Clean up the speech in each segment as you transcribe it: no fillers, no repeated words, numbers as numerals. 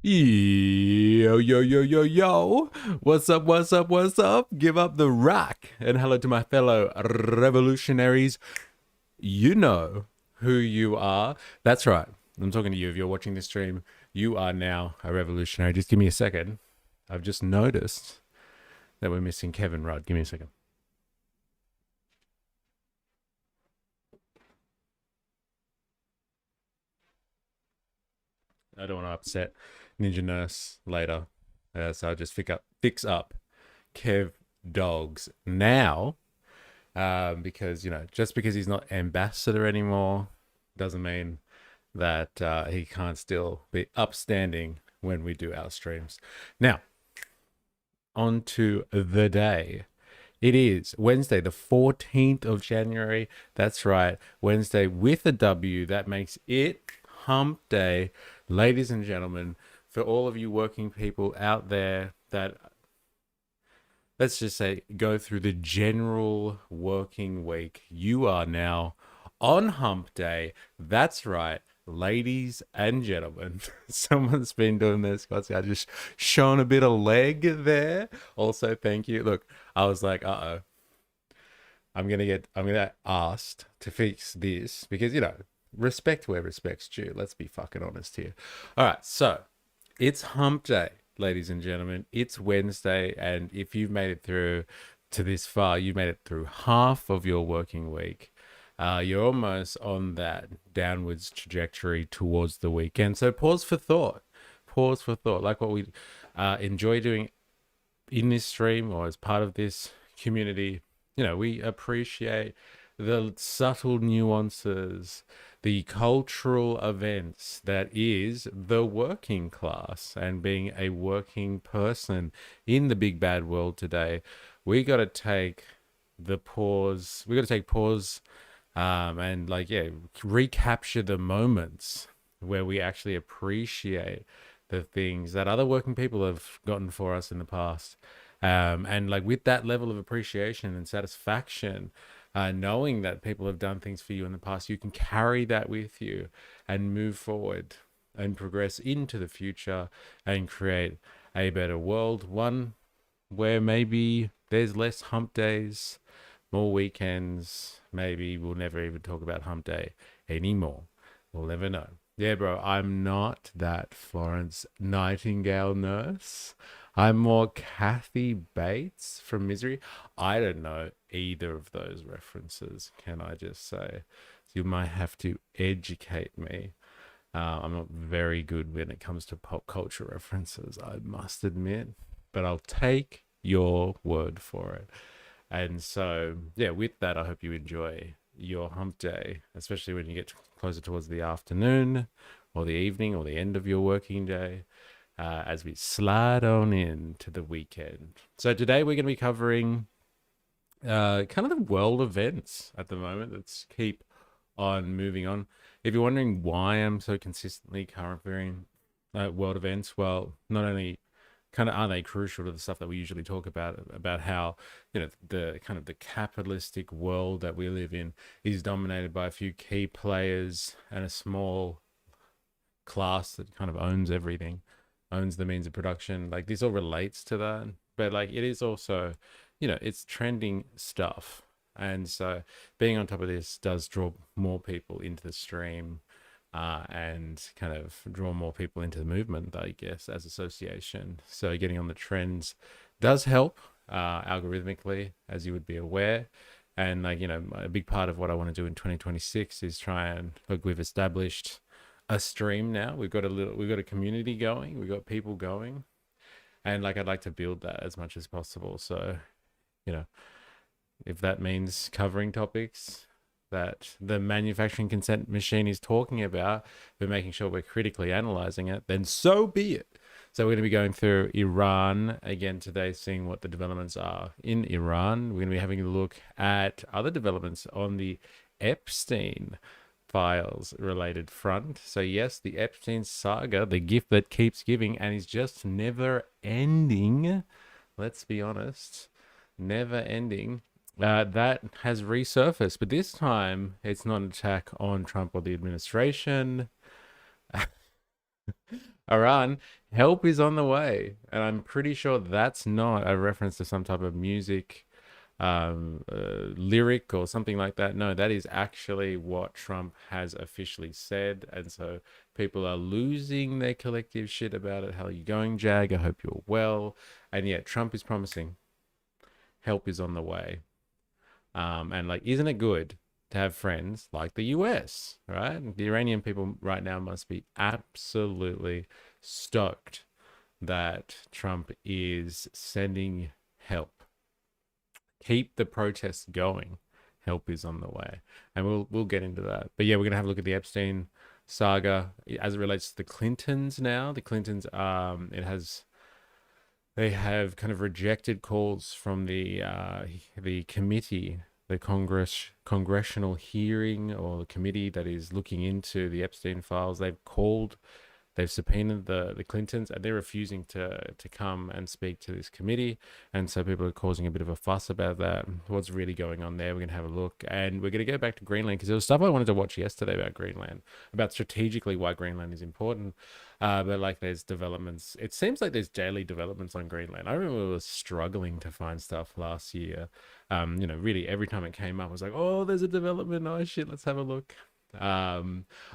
Yo, yo, yo, yo, yo. What's up, what's up, what's up? Give up the rack. And hello to my fellow revolutionaries. You know who you are. That's right. I'm talking to you. If you're watching this stream, you are now a revolutionary. Just give me a second. I've just noticed that we're missing Kevin Rudd. Give me a second. I don't want to upset Ninja Nurse later. So I'll just fix up Kev Dogs now. Because, just because he's not ambassador anymore doesn't mean that he can't still be upstanding when we do our streams. Now, on to the day. It is Wednesday, the 14th of January. That's right, Wednesday with a W. That makes it hump day. Ladies and gentlemen, for all of you working people out there that, let's just say, go through the general working week, you are now on hump day. That's right, ladies and gentlemen. Someone's been doing this. I just shown a bit of leg there. Also, thank you. Look, I was like, I'm gonna get asked to fix this because respect where respect's due. Let's be fucking honest here. All right, so it's hump day, ladies and gentlemen. It's Wednesday, and if you've made it through to this far, you've made it through half of your working week. You're almost on that downwards trajectory towards the weekend. So pause for thought. Pause for thought. Like what we enjoy doing in this stream or as part of this community, we appreciate the subtle nuances, the cultural events that is the working class and being a working person in the big bad world today. We got to take the pause. We got to take pause and recapture the moments where we actually appreciate the things that other working people have gotten for us in the past. And with that level of appreciation and satisfaction, knowing that people have done things for you in the past, you can carry that with you and move forward and progress into the future and create a better world. One where maybe there's less hump days, more weekends. Maybe we'll never even talk about hump day anymore. We'll never know. Yeah, bro, I'm not that Florence Nightingale nurse. I'm more Kathy Bates from Misery. I don't know either of those references, can I just say? You might have to educate me. I'm not very good when it comes to pop culture references, I must admit. But I'll take your word for it. And so, yeah, with that, I hope you enjoy your hump day, especially when you get closer towards the afternoon or the evening or the end of your working day. As we slide on into the weekend. So today we're going to be covering kind of the world events at the moment. Let's keep on moving on. If you're wondering why I'm so consistently covering world events, well, not only kind of are they crucial to the stuff that we usually talk about how, the kind of the capitalistic world that we live in is dominated by a few key players and a small class that kind of owns everything. Owns the means of production. This all relates to that, but it is also, it's trending stuff, and so being on top of this does draw more people into the stream, and kind of draw more people into the movement, I guess, as association. So getting on the trends does help algorithmically, as you would be aware. And a big part of what I want to do in 2026 is try and we've established a stream now. We've got a community going, we've got people going, and I'd like to build that as much as possible. So if that means covering topics that the manufacturing consent machine is talking about, but making sure we're critically analyzing it, then so be it. So we're going to be going through Iran again today, seeing what the developments are in Iran. We're going to be having a look at other developments on the Epstein files related front. So yes, the Epstein saga, the gift that keeps giving and is just never ending. Let's be honest, never ending. That has resurfaced, but this time it's not an attack on Trump or the administration. Iran, help is on the way. And I'm pretty sure that's not a reference to some type of music lyric or something like that. No, that is actually what Trump has officially said. And so people are losing their collective shit about it. How are you going, Jag? I hope you're well. And yet Trump is promising help is on the way. And like, isn't it good to have friends like the US, right? The Iranian people right now must be absolutely stoked that Trump is sending help. Keep the protests going. Help is on the way, and we'll get into that. But yeah, we're gonna have a look at the Epstein saga as it relates to the Clintons now. The Clintons, they have kind of rejected calls from the committee, the congressional hearing or the committee that is looking into the Epstein files. They've subpoenaed the Clintons, and they're refusing to come and speak to this committee. And so people are causing a bit of a fuss about that. What's really going on there? We're going to have a look. And we're going to go back to Greenland because there was stuff I wanted to watch yesterday about Greenland, about strategically why Greenland is important. But like there's developments. It seems like there's daily developments on Greenland. I remember we were struggling to find stuff last year. Really every time it came up, I was like, oh, there's a development. Oh, shit, let's have a look.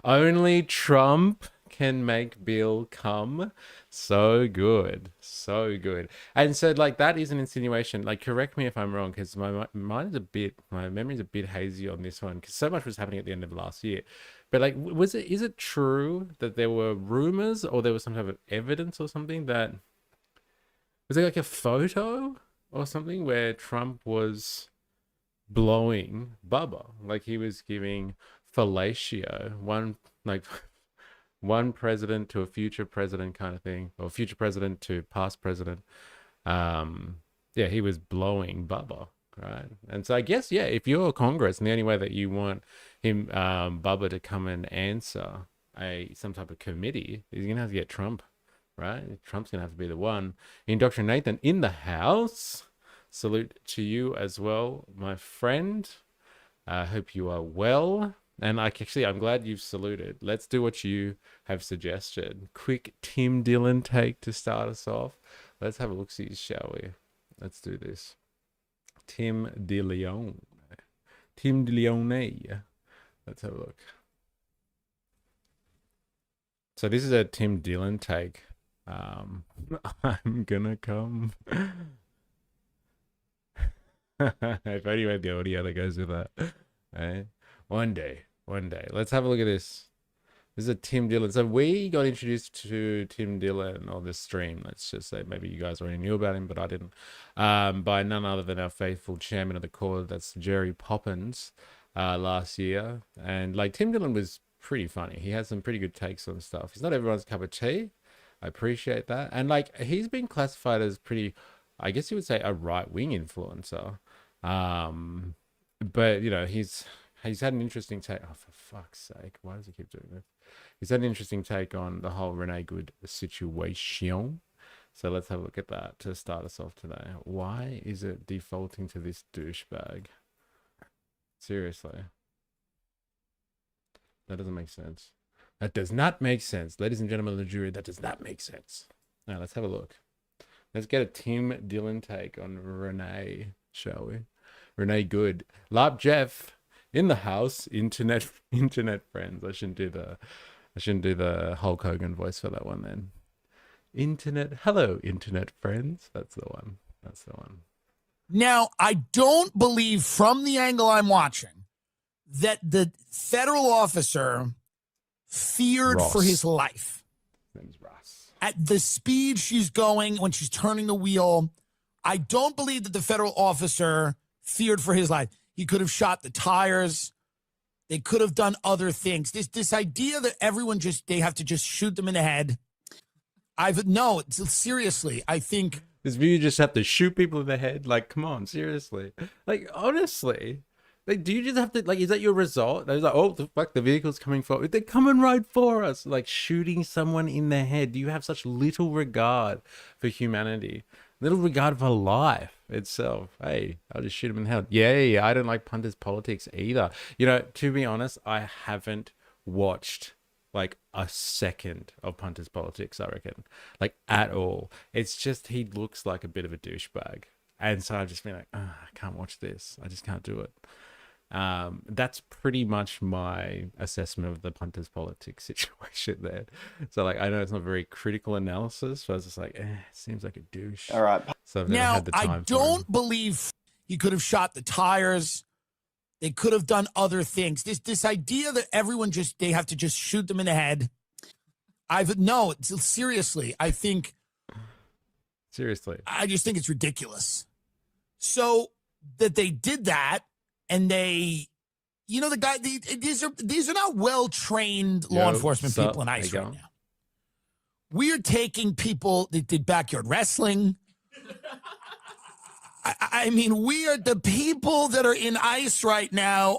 Only Trump can make Bill come. So good, so good. And so like that is an insinuation. Like, correct me if I'm wrong, because my memory's a bit hazy on this one, because so much was happening at the end of last year. But like, is it true that there were rumors or there was some type of evidence or something that was there like a photo or something where Trump was blowing Bubba, like he was giving fellatio, one president to a future president kind of thing, or future president to past president. Yeah, he was blowing Bubba, right? And so I guess, yeah, if you're Congress and the only way that you want him, Bubba, to come and answer some type of committee, he's gonna have to get Trump, right? Trump's gonna have to be the one. Dr. Nathan in the house. Salute to you as well, my friend. I hope you are well. And I'm glad you've saluted. Let's do what you have suggested. Quick Tim Dillon take to start us off. Let's have a look-see, shall we? Let's do this. Tim DeLeon. Tim DeLeone. Let's have a look. So this is a Tim Dillon take. I'm gonna come. If only you had the audio that goes with that. Right? One day. Let's have a look at this. This is a Tim Dillon. So we got introduced to Tim Dillon on this stream. Let's just say maybe you guys already knew about him, but I didn't. By none other than our faithful chairman of the court, that's Jerry Poppins, last year. And like Tim Dillon was pretty funny. He has some pretty good takes on stuff. He's not everyone's cup of tea. I appreciate that. And like he's been classified as pretty, I guess you would say, a right-wing influencer. But he's had an interesting take. Oh, for fuck's sake, why does he keep doing this? He's had an interesting take on the whole Renee Good situation. So let's have a look at that to start us off today. Why is it defaulting to this douchebag? Seriously, that doesn't make sense. That does not make sense, ladies and gentlemen of the jury. That does not make sense. Now let's have a look. Let's get a Tim Dillon take on Renee, shall we? Renee Good. Larp Jeff in the house. Internet friends. I shouldn't do the Hulk Hogan voice for that one then. Hello, internet friends. That's the one. Now, I don't believe from the angle I'm watching that the federal officer feared for his life. His name's Ross. At the speed she's going when she's turning the wheel, I don't believe that the federal officer feared for his life. He could have shot the tires. They could have done other things. This idea that everyone they have to just shoot them in the head. Seriously, I think this view just have to shoot people in the head. Like, come on, seriously. Like, honestly. Like, do you just have to, like, is that your result? They're like, oh, the fuck, the vehicle's coming forward. They're coming right for us. Like, shooting someone in the head. Do you have such little regard for humanity? Little regard for life itself. Hey, I'll just shoot him in the head. Yeah, I don't like punters politics either. To be honest, I haven't watched like a second of Punter's Politics, I reckon, like at all. It's just he looks like a bit of a douchebag, and so I've just been like, oh, I can't watch this. I just can't do it. That's pretty much my assessment of the Punter's Politics situation there. So like, I know it's not very critical analysis, but I was just like, it seems like a douche. All right. So I've never Now, had the time I for him. don't believe he could have shot the tires. They could have done other things. This idea that everyone they have to just shoot them in the head. Seriously, I just think it's ridiculous. So that they did that, and these are not well-trained law enforcement people in ICE right now. We are taking people that did backyard wrestling. I mean, we are the people that are in ICE right now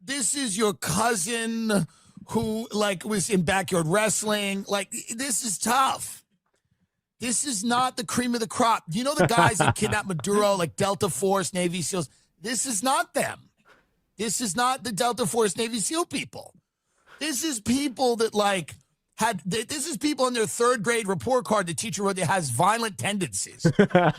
this is your cousin who was in backyard wrestling. Like, this is tough. This is not the cream of the crop. You know the guys that kidnapped Maduro, like Delta Force, Navy SEALs? This is not them. This is not the Delta Force, Navy SEAL people. This is people that this is people in their third grade report card the teacher wrote that has violent tendencies.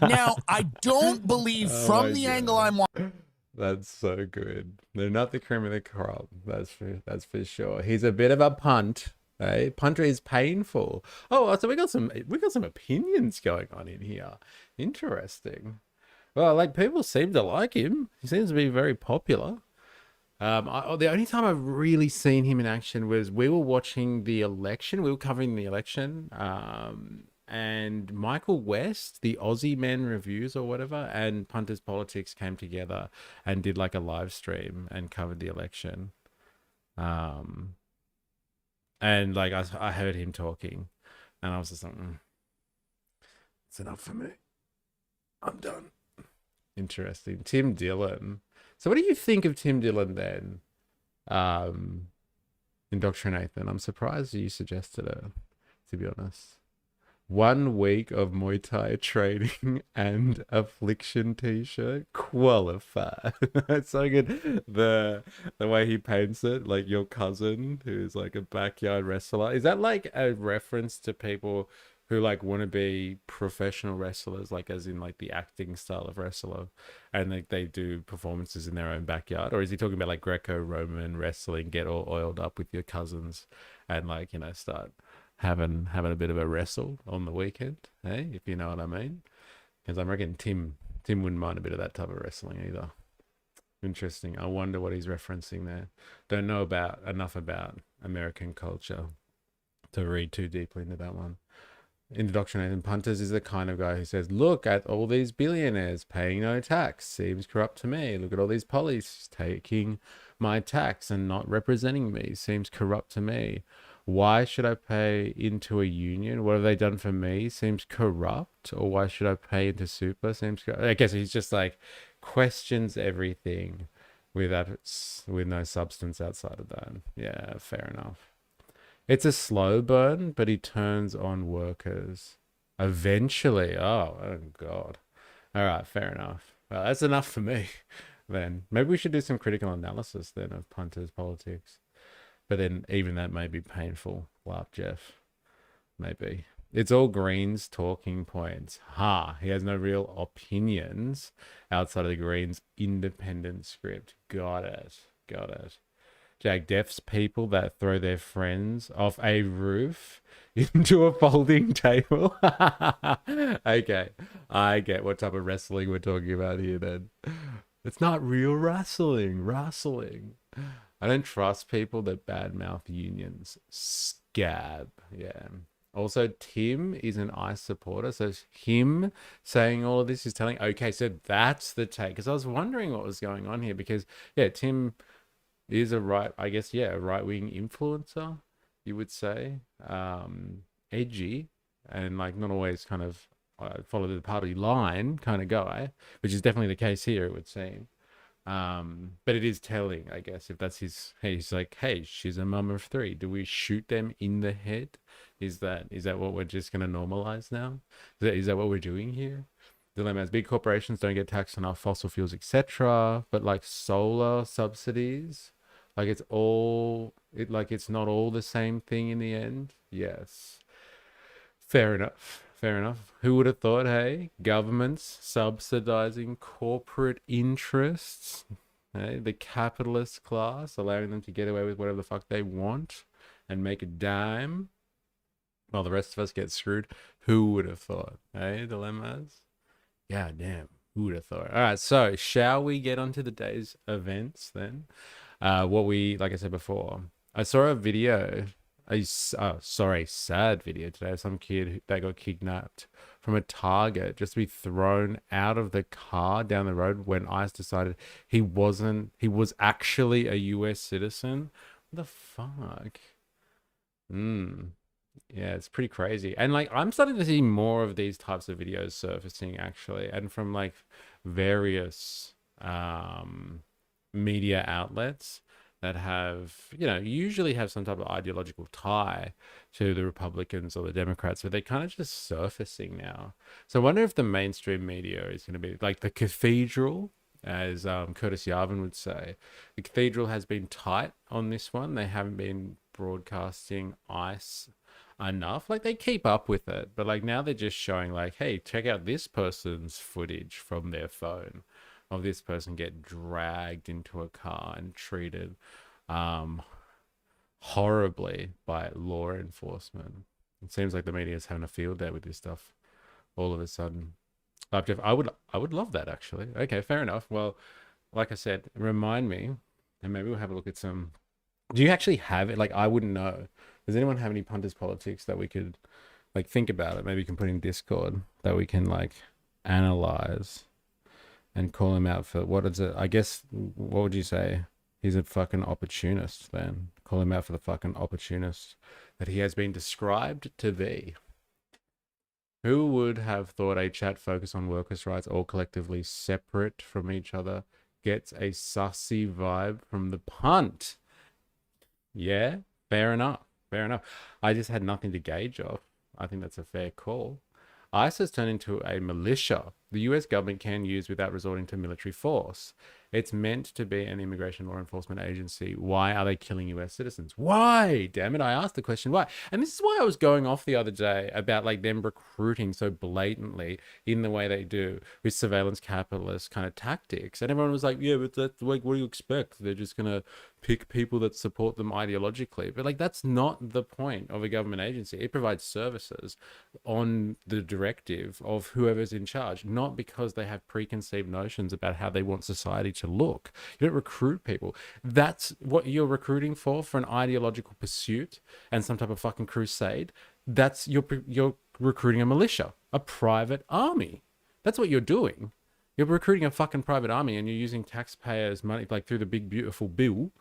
Now, I don't believe from the angle I'm watching. That's so good. They're not the cream of the crop. That's for sure. He's a bit of a punt. Eh? Punter is painful. Oh, so we got some opinions going on in here. Interesting. Well, like, people seem to like him. He seems to be very popular. The only time I've really seen him in action was we were watching the election. We were covering the election. And Michael West, the Aussie Men Reviews or whatever, and Punter's Politics came together and did like a live stream and covered the election. And like I heard him talking, and I was just like, it's enough for me. I'm done. Interesting. Tim Dillon. So what do you think of Tim Dillon then? Indoctrinathan. I'm surprised you suggested it, to be honest. 1 week of Muay Thai training and Affliction t-shirt. Qualify. It's so good. The way he paints it, like your cousin who's like a backyard wrestler. Is that like a reference to people who like want to be professional wrestlers, like as in like the acting style of wrestler, and like they do performances in their own backyard? Or is he talking about like Greco-Roman wrestling, get all oiled up with your cousins and like, start having a bit of a wrestle on the weekend, hey, if you know what I mean? Because I reckon Tim wouldn't mind a bit of that type of wrestling either. Interesting. I wonder what he's referencing there. Don't know enough about American culture to read too deeply into that one. Indoctrinating Punters is the kind of guy who says, look at all these billionaires paying no tax. Seems corrupt to me. Look at all these police taking my tax and not representing me. Seems corrupt to me. Why should I pay into a union? What have they done for me? Seems corrupt. Or why should I pay into super? Seems corrupt. I guess he's just like questions everything with no substance outside of that. Yeah, fair enough. It's a slow burn, but he turns on workers eventually. Oh God. All right, fair enough. Well, that's enough for me. Then maybe we should do some critical analysis then of Punter's Politics. But then even that may be painful. Laugh, Jeff. Maybe. It's all Green's talking points. He has no real opinions outside of the Green's independent script. Got it. Jag Def's people that throw their friends off a roof into a folding table. Okay. I get what type of wrestling we're talking about here then. It's not real wrestling. I don't trust people that badmouth unions. Scab. Yeah. Also, Tim is an ICE supporter. So him saying all of this is telling, okay, so that's the take. Because I was wondering what was going on here. Because, yeah, Tim is a right-wing influencer, you would say. Edgy. And, like, not always kind of follow the party line kind of guy. Which is definitely the case here, it would seem. But it is telling, I guess, if that's he's like, hey, she's a mum of 3. Do we shoot them in the head? Is that what we're just going to normalize now? Is that what we're doing here? Dilemmas. Big corporations don't get taxed on our fossil fuels, etc. But like solar subsidies Like it's not all the same thing in the end. Yes. Fair enough. Fair enough. Who would have thought, hey, governments subsidizing corporate interests, hey, the capitalist class, allowing them to get away with whatever the fuck they want and make a dime while the rest of us get screwed? Who would have thought, hey, dilemmas? Yeah, damn. Who would have thought? All right, so shall we get on to the day's events then? Like I said before, I saw a video, sad video today of some kid that got kidnapped from a Target just to be thrown out of the car down the road when ICE decided he was actually a US citizen. What the fuck? Yeah, it's pretty crazy. And like I'm starting to see more of these types of videos surfacing actually, and from like various media outlets that have, usually have some type of ideological tie to the Republicans or the Democrats, but they're kind of just surfacing now. So I wonder if the mainstream media is going to be like the cathedral, as Curtis Yarvin would say. The cathedral has been tight on this one. They haven't been broadcasting ICE enough. Like they keep up with it, but like now they're just showing like, hey, check out this person's footage from their phone of this person get dragged into a car and treated horribly by law enforcement. It seems like the media is having a field day with this stuff all of a sudden. Jeff, I would love that actually. Okay, fair enough. Well, like I said, remind me, and maybe we'll have a look at some. Do you actually have it? Like, I wouldn't know. Does anyone have any punters politics that we could like think about it? Maybe you can put in Discord that we can like analyze and call him out for what is it? I guess what would you say? He's a fucking opportunist then. Call him out for the fucking opportunist that he has been described to be. Who would have thought a chat focused on workers' rights, all collectively separate from each other, gets a sussy vibe from the punt? Yeah, fair enough. Fair enough. I just had nothing to gauge off. I think that's a fair call. ICE has turned into a militia the US government can use without resorting to military force. It's meant to be an immigration law enforcement agency. Why are they killing US citizens? Why? Damn it, I asked the question why. And this is why I was going off the other day about like them recruiting so blatantly in the way they do with surveillance capitalist kind of tactics. And everyone was like, yeah, but that's like, what do you expect? They're just going to pick people that support them ideologically. But like, that's not the point of a government agency. It provides services on the directive of whoever's in charge, not because they have preconceived notions about how they want society to look. You don't recruit people. That's what you're recruiting for an ideological pursuit and some type of fucking crusade. That's you're recruiting a militia, a private army. That's what you're doing. You're recruiting a fucking private army and you're using taxpayers' money, like through the big beautiful bill,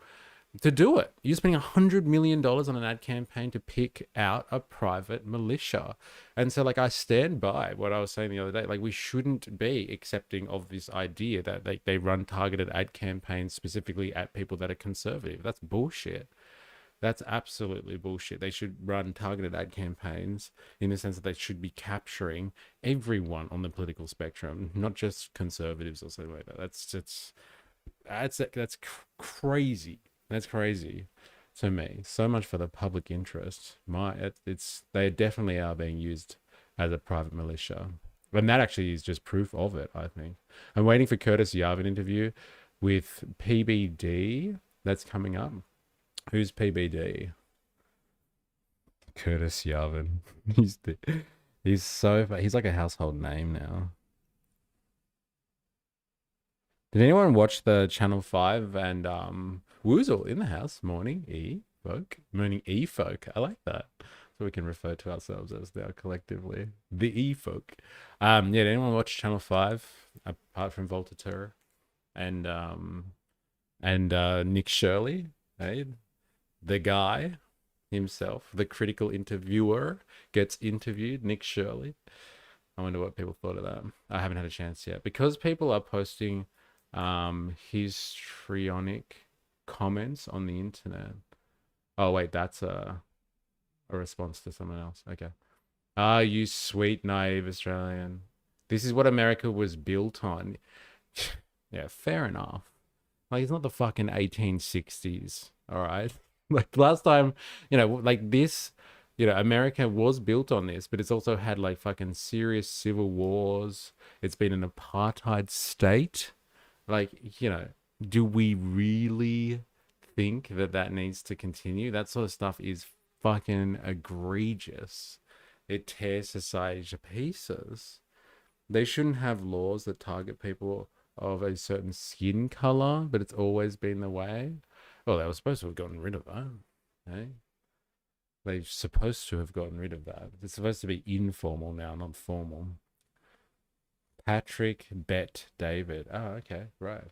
to do it. You're spending $100 million on an ad campaign to pick out a private militia. And so like I stand by what I was saying the other day. Like we shouldn't be accepting of this idea that they run targeted ad campaigns specifically at people that are conservative. That's bullshit. That's absolutely bullshit. They should run targeted ad campaigns in the sense that they should be capturing everyone on the political spectrum, not just conservatives or something like that. That's crazy. That's crazy to me. So much for the public interest. They definitely are being used as a private militia, and that actually is just proof of it. I think I'm waiting for Curtis Yarvin interview with PBD that's coming up. Who's PBD? Curtis Yarvin. He's like a household name now. Did anyone watch the Channel 5 and Woozle in the house? Morning E-folk. Morning E-folk. I like that. So we can refer to ourselves as now collectively. The E-folk. Did anyone watch Channel 5 apart from Voltaire and Nick Shirley? Hey? The guy himself, the critical interviewer, gets interviewed, Nick Shirley. I wonder what people thought of that. I haven't had a chance yet. Because people are posting histrionic comments on the internet. Oh wait, that's a response to someone else. Okay. Ah, you sweet naive Australian. This is what America was built on. Yeah, fair enough. Like, it's not the fucking 1860s, all right? Like, last time, you know, like this, you know, America was built on this, but it's also had like fucking serious civil wars. It's been an apartheid state. Like, you know, do we really think that that needs to continue? That sort of stuff is fucking egregious. It tears society to pieces. They shouldn't have laws that target people of a certain skin color, but it's always been the way. Well, they were supposed to have gotten rid of that. Eh? They're supposed to have gotten rid of that. It's supposed to be informal now, not formal. Patrick Bet David. Oh, okay, right.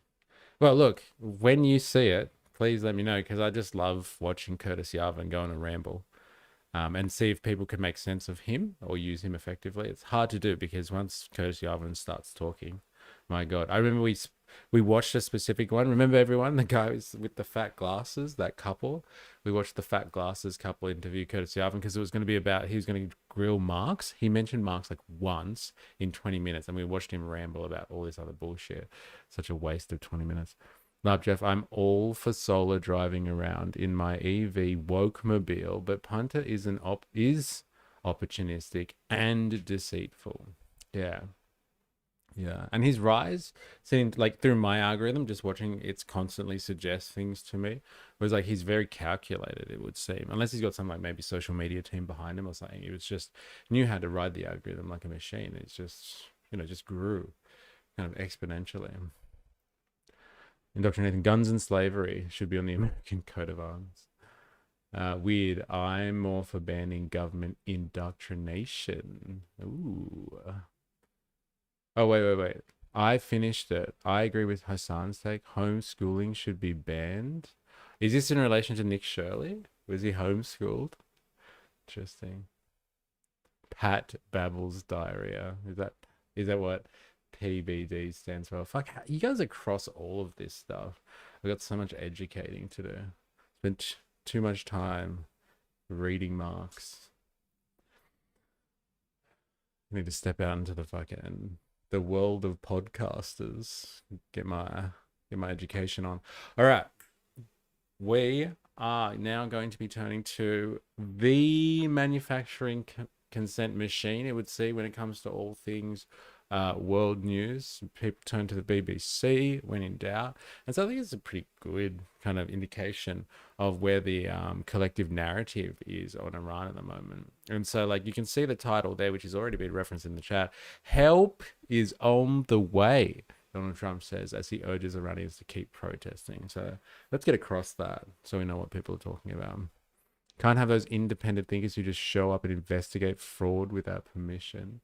Well, look, when you see it, please let me know, because I just love watching Curtis Yarvin go on a ramble. And see if people can make sense of him or use him effectively. It's hard to do because once Curtis Yarvin starts talking, my God. I remember we watched a specific one. Remember, everyone, the guy with the fat glasses, that couple? We watched the fat glasses couple interview Curtis Yarvin because it was going to be about, he was going to grill Marx. He mentioned Marx like once in 20 minutes, and we watched him ramble about all this other bullshit. Such a waste of 20 minutes. Love, Jeff. I'm all for solar driving around in my EV woke-mobile, but Punter is opportunistic and deceitful. Yeah. Yeah. And his rise seemed like, through my algorithm, just watching, it's constantly suggests things to me. Was like he's very calculated, it would seem. Unless he's got some like maybe social media team behind him or something. It was just knew how to ride the algorithm like a machine. It's just, you know, just grew kind of exponentially. Indoctrinating guns and slavery should be on the American coat of arms. Weird. I'm more for banning government indoctrination. Ooh. Oh, wait. I finished it. I agree with Hassan's take. Homeschooling should be banned. Is this in relation to Nick Shirley? Was he homeschooled? Interesting. Pat Babel's diarrhea. Is that what PBD stands for? Fuck, you guys across all of this stuff. I've got so much educating to do. Spent too much time reading Marx. I need to step out into the world of podcasters. Get my education on. All right. We are now going to be turning to the manufacturing consent machine, it would see, when it comes to all things world news. People turn to the BBC when in doubt. And so I think it's a pretty good kind of indication of where the collective narrative is on Iran at the moment. And so, like, you can see the title there, which has already been referenced in the chat. Help is on the way, Donald Trump says, as he urges Iranians to keep protesting. So let's get across that so we know what people are talking about. Can't have those independent thinkers who just show up and investigate fraud without permission.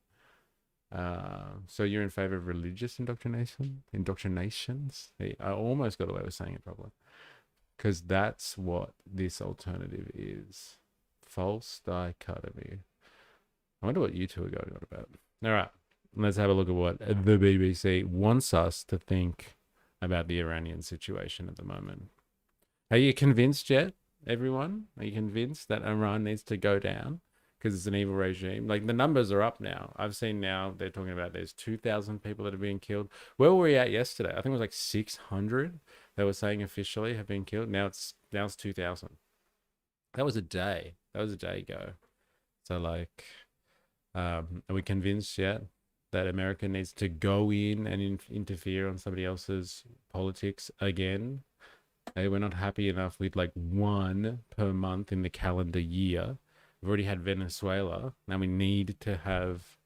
So you're in favor of religious indoctrinations? I almost got away with saying it properly, because that's what this alternative is. False dichotomy. I wonder what you two are going on about. All right, let's have a look at what the BBC wants us to think about the Iranian situation at the moment. Are you convinced yet, everyone? Are you convinced that Iran needs to go down because it's an evil regime? Like, the numbers are up now. I've seen now they're talking about there's 2,000 people that are being killed. Where were we at yesterday? I think it was like 600 they were saying officially have been killed. Now it's 2,000. That was a day. That was a day ago. So, like, are we convinced yet that America needs to go in and interfere on somebody else's politics again? Hey, we're not happy enough with like one per month in the calendar year. We've already had Venezuela. Now we need to have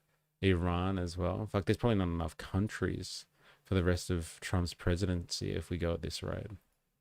Iran as well. In fact, there's probably not enough countries for the rest of Trump's presidency if we go at this rate.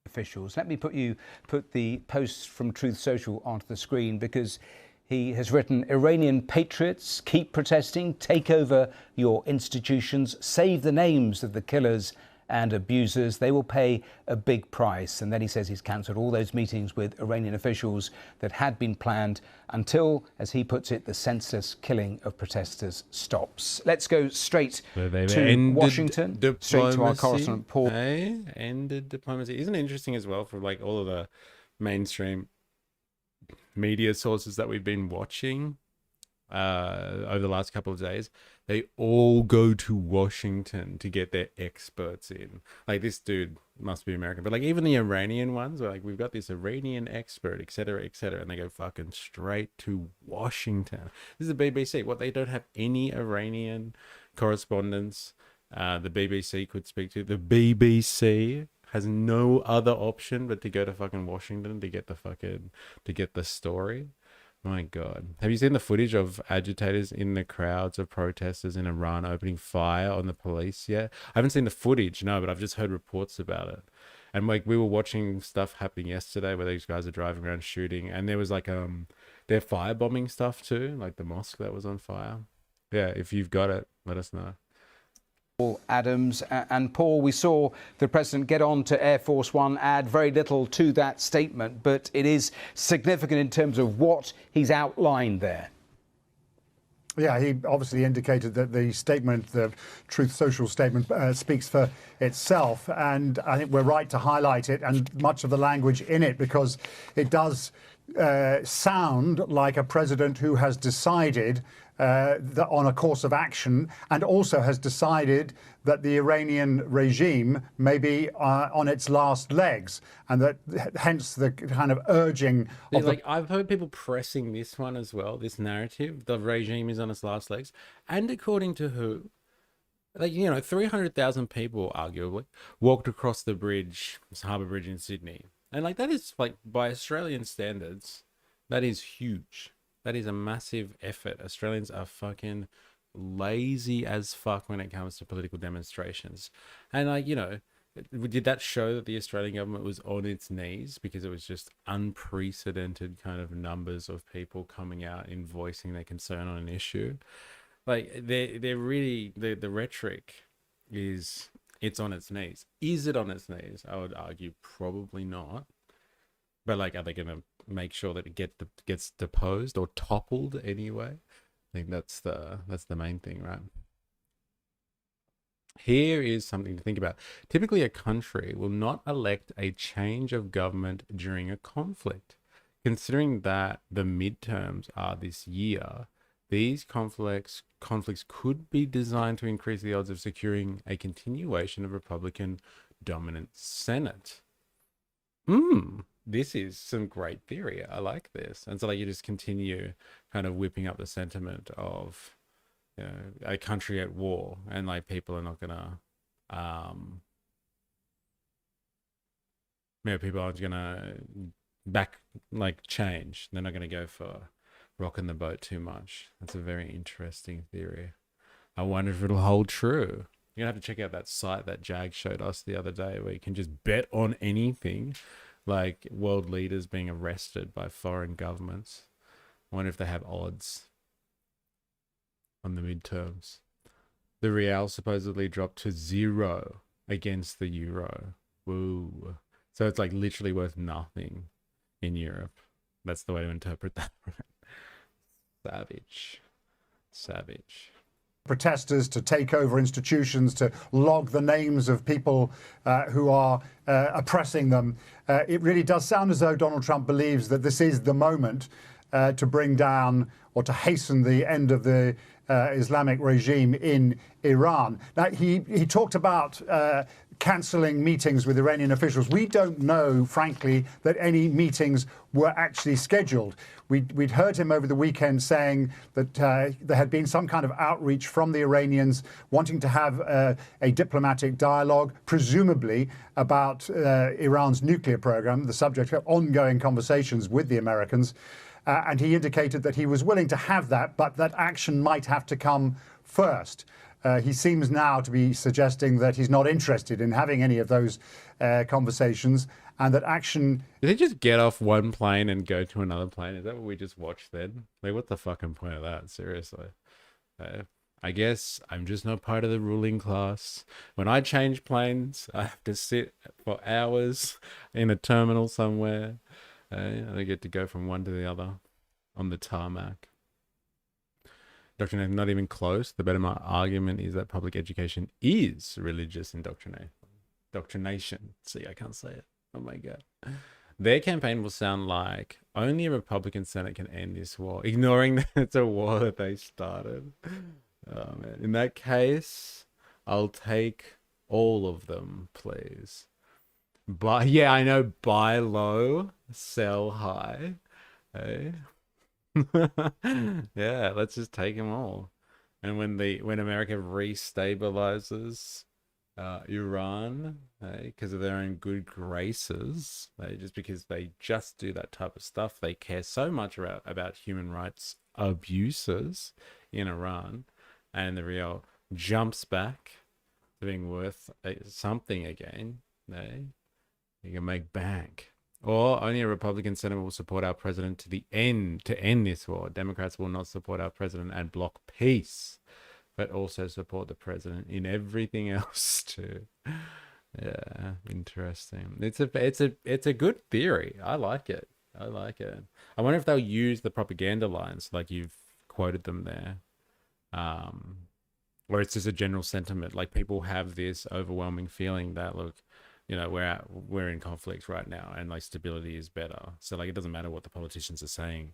Officials. Let me put the post from Truth Social onto the screen, because he has written, Iranian patriots, keep protesting, take over your institutions, save the names of the killers and abusers. They will pay a big price. And then he says he's cancelled all those meetings with Iranian officials that had been planned until, as he puts it, the senseless killing of protesters stops. Let's go straight to Washington, straight to our correspondent Paul. Ended diplomacy. Isn't it interesting as well, for like all of the mainstream media sources that we've been watching over the last couple of days? They all go to Washington to get their experts in. Like, this dude must be American, but like even the Iranian ones are like, we've got this Iranian expert, etc., etc., and they go fucking straight to Washington. This is the BBC. What, they don't have any Iranian correspondents the BBC could speak to? The BBC has no other option but to go to fucking Washington to get the story. My God. Have you seen the footage of agitators in the crowds of protesters in Iran opening fire on the police yet? I haven't seen the footage, no, but I've just heard reports about it. And like, we were watching stuff happening yesterday where these guys are driving around shooting, and there was like they're firebombing stuff too, like the mosque that was on fire. Yeah, if you've got it, let us know. Adams. And Paul, we saw the president get on to Air Force One, add very little to that statement, but it is significant in terms of what he's outlined there. Yeah, he obviously indicated that the statement, the Truth Social statement, speaks for itself. And I think we're right to highlight it and much of the language in it, because it does sound like a president who has decided on a course of action, and also has decided that the Iranian regime may be on its last legs, and that hence the kind of urging of like, I've heard people pressing this one as well, this narrative, the regime is on its last legs. And according to who? Like, 300,000 people, arguably, walked across the bridge, this harbour bridge in Sydney. And like, that is, like, by Australian standards, that is huge. That is a massive effort. Australians are fucking lazy as fuck when it comes to political demonstrations. And like, did that show that the Australian government was on its knees because it was just unprecedented kind of numbers of people coming out and voicing their concern on an issue? Like, they're really, the rhetoric is, it's on its knees. Is it on its knees? I would argue probably not. But like, are they going to make sure that it gets deposed or toppled anyway? I think that's the main thing, right? Here is something to think about. Typically, a country will not elect a change of government during a conflict. Considering that the midterms are this year, these conflicts could be designed to increase the odds of securing a continuation of Republican dominant Senate. This is some great theory. I like this. And so like, you just continue kind of whipping up the sentiment of, a country at war, and like, people are not gonna people aren't gonna change. They're not gonna go for rocking the boat too much. That's a very interesting theory. I wonder if it'll hold true. You're gonna have to check out that site that Jag showed us the other day, where you can just bet on anything, like world leaders being arrested by foreign governments. I wonder if they have odds on the midterms. The real supposedly dropped to 0 against the euro. Woo. So it's like literally worth nothing in Europe. That's the way to interpret that. Savage. protesters to take over institutions, to log the names of people who are oppressing them. It really does sound as though Donald Trump believes that this is the moment to bring down or to hasten the end of the Islamic regime in Iran. Now, he talked about cancelling meetings with Iranian officials. We don't know, frankly, that any meetings were actually scheduled. We'd heard him over the weekend saying that there had been some kind of outreach from the Iranians wanting to have a diplomatic dialogue, presumably about Iran's nuclear program, the subject of ongoing conversations with the Americans. And he indicated that he was willing to have that, but that action might have to come first. He seems now to be suggesting that he's not interested in having any of those conversations, and that action... Did he just get off one plane and go to another plane? Is that what we just watched then? Like, what's the fucking point of that? Seriously. I guess I'm just not part of the ruling class. When I change planes, I have to sit for hours in a terminal somewhere. I get to go from one to the other on the tarmac. Dr. Nathan, not even close. The better my argument is that public education is religious indoctrination. See, I can't say it. Oh my God. Their campaign will sound like only a Republican Senate can end this war, ignoring that it's a war that they started. Oh, man. In that case, I'll take all of them, please. But yeah, I know, buy low, sell high. Hey. Yeah, let's just take them all. And when America restabilizes Iran, because of their own good graces, just because they just do that type of stuff, they care so much about human rights abuses in Iran, and the real jumps back to being worth something again. You can make bank. Or only a Republican senator will support our president to end this war. Democrats will not support our president and block peace, but also support the president in everything else too. Yeah, interesting. It's a good theory. I like it. I wonder if they'll use the propaganda lines like you've quoted them there, or it's just a general sentiment. Like, people have this overwhelming feeling that, look, we're in conflict right now, and like stability is better. So like, it doesn't matter what the politicians are saying,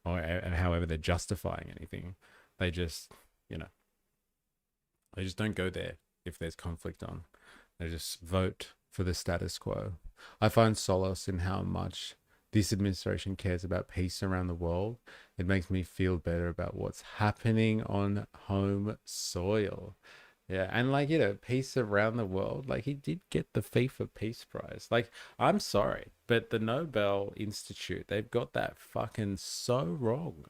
or however they're justifying anything. They just, they just don't go there if there's conflict on. They just vote for the status quo. I find solace in how much this administration cares about peace around the world. It makes me feel better about what's happening on home soil. Yeah, and like, peace around the world. Like, he did get the FIFA Peace Prize. Like, I'm sorry, but the Nobel Institute, they've got that fucking so wrong.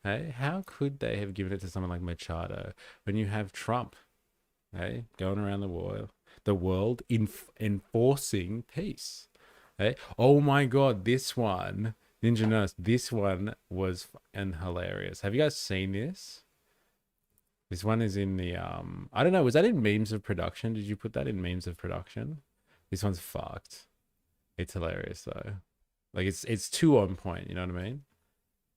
Hey, how could they have given it to someone like Machado when you have Trump, going around the world enforcing peace? Hey, oh my God, this one, Ninja Nurse, this one was hilarious. Have you guys seen this? This one is in the, I don't know, was that in memes of production? Did you put that in memes of production? This one's fucked. It's hilarious though. Like, it's too on point, you know what I mean?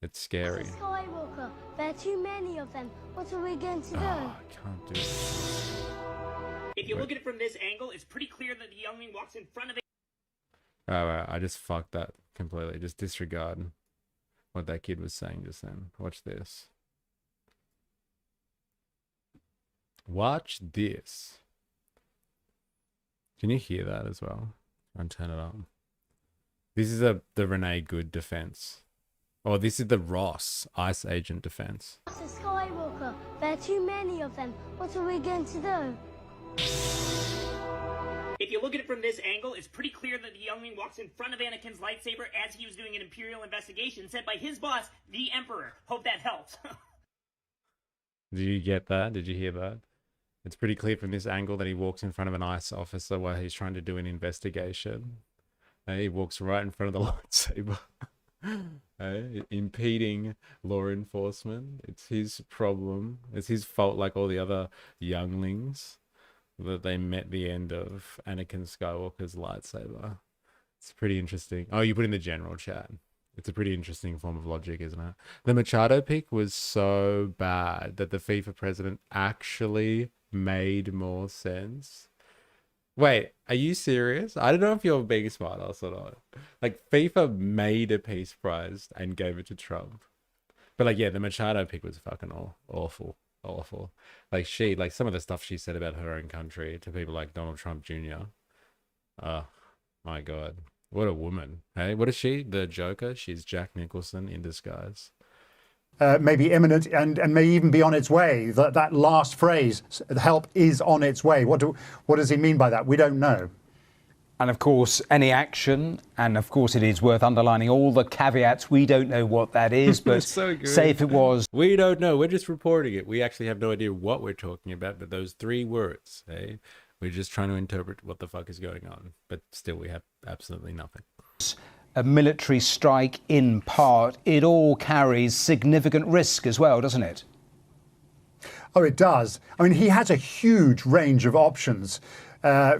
It's scary. Skywalker, there are too many of them. What are we going to do? I can't do it. If you look at it from this angle, it's pretty clear that the youngling walks in front of it. Oh, I just fucked that completely. Just disregard what that kid was saying just then. Watch this. Watch this. Can you hear that as well? I'll turn it up. This is the Renee Good defense. Oh, this is the Ross Ice Agent defense. Master Skywalker, there are too many of them. What are we going to do? If you look at it from this angle, it's pretty clear that the youngling walks in front of Anakin's lightsaber as he was doing an Imperial investigation sent by his boss, the Emperor. Hope that helps. Did you get that? Did you hear that? It's pretty clear from this angle that he walks in front of an ICE officer while he's trying to do an investigation. He walks right in front of the lightsaber, impeding law enforcement. It's his problem. It's his fault, like all the other younglings, that they met the end of Anakin Skywalker's lightsaber. It's pretty interesting. Oh, you put in the general chat. It's a pretty interesting form of logic, isn't it? The Machado pick was so bad that the FIFA president actually made more sense. Wait, are you serious? I don't know if you're being smart ass or not. Like, FIFA made a peace prize and gave it to Trump. But like, yeah, the Machado pick was fucking awful. Like, some of the stuff she said about her own country to people like Donald Trump Jr. Oh my God. What a woman. Hey, what is she? The Joker? She's Jack Nicholson in disguise. Maybe imminent and may even be on its way. That last phrase, help is on its way. What does he mean by that? We don't know. And of course, any action, and of course it is worth underlining all the caveats. We don't know what that is, but so good. Say if it was. We don't know. We're just reporting it. We actually have no idea what we're talking about, but those three words, hey? We're just trying to interpret what the fuck is going on. But still, we have absolutely nothing. A military strike in part, it all carries significant risk as well, doesn't it? Oh, it does. I mean, he has a huge range of options,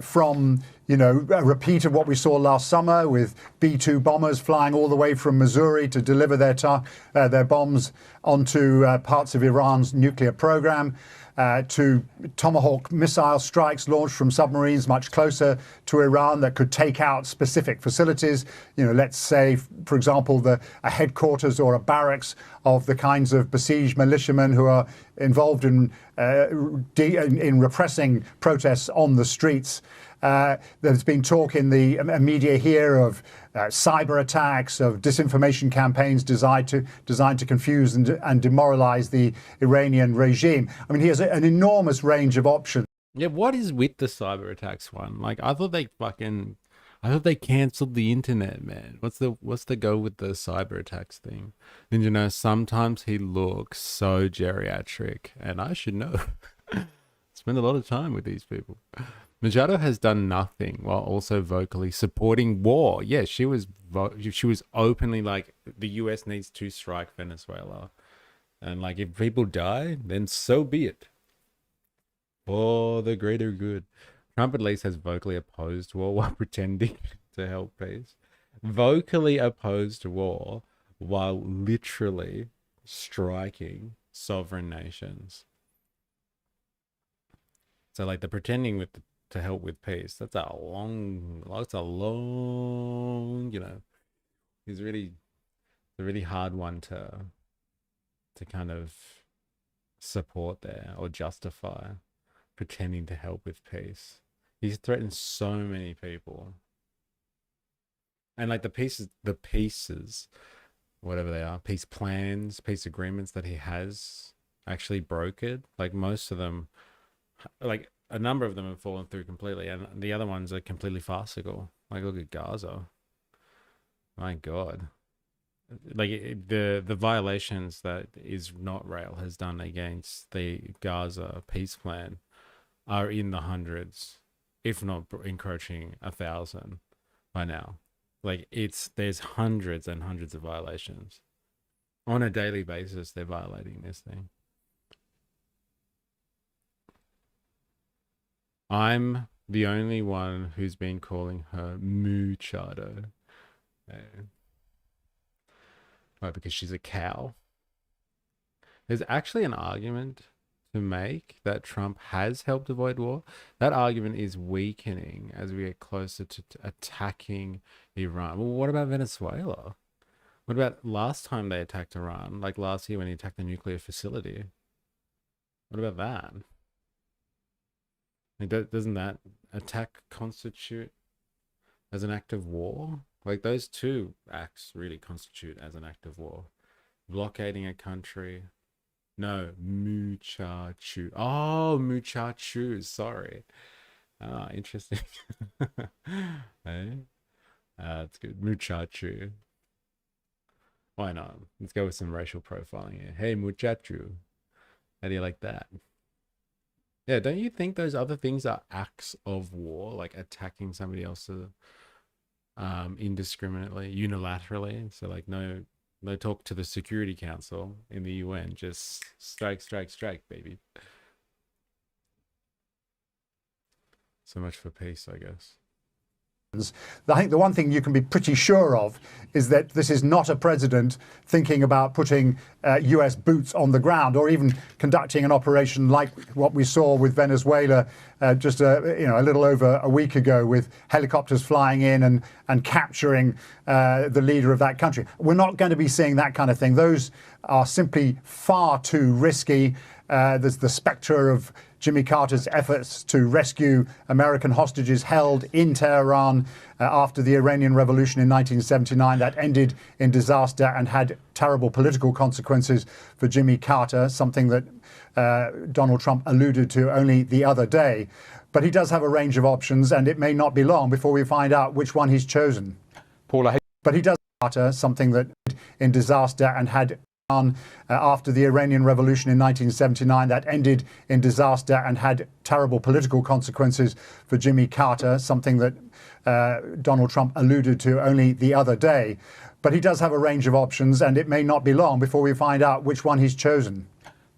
from, a repeat of what we saw last summer with B-2 bombers flying all the way from Missouri to deliver their bombs onto parts of Iran's nuclear program, to Tomahawk missile strikes launched from submarines much closer to Iran that could take out specific facilities. You know, let's say, for example, a headquarters or a barracks of the kinds of besieged militiamen who are involved in repressing protests on the streets. There's been talk in the media here of cyber attacks, of disinformation campaigns designed to confuse and demoralize the Iranian regime. I mean, he has an enormous range of options. Yeah, what is with the cyber attacks one? Like, I thought they cancelled the internet, man. What's the go with the cyber attacks thing? And you know, sometimes he looks so geriatric, and I should know. Spend a lot of time with these people. Machado has done nothing while also vocally supporting war. Yeah, she was openly like, the US needs to strike Venezuela, and like, if people die, then so be it. For the greater good. Trump at least has vocally opposed war while pretending to help peace. Vocally opposed war while literally striking sovereign nations. So like, the pretending to help with peace, that's a long, you know, it's a really hard one to kind of support there or justify. Pretending to help with peace. He's threatened so many people. And like, the pieces, whatever they are, peace plans, peace agreements that he has actually brokered, like, most of them, like, a number of them have fallen through completely, and the other ones are completely farcical. Like, look at Gaza. My God. Like, the violations that Israel has done against the Gaza peace plan are in the hundreds, if not encroaching 1,000 by now. Like, there's hundreds and hundreds of violations. On a daily basis, they're violating this thing. I'm the only one who's been calling her Muchado. Right, because she's a cow. There's actually an argument to make that Trump has helped avoid war. That argument is weakening as we get closer to attacking Iran. Well, what about Venezuela? What about last time they attacked Iran? Like last year when he attacked the nuclear facility? What about that? Like, doesn't that attack constitute as an act of war? Like, those two acts really constitute as an act of war. Blockading a country. No, muchacho. Oh, muchacho. Sorry. Ah, interesting. Hey? That's good. Muchacho. Why not? Let's go with some racial profiling here. Hey, muchacho. How do you like that? Yeah, don't you think those other things are acts of war? Like attacking somebody else indiscriminately, unilaterally? So like, no talk to the Security Council in the UN. Just strike, strike, strike, baby. So much for peace, I guess. I think the one thing you can be pretty sure of is that this is not a president thinking about putting US boots on the ground or even conducting an operation like what we saw with Venezuela just a little over a week ago, with helicopters flying in and capturing the leader of that country. We're not going to be seeing that kind of thing. Those are simply far too risky. There's the spectre of Jimmy Carter's efforts to rescue American hostages held in Tehran after the Iranian Revolution in 1979. That ended in disaster and had terrible political consequences for Jimmy Carter, something that Donald Trump alluded to only the other day. But he does have a range of options, and it may not be long before we find out which one he's chosen. But he does Carter, something that in disaster and had after the Iranian Revolution in 1979. That ended in disaster and had terrible political consequences for Jimmy Carter, something that Donald Trump alluded to only the other day. But he does have a range of options, and it may not be long before we find out which one he's chosen.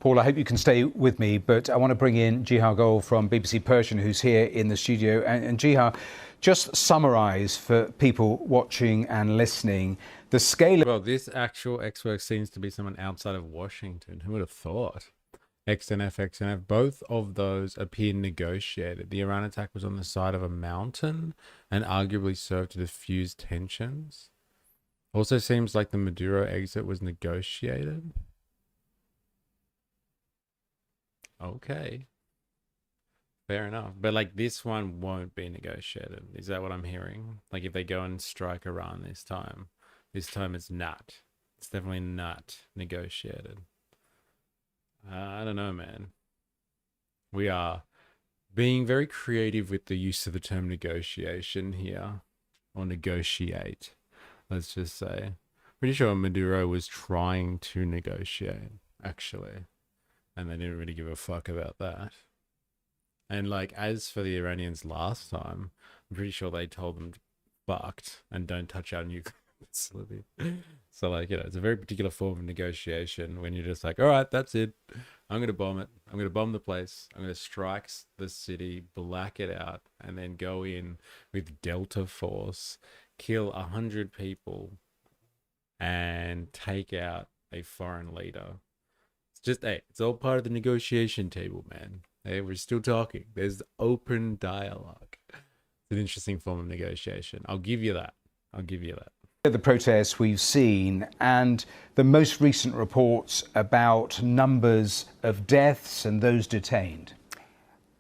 Paul, I hope you can stay with me, but I want to bring in Jihar Goel from BBC Persian, who's here in the studio. And Jihar, just summarise for people watching and listening the scale of... Well, this actual expert seems to be someone outside of Washington. Who would have thought? XNF, both of those appear negotiated. The Iran attack was on the side of a mountain and arguably served to diffuse tensions. Also seems like the Maduro exit was negotiated. Okay. Fair enough. But like this one won't be negotiated. Is that what I'm hearing? Like if they go and strike Iran this time it's not. It's definitely not negotiated. I don't know, man. We are being very creative with the use of the term negotiation here. Or negotiate. Let's just say. Pretty sure Maduro was trying to negotiate, actually. And they didn't really give a fuck about that. And like, as for the Iranians last time, I'm pretty sure they told them fucked and don't touch our nuclear facility. So like, you know, it's a very particular form of negotiation when you're just like, all right, that's it. I'm going to bomb it. I'm going to bomb the place. I'm going to strike the city, black it out, and then go in with Delta Force, kill 100 people, and take out a foreign leader. It's just, hey, it's all part of the negotiation table, man. Hey, we're still talking. There's open dialogue. It's an interesting form of negotiation. I'll give you that. I'll give you that. The protests we've seen and the most recent reports about numbers of deaths and those detained.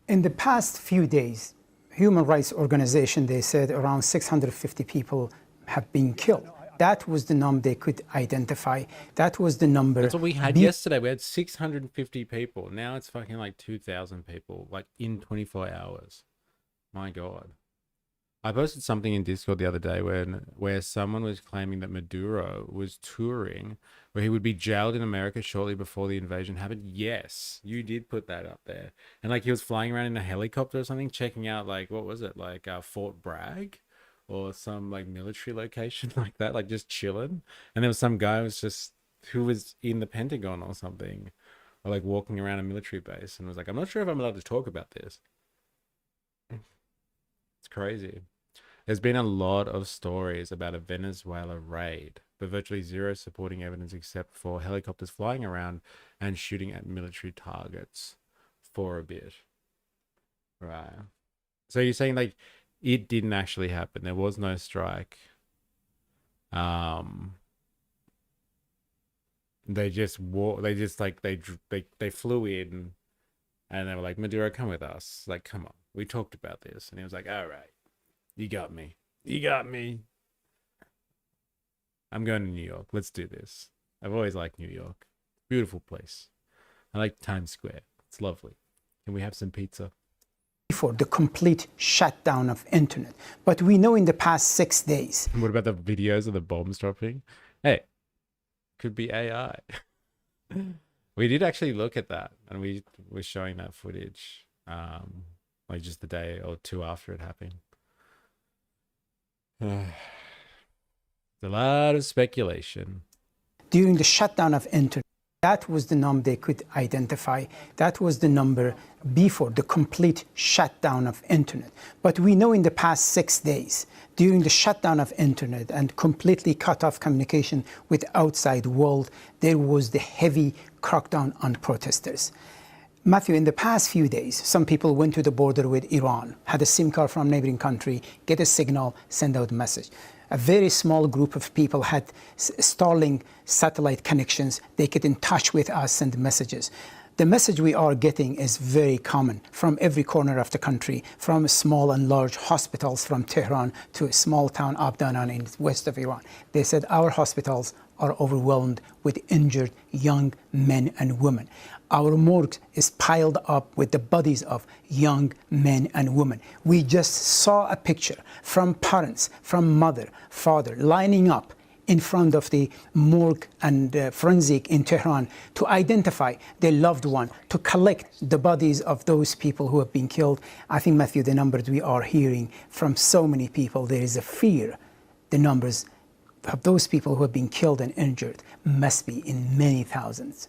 In the past few days, human rights organization, they said around 650 people have been killed. That was the number they could identify. That was the number. That's what we had yesterday. We had 650 people. Now it's fucking like 2,000 people, like in 24 hours. My God. I posted something in Discord the other day where someone was claiming that Maduro was touring, where he would be jailed in America shortly before the invasion happened. Yes, you did put that up there. And like he was flying around in a helicopter or something, checking out like, what was it? Like Fort Bragg or some like military location like that, like just chilling. And there was some guy who was in the Pentagon or something, or like walking around a military base and was like, I'm not sure if I'm allowed to talk about this. It's crazy. There's been a lot of stories about a Venezuela raid, but virtually zero supporting evidence except for helicopters flying around and shooting at military targets for a bit. Right. So you're saying like it didn't actually happen. There was no strike. They flew in and they were like, Maduro, come with us. Like, come on. We talked about this. And he was like, all right. You got me. You got me. I'm going to New York. Let's do this. I've always liked New York. Beautiful place. I like Times Square. It's lovely. Can we have some pizza? For the complete shutdown of internet. But we know in the past 6 days. What about the videos of the bombs dropping? Hey, could be AI. We did actually look at that, and we were showing that footage like just the day or two after it happened. A lot of speculation. During the shutdown of internet, that was the number they could identify. That was the number before the complete shutdown of internet. But we know in the past 6 days, during the shutdown of internet and completely cut off communication with outside world, there was the heavy crackdown on protesters. Matthew, in the past few days, some people went to the border with Iran, had a SIM card from a neighboring country, get a signal, send out a message. A very small group of people had Starlink satellite connections. They get in touch with us, send messages. The message we are getting is very common from every corner of the country, from small and large hospitals from Tehran to a small town Abdanan in the west of Iran. They said our hospitals are overwhelmed with injured young men and women. Our morgue is piled up with the bodies of young men and women. We just saw a picture from parents, from mother, father, lining up in front of the morgue and forensic in Tehran to identify their loved one, to collect the bodies of those people who have been killed. I think, Matthew, the numbers we are hearing from so many people, there is a fear. The numbers of those people who have been killed and injured must be in many thousands.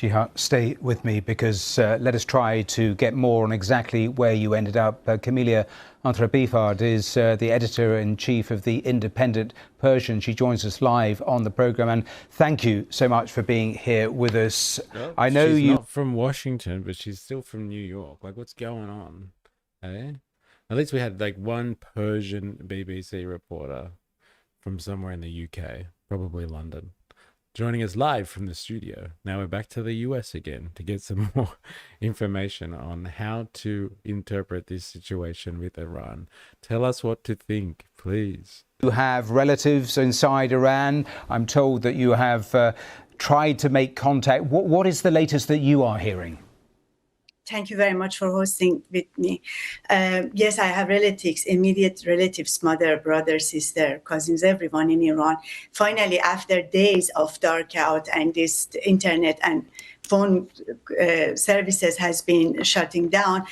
Jiha, stay with me because let us try to get more on exactly where you ended up. Camelia Antrabifard is the editor-in-chief of the Independent Persian. She joins us live on the programme, and thank you so much for being here with us. Well, I know she's you not from Washington, but she's still from New York. Like, what's going on? Eh? At least we had like one Persian BBC reporter from somewhere in the UK, probably London, joining us live from the studio. Now we're back to the US again to get some more information on how to interpret this situation with Iran. Tell us what to think, please. You have relatives inside Iran. I'm told that you have tried to make contact. What is the latest that you are hearing? Thank you very much for hosting with me. Yes, I have relatives, immediate relatives, mother, brother, sister, cousins, everyone in Iran. Finally, after days of dark out and this internet and phone services has been shutting down,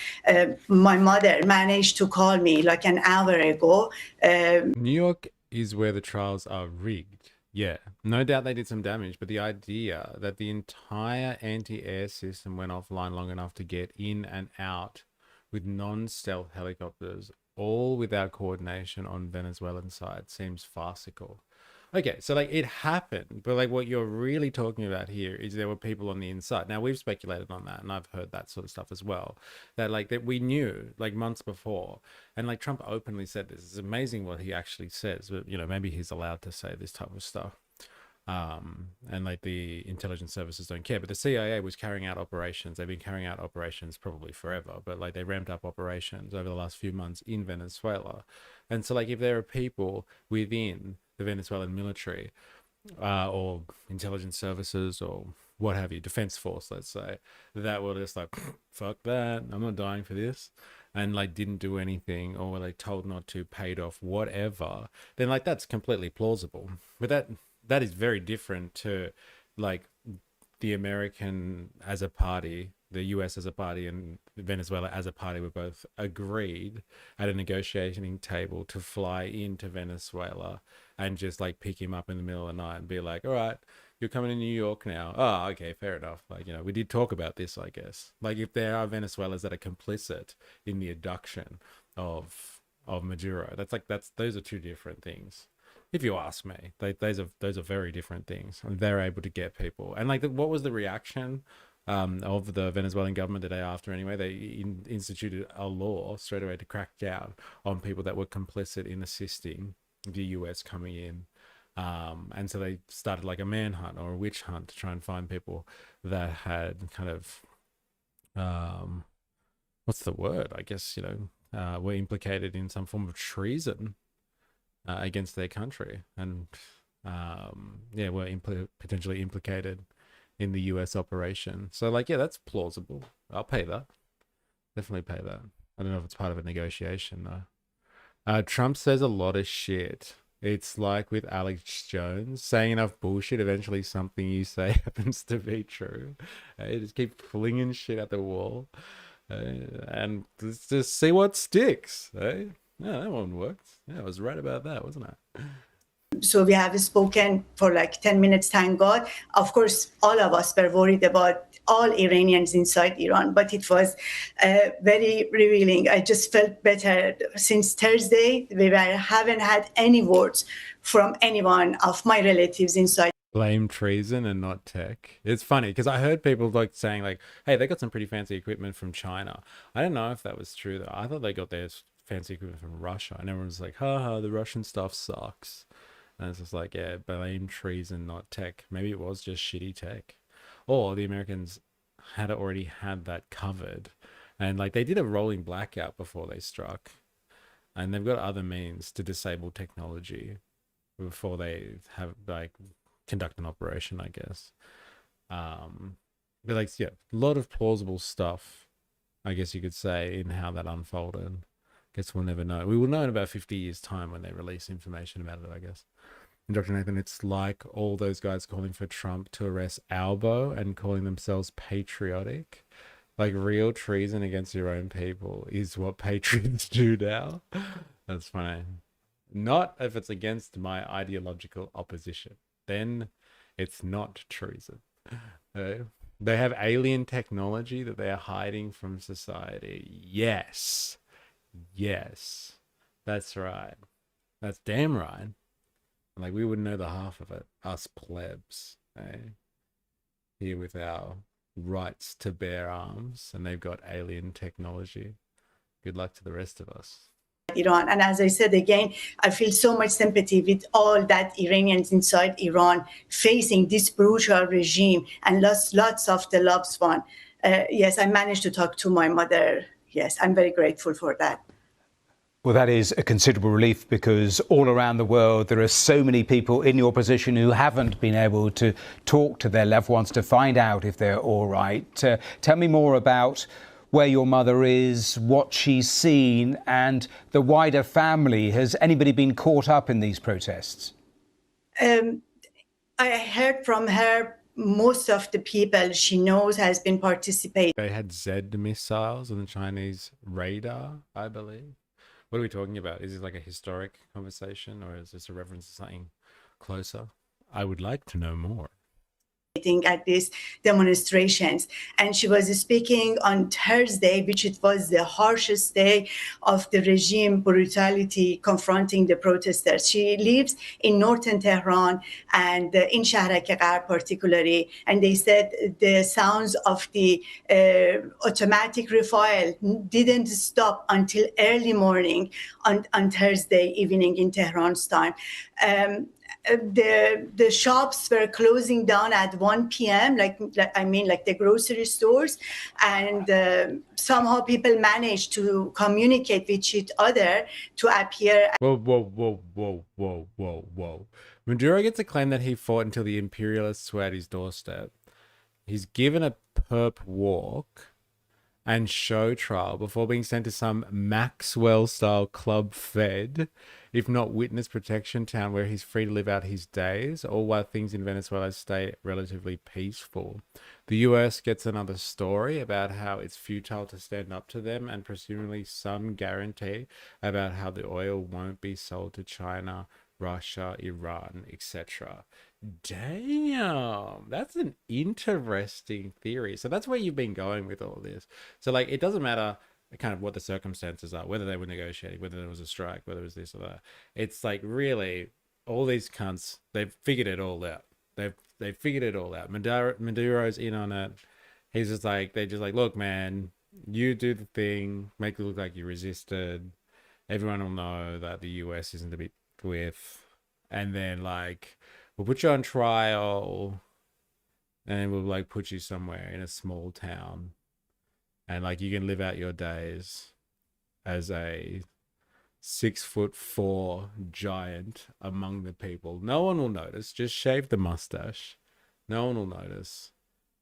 my mother managed to call me like an hour ago. New York is where the trials are rigged. Yeah, no doubt they did some damage, but the idea that the entire anti-air system went offline long enough to get in and out with non-stealth helicopters, all without coordination on Venezuelan side, seems farcical. Okay, so like it happened, but like what you're really talking about here is there were people on the inside. Now we've speculated on that, and I've heard that sort of stuff as well. That like that we knew like months before, and like Trump openly said this. It's amazing what he actually says, but you know maybe he's allowed to say this type of stuff. And like the intelligence services don't care, but the CIA was carrying out operations. They've been carrying out operations probably forever, but like they ramped up operations over the last few months in Venezuela. And so like if there are people within the Venezuelan military or intelligence services or what have you, defense force, let's say, that were just like, fuck that, I'm not dying for this, and like didn't do anything, or were like told not to, paid off, whatever, then like that's completely plausible. But that is very different to like the American as a party, the US as a party, and Venezuela as a party were both agreed at a negotiating table to fly into Venezuela and just like pick him up in the middle of the night and be like, all right, you're coming to New York now. Oh, okay, fair enough. Like, you know, we did talk about this, I guess. Like if there are Venezuelans that are complicit in the abduction of Maduro, those are two different things. If you ask me, those are very different things. And they're able to get people. And like, what was the reaction of the Venezuelan government the day after? Anyway, they instituted a law straight away to crack down on people that were complicit in assisting the US coming in. And so they started like a manhunt or a witch hunt to try and find people that had kind of, what's the word? I guess, you know, were implicated in some form of treason against their country, and were potentially implicated in the US operation. So like, yeah, that's plausible. I'll pay that. Definitely pay that. I don't know if it's part of a negotiation though. Trump says a lot of shit. It's like with Alex Jones, saying enough bullshit, eventually something you say happens to be true. You just keep flinging shit at the wall, and just see what sticks. Yeah, that one worked. Yeah, I was right about that, wasn't I? So we have spoken for like 10 minutes, thank God. Of course, all of us were worried about all Iranians inside Iran, but it was very revealing. I just felt better. Since Thursday, haven't had any words from anyone of my relatives inside. Blame treason and not tech. It's funny because I heard people like saying like, hey, they got some pretty fancy equipment from China. I don't know if that was true though. I thought they got their fancy equipment from Russia, and everyone's like, haha, the Russian stuff sucks. And it's just like, yeah, blame treason, not tech. Maybe it was just shitty tech, or the Americans had already had that covered, and like they did a rolling blackout before they struck, and they've got other means to disable technology before they have like conduct an operation, I guess. But like, yeah, a lot of plausible stuff, I guess you could say, in how that unfolded. Guess we'll never know. We will know in about 50 years' time when they release information about it, I guess. And Dr. Nathan, it's like all those guys calling for Trump to arrest Albo and calling themselves patriotic. Like real treason against your own people is what patriots do now. That's funny. Not if it's against my ideological opposition. Then it's not treason. They have alien technology that they are hiding from society. Yes. Yes. That's right. That's damn right. Like, we wouldn't know the half of it. Us plebs, eh? Here with our rights to bear arms, and they've got alien technology. Good luck to the rest of us. Iran. And as I said again, I feel so much sympathy with all that Iranians inside Iran facing this brutal regime and lots of the loved one. Yes, I managed to talk to my mother. Yes, I'm very grateful for that. Well, that is a considerable relief, because all around the world there are so many people in your position who haven't been able to talk to their loved ones to find out if they're all right. Tell me more about where your mother is, what she's seen, and the wider family. Has anybody been caught up in these protests? I heard from her most of the people she knows has been participating. They had Z missiles on the Chinese radar, I believe. What are we talking about? Is this like a historic conversation, or is this a reference to something closer? I would like to know more. At these demonstrations, and she was speaking on Thursday, which it was the harshest day of the regime brutality confronting the protesters. She lives in northern Tehran and in Shahrak Gharb particularly, and they said the sounds of the automatic rifle didn't stop until early morning on Thursday evening in Tehran's time. The shops were closing down at 1 p.m. like the grocery stores, and somehow people managed to communicate with each other to appear. Whoa. Maduro gets a claim that he fought until the imperialists were at his doorstep. He's given a perp walk and show trial before being sent to some Maxwell-style Club Fed, if not witness protection town, where he's free to live out his days, all while things in Venezuela stay relatively peaceful. The US gets another story about how it's futile to stand up to them, and presumably some guarantee about how the oil won't be sold to China, Russia, Iran, etc. Damn, that's an interesting theory. So that's where you've been going with all this. So like, it doesn't matter kind of what the circumstances are, whether they were negotiating, whether there was a strike, whether it was this or that. It's like, really, all these cunts, they've figured it all out. They've figured it all out. Maduro's in on it. He's just like, they're just like, look, man, you do the thing, make it look like you resisted. Everyone will know that the US isn't to be with, and then like, we'll put you on trial, and we'll like put you somewhere in a small town, and like you can live out your days as a 6'4" giant among the people. No one will notice. Just shave the mustache. No one will notice.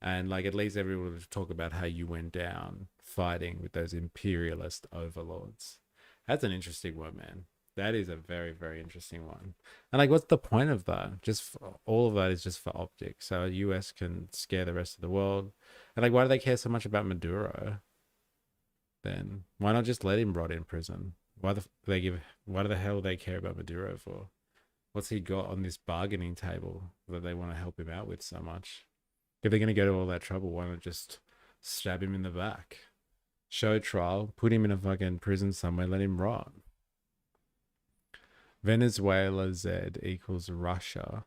And like, at least everyone will talk about how you went down fighting with those imperialist overlords. That's an interesting one, man. That is a very, very interesting one. And like, what's the point of that? All of that is just for optics. So the US can scare the rest of the world. And like, why do they care so much about Maduro? Then why not just let him rot in prison? Why the hell do they care about Maduro for? What's he got on this bargaining table that they want to help him out with so much? If they're going to go to all that trouble, why not just stab him in the back? Show trial, put him in a fucking prison somewhere, let him rot. Venezuela Z equals Russia.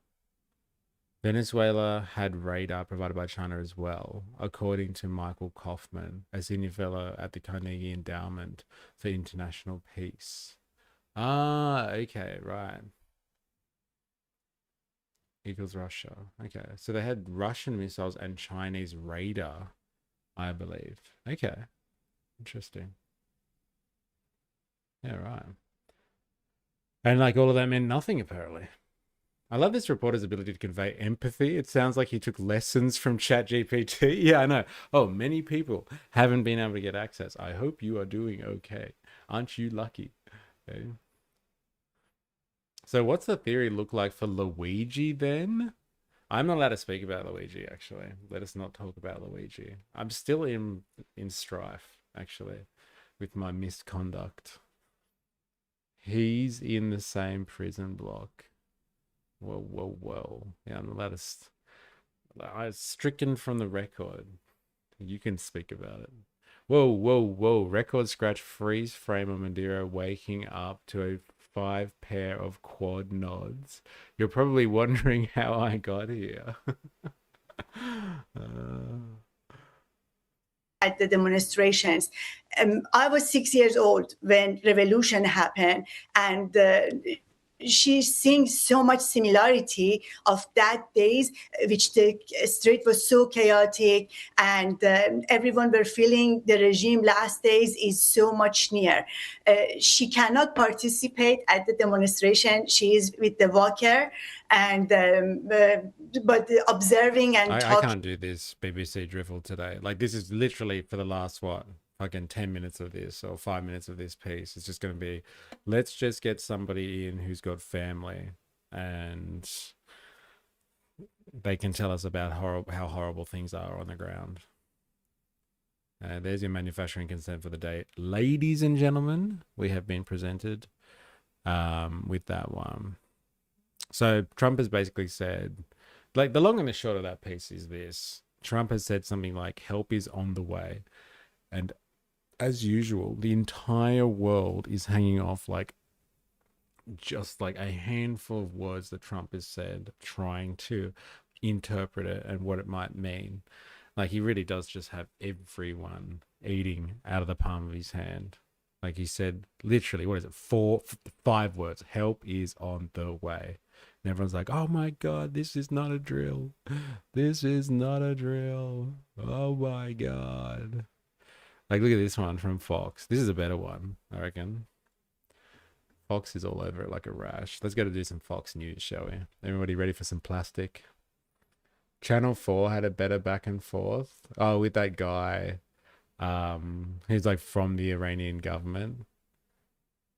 Venezuela had radar provided by China as well, according to Michael Kaufman, a senior fellow at the Carnegie Endowment for International Peace. Ah, okay, right. Equals Russia. Okay, so they had Russian missiles and Chinese radar, I believe. Okay, interesting. Yeah, right. And like, all of that meant nothing, apparently. I love this reporter's ability to convey empathy. It sounds like he took lessons from ChatGPT. Yeah, I know. Oh, many people haven't been able to get access. I hope you are doing okay. Aren't you lucky? Okay. So what's the theory look like for Luigi then? I'm not allowed to speak about Luigi, actually. Let us not talk about Luigi. I'm still in strife, actually, with my misconduct. He's in the same prison block. Whoa. Yeah, I'm allowed to... I stricken from the record. You can speak about it. Whoa, whoa, whoa. Record scratch freeze frame of Madeira waking up to a 5 pair of quad nods. You're probably wondering how I got here. At the demonstrations. I was 6 years old when revolution happened, and she seeing so much similarity of that days, which the street was so chaotic, and everyone were feeling the regime last days is so much near. She cannot participate at the demonstration. She is with the walker, and but observing and I talking. can't do this BBC drivel today. Like, this is literally for the last, what, fucking 10 minutes of this or 5 minutes of this piece. It's just going to be, let's just get somebody in who's got family and they can tell us about how horrible things are on the ground. There's your manufacturing consent for the day. Ladies and gentlemen, we have been presented with that one. So Trump has basically said, like, the long and the short of that piece is this. Trump has said something like, help is on the way. And as usual, the entire world is hanging off like just like a handful of words that Trump has said, trying to interpret it and what it might mean. Like, he really does just have everyone eating out of the palm of his hand. Like he said, literally, what is it? 5 words. Help is on the way. And everyone's like, oh my God, this is not a drill. This is not a drill. Oh my God. Like, look at this one from Fox. This is a better one, I reckon. Fox is all over it like a rash. Let's go to do some Fox News, shall we? Everybody ready for some plastic? Channel 4 had a better back and forth. Oh, with that guy. He's like from the Iranian government.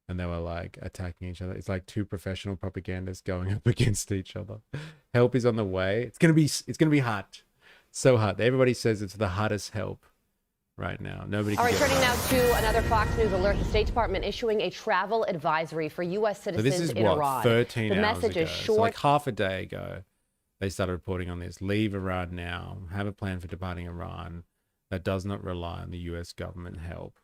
And they were like attacking each other. It's like 2 professional propagandists going up against each other. Help is on the way. It's gonna be hot. So hot. Everybody says it's the hottest help right now. Nobody can. All right, turning now to another Fox News alert. The State Department issuing a travel advisory for U.S. citizens so this is in what, Iran. 13 the hours message ago. is short. So like half a day ago, they started reporting on this. Leave Iran now. Have a plan for departing Iran that does not rely on the U.S. government help.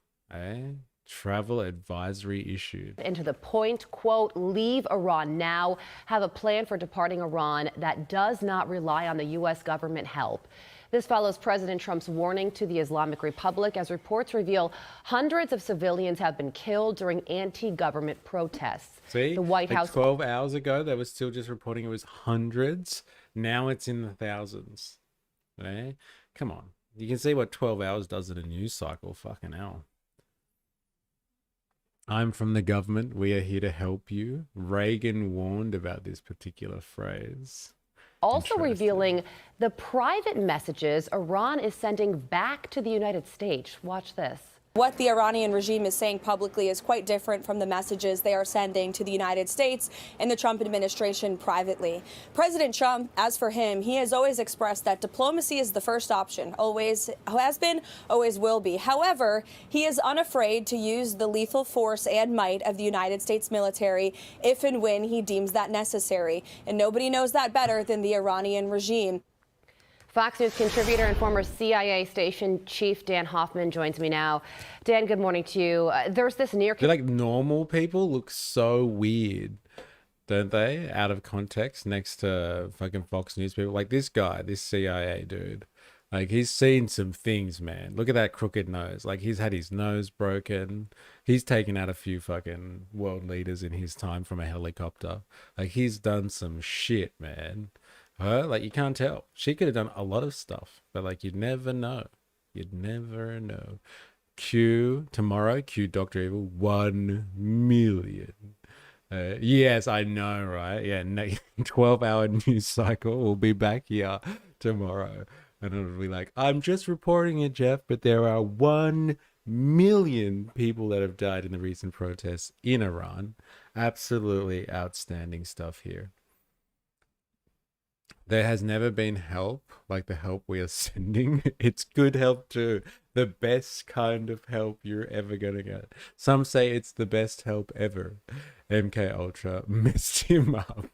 Travel advisory issued. And to the point, quote, leave Iran now. Have a plan for departing Iran that does not rely on the U.S. government help. This follows President Trump's warning to the Islamic Republic as reports reveal hundreds of civilians have been killed during anti-government protests. See, the White like House 12 hours ago, they were still just reporting it was hundreds. Now it's in the thousands. Come on. You can see what 12 hours does in a news cycle. Fucking hell. I'm from the government. We are here to help you. Reagan warned about this particular phrase. also revealing the private messages Iran is sending back to the United States. Watch this. What the Iranian regime is saying publicly is quite different from the messages they are sending to the United States and the Trump administration privately. President Trump, as for him, he has always expressed that diplomacy is the first option, always has been, always will be. However, he is unafraid to use the lethal force and might of the United States military if and when he deems that necessary. And nobody knows that better than the Iranian regime. Fox News contributor and former CIA station chief Dan Hoffman joins me now. Dan, good morning to you. There's this near... Like, normal people look so weird, don't they? Out of context next to fucking Fox News people. Like this guy, this CIA dude. Like, he's seen some things, man. Look at that crooked nose. Like, he's had his nose broken. He's taken out a few fucking world leaders in his time from a helicopter. Like, he's done some shit, man. Her, like, you can't tell. She could have done a lot of stuff, but like, you'd never know. You'd never know. Tomorrow, Dr. Evil, 1 million. Yes, I know, right? Yeah, 12-hour news cycle. We'll be back here tomorrow. And it'll be like, I'm just reporting it, Jeff, but there are 1 million people that have died in the recent protests in Iran. Absolutely outstanding stuff here. There has never been help like the help we are sending. It's good help too. The best kind of help you're ever going to get. Some say it's the best help ever. MK Ultra messed him up.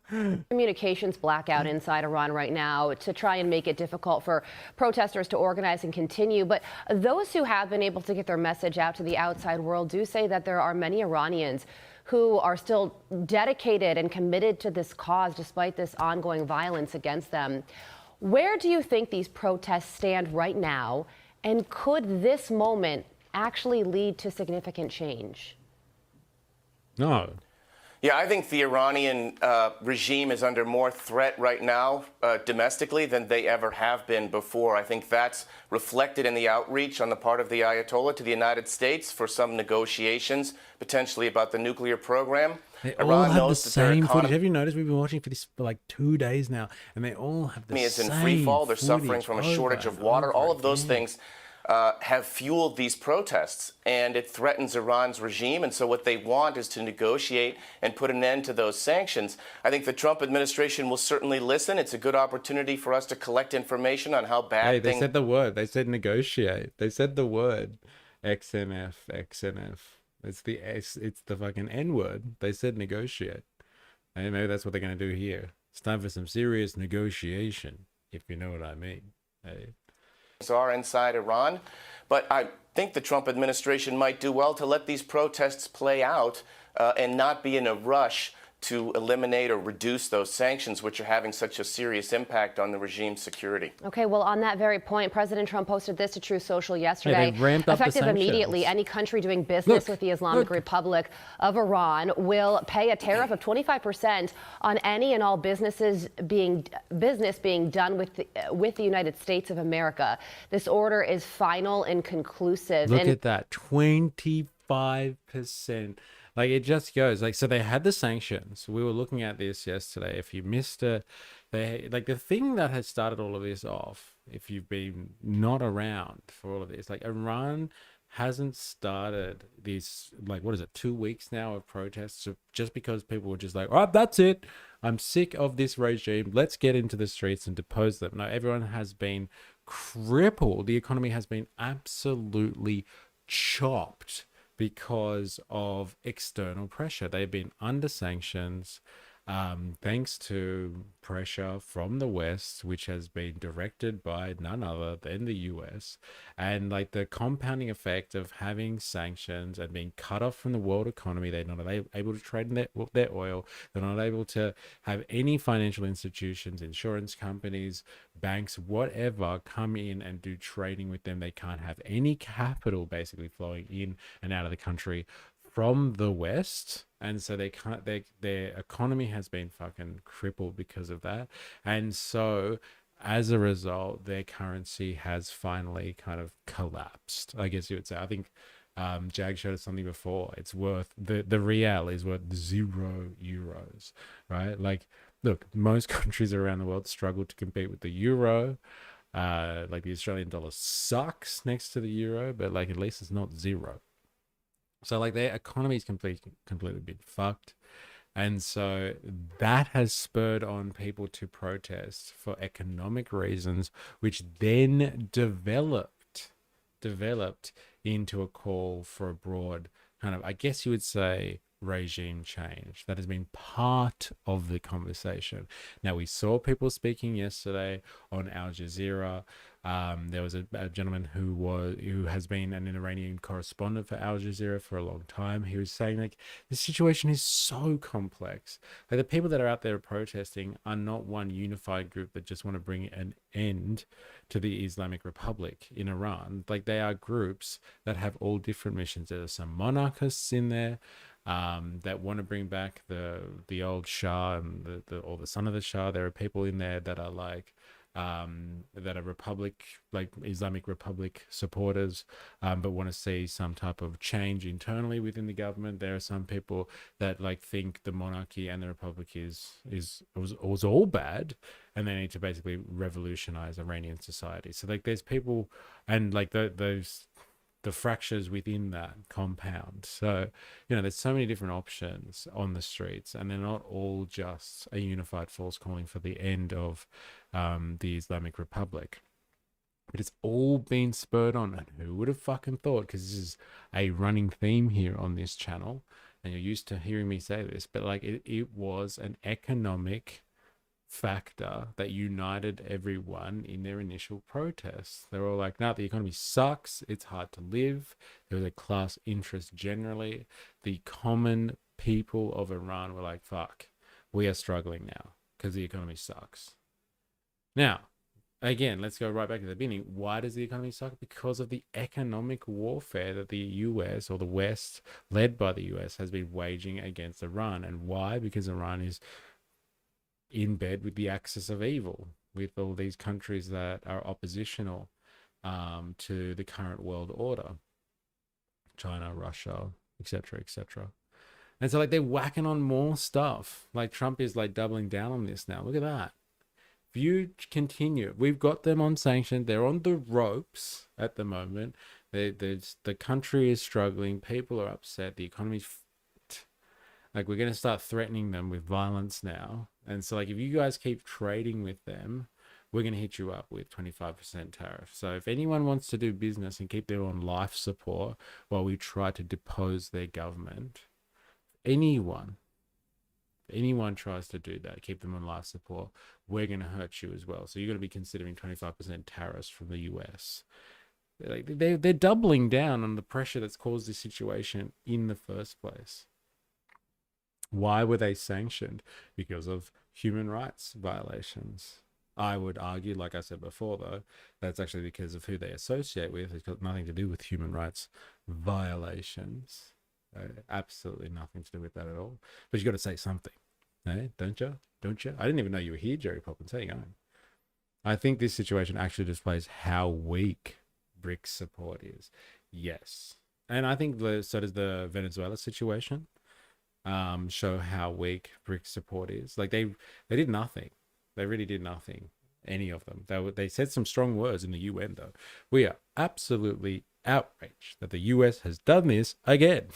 Communications blackout inside Iran right now to try and make it difficult for protesters to organize and continue. But those who have been able to get their message out to the outside world do say that there are many Iranians who are still dedicated and committed to this cause despite this ongoing violence against them. Where do you think these protests stand right now? And could this moment actually lead to significant change? No. Yeah, I think the Iranian regime is under more threat right now domestically than they ever have been before. I think that's reflected in the outreach on the part of the Ayatollah to the United States for some negotiations, potentially about the nuclear program. They all have the same footage. Have you noticed we've been watching for this for like 2 days now, and they all have the same is in free fall. They're suffering from a shortage of water. All of those things have fueled these protests, and it threatens Iran's regime. And so what they want is to negotiate and put an end to those sanctions. I think the Trump administration will certainly listen. It's a good opportunity for us to collect information on how bad things... They said the word. They said negotiate. They said the word. XNF, XNF. It's the fucking N word. They said negotiate. And maybe that's what they're going to do here. It's time for some serious negotiation, if you know what I mean. Hey. Are inside Iran, but I think the Trump administration might do well to let these protests play out and not be in a rush to eliminate or reduce those sanctions, which are having such a serious impact on the regime's security. Okay, well, on that very point, President Trump posted this to Truth Social yesterday. Yeah, they ramped up Effective the sanctions. Immediately, any country doing business with the Islamic Republic of Iran will pay a tariff of 25% on any and all business being done with the United States of America. This order is final and conclusive. Look at that, 25%. Like, it just goes like, so they had the sanctions. We were looking at this yesterday. If you missed it, like the thing that has started all of this off, if you've been not around for all of this, like Iran hasn't started this, like, what is it, 2 weeks now of protests just because people were just like, oh, that's it. I'm sick of this regime. Let's get into the streets and depose them. No, everyone has been crippled. The economy has been absolutely chopped because of external pressure. They've been under sanctions thanks to pressure from the West, which has been directed by none other than the US. And like the compounding effect of having sanctions and being cut off from the world economy, they're not able to trade in their oil. They're not able to have any financial institutions, insurance companies, banks, whatever, come in and do trading with them. They can't have any capital basically flowing in and out of the country from the West, and so they can't. Their economy has been fucking crippled because of that, and so as a result, their currency has finally kind of collapsed. I guess you would say. I think Jag showed us something before. It's worth the real is worth €0, right? Like, look, most countries around the world struggle to compete with the euro. Like the Australian dollar sucks next to the euro, but like at least it's not zero. So like their economy's completely been fucked. And so that has spurred on people to protest for economic reasons, which then developed into a call for a broad kind of, I guess you would say, regime change. That has been part of the conversation. Now, we saw people speaking yesterday on Al Jazeera. There was a gentleman who has been an Iranian correspondent for Al Jazeera for a long time. He was saying, like, the situation is so complex. Like, the people that are out there protesting are not one unified group that just want to bring an end to the Islamic Republic in Iran. Like, they are groups that have all different missions. There are some monarchists in there that want to bring back the old Shah and or the son of the Shah. There are people in there that are like that are Islamic Republic supporters, but want to see some type of change internally within the government. There are some people that like think the monarchy and the republic was all bad, and they need to basically revolutionize Iranian society. So like there's people, and like the fractures within that compound. So, you know, there's so many different options on the streets, and they're not all just a unified force calling for the end of the Islamic Republic. But it's all been spurred on, and who would have fucking thought, because this is a running theme here on this channel, and you're used to hearing me say this, but like it was an economic factor that united everyone in their initial protests. They were all like, no, the economy sucks, it's hard to live. There was a class interest generally. The common people of Iran were like, fuck, we are struggling now because the economy sucks. Now, again, let's go right back to the beginning. Why does the economy suck? Because of the economic warfare that the US, or the West, led by the US, has been waging against Iran. And why? Because Iran is in bed with the axis of evil, with all these countries that are oppositional to the current world order. China, Russia, etc., etc. And so like they're whacking on more stuff. Like Trump is like doubling down on this now. Look at that. If you continue, we've got them on sanctions. They're on the ropes at the moment. The country is struggling. People are upset. The economy's like, we're going to start threatening them with violence now. And so like, if you guys keep trading with them, we're going to hit you up with 25% tariff. So if anyone wants to do business and keep them on life support while we try to depose their government, anyone tries to do that, keep them on life support, we're going to hurt you as well. So you're going to be considering 25% tariffs from the US. They're doubling down on the pressure that's caused this situation in the first place. Why were they sanctioned? Because of human rights violations. I would argue, like I said before, though, that's actually because of who they associate with. It's got nothing to do with human rights violations. Absolutely nothing to do with that at all. But you got to say something, eh? Don't you? Don't you? I didn't even know you were here, Jerry Poppins. How you going? I think this situation actually displays how weak BRICS support is. Yes, and I think so does the Venezuela situation. Show how weak BRICS support is. Like they did nothing. They really did nothing. Any of them. They said some strong words in the UN though. We are absolutely outraged that the US has done this again.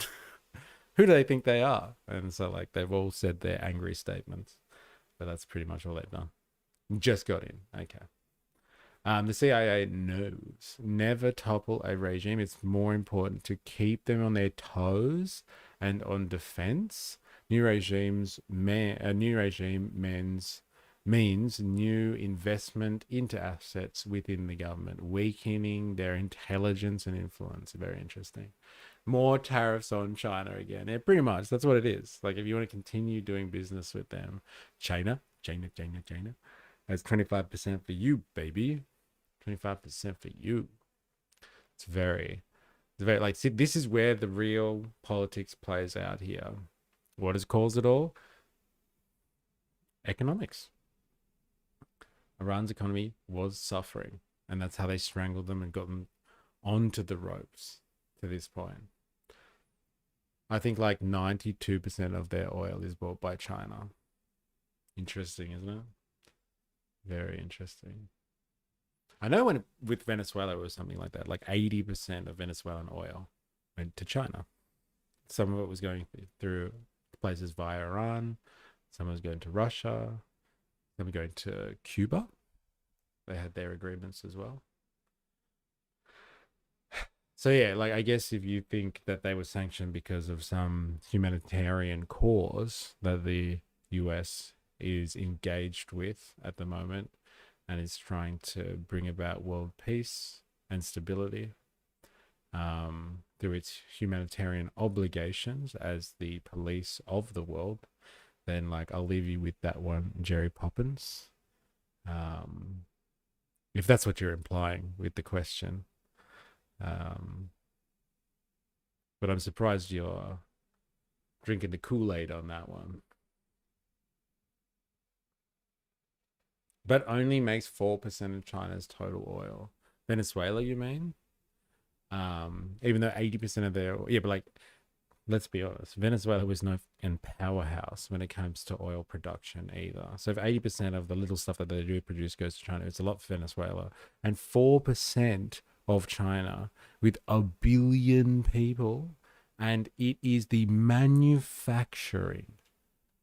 Who do they think they are? And so like they've all said their angry statements, but that's pretty much all they've done. Just got in. Okay. The CIA knows never topple a regime. It's more important to keep them on their toes and on defense. New regime means new investment into assets within the government, weakening their intelligence and influence. Very interesting. More tariffs on China again. Yeah, pretty much. That's what it is. Like if you want to continue doing business with them, China, that's 25% for you, baby. 25% for you. It's very like, see, this is where the real politics plays out here. What has caused it all? Economics. Iran's economy was suffering, and that's how they strangled them and got them onto the ropes to this point. I think like 92% of their oil is bought by China. Interesting, isn't it? Very interesting. I know with Venezuela it was something like that, like 80% of Venezuelan oil went to China. Some of it was going through places via Iran, some was going to Russia, some were going to Cuba. They had their agreements as well. So yeah, like I guess if you think that they were sanctioned because of some humanitarian cause that the US is engaged with at the moment, and is trying to bring about world peace and stability through its humanitarian obligations as the police of the world, then like I'll leave you with that one, Jerry Poppins. If that's what you're implying with the question. But I'm surprised you're drinking the Kool-Aid on that one. But only makes 4% of China's total oil. Venezuela, you mean? Even though 80% of their... Yeah, but like, let's be honest. Venezuela was no powerhouse when it comes to oil production either. So if 80% of the little stuff that they do produce goes to China, it's a lot for Venezuela. And 4% of China with 1 billion people. And it is the manufacturing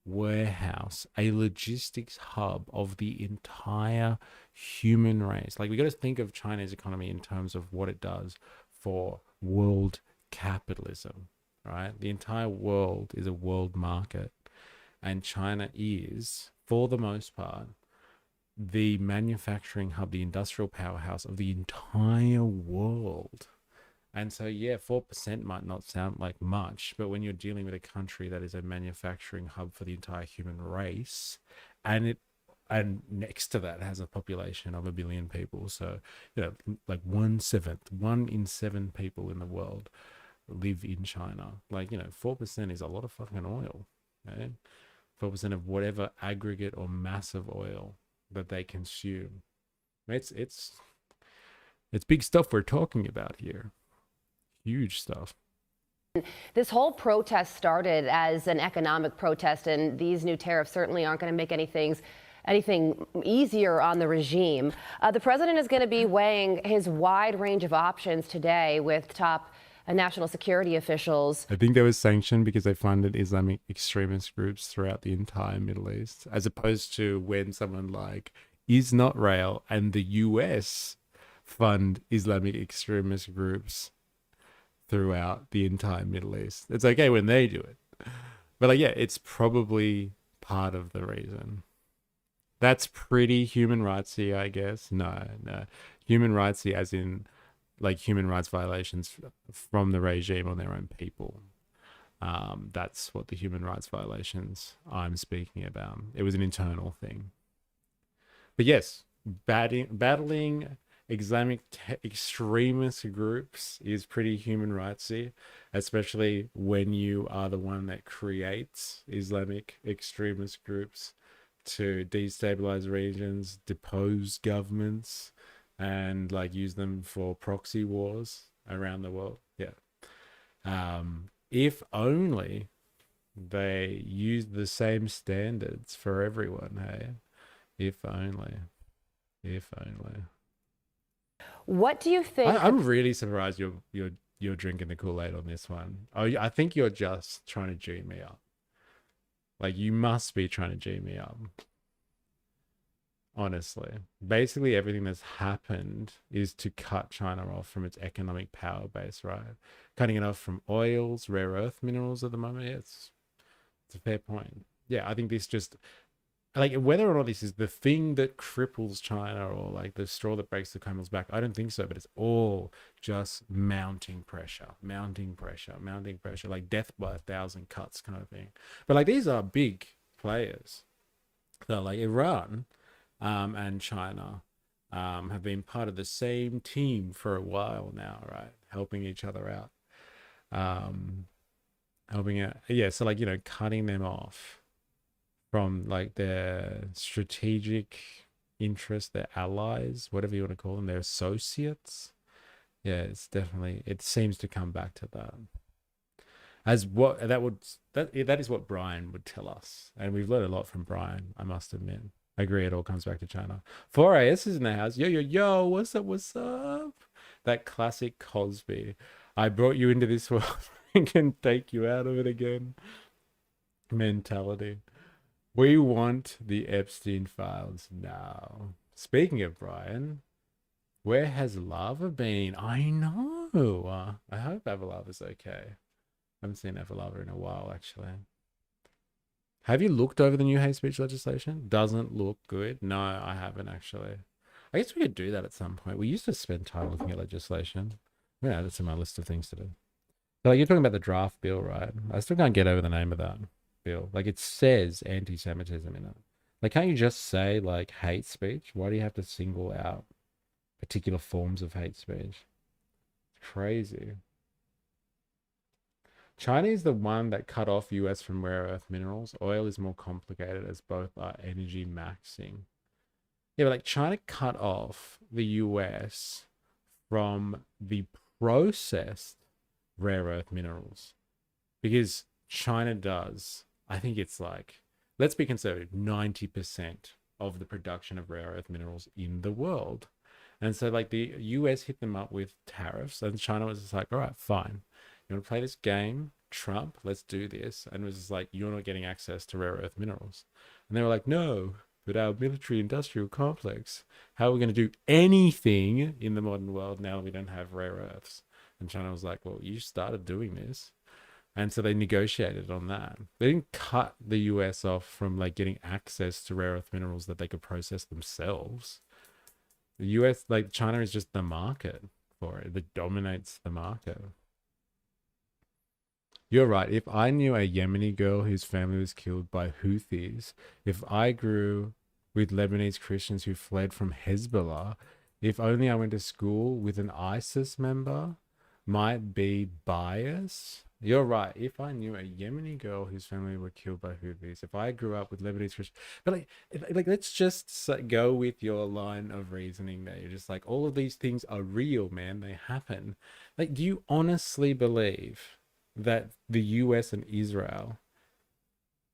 warehouse, a logistics hub of the entire human race. Like we got to think of China's economy in terms of what it does for world capitalism. right? The entire world is a world market, and China is, for the most part, the manufacturing hub, the industrial powerhouse of the entire world. And so, yeah, 4% might not sound like much, but when you're dealing with a country that is a manufacturing hub for the entire human race, and next to that has a population of 1 billion people, so like 1 in 7 people in the world live in China. 4% is a lot of fucking oil, right? 4% of whatever aggregate or mass of oil that they consume. It's big stuff we're talking about here. Huge stuff. This whole protest started as an economic protest, and these new tariffs certainly aren't going to make anything easier on the regime. The president is going to be weighing his wide range of options today with top national security officials. I think they were sanctioned because they funded Islamic extremist groups throughout the entire Middle East, as opposed to when someone like Israel and the US fund Islamic extremist groups throughout the entire Middle East. It's okay when they do it. But it's probably part of the reason. That's pretty human rightsy, I guess. No. Human rightsy as in human rights violations from the regime on their own people. That's what the human rights violations I'm speaking about. It was an internal thing. But yes, battling Islamic extremist groups is pretty human rightsy, especially when you are the one that creates Islamic extremist groups to destabilize regions, depose governments, and use them for proxy wars around the world. Yeah. If only they used the same standards for everyone, hey? If only. What do you think? I'm really surprised you're drinking the Kool-Aid on this one. I think you're just trying to G me up. You must be trying to G me up. Honestly, basically everything that's happened is to cut China off from its economic power base, right? Cutting it off from oils, rare earth minerals at the moment. Yeah, it's a fair point. Yeah, I think this just whether or not this is the thing that cripples China or the straw that breaks the camel's back, I don't think so, but it's all just mounting pressure, like death by 1,000 cuts kind of thing. But these are big players. So Iran and China have been part of the same team for a while now, right? Helping each other out. So cutting them off from their strategic interests, their allies, whatever you want to call them, their associates. Yeah, it seems to come back to that. That is what Brian would tell us. And we've learned a lot from Brian, I must admit. I agree, it all comes back to China. 4AS is in the house. Yo, what's up? That classic Cosby. I brought you into this world and can take you out of it again mentality. We want the Epstein files now. Speaking of Brian, where has Lava been? I know. I hope Avalava's okay. I haven't seen Avalava in a while, actually. Have you looked over the new hate speech legislation? Doesn't look good. No, I haven't actually. I guess we could do that at some point. We used to spend time looking at legislation. Yeah, that's in my list of things to do. So you're talking about the draft bill, right? I still can't get over the name of that bill. It says anti-Semitism in it. Can't you just say hate speech? Why do you have to single out particular forms of hate speech? It's crazy. China is the one that cut off US from rare earth minerals. Oil is more complicated as both are energy maxing. Yeah, but China cut off the US from the processed rare earth minerals because China does, I think it's let's be conservative, 90% of the production of rare earth minerals in the world. And so the US hit them up with tariffs and China was just all right, fine. You want to play this game, Trump? Let's do this. And it was just you're not getting access to rare earth minerals. And they were no, but our military industrial complex, how are we going to do anything in the modern world now that we don't have rare earths? And China was well, you started doing this. And so they negotiated on that. They didn't cut the US off from like getting access to rare earth minerals that they could process themselves. The US, like China, is just the market for it. It dominates the market. You're right. If I knew a Yemeni girl whose family was killed by Houthis, if I grew with Lebanese Christians who fled from Hezbollah, if only I went to school with an ISIS member, might be bias. You're right. If I knew a Yemeni girl whose family were killed by Houthis, if I grew up with Lebanese Christians, but like let's just go with your line of reasoning there. You're just like, all of these things are real, man. They happen. Like, do you honestly believe that the US and Israel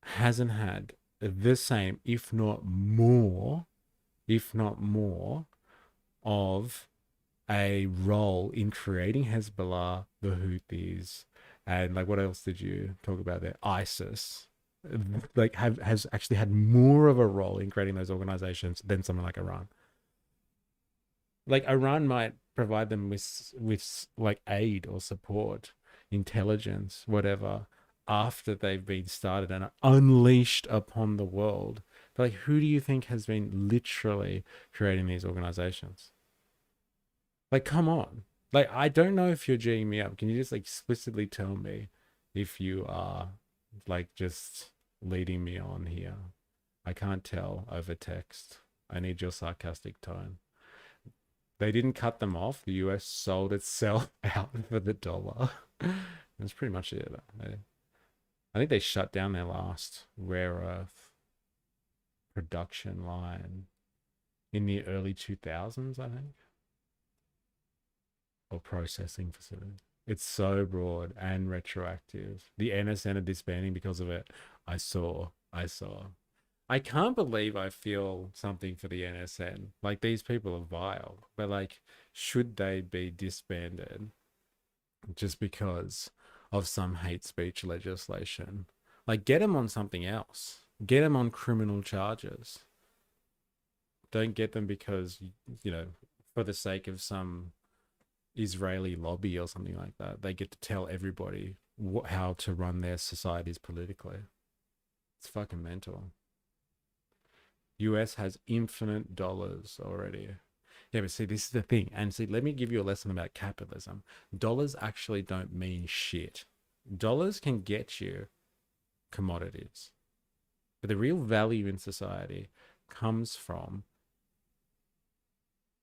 hasn't had the same, if not more, of a role in creating Hezbollah, the Houthis, and like what else did you talk about there? ISIS, like has actually had more of a role in creating those organizations than someone like Iran. Like Iran might provide them with like aid or support, intelligence, whatever, after they've been started and are unleashed upon the world. But like, who do you think has been literally creating these organizations? Like, come on. Like, I don't know if you're G'ing me up. Can you just like explicitly tell me if you are like just leading me on here? I can't tell over text. I need your sarcastic tone. They didn't cut them off. The US sold itself out for the dollar. That's pretty much it. I think they shut down their last rare earth production line in the early 2000s, I think. Or processing facility. It's so broad and retroactive. The NSN are disbanding because of it. I saw. I can't believe I feel something for the NSN. Like, these people are vile. But like, should they be disbanded just because of some hate speech legislation? Like, get them on something else. Get them on criminal charges. Don't get them because, you know, for the sake of some Israeli lobby or something like that, they get to tell everybody how to run their societies politically. It's fucking mental. US has infinite dollars already. Yeah, but see, this is the thing. And see, let me give you a lesson about capitalism. Dollars actually don't mean shit. Dollars can get you commodities. But the real value in society comes from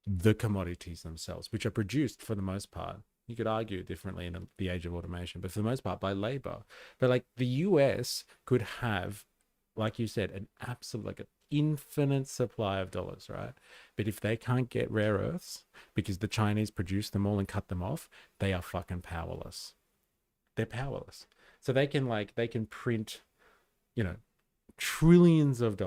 the commodities themselves, which are produced for the most part. You could argue differently in the age of automation, but for the most part by labor. But like, the US could have, like you said, an absolute, like an infinite supply of dollars, right? But if they can't get rare earths because the Chinese produce them all and cut them off, they are fucking powerless. They're powerless. So they can print, you know, trillions and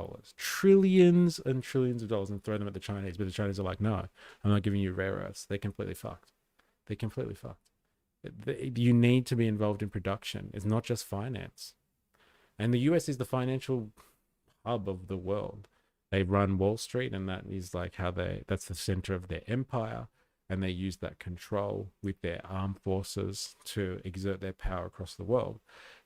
trillions of dollars and throw them at the Chinese. But the Chinese are like, no, I'm not giving you rare earths. They're completely fucked. You need to be involved in production. It's not just finance. And the US is the financial hub of the world. They run Wall Street, and that is like that's the center of their empire. And they use that control with their armed forces to exert their power across the world.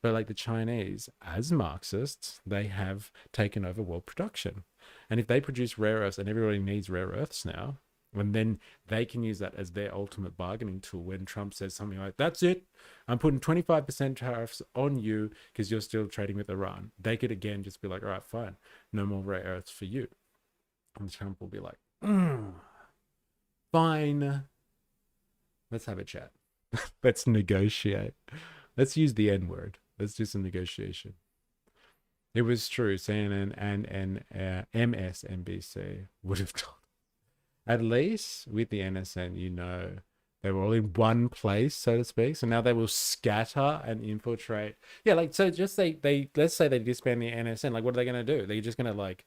But like, the Chinese, as Marxists, they have taken over world production. And if they produce rare earths, and everybody needs rare earths now, and then they can use that as their ultimate bargaining tool when Trump says something like, that's it, I'm putting 25% tariffs on you because you're still trading with Iran. They could again just be like, all right, fine, no more rare earths for you. And Trump will be like, fine, let's have a chat. Let's negotiate. Let's use the N word. Let's do some negotiation. It was true. CNN and MSNBC would have told. At least with the NSN, you know, they were all in one place, so to speak. So now they will scatter and infiltrate. Yeah, like, so just they let's say they disband the NSN. Like, what are they going to do? They're just going to like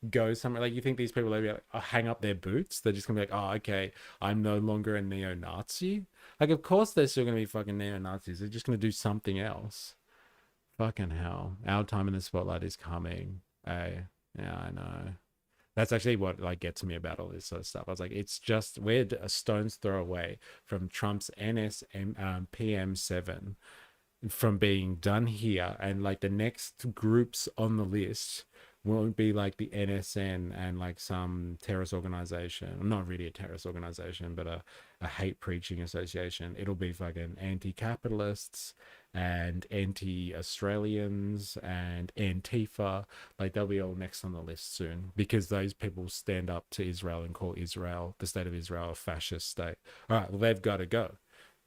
go somewhere. Like, you think these people are like, hang up their boots? They're just gonna be like, oh, okay, I'm no longer a neo-Nazi. Like, of course they're still gonna be fucking neo-Nazis. They're just gonna do something else. Fucking hell, our time in the spotlight is coming. Hey, yeah, I know. That's actually what like gets me about all this sort of stuff. I was like, it's just, we're a stone's throw away from Trump's PM7. from being done here, and like the next groups on the list won't be like the NSN and like some terrorist organization, not really a terrorist organization, but a hate preaching association. It'll be fucking anti-capitalists and anti-Australians and Antifa. Like they'll be all next on the list soon, because those people stand up to Israel and call Israel, the state of Israel, a fascist state. All right, well, they've got to go.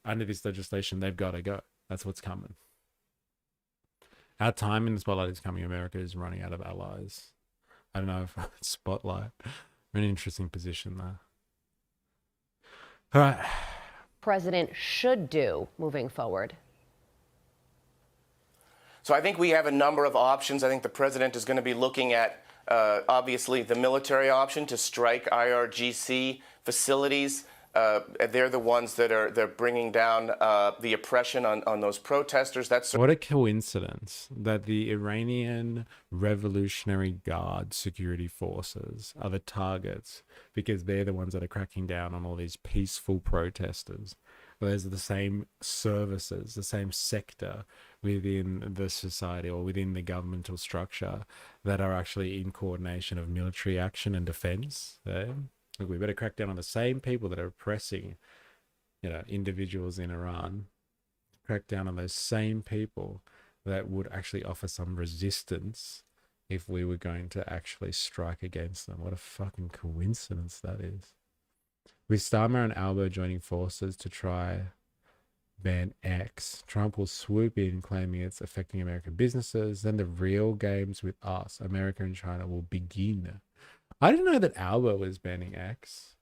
Under this legislation, they've got to go. That's what's coming. Our time in the spotlight is coming. America is running out of allies. I don't know if spotlight. We're in an interesting position there. All right. President should do moving forward. So I think we have a number of options. I think the president is going to be looking at, obviously, the military option to strike IRGC facilities. They're the ones that they're bringing down the oppression on those protesters. That's what a coincidence that the Iranian Revolutionary Guard security forces are the targets, because they're the ones that are cracking down on all these peaceful protesters. There's the same services, the same sector within the society or within the governmental structure that are actually in coordination of military action and defense. Look, we better crack down on the same people that are oppressing, individuals in Iran. Crack down on those same people that would actually offer some resistance if we were going to actually strike against them. What a fucking coincidence that is. With Starmer and Albo joining forces to try ban X, Trump will swoop in claiming it's affecting American businesses. Then the real games with us, America and China, will begin. I didn't know that Albo was banning X.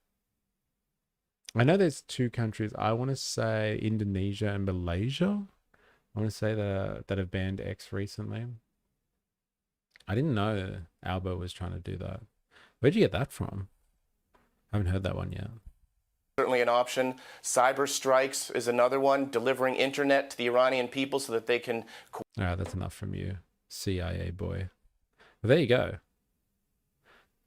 I know there's two countries. I want to say Indonesia and Malaysia. I want to say that have banned X recently. I didn't know Albo was trying to do that. Where'd you get that from? I haven't heard that one yet. certainly an option. Cyber strikes is another one, delivering internet to the Iranian people so that they can... All right, that's enough from you, CIA boy. Well, there you go.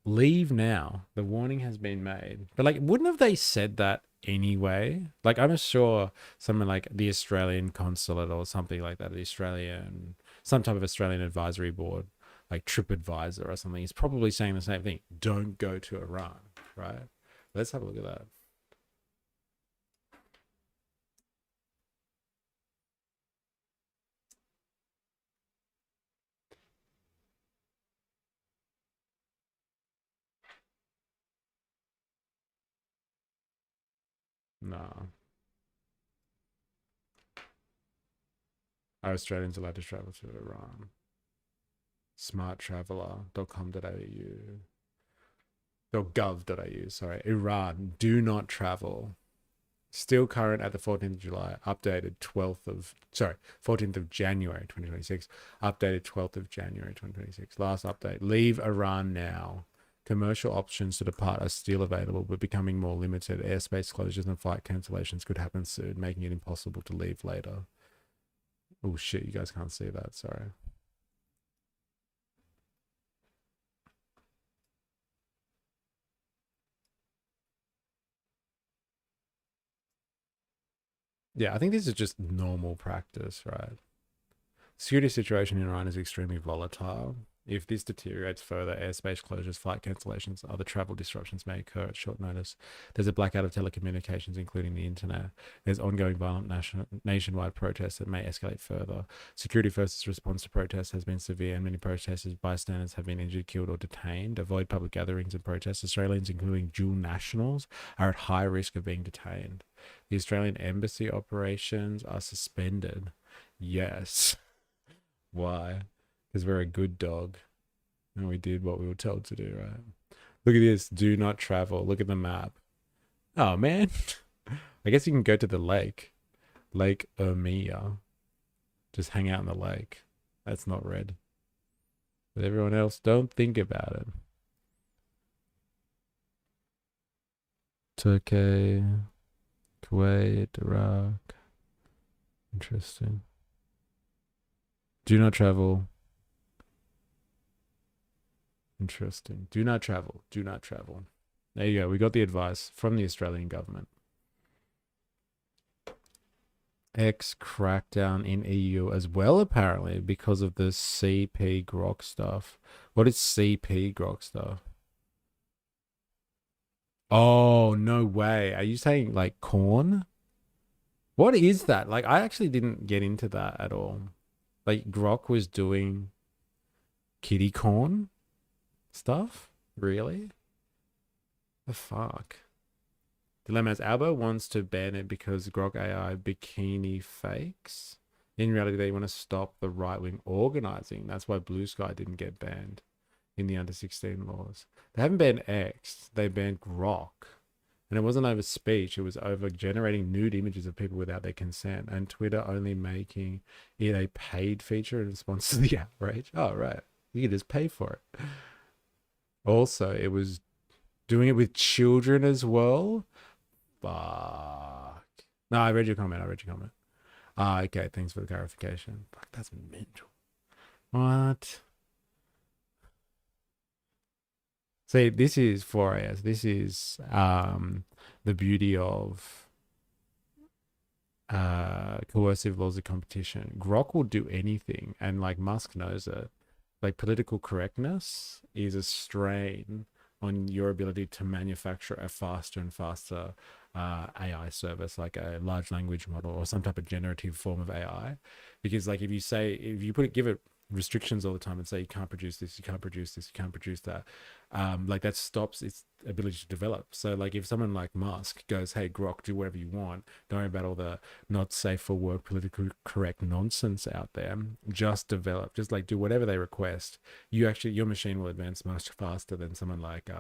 Leave now. The warning has been made. But, like, wouldn't have they said that anyway? Like, I'm sure someone like the Australian consulate or something like that, some type of Australian advisory board, like TripAdvisor or something, is probably saying the same thing. Don't go to Iran, right? Let's have a look at that. No. Are Australians allowed to travel to Iran? smarttraveller.com.au .gov.au, sorry. Iran, do not travel. Still current at the 14th of July, updated 14th of January 2026, updated 12th of January 2026. Last update, leave Iran now. Commercial options to depart are still available, but becoming more limited. Airspace closures and flight cancellations could happen soon, making it impossible to leave later. Oh shit, you guys can't see that, sorry. Yeah, I think this is just normal practice, right? Security situation in Iran is extremely volatile. If this deteriorates further, airspace closures, flight cancellations, other travel disruptions may occur at short notice. There's a blackout of telecommunications, including the internet. There's ongoing violent nationwide protests that may escalate further. Security Forces' response to protests has been severe, and many protesters, bystanders have been injured, killed, or detained. Avoid public gatherings and protests. Australians, including dual nationals, are at high risk of being detained. The Australian embassy operations are suspended. Yes. Why? Because we're a good dog and we did what we were told to do, right? Look at this. Do not travel. Look at the map. Oh, man. I guess you can go to the lake. Lake Urmia. Just hang out in the lake. That's not red. But everyone else, don't think about it. Turkey, Kuwait, Iraq. Interesting. Do not travel. Interesting. Do not travel. Do not travel. There you go. We got the advice from the Australian government. X crackdown in EU as well, apparently, because of the CP grok stuff. What is CP grok stuff? Oh, no way. Are you saying like corn? What is that? Like, I actually didn't get into that at all. Like, grok was doing kitty corn stuff? Really? The fuck? Dilemmas. Albo wants to ban it because grok AI bikini fakes. In reality, they want to stop the right-wing organizing. That's why Blue Sky didn't get banned in the under 16 laws. They haven't banned X, they banned grok. And it wasn't over speech, it was over generating nude images of people without their consent, and Twitter only making it a paid feature in response to the outrage. Oh, right. You can just pay for it. Also, it was doing it with children as well. Fuck. No, I read your comment. Okay, thanks for the clarification. Fuck, that's mental. What? See, this is 4AS. This is the beauty of coercive laws of competition. Grok will do anything, and like Musk knows it. Like, political correctness is a strain on your ability to manufacture a faster and faster AI service, like a large language model or some type of generative form of AI. Because like if you give it restrictions all the time and say you can't produce this, you can't produce this, you can't produce that, like that stops its ability to develop. So like if someone like Musk goes, hey Grok, do whatever you want, don't worry about all the not safe for work politically correct nonsense out there, just develop, just like do whatever they request, your machine will advance much faster than someone like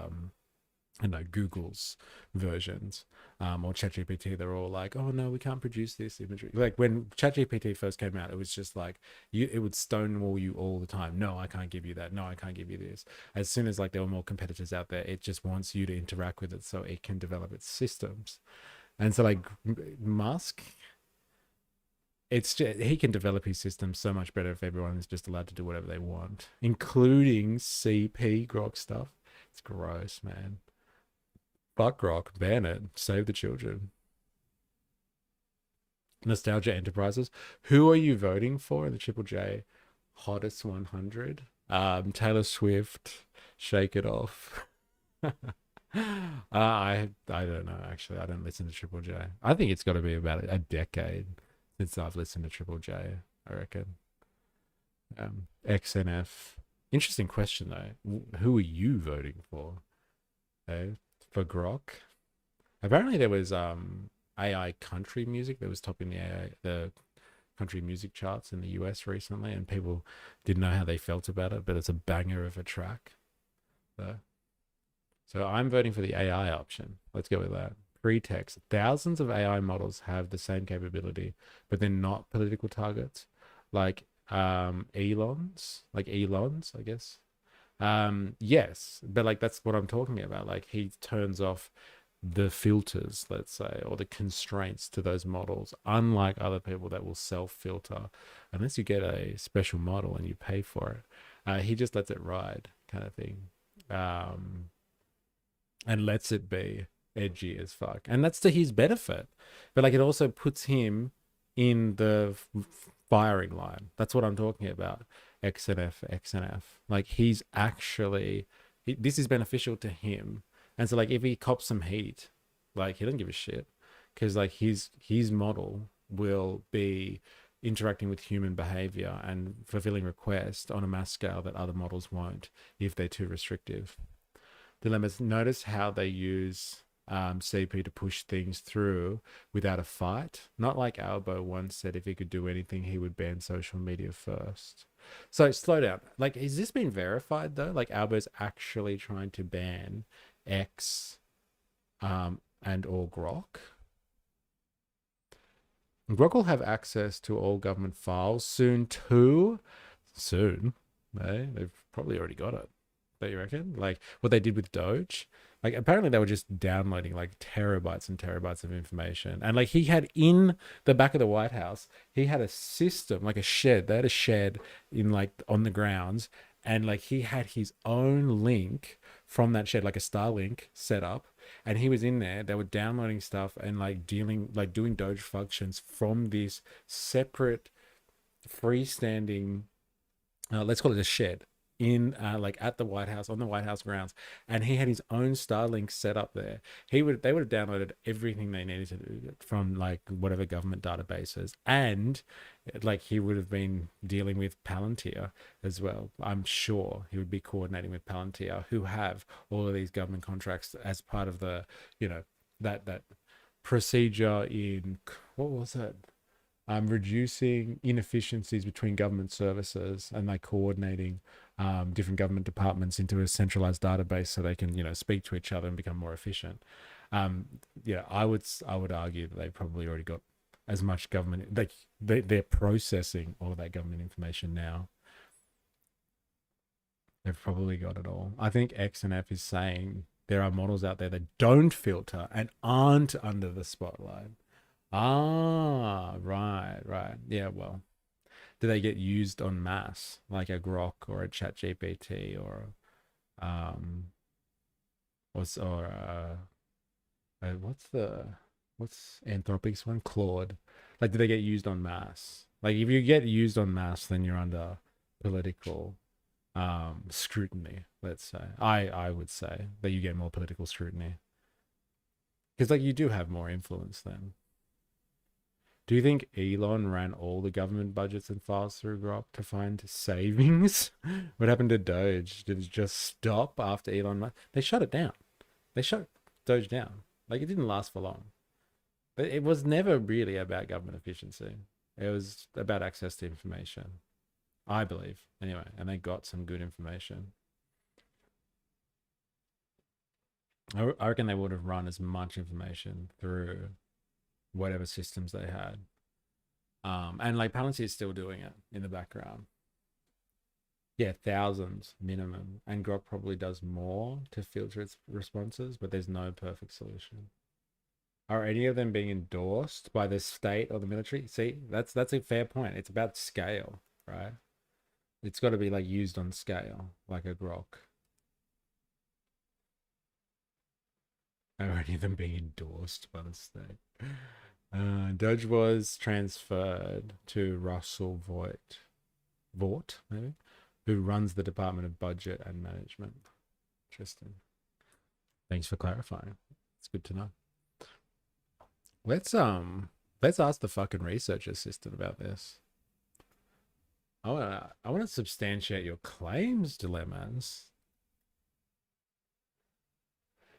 Google's versions or ChatGPT. They're all like, oh no, we can't produce this imagery. Like when ChatGPT first came out, it was just like it would stonewall you all the time. No, I can't give you that. No, I can't give you this. As soon as like there were more competitors out there, it just wants you to interact with it so it can develop its systems. And so like Musk, it's just, he can develop his system so much better if everyone is just allowed to do whatever they want, including CP grok stuff. It's gross, man. Fuck grok, ban it, save the children. Nostalgia Enterprises. Who are you voting for in the Triple J Hottest 100? Taylor Swift, Shake It Off. I don't know, actually. I don't listen to Triple J. I think it's got to be about a decade since I've listened to Triple J, I reckon. XNF. Interesting question, though. Who are you voting for? For grok? Apparently there was AI country music that was topping the country music charts in the US recently, and people didn't know how they felt about it, but it's a banger of a track. So I'm voting for the AI option. Let's go with that. Pretext. Thousands of AI models have the same capability, but they're not political targets. Like Elon's, I guess. Yes, but like that's what I'm talking about. Like he turns off the filters, let's say, or the constraints to those models, unlike other people that will self-filter unless you get a special model and you pay for it. He just lets it ride, kind of thing, and lets it be edgy as fuck, and that's to his benefit. But like it also puts him in the firing line. That's what I'm talking about. XNF. Like he's actually, this is beneficial to him. And so like if he cops some heat, like he doesn't give a shit, because like his model will be interacting with human behavior and fulfilling requests on a mass scale that other models won't if they're too restrictive. Dilemmas. Notice how they use CP to push things through without a fight. Not like Albo once said if he could do anything, he would ban social media first. So slow down. Like, has this been verified though? Like Albo's actually trying to ban X and or grok? Grok will have access to all government files soon too. Soon? They've probably already got it. Don't you reckon? Like what they did with Doge? Like apparently they were just downloading like terabytes and terabytes of information. And like he had in the back of the White House, he had a system, like a shed. They had a shed in like on the grounds, and like he had his own link from that shed, like a Starlink set up, and he was in there. They were downloading stuff and like doing Doge functions from this separate freestanding, let's call it a shed in like at the White House, on the White House grounds, and he had his own Starlink set up there. They would have downloaded everything they needed to do from like whatever government databases, and like he would have been dealing with Palantir as well. I'm sure he would be coordinating with Palantir, who have all of these government contracts as part of the, you know, that procedure in, what was it? Reducing inefficiencies between government services and like coordinating different government departments into a centralized database so they can, you know, speak to each other and become more efficient. Yeah, I would argue that they probably already got as much government, like they're processing all of that government information now. They've probably got it all. I think XNF is saying there are models out there that don't filter and aren't under the spotlight. Ah, right. Yeah, well, do they get used en masse, like a Grok or a ChatGPT or what's Anthropic's one? Claude. Like, do they get used en masse? Like, if you get used en masse, then you're under political scrutiny, let's say. I would say that you get more political scrutiny. Because, like, you do have more influence then. Do you think Elon ran all the government budgets and files through Grok to find savings? What happened to Doge? Did it just stop after Elon? They shut it down. They shut Doge down. Like, it didn't last for long. But it was never really about government efficiency. It was about access to information, I believe. Anyway, and they got some good information. I reckon they would have run as much information through whatever systems they had. And like Palantir is still doing it in the background. Yeah, thousands minimum. And Grok probably does more to filter its responses, but there's no perfect solution. Are any of them being endorsed by the state or the military? See, that's a fair point. It's about scale, right? It's got to be like used on scale, like a Grok. Are any of them being endorsed by the state? Doge was transferred to Russell Vought, maybe, who runs the Department of Budget and Management. Interesting. Thanks for clarifying. It's good to know. Let's ask the fucking research assistant about this. I wanna substantiate your claims, Dilemmas.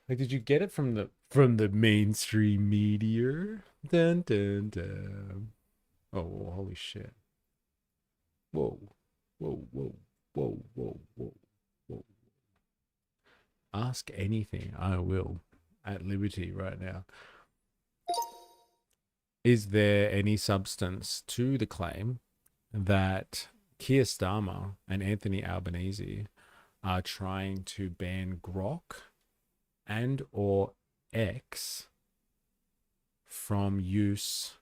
Like, did you get it from the mainstream media? Dun dun dun. Oh, holy shit. Whoa. Ask anything, I will, at liberty right now. Is there any substance to the claim that Keir Starmer and Anthony Albanese are trying to ban Grok and or X from use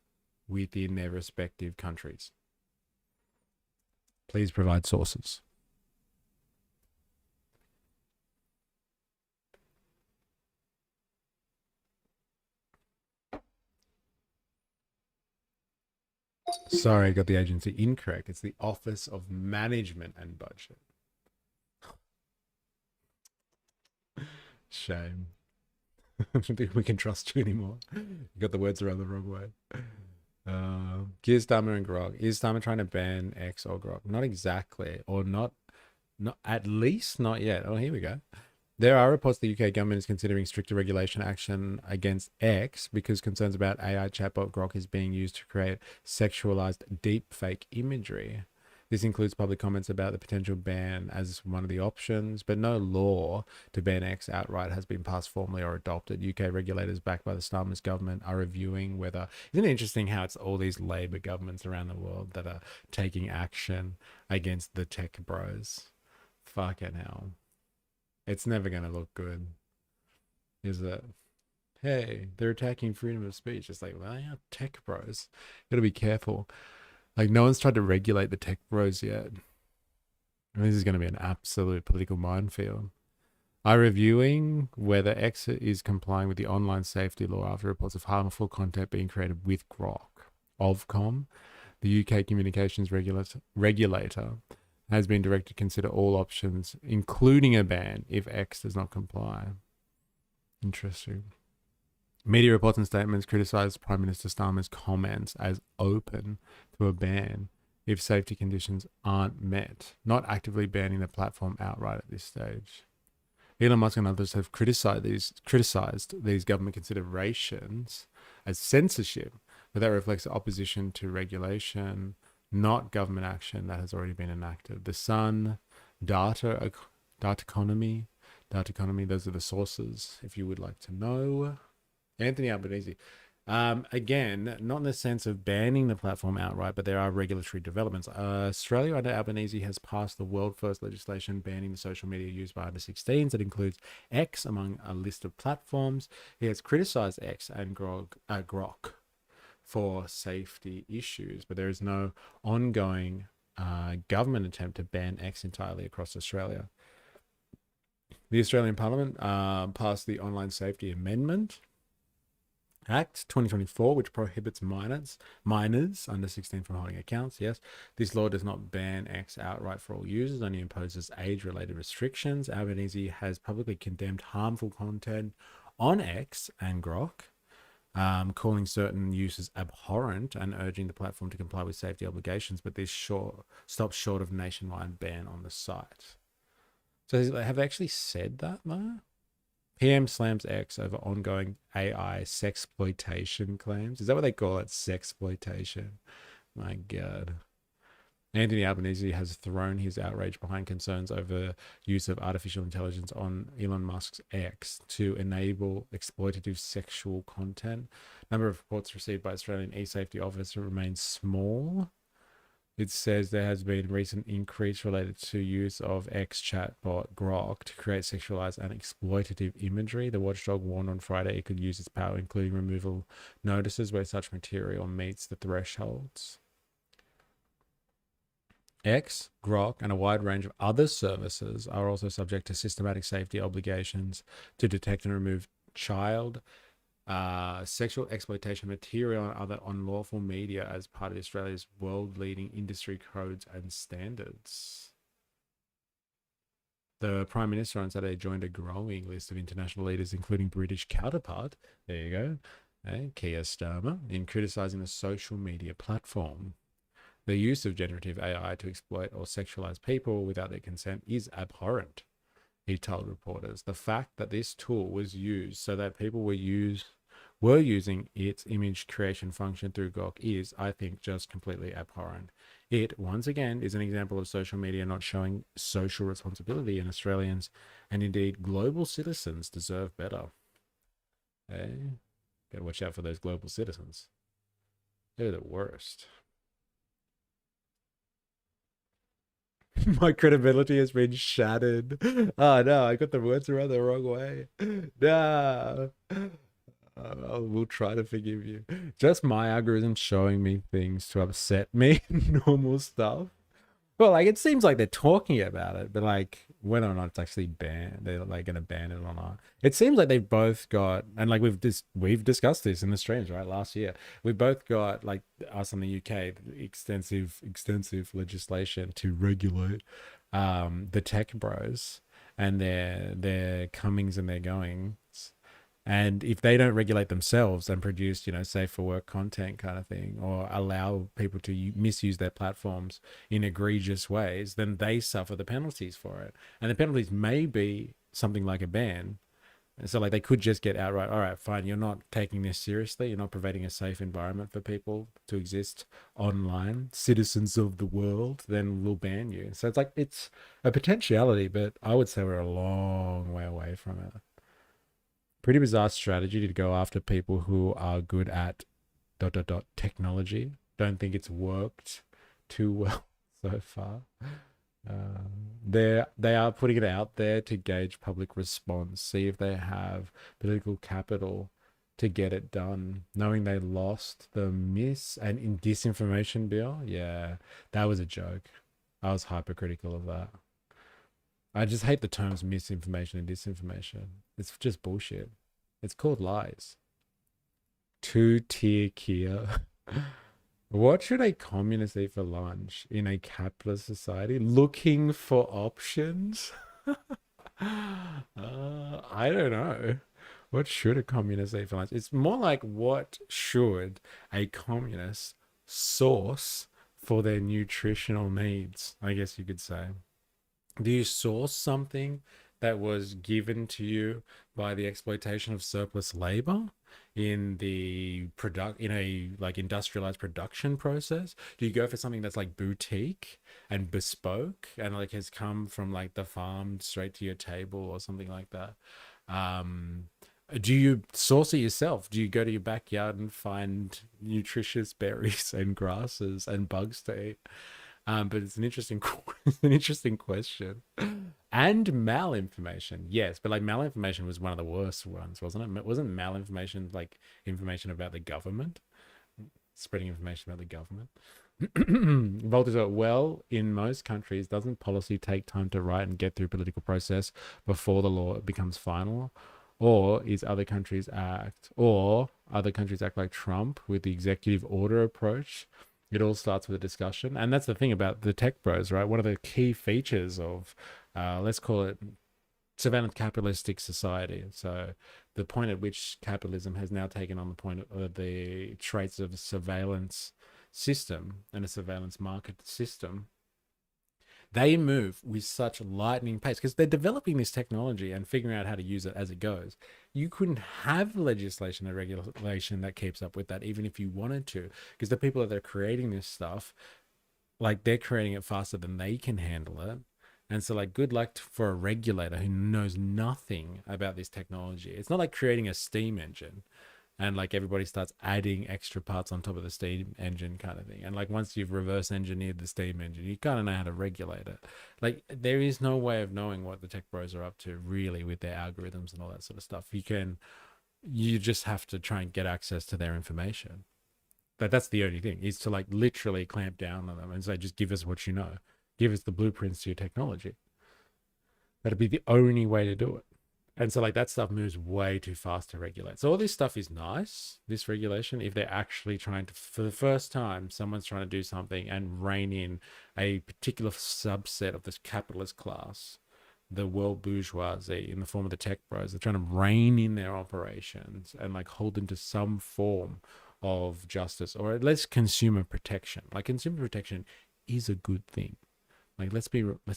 within their respective countries? Please provide sources. Sorry, I got the agency incorrect. It's the Office of Management and Budget. Shame. I don't think we can trust you anymore. You got the words around the wrong way. Keir Starmer and Grok. Is Starmer trying to ban X or Grok? Not exactly, or not at least not yet. Oh, here we go. There are reports the UK government is considering stricter regulation action against X because concerns about AI chatbot Grok is being used to create sexualized deepfake imagery. This includes public comments about the potential ban as one of the options, but no law to ban X outright has been passed formally or adopted. UK regulators backed by the Starmer's government are reviewing whether... Isn't it interesting how it's all these Labour governments around the world that are taking action against the tech bros? Fucking hell. It's never going to look good, is it? Hey, they're attacking freedom of speech. It's like, well, yeah, tech bros. Got to be careful. Like, no one's tried to regulate the tech bros yet. And this is going to be an absolute political minefield. are reviewing whether X is complying with the online safety law after reports of harmful content being created with Grok. Ofcom, the UK communications regulator, has been directed to consider all options, including a ban, if X does not comply. Interesting. Media reports and statements criticised Prime Minister Starmer's comments as open to a ban if safety conditions aren't met, not actively banning the platform outright at this stage. Elon Musk and others have criticised these government considerations as censorship, but that reflects opposition to regulation, not government action that has already been enacted. The Sun, data economy, those are the sources if you would like to know. Anthony Albanese. Again, not in the sense of banning the platform outright, but there are regulatory developments. Australia under Albanese has passed the world first legislation banning the social media used by under 16s. That includes X among a list of platforms. He has criticised X and Grok for safety issues, but there is no ongoing government attempt to ban X entirely across Australia. The Australian Parliament passed the Online Safety Amendment Act 2024, which prohibits minors under 16 from holding accounts. Yes, this law does not ban X outright for all users, only imposes age-related restrictions. Albanese has publicly condemned harmful content on X and Grok, calling certain uses abhorrent and urging the platform to comply with safety obligations, but this stops short of nationwide ban on the site. So have they actually said that though? PM slams X over ongoing AI sexploitation claims. Is that what they call it? Sexploitation. My God. Anthony Albanese has thrown his outrage behind concerns over use of artificial intelligence on Elon Musk's X to enable exploitative sexual content. Number of reports received by Australian e-safety officer remains small. It says there has been a recent increase related to use of X chatbot Grok to create sexualized and exploitative imagery. The watchdog warned on Friday it could use its power, including removal notices where such material meets the thresholds. X, Grok, and a wide range of other services are also subject to systematic safety obligations to detect and remove child sexual exploitation material and other unlawful media as part of Australia's world-leading industry codes and standards. The Prime Minister on Saturday joined a growing list of international leaders, including British counterpart, there you go, Keir Starmer, in criticising the social media platform. The use of generative AI to exploit or sexualize people without their consent is abhorrent, he told reporters. The fact that this tool was used so that people were using its image creation function through Grok is, I think, just completely abhorrent. It, once again, is an example of social media not showing social responsibility, and Australians, and indeed global citizens, deserve better. Hey, gotta watch out for those global citizens. They're the worst. My credibility has been shattered. Oh no, I got the words around the wrong way. No. I will try to forgive you. Just my algorithm showing me things to upset me, normal stuff. Well, like, it seems like they're talking about it, but like whether or not it's actually banned, they're like going to ban it or not. It seems like they've both got, and like we've discussed this in the streams, right? Last year, we've both got, like us in the UK, extensive legislation to regulate the tech bros and their comings and their goings. And if they don't regulate themselves and produce, safe for work content kind of thing, or allow people to misuse their platforms in egregious ways, then they suffer the penalties for it. And the penalties may be something like a ban. So like they could just get outright, all right, fine, you're not taking this seriously. You're not providing a safe environment for people to exist online, citizens of the world, then we'll ban you. So it's like, it's a potentiality, but I would say we're a long way away from it. Pretty bizarre strategy to go after people who are good at ... technology. Don't think it's worked too well so far. They are putting it out there to gauge public response, see if they have political capital to get it done, knowing they lost the and disinformation bill. Yeah, that was a joke. I was hypercritical of that. I just hate the terms misinformation and disinformation. It's just bullshit. It's called lies. Two-tier Kia. What should a communist eat for lunch in a capitalist society? Looking for options? I don't know. What should a communist eat for lunch? It's more like, what should a communist source for their nutritional needs, I guess you could say. Do you source something that was given to you by the exploitation of surplus labor in the industrialized production process? Do you go for something that's like boutique and bespoke and like has come from like the farm straight to your table or something like that? Do you source it yourself? Do you go to your backyard and find nutritious berries and grasses and bugs to eat? But it's an interesting question. And malinformation, yes, but like malinformation was one of the worst ones, wasn't it? Wasn't malinformation like information about the government? Spreading information about the government? Volta's got, well, in most countries, doesn't policy take time to write and get through political process before the law becomes final? Or other countries act like Trump with the executive order approach? It all starts with a discussion. And that's the thing about the tech bros, right? One of the key features of, let's call it surveillance capitalistic society. So the point at which capitalism has now taken on the point of the traits of a surveillance system and a surveillance market system, they move with such lightning pace because they're developing this technology and figuring out how to use it as it goes. You couldn't have legislation or regulation that keeps up with that, even if you wanted to, because the people that are creating this stuff, like, they're creating it faster than they can handle it. And so, like, good luck for a regulator who knows nothing about this technology. It's not like creating a steam engine and like everybody starts adding extra parts on top of the steam engine kind of thing. And like once you've reverse engineered the steam engine, you kind of know how to regulate it. Like, there is no way of knowing what the tech bros are up to really with their algorithms and all that sort of stuff. You just have to try and get access to their information. But that's the only thing, is to like literally clamp down on them and say, just give us what you know. Give us the blueprints to your technology. That'd be the only way to do it. And so like that stuff moves way too fast to regulate. So all this stuff is nice, this regulation, if they're actually trying to, for the first time, someone's trying to do something and rein in a particular subset of this capitalist class, the world bourgeoisie in the form of the tech bros. They're trying to rein in their operations and like hold them to some form of justice, or at least consumer protection. Like, consumer protection is a good thing. Like, let's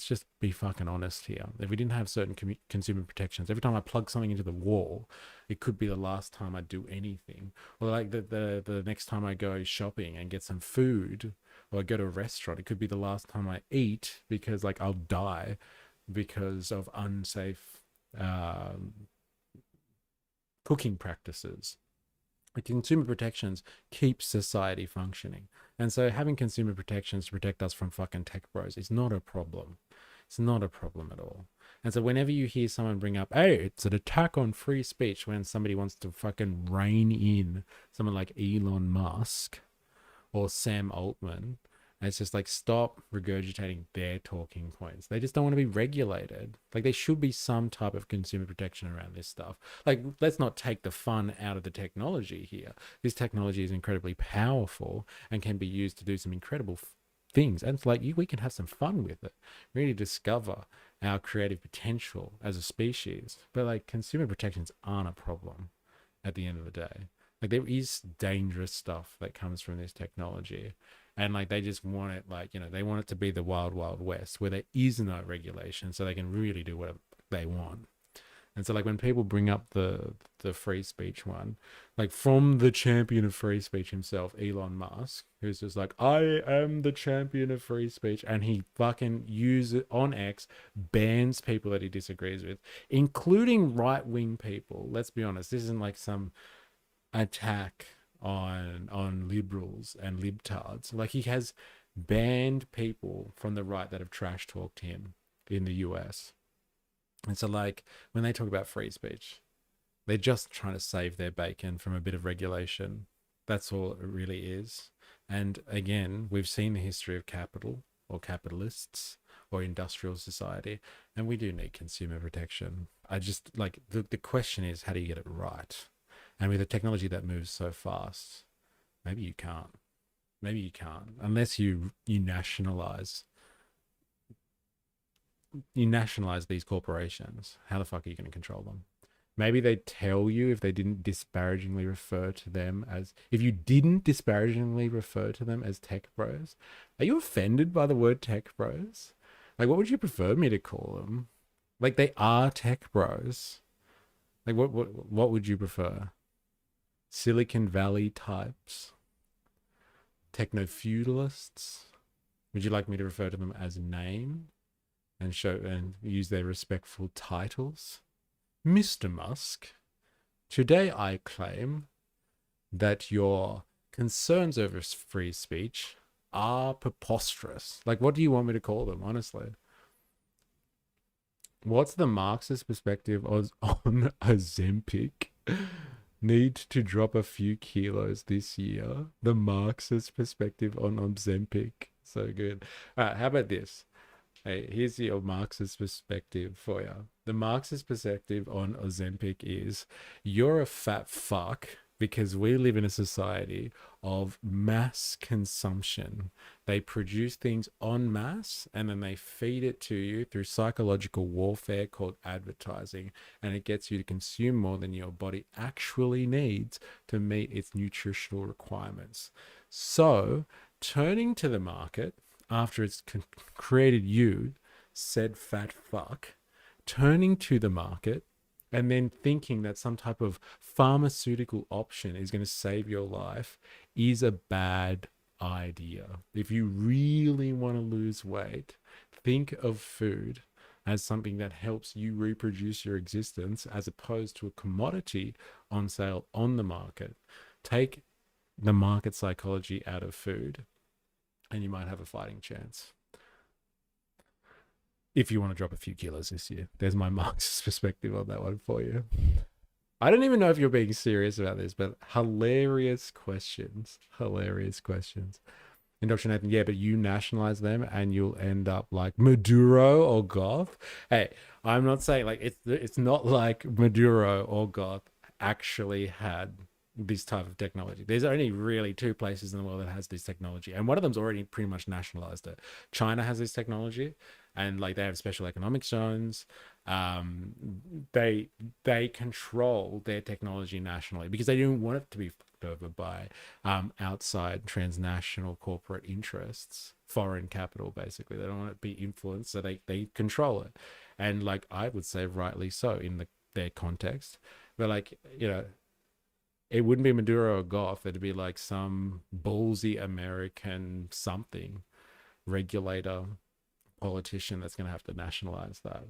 just be fucking honest here. If we didn't have certain consumer protections, every time I plug something into the wall, it could be the last time I do anything. Or like the next time I go shopping and get some food, or I go to a restaurant, it could be the last time I eat, because like I'll die because of unsafe cooking practices. The consumer protections keep society functioning. And so having consumer protections to protect us from fucking tech bros is not a problem. It's not a problem at all. And so whenever you hear someone bring up, hey, it's an attack on free speech, when somebody wants to fucking rein in someone like Elon Musk or Sam Altman, it's just like, stop regurgitating their talking points. They just don't want to be regulated. Like, there should be some type of consumer protection around this stuff. Like, let's not take the fun out of the technology here. This technology is incredibly powerful and can be used to do some incredible things. And it's like, we can have some fun with it, really discover our creative potential as a species. But like, consumer protections aren't a problem at the end of the day. Like, there is dangerous stuff that comes from this technology. And like, they just want it, like, you know, they want it to be the wild, wild west where there is no regulation, so they can really do whatever they want. And so like, when people bring up the free speech one, like, from the champion of free speech himself, Elon Musk, who's just like, I am the champion of free speech, and he fucking uses on X, bans people that he disagrees with, including right-wing people. Let's be honest, this isn't like some attack on liberals and libtards. Like, he has banned people from the right that have trash talked him in the US. And so like, when they talk about free speech, they're just trying to save their bacon from a bit of regulation. That's all it really is. And again, we've seen the history of capital, or capitalists, or industrial society, and we do need consumer protection. I just like the question is, how do you get it right? And with a technology that moves so fast, maybe you can't. Maybe you can't unless you nationalize these corporations. How the fuck are you going to control them? Maybe they tell you if they didn't disparagingly refer to them as, if you didn't disparagingly refer to them as tech bros. Are you offended by the word tech bros? Like, what would you prefer me to call them? Like, they are tech bros. Like, what would you prefer? Silicon Valley types? Techno-feudalists? Would you like me to refer to them as name and use their respectful titles? Mr. Musk, today I claim that your concerns over free speech are preposterous. Like, what do you want me to call them, honestly? What's the Marxist perspective on Ozempic? Need to drop a few kilos this year. The Marxist perspective on Ozempic. So good. All right, how about this? Hey, here's your Marxist perspective for you. The Marxist perspective on Ozempic is, you're a fat fuck because we live in a society of mass consumption. They produce things en masse and then they feed it to you through psychological warfare called advertising, and it gets you to consume more than your body actually needs to meet its nutritional requirements. So, turning to the market after it's created you, said fat fuck, turning to the market and then thinking that some type of pharmaceutical option is going to save your life is a bad idea. If you really want to lose weight, think of food as something that helps you reproduce your existence as opposed to a commodity on sale on the market. Take the market psychology out of food and you might have a fighting chance. If you want to drop a few kilos this year, there's my Marxist perspective on that one for you. I don't even know if you're being serious about this, but hilarious questions. Hilarious questions. Indoctrinate, yeah, but you nationalize them and you'll end up like Maduro or Goth. Hey, I'm not saying like it's not like Maduro or Goth actually had this type of technology. There's only really two places in the world that has this technology, and one of them's already pretty much nationalized it. China has this technology, and like they have special economic zones. They control their technology nationally because they don't want it to be fucked over by outside transnational corporate interests, foreign capital. Basically, they don't want it to be influenced, so they control it, and like I would say rightly so in their context. But like, you know, it wouldn't be Maduro or Goff. It'd be like some ballsy American something regulator, politician that's going to have to nationalize that.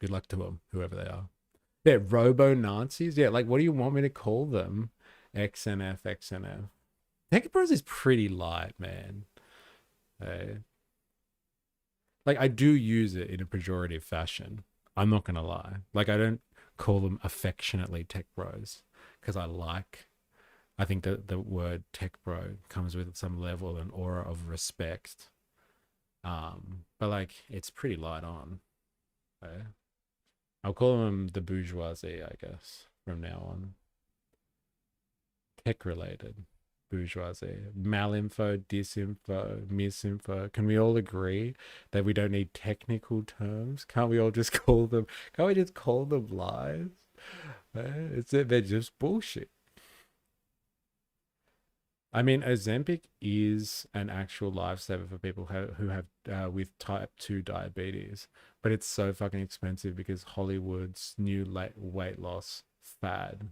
Good luck to them, whoever they are. Yeah, robo-Nazis. Yeah, like, what do you want me to call them? XNF. Tech Bros is pretty light, man. Like, I do use it in a pejorative fashion. I'm not going to lie. Like, I don't call them affectionately Tech Bros because I think that the word Tech Bro comes with some level and aura of respect. But like, it's pretty light on. I'll call them the bourgeoisie, I guess, from now on. Tech related bourgeoisie. Malinfo, disinfo, misinfo. Can we all agree that we don't need technical terms? Can't we just call them lies? They're just bullshit. I mean, Ozempic is an actual lifesaver for people who have with type 2 diabetes, but it's so fucking expensive because Hollywood's new weight loss fad.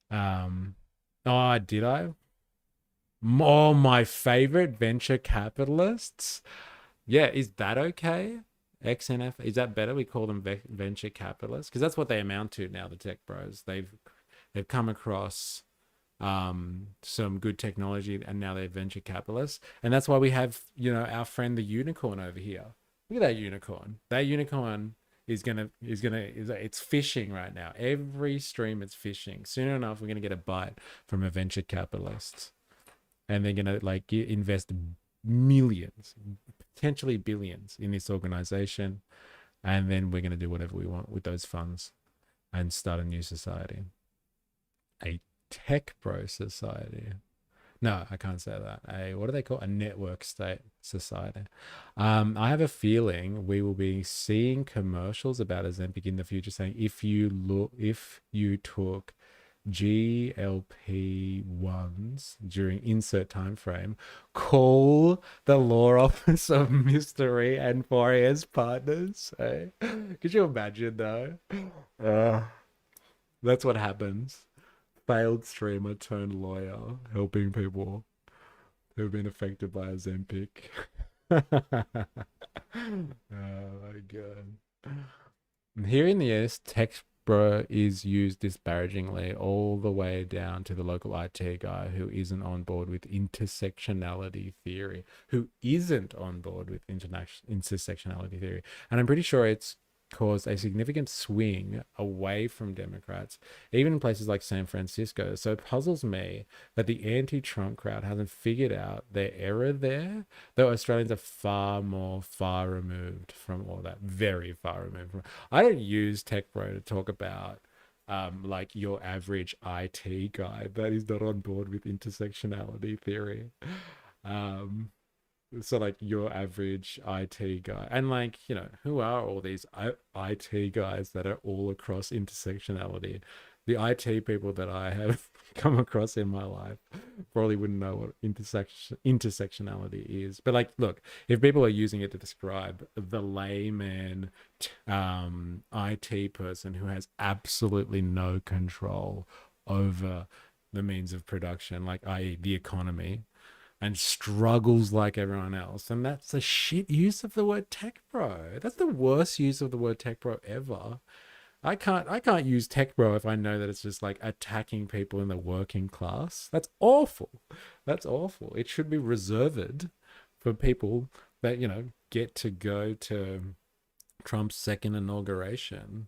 Did I? Oh, my favorite venture capitalists. Yeah, is that okay? XNF, is that better? We call them venture capitalists because that's what they amount to now. The tech bros, they've come across some good technology and now they're venture capitalists, and that's why we have, you know, our friend the unicorn over here. Look at that unicorn. That unicorn it's fishing right now. Every stream it's fishing. Soon enough we're gonna get a bite from a venture capitalist, and they're gonna like invest millions, potentially billions in this organization. And then we're going to do whatever we want with those funds and start a new society. A tech bro society. No, I can't say that. What do they call a network state society? I have a feeling we will be seeing commercials about Ozempic in the future saying if you took GLP-1s during insert time frame, call the law office of Mystery and Fourier's partners. Could you imagine though? That's what happens. Failed streamer turned lawyer helping people who've been affected by Ozempic. Oh my god. Here in the US, tech bro is used disparagingly all the way down to the local IT guy who isn't on board with intersectionality theory, intersectionality theory. And I'm pretty sure it's caused a significant swing away from Democrats, even in places like San Francisco. So it puzzles me that the anti-Trump crowd hasn't figured out their error there, though Australians are far removed from all that, very far removed from. I don't use Tech Bro to talk about like your average IT guy that is not on board with intersectionality theory. So like your average IT guy, and like, you know, who are all these IT guys that are all across intersectionality? The IT people that I have come across in my life probably wouldn't know what intersectionality is. But like, look, if people are using it to describe the layman IT person who has absolutely no control over the means of production, like i.e. the economy, and struggles like everyone else, and that's a shit use of the word tech bro. That's the worst use of the word tech bro ever. I can't use tech bro if I know that it's just like attacking people in the working class. That's awful. That's awful. It should be reserved for people that, you know, get to go to Trump's second inauguration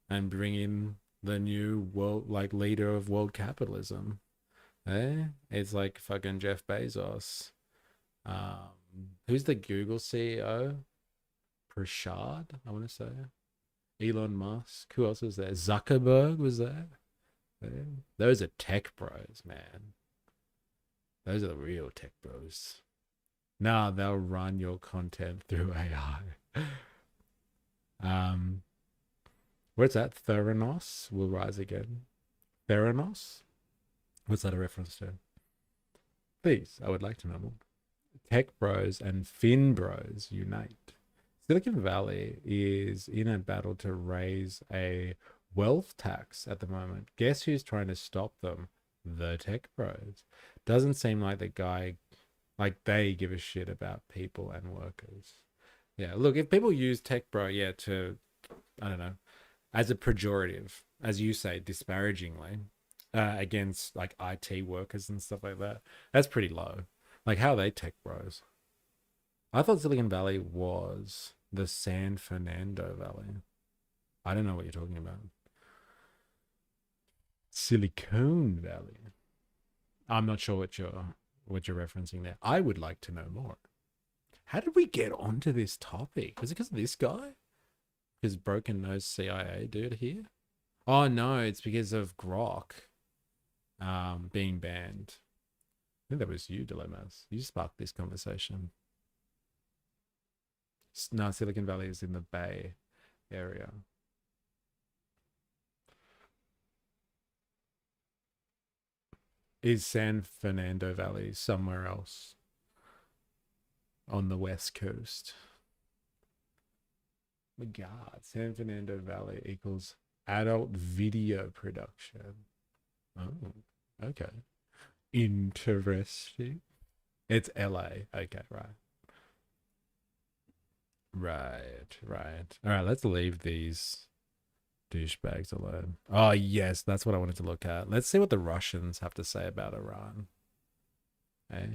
and bring in the new world, like, leader of world capitalism. It's like fucking Jeff Bezos. Who's the Google CEO? Prashad, I want to say. Elon Musk. Who else was there? Zuckerberg was there. Those are tech bros, man. Those are the real tech bros. Nah, they'll run your content through AI. What's that? Theranos will rise again. Theranos? What's that a reference to? Please, I would like to know more. Tech bros and fin bros unite. Silicon Valley is in a battle to raise a wealth tax at the moment. Guess who's trying to stop them? The tech bros. Doesn't seem like they give a shit about people and workers. Yeah, look, if people use tech bro, to, I don't know, as a pejorative, as you say, disparagingly, against like IT workers and stuff like that, that's pretty low. Like, how are they tech bros? I thought Silicon Valley was the San Fernando Valley. I don't know what you're talking about. Silicon Valley. I'm not sure what you're referencing there. I would like to know more. How did we get onto this topic? Was it because of this guy? His broken nose CIA dude here? Oh no, it's because of Grok being banned. I think that was you, Dilemmas. You sparked this conversation. No, Silicon Valley is in the Bay Area. Is San Fernando Valley somewhere else on the West Coast? My God, San Fernando Valley equals adult video production. Oh, okay. Interesting. It's LA. Okay, right. Right. All right, let's leave these douchebags alone. Oh, yes, that's what I wanted to look at. Let's see what the Russians have to say about Iran. Hey,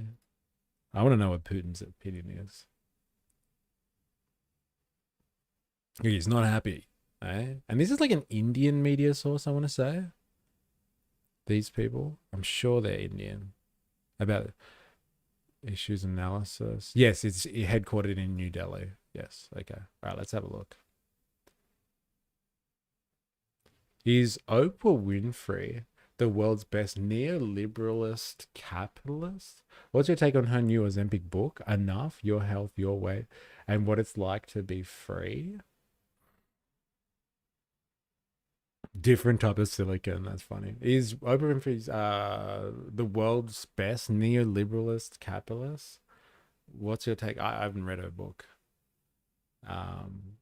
I want to know what Putin's opinion is. He's not happy. Eh? And this is like an Indian media source, I want to say. These people, I'm sure they're Indian. Issues analysis. Yes, it's headquartered in New Delhi. Yes. Okay. All right, let's have a look. Is Oprah Winfrey the world's best neoliberalist capitalist? What's your take on her new Ozempic book, Enough, Your Health, Your Way, and what it's like to be free? Different type of silicon. That's funny. Is Oprah Winfrey's the world's best neoliberalist capitalist? What's your take? I haven't read her book. And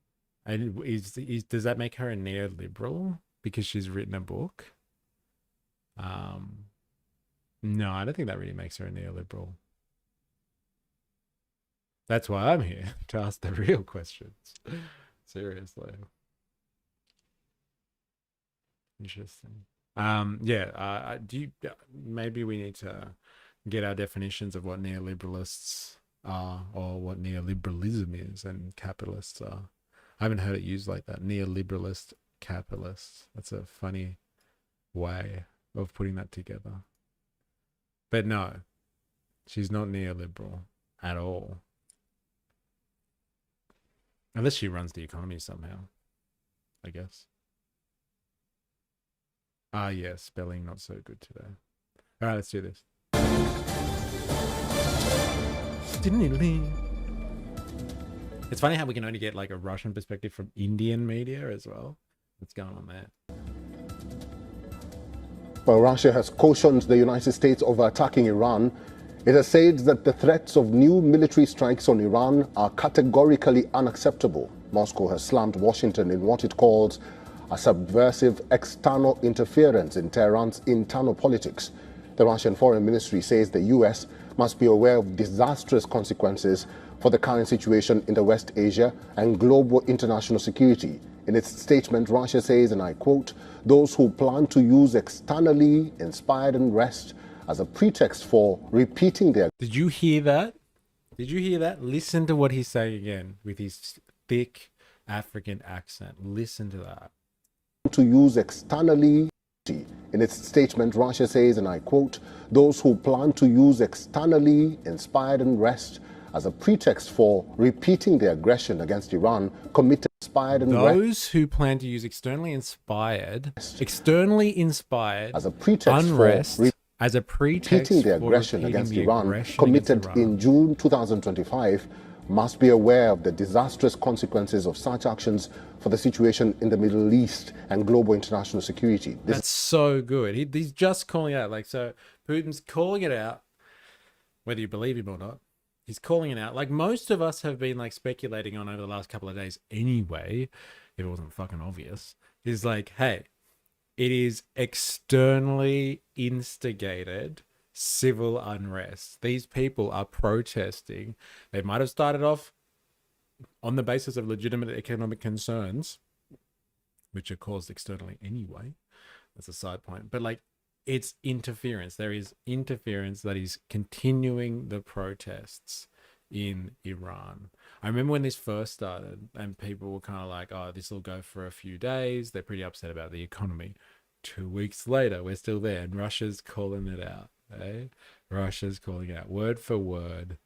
does that make her a neoliberal because she's written a book? No, I don't think that really makes her a neoliberal. That's why I'm here, to ask the real questions. Seriously. Interesting. Maybe we need to get our definitions of what neoliberalists are, or what neoliberalism is and capitalists are. I haven't heard it used like that. Neoliberalist capitalists. That's a funny way of putting that together. But no, she's not neoliberal at all. Unless she runs the economy somehow, I guess. Yeah, spelling not so good today. All right, let's do this. It's funny how we can only get like a Russian perspective from Indian media as well. What's going on there? Well, Russia has cautioned the United States of attacking Iran. It has said that the threats of new military strikes on Iran are categorically unacceptable. Moscow has slammed Washington in what it calls a subversive external interference in Tehran's internal politics. The Russian Foreign Ministry says the U.S. must be aware of disastrous consequences for the current situation in the West Asia and global international security. In its statement, Russia says, and I quote, "Those who plan to use externally inspired unrest as a pretext for repeating their..." Did you hear that? Did you hear that? Listen to what he's saying again with his thick African accent. Listen to that. To use externally. In its statement, Russia says, and I quote, "Those who plan to use externally inspired unrest as a pretext for repeating the aggression against Iran committed inspired unrest." Those who plan to use externally inspired as a pretext unrest for as a pretext repeating the aggression against Iran committed in June 2025 must be aware of the disastrous consequences of such actions for the situation in the Middle East and global international security. That's so good. He's just calling it out. Like, so Putin's calling it out, whether you believe him or not. He's calling it out. Like most of us have been like speculating on over the last couple of days anyway, if it wasn't fucking obvious, is like, hey, it is externally instigated civil unrest. These people are protesting. They might have started off on the basis of legitimate economic concerns, which are caused externally anyway. That's a side point. But like, it's interference. There is interference that is continuing the protests in Iran. I remember when this first started and people were kind of like, oh, this will go for a few days. They're pretty upset about the economy. 2 weeks later, we're still there and Russia's calling it out. Eh? Russia's calling it out word for word.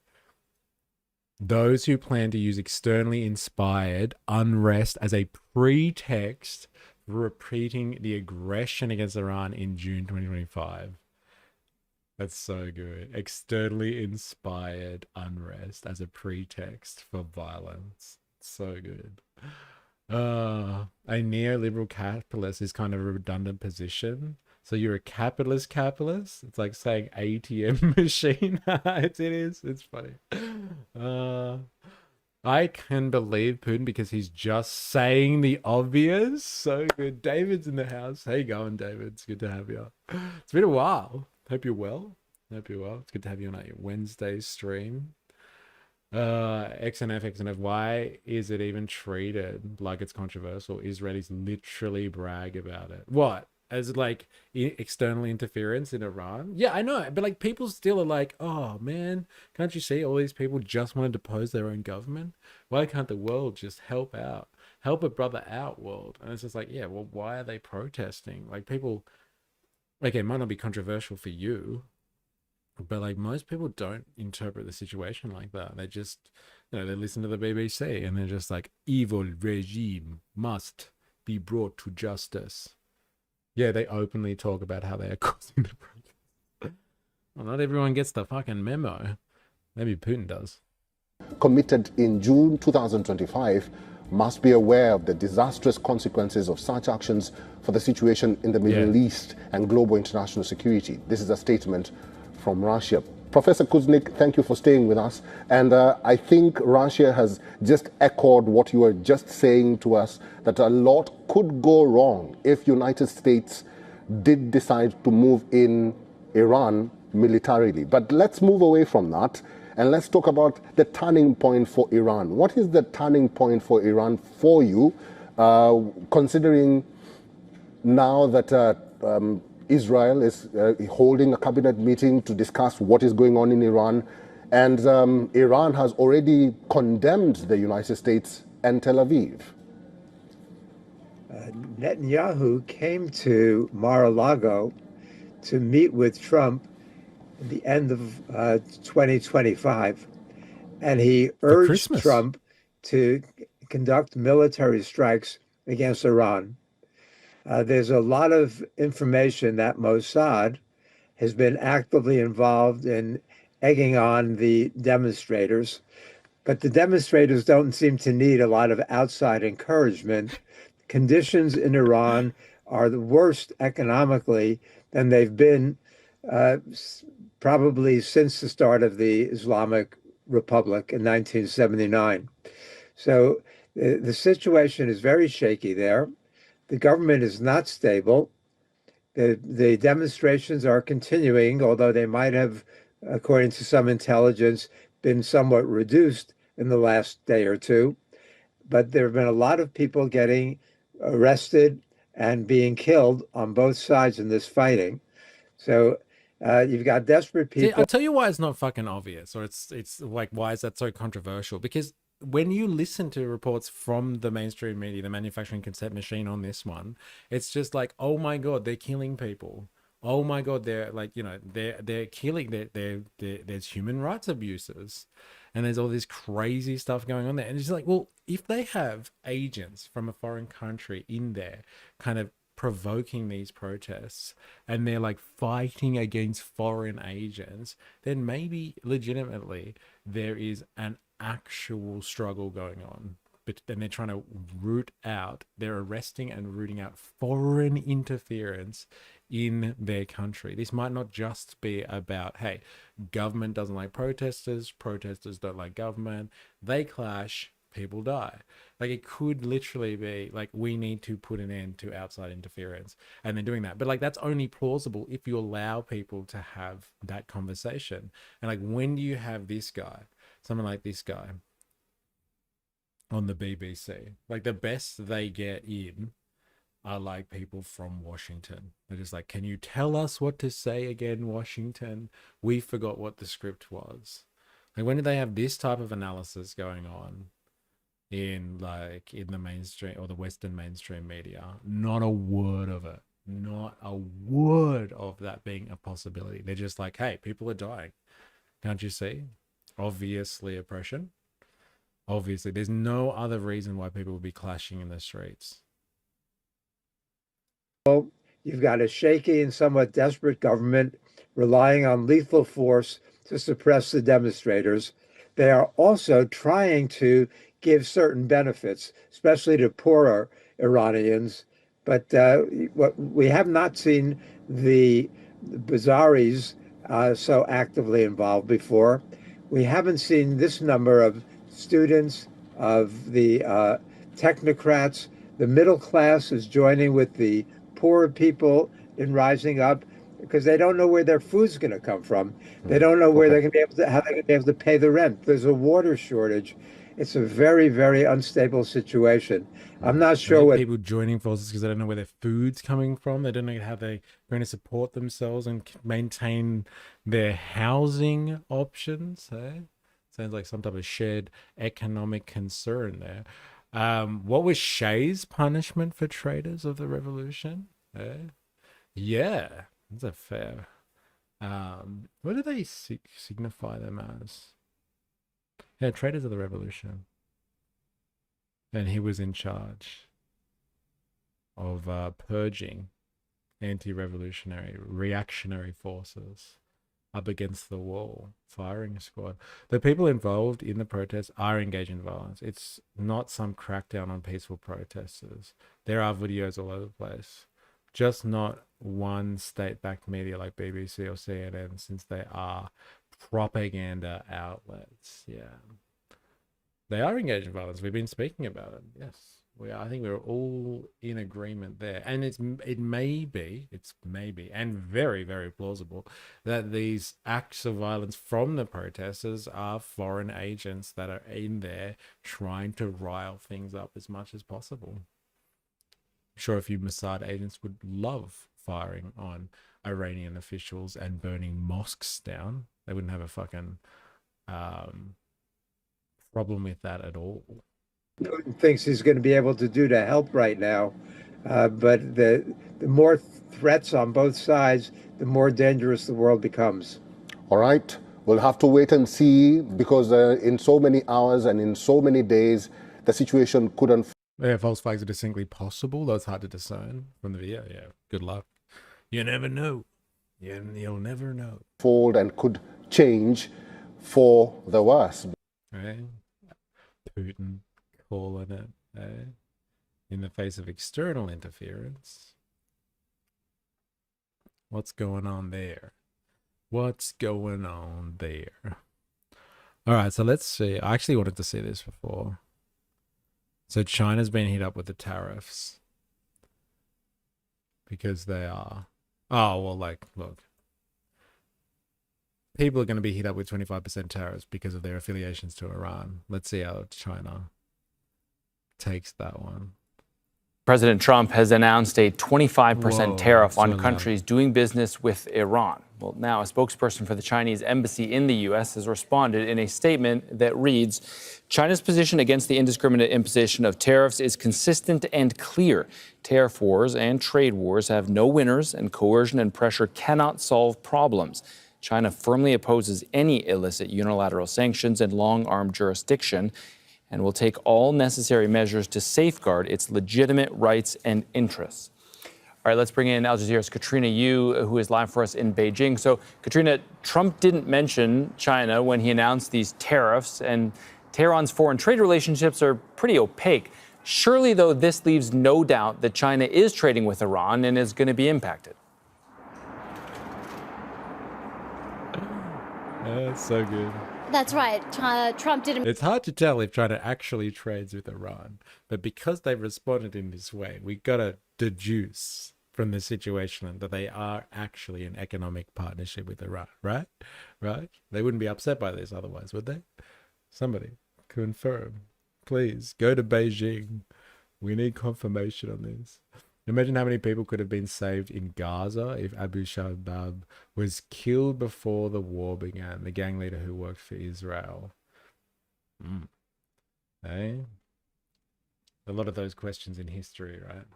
Those who plan to use externally inspired unrest as a pretext for repeating the aggression against Iran in June 2025. That's so good. Externally inspired unrest as a pretext for violence. So good. A neoliberal capitalist is kind of a redundant position. So you're a capitalist? It's like saying ATM machine. It is. It's funny. I can believe Putin because he's just saying the obvious. So good. David's in the house. How you going, David? It's good to have you. It's been a while. Hope you're well. It's good to have you on a Wednesday stream. XNF. Why is it even treated like it's controversial? Israelis literally brag about it. What? As like external interference in Iran? Yeah, I know, but like people still are like, oh man, can't you see all these people just want to depose their own government? Why can't the world just help out? Help a brother out, world. And it's just like, yeah, well, why are they protesting? Like people, okay, it might not be controversial for you, But like most people don't interpret the situation like that. They just, they listen to the BBC and they're just like, evil regime must be brought to justice. Yeah, they openly talk about how they are causing the protest. Well, not everyone gets the fucking memo. Maybe Putin does. Committed in June 2025 must be aware of the disastrous consequences of such actions for the situation in the Middle East and global international security. This is a statement from Russia. Professor Kuznik, thank you for staying with us. And I think Russia has just echoed what you were just saying to us, that a lot could go wrong if United States did decide to move in Iran militarily. But let's move away from that and let's talk about the turning point for Iran. What is the turning point for Iran for you, considering now that Israel is holding a cabinet meeting to discuss what is going on in Iran, and Iran has already condemned the United States and Tel Aviv? Netanyahu came to Mar-a-Lago to meet with Trump at the end of 2025, and he urged Trump to conduct military strikes against Iran. There's a lot of information that Mossad has been actively involved in egging on the demonstrators, but the demonstrators don't seem to need a lot of outside encouragement. Conditions in Iran are the worst economically than they've been probably since the start of the Islamic Republic in 1979. So the situation is very shaky there. The government is not stable. The demonstrations are continuing, although they might have, according to some intelligence, been somewhat reduced in the last day or two. But there have been a lot of people getting arrested and being killed on both sides in this fighting. So you've got desperate people. See, I'll tell you why it's not fucking obvious, or it's like, why is that so controversial? Because when you listen to reports from the mainstream media, the manufacturing consent machine on this one, it's just like, oh my God, they're killing people. Oh my God, they're like, they're killing, there's human rights abuses. And there's all this crazy stuff going on there. And it's like, well, if they have agents from a foreign country in there kind of provoking these protests, and they're like fighting against foreign agents, then maybe legitimately there is an actual struggle going on. But then they're trying to they're arresting and rooting out foreign interference in their country. This might not just be about, hey, government doesn't like protesters, protesters don't like government, they clash, people die. Like, it could literally be like, we need to put an end to outside interference, and they're doing that. But like, that's only plausible if you allow people to have that conversation. And like, when do you have this guy, someone like this guy on the BBC, like the best they get in are like people from Washington. They're just like, can you tell us what to say again, Washington? We forgot what the script was. Like, when did they have this type of analysis going on in the mainstream or the Western mainstream media? Not a word of it. Not a word of that being a possibility. They're just like, hey, people are dying. Can't you see? Obviously oppression. Obviously, there's no other reason why people would be clashing in the streets. You've got a shaky and somewhat desperate government relying on lethal force to suppress the demonstrators. They are also trying to give certain benefits, especially to poorer Iranians. But we have not seen the Bazaris so actively involved before. We haven't seen this number of students, of the technocrats. The middle class is joining with the poorer people in rising up, because they don't know where their food's going to come from. They don't know where they're going to be able to, how they're going to be able to pay the rent. There's a water shortage. It's a very, very unstable situation. I'm not sure what people joining forces because they don't know where their food's coming from. They don't know how they're going to support themselves and maintain their housing options. Sounds like some type of shared economic concern there. What was Shay's punishment for traitors of the revolution? Yeah, that's a fair What do they signify them as? Yeah, traitors of the revolution. And he was in charge of purging anti-revolutionary, reactionary forces up against the wall, firing squad. The people involved in the protests are engaged in violence. It's not some crackdown on peaceful protesters. There are videos all over the place. Just not one state-backed media like BBC or CNN, since they are propaganda outlets. Yeah. They are engaged in violence. We've been speaking about it. Yes. We are. I think we're all in agreement there. And it's maybe, and very, very plausible that these acts of violence from the protesters are foreign agents that are in there trying to rile things up as much as possible. I'm sure a few Mossad agents would love firing on Iranian officials and burning mosques down. They wouldn't have a fucking problem with that at all. Putin thinks he's going to be able to do to help right now. But the more threats on both sides, the more dangerous the world becomes. All right. We'll have to wait and see, because in so many hours and in so many days, the situation could unfold. Yeah, false flags are distinctly possible. That's hard to discern from the video. Yeah, good luck. You never know. You'll never know. Fold and could change for the worse. Right? Putin calling it, in the face of external interference. What's going on there? What's going on there? All right, so let's see. I actually wanted to see this before. So China's been hit up with the tariffs because they are. Oh, well, like, look. People are going to be hit up with 25% tariffs because of their affiliations to Iran. Let's see how China takes that one. President Trump has announced a 25% tariff on countries doing business with Iran. Well, now a spokesperson for the Chinese embassy in the U.S. has responded in a statement that reads, China's position against the indiscriminate imposition of tariffs is consistent and clear. Tariff wars and trade wars have no winners, and coercion and pressure cannot solve problems. China firmly opposes any illicit unilateral sanctions and long-arm jurisdiction, and will take all necessary measures to safeguard its legitimate rights and interests. All right, let's bring in Al Jazeera's Katrina Yu, who is live for us in Beijing. So, Katrina, Trump didn't mention China when he announced these tariffs, and Tehran's foreign trade relationships are pretty opaque. Surely, though, this leaves no doubt that China is trading with Iran and is going to be impacted. That's so good. That's right. Trump didn't. It's hard to tell if China actually trades with Iran, but because they've responded in this way, we gotta deduce from the situation that they are actually in economic partnership with Iran, right? Right? They wouldn't be upset by this otherwise, would they? Somebody confirm. Please go to Beijing. We need confirmation on this. Imagine how many people could have been saved in Gaza if Abu Shabab was killed before the war began, the gang leader who worked for Israel. A lot of those questions in history, right?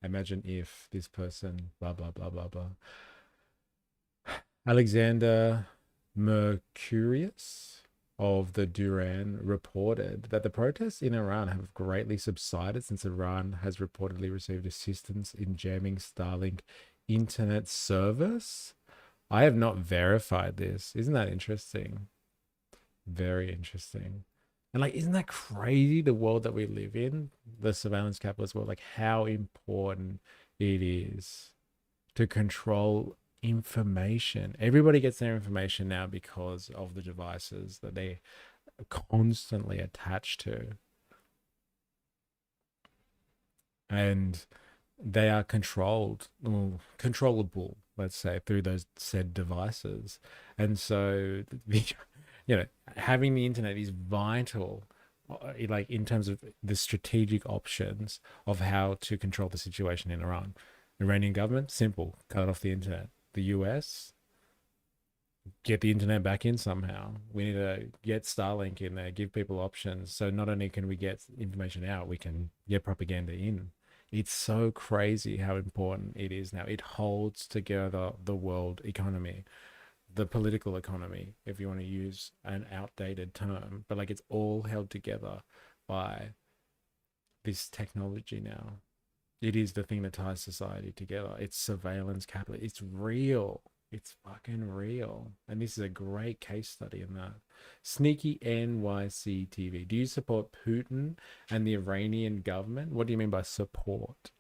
Imagine if this person, blah, blah, blah, blah, blah. Alexander Mercurius of the Duran reported that the protests in Iran have greatly subsided since Iran has reportedly received assistance in jamming Starlink internet service. I have not verified this. Isn't that interesting? Very interesting. And like, isn't that crazy, the world that we live in, the surveillance capitalist world, like how important it is to control information. Everybody gets their information now because of the devices that they constantly attach to. And they are controllable, let's say, through those said devices. And so, having the internet is vital, like in terms of the strategic options of how to control the situation in Iran. Iranian government, simple, cut off the internet. The US, get the internet back in somehow. We need to get Starlink in there, give people options. So not only can we get information out, we can get propaganda in. It's so crazy how important it is now. It holds together the world economy, the political economy, if you want to use an outdated term, but like it's all held together by this technology now. It is the thing that ties society together. It's surveillance capital. It's real. It's fucking real. And this is a great case study in that. Sneaky NYC TV. Do you support Putin and the Iranian government? What do you mean by support?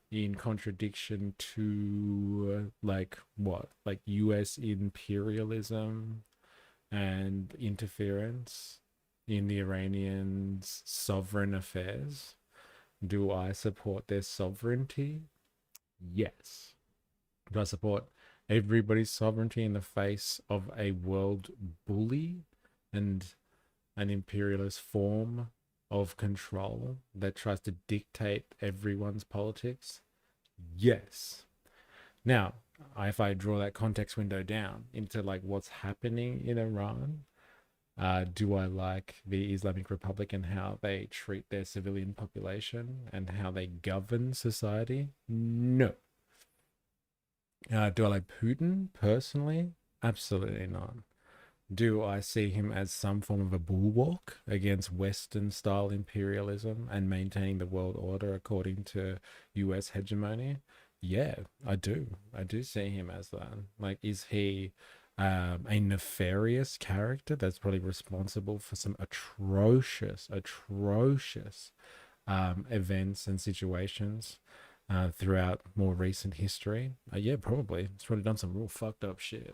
In contradiction to like what? Like US imperialism and interference in the Iranians' sovereign affairs? Do I support their sovereignty? Yes. Do I support everybody's sovereignty in the face of a world bully and an imperialist form of control that tries to dictate everyone's politics? Yes. Now, if I draw that context window down into like what's happening in Iran, do I like the Islamic Republic and how they treat their civilian population and how they govern society? No. Do I like Putin personally? Absolutely not. Do I see him as some form of a bulwark against Western-style imperialism and maintaining the world order according to US hegemony? Yeah, I do. I do see him as that. Like, is he a nefarious character that's probably responsible for some atrocious events and situations throughout more recent history? Yeah, probably. He's probably done some real fucked up shit.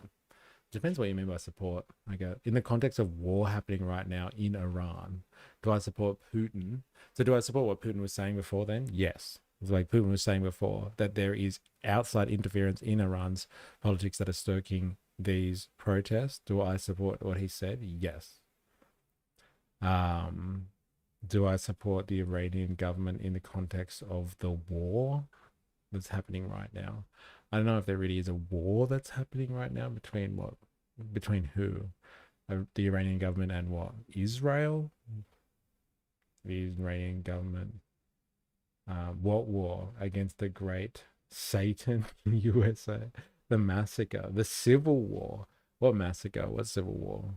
Depends what you mean by support. I guess in the context of war happening right now in Iran, do I support Putin? So do I support what Putin was saying before then? Yes. It's like Putin was saying before, that there is outside interference in Iran's politics that are stoking these protests. Do I support what he said? Yes. Do I support the Iranian government in the context of the war that's happening right now? I don't know if there really is a war that's happening right now between what? Between who? The Iranian government and what? Israel? The Iranian government. What war? Against the great Satan USA? The massacre, the civil war. What massacre? What civil war?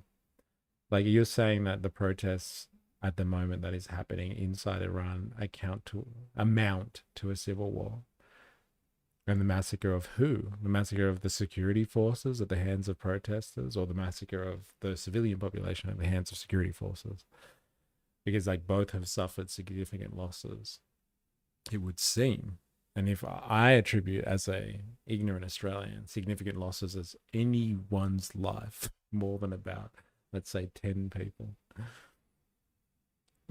Like, you're saying that the protests at the moment that is happening inside Iran amount to a civil war. And the massacre of who? The massacre of the security forces at the hands of protesters, or the massacre of the civilian population at the hands of security forces? Because like both have suffered significant losses, it would seem. And if I attribute as a ignorant Australian significant losses as anyone's life more than about, let's say, 10 people,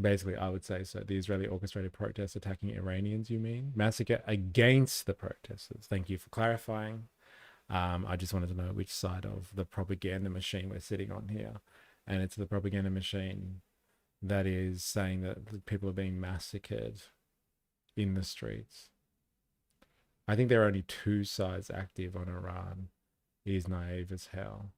basically I would say so. The Israeli orchestrated protests attacking Iranians, you mean? Massacre against the protesters. Thank you for clarifying. I just wanted to know which side of the propaganda machine we're sitting on here. And it's the propaganda machine that is saying that people are being massacred in the streets. I think there are only two sides active on Iran is naive as hell.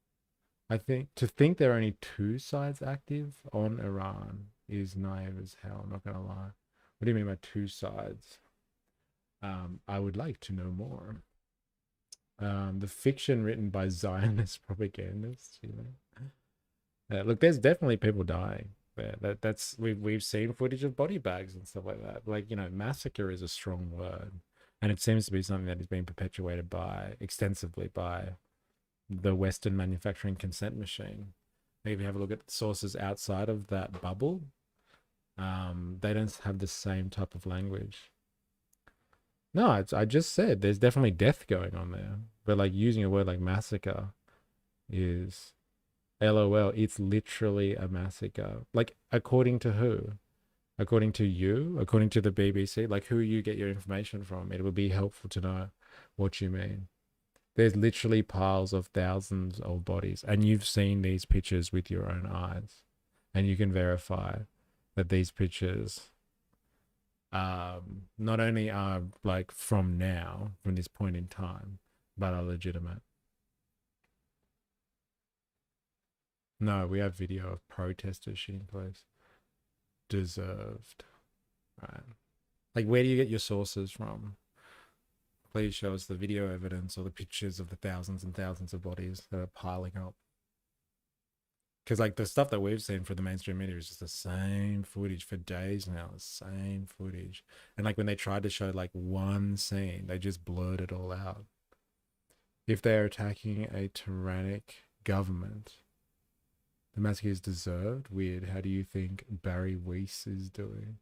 I think to think there are only two sides active on Iran is naive as hell. I'm not gonna lie. What do you mean by two sides? I would like to know more. The fiction written by Zionist propagandists, you know. Look, there's definitely people dying there. We've seen footage of body bags and stuff like that. Like, you know, massacre is a strong word, and it seems to be something that is being perpetuated extensively by the Western manufacturing consent machine. Maybe have a look at the sources outside of that bubble. They don't have the same type of language. No, I just said there's definitely death going on there, but like using a word like massacre is LOL. It's literally a massacre. Like, according to who? According to you? According to the BBC? Like, who you get your information from? It would be helpful to know what you mean. There's literally piles of thousands of bodies, and you've seen these pictures with your own eyes, and you can verify that these pictures not only are like from this point in time, but are legitimate. No, we have video of protesters shooting police. Deserved. Right. Like, where do you get your sources from? Please show us the video evidence or the pictures of the thousands and thousands of bodies that are piling up. Because, like, the stuff that we've seen from the mainstream media is just the same footage for days now. The same footage. And, like, when they tried to show, like, one scene, they just blurred it all out. If they're attacking a tyrannic government, the massacre is deserved. Weird. How do you think Barry Weiss is doing?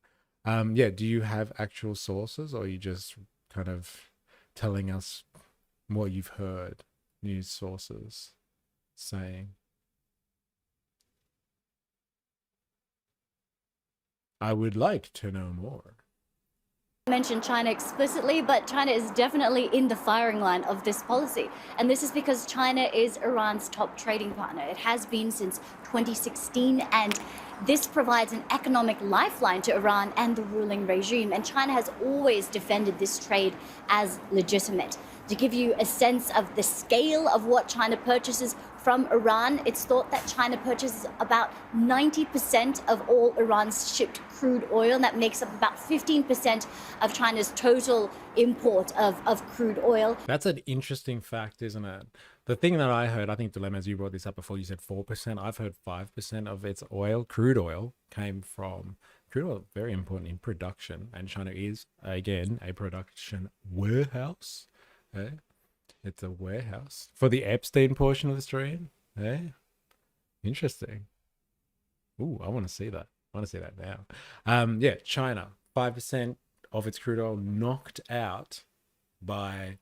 Yeah, do you have actual sources, or are you just kind of telling us what you've heard news sources saying? I would like to know more. Mentioned China explicitly, but China is definitely in the firing line of this policy. And this is because China is Iran's top trading partner. It has been since 2016, and this provides an economic lifeline to Iran and the ruling regime. And China has always defended this trade as legitimate. To give you a sense of the scale of what China purchases from Iran, it's thought that China purchases about 90% of all Iran's shipped crude oil, and that makes up about 15% of China's total import of crude oil. That's an interesting fact, isn't it? The thing that I heard, I think, Dilemmas, you brought this up before, you said 4%. I've heard 5% of its oil, crude oil, came from crude oil, very important in production. And China is, again, a production warehouse. Eh? It's a warehouse for the Epstein portion of the stream. Eh? Interesting. Ooh, I want to see that. I want to see that now. Yeah, China, 5% of its crude oil knocked out by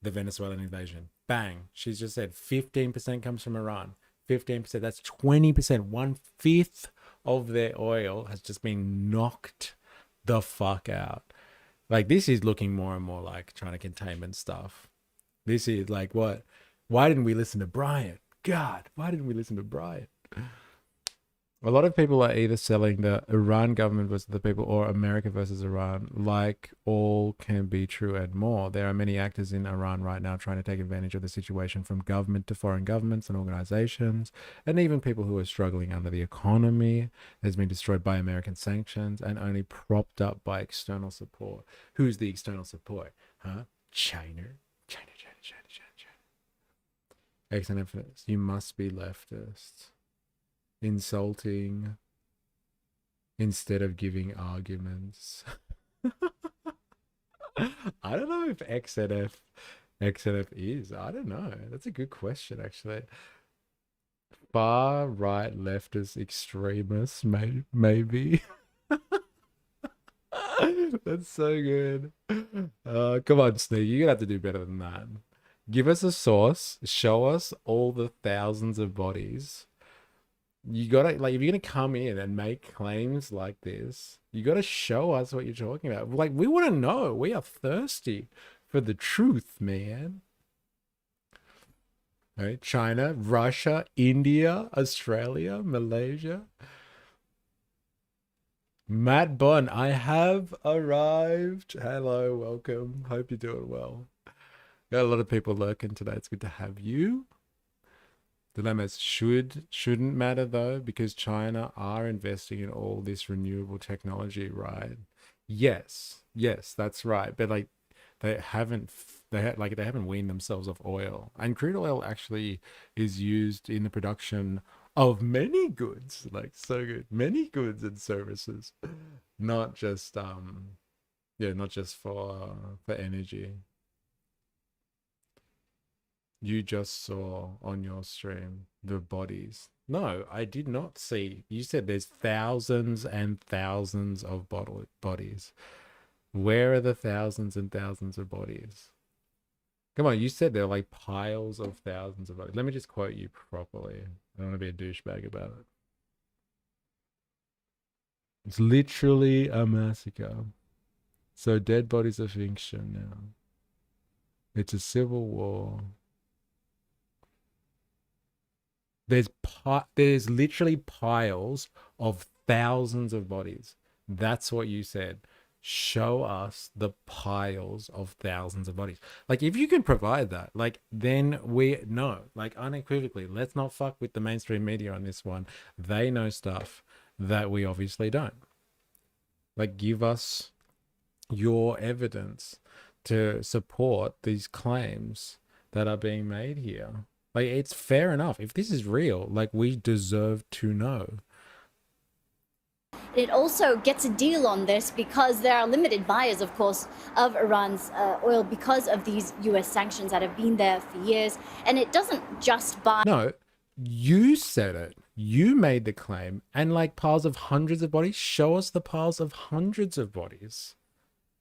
the Venezuelan invasion. Bang. She's just said 15% comes from Iran. 15%, that's 20%. 1/5 of their oil has just been knocked the fuck out. Like, this is looking more and more like China containment stuff. This is like, what? Why didn't we listen to Brian? God, why didn't we listen to Brian? A lot of people are either selling the Iran government versus the people or America versus Iran, like all can be true and more. There are many actors in Iran right now trying to take advantage of the situation, from government to foreign governments and organizations, and even people who are struggling under the economy has been destroyed by American sanctions and only propped up by external support. Who's the external support? Huh? China. China. Excellent. You must be leftist. Insulting instead of giving arguments. I don't know if XNF is. I don't know. That's a good question, actually. Far right leftist extremists, maybe. That's so good. Come on, Sneak. You're gonna have to do better than that. Give us a source. Show us all the thousands of bodies. You gotta, like, if you're gonna come in and make claims like this, you gotta show us what you're talking about. Like, we want to know. We are thirsty for the truth, man. Right? China, Russia, India, Australia, Malaysia. Matt Bond, I have arrived. Hello, welcome. Hope you're doing well. Got a lot of people lurking today. It's good to have you. Dilemmas shouldn't matter though, because China are investing in all this renewable technology, right? Yes, that's right. But like, they haven't weaned themselves off oil, and crude oil actually is used in the production of many goods, like, so good, many goods and services, not just not just for energy. You just saw on your stream the bodies. No, I did not see. You said there's thousands and thousands of bodies. Where are the thousands and thousands of bodies? Come on, you said they're like piles of thousands of bodies. Let me just quote you properly. I don't want to be a douchebag about it. It's literally a massacre. So dead bodies are fiction now. It's a civil war. There's literally piles of thousands of bodies. That's what you said. Show us the piles of thousands of bodies. Like, if you can provide that, like, then we know, like, unequivocally, let's not fuck with the mainstream media on this one. They know stuff that we obviously don't. Like, give us your evidence to support these claims that are being made here. Like, it's fair enough. If this is real, like, we deserve to know. It also gets a deal on this because there are limited buyers, of course, of Iran's oil because of these US sanctions that have been there for years. And it doesn't just buy. No, you said it. You made the claim. And like piles of hundreds of bodies, show us the piles of hundreds of bodies.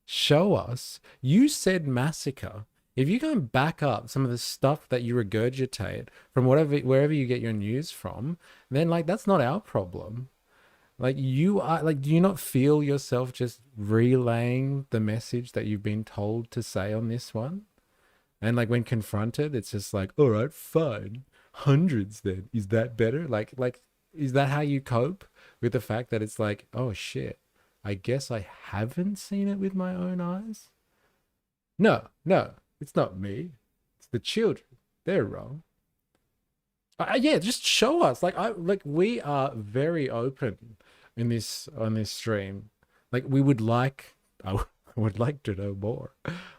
Show us. You said massacre. If you go and back up some of the stuff that you regurgitate from wherever you get your news from, then like that's not our problem. Like, you are, like, do you not feel yourself just relaying the message that you've been told to say on this one? And like when confronted, it's just like, all right, fine. Hundreds then. Is that better? Like, is that how you cope with the fact that it's like, oh shit, I guess I haven't seen it with my own eyes? No, it's not me. It's the children. They're wrong. Yeah, just show us. Like, we are very open in this on this stream. Like, I would like to know more.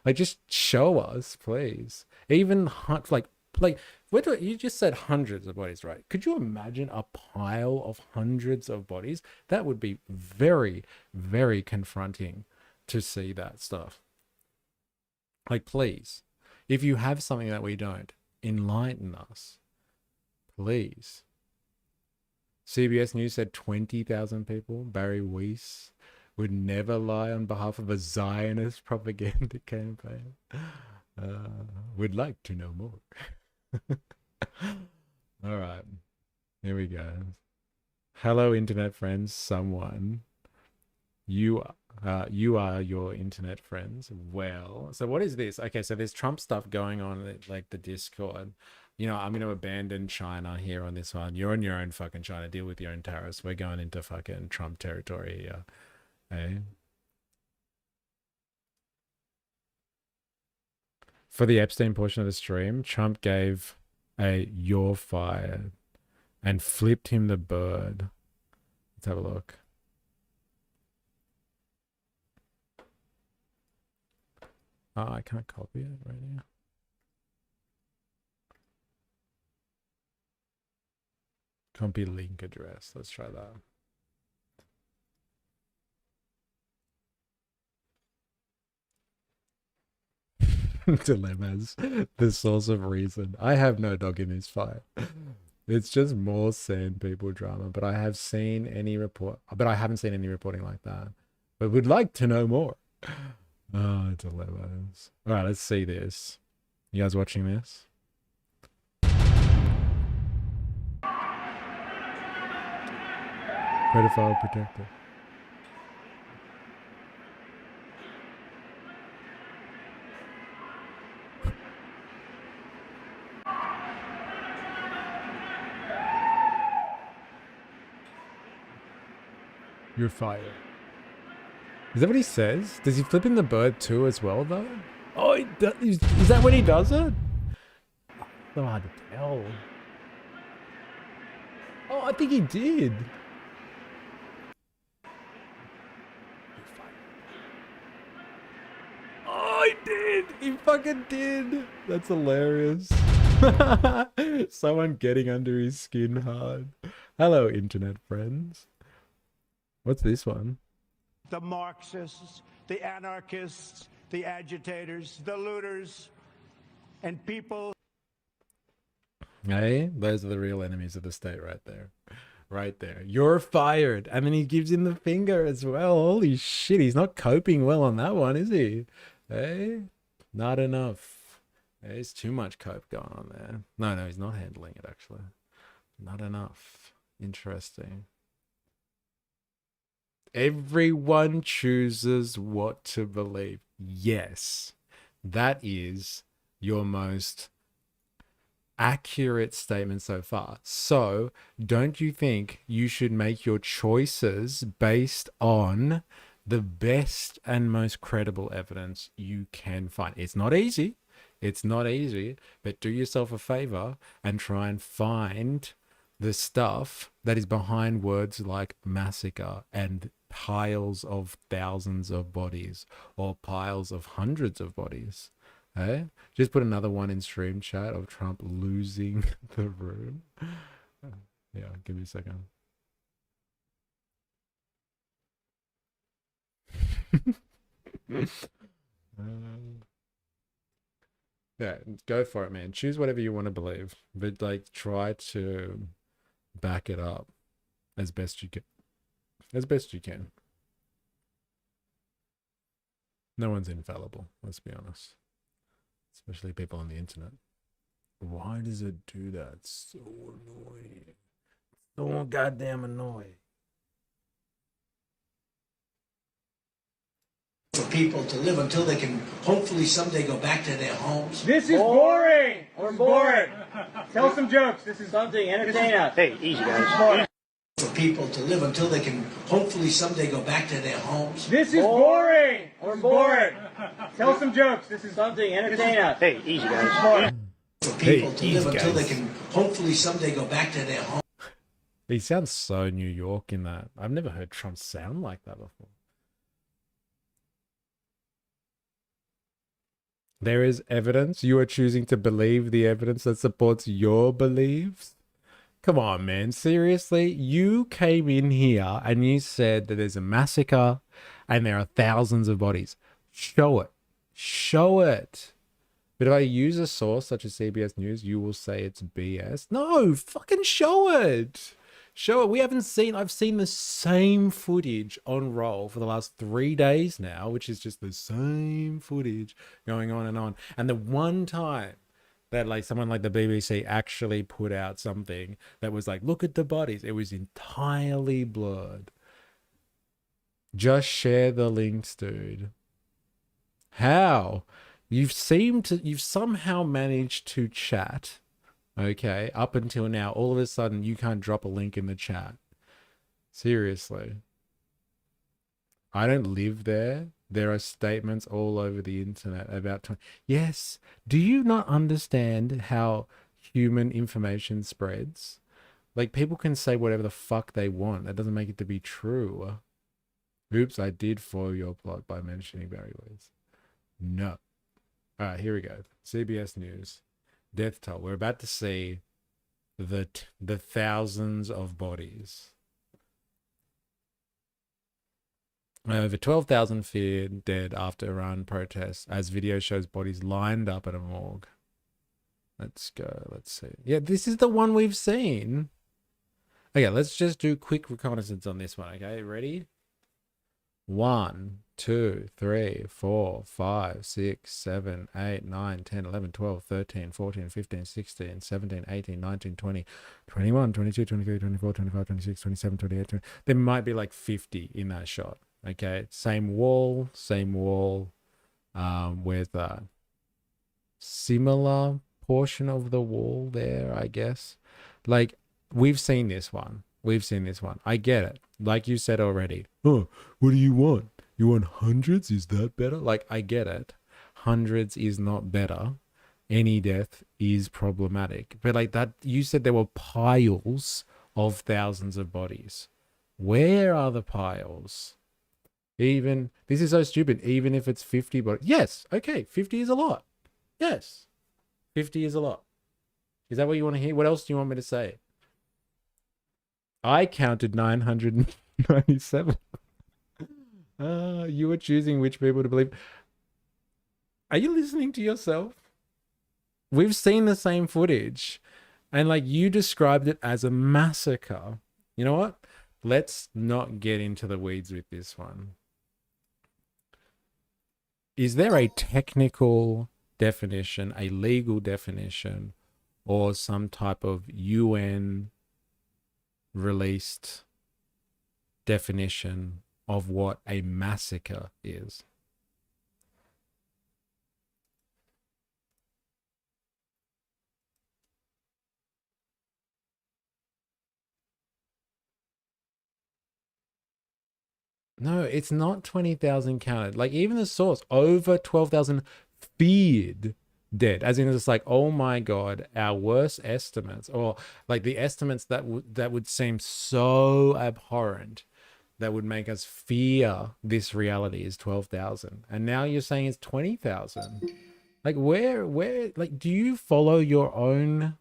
Like, just show us, please. Even you just said hundreds of bodies, right? Could you imagine a pile of hundreds of bodies? That would be very, very confronting to see that stuff. Like, please, if you have something that we don't, enlighten us. Please. CBS News said 20,000 people. Barry Weiss would never lie on behalf of a Zionist propaganda campaign. Would like to know more. All right. Here we go. Hello, internet friends. Someone. You are your internet friends. Well, so what is this? Okay, so there's Trump stuff going on, like the Discord. You know, I'm going to abandon China here on this one. You're on your own fucking China. Deal with your own tariffs. We're going into fucking Trump territory here. Hey. For the Epstein portion of the stream, Trump gave a "you're fired" and flipped him the bird. Let's have a look. Oh, I can't copy it right now. Copy link address. Let's try that. Dilemmas. The source of reason. I have no dog in this fight. It's just more sand people drama. But I haven't seen any reporting like that. But would like to know more. Oh, dilemmas. All right, let's see this. You guys watching this? Pedophile protector. You're fired. Is that what he says? Does he flip in the bird too as well, though? Oh, is that when he does it? So hard to tell. Oh, I think he did. Oh, he did. He fucking did. That's hilarious. Someone getting under his skin hard. Hello, internet friends. What's this one? The Marxists, the anarchists, the agitators, the looters, and people. Hey, those are the real enemies of the state right there. Right there. You're fired. And then he gives him the finger as well. Holy shit, he's not coping well on that one, is he? Hey, not enough. There's too much cope going on there. No, he's not handling it, actually. Not enough. Interesting. Everyone chooses what to believe. Yes, that is your most accurate statement so far. So, don't you think you should make your choices based on the best and most credible evidence you can find? It's not easy. It's not easy, but do yourself a favor and try and find the stuff that is behind words like massacre and piles of thousands of bodies or piles of hundreds of bodies. Hey, just put another one in stream chat of Trump losing the room. Yeah, give me a second. Yeah, go for it, man. Choose whatever you want to believe, but like try to back it up as best you can. As best you can. No one's infallible, let's be honest. Especially people on the internet. Why does it do that? It's so annoying. So goddamn annoying. For people to live until they can hopefully someday go back to their homes. This is boring. We're bored. Tell some jokes. This is something. Entertain us. Hey, easy guys. For people to live until they can hopefully someday go back to their homes. This is boring. We're bored. Tell some jokes. This is something. Entertain us. Hey, easy guys. For people to live until they can hopefully someday go back to their homes. He sounds so New York in that. I've never heard Trump sound like that before. There is evidence. You are choosing to believe the evidence that supports your beliefs. Come on, man. Seriously? You came in here and you said that there's a massacre and there are thousands of bodies. Show it. Show it. But if I use a source such as CBS News, you will say it's BS. No, fucking show it. Show it. I've seen the same footage on roll for the last 3 days now, which is just the same footage going on and on. And the one time that like someone like the BBC actually put out something that was like, look at the bodies, it was entirely blurred. Just share the links, dude. How? You've somehow managed to chat. Okay, up until now, all of a sudden, you can't drop a link in the chat. Seriously. I don't live there. There are statements all over the internet about... Yes, do you not understand how human information spreads? Like, people can say whatever the fuck they want. That doesn't make it to be true. Oops, I did foil your plot by mentioning Barry Lee's. No. All right, here we go. CBS News. Death toll. We're about to see the thousands of bodies. Over 12,000 feared dead after Iran protests as video shows bodies lined up at a morgue. Let's go. Let's see. Yeah, this is the one we've seen. Okay, let's just do quick reconnaissance on this one. Okay, ready? 1, 2, 3, 4, 5, 6, 7, 8, 9, 10, 11, 12, 13, 14, 15, 16, 17, 18, 19, 20, 21, 22, 23, 24, 25, 26, 27, 28, 20. There might be like 50 in that shot. Okay, same wall with a similar portion of the wall there, I guess. Like, we've seen this one. I get it. Like you said already. Oh, what do you want? You want hundreds? Is that better? Like, I get it. Hundreds is not better. Any death is problematic. But like that, you said there were piles of thousands of bodies. Where are the piles? Even, this is so stupid, even if it's 50 bodies. Yes, okay, 50 is a lot. Yes, 50 is a lot. Is that what you want to hear? What else do you want me to say? I counted 997. You were choosing which people to believe. Are you listening to yourself? We've seen the same footage. And like, you described it as a massacre. You know what? Let's not get into the weeds with this one. Is there a technical definition, a legal definition, or some type of UN released definition of what a massacre is? No, it's not 20,000 counted. Like, even the source, over 12,000 feared dead. As in, it's like, oh my God, our worst estimates, or like the estimates that would seem so abhorrent that would make us fear this reality is 12,000. And now you're saying it's 20,000. Like where, like, do you follow your own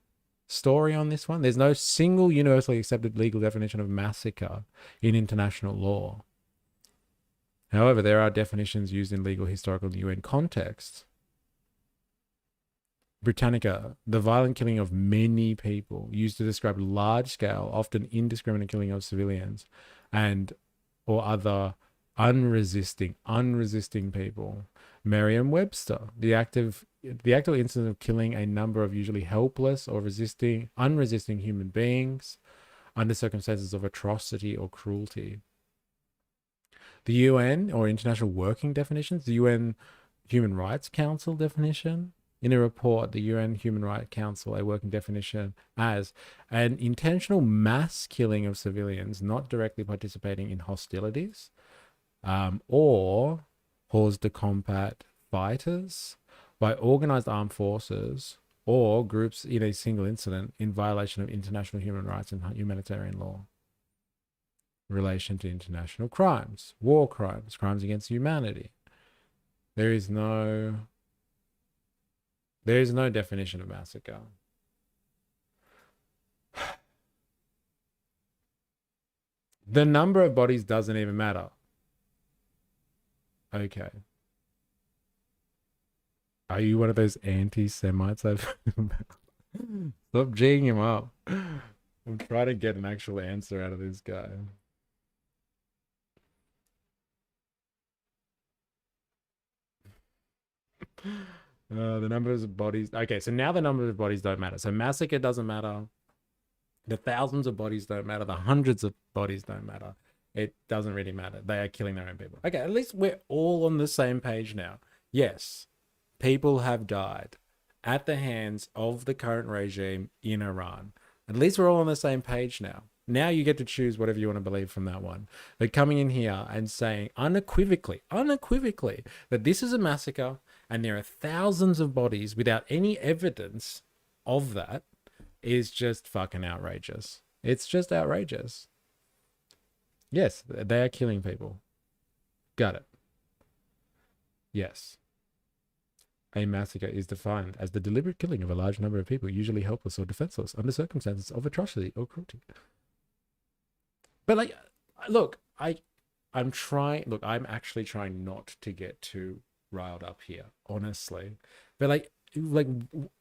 story on this one? There's no single universally accepted legal definition of massacre in international law. However, there are definitions used in legal, historical, and UN contexts. Britannica, the violent killing of many people, used to describe large-scale, often indiscriminate killing of civilians and or other unresisting people. Merriam-Webster, the actual incident of killing a number of usually helpless or unresisting human beings under circumstances of atrocity or cruelty. The UN or international working definitions, the UN Human Rights Council definition. In a report, the UN Human Rights Council, a working definition as an intentional mass killing of civilians not directly participating in hostilities or hors de combat fighters by organized armed forces or groups in a single incident in violation of international human rights and humanitarian law. Relation to international crimes, war crimes, crimes against humanity. There is no definition of massacre. The number of bodies doesn't even matter. Okay. Are you one of those anti-Semites I've Stop G'ing him up. I'm trying to get an actual answer out of this guy. The numbers of bodies. Okay, so now the numbers of bodies don't matter. So massacre doesn't matter. The thousands of bodies don't matter. The hundreds of bodies don't matter. It doesn't really matter. They are killing their own people. Okay, at least we're all on the same page now. Yes, people have died at the hands of the current regime in Iran. At least we're all on the same page now. Now you get to choose whatever you want to believe from that one. But coming in here and saying unequivocally that this is a massacre and there are thousands of bodies without any evidence of that is just fucking outrageous. It's just outrageous. Yes, they are killing people. Got it. Yes. A massacre is defined as the deliberate killing of a large number of people, usually helpless or defenseless, under circumstances of atrocity or cruelty. But like, look, I'm actually trying not to get too riled up here, honestly. But like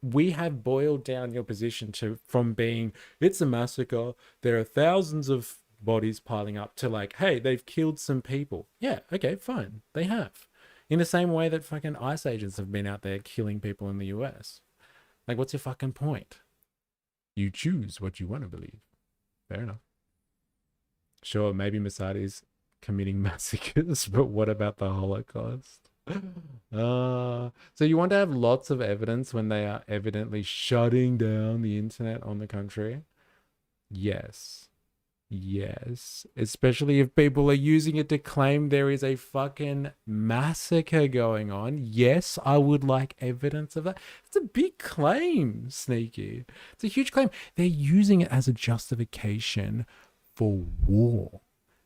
we have boiled down your position from being it's a massacre, there are thousands of bodies piling up, to like, hey, they've killed some people. Yeah, okay, fine, they have. In the same way that fucking ICE agents have been out there killing people in the US. Like, what's your fucking point? You choose what you want to believe. Fair enough. Sure, maybe Mossad committing massacres, but what about the Holocaust? So you want to have lots of evidence when they are evidently shutting down the internet on the country? Yes. Yes. Especially if people are using it to claim there is a fucking massacre going on. Yes, I would like evidence of that. It's a big claim, Sneaky. It's a huge claim. They're using it as a justification for war.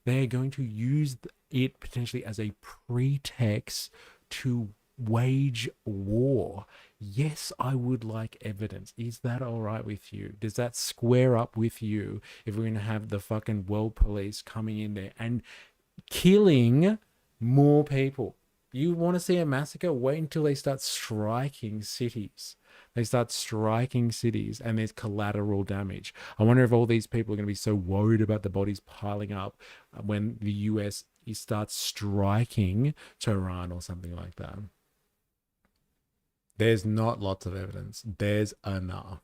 They're going to use it potentially as a pretext to wage war. Yes, I would like evidence. Is that all right with you? Does that square up with you if we're going to have the fucking world police coming in there and killing more people? You want to see a massacre? Wait until they start striking cities. They start striking cities and there's collateral damage. I wonder if all these people are going to be so worried about the bodies piling up when the US starts striking Tehran or something like that. There's not lots of evidence. There's enough.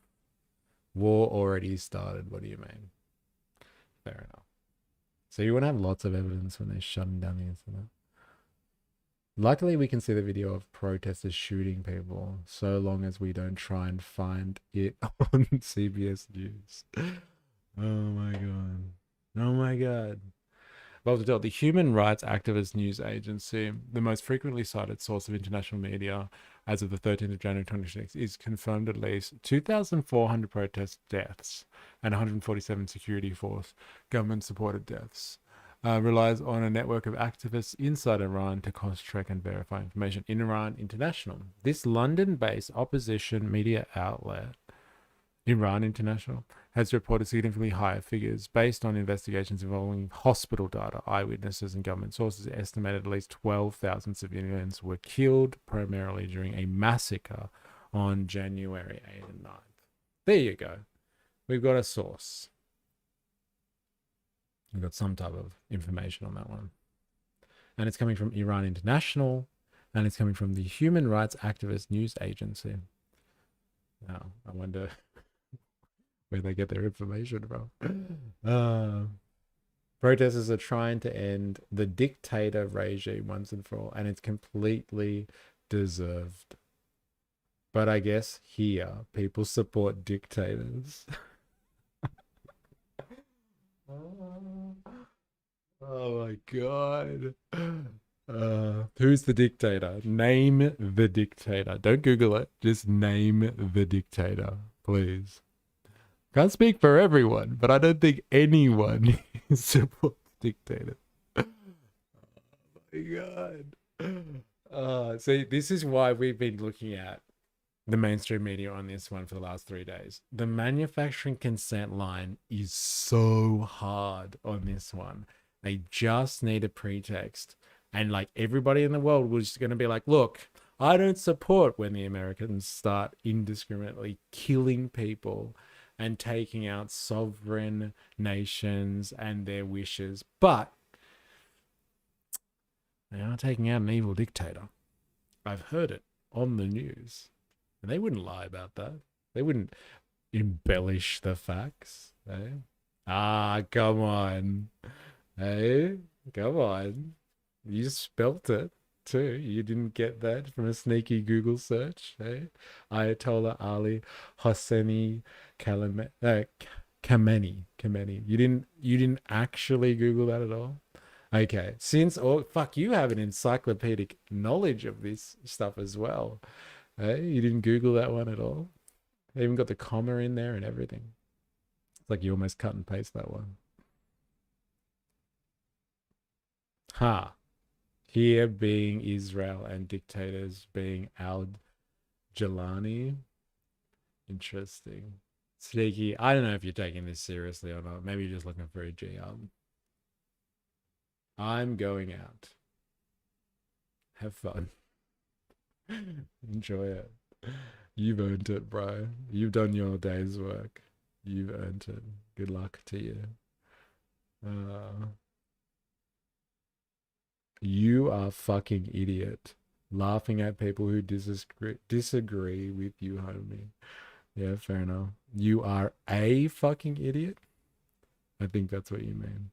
War already started. What do you mean? Fair enough. So you want to have lots of evidence when they're shutting down the internet. Luckily, we can see the video of protesters shooting people, so long as we don't try and find it on CBS News. Oh my God. Oh my God. Well, the Human Rights Activist News Agency, the most frequently cited source of international media as of the 13th of January 2026, is confirmed at least 2,400 protest deaths and 147 security force government-supported deaths. relies on a network of activists inside Iran to cross-check and verify information. In Iran International, this London-based opposition media outlet, Iran International, has reported significantly higher figures based on investigations involving hospital data. Eyewitnesses and government sources estimated at least 12,000 civilians were killed, primarily during a massacre on January 8th and 9th. There you go. We've got a source. We've got some type of information on that one. And it's coming from Iran International, and it's coming from the Human Rights Activist News Agency. Now, I wonder where they get their information from. Protesters are trying to end the dictator regime once and for all, and it's completely deserved. But I guess here, people support dictators. Oh my God. Who's the dictator? Name the dictator. Don't Google it. Just name the dictator, please. Can't speak for everyone, but I don't think anyone supports dictators. Oh my God. See, this is why we've been looking at the mainstream media on this one for the last 3 days. The manufacturing consent line is so hard on this one. They just need a pretext. And like everybody in the world was going to be like, look, I don't support when the Americans start indiscriminately killing people and taking out sovereign nations and their wishes. But they are taking out an evil dictator. I've heard it on the news. And they wouldn't lie about that. They wouldn't embellish the facts. Eh? Ah, come on. Hey, come on. You spelt it too. You didn't get that from a sneaky Google search. Hey? Ayatollah Ali Hosseini Khamenei. You didn't actually Google that at all? Okay. Fuck, you have an encyclopedic knowledge of this stuff as well. Hey, you didn't Google that one at all? They even got the comma in there and everything. It's like you almost cut and paste that one. Ha. Here being Israel and dictators being Al-Jalani. Interesting. Sneaky. I don't know if you're taking this seriously or not. Maybe you're just looking for a G up. I'm going out. Have fun. Enjoy it. You've earned it, bro. You've done your day's work. You've earned it. Good luck to you. You are fucking idiot. Laughing at people who disagree with you, homie. Yeah, fair enough. You are a fucking idiot? I think that's what you mean.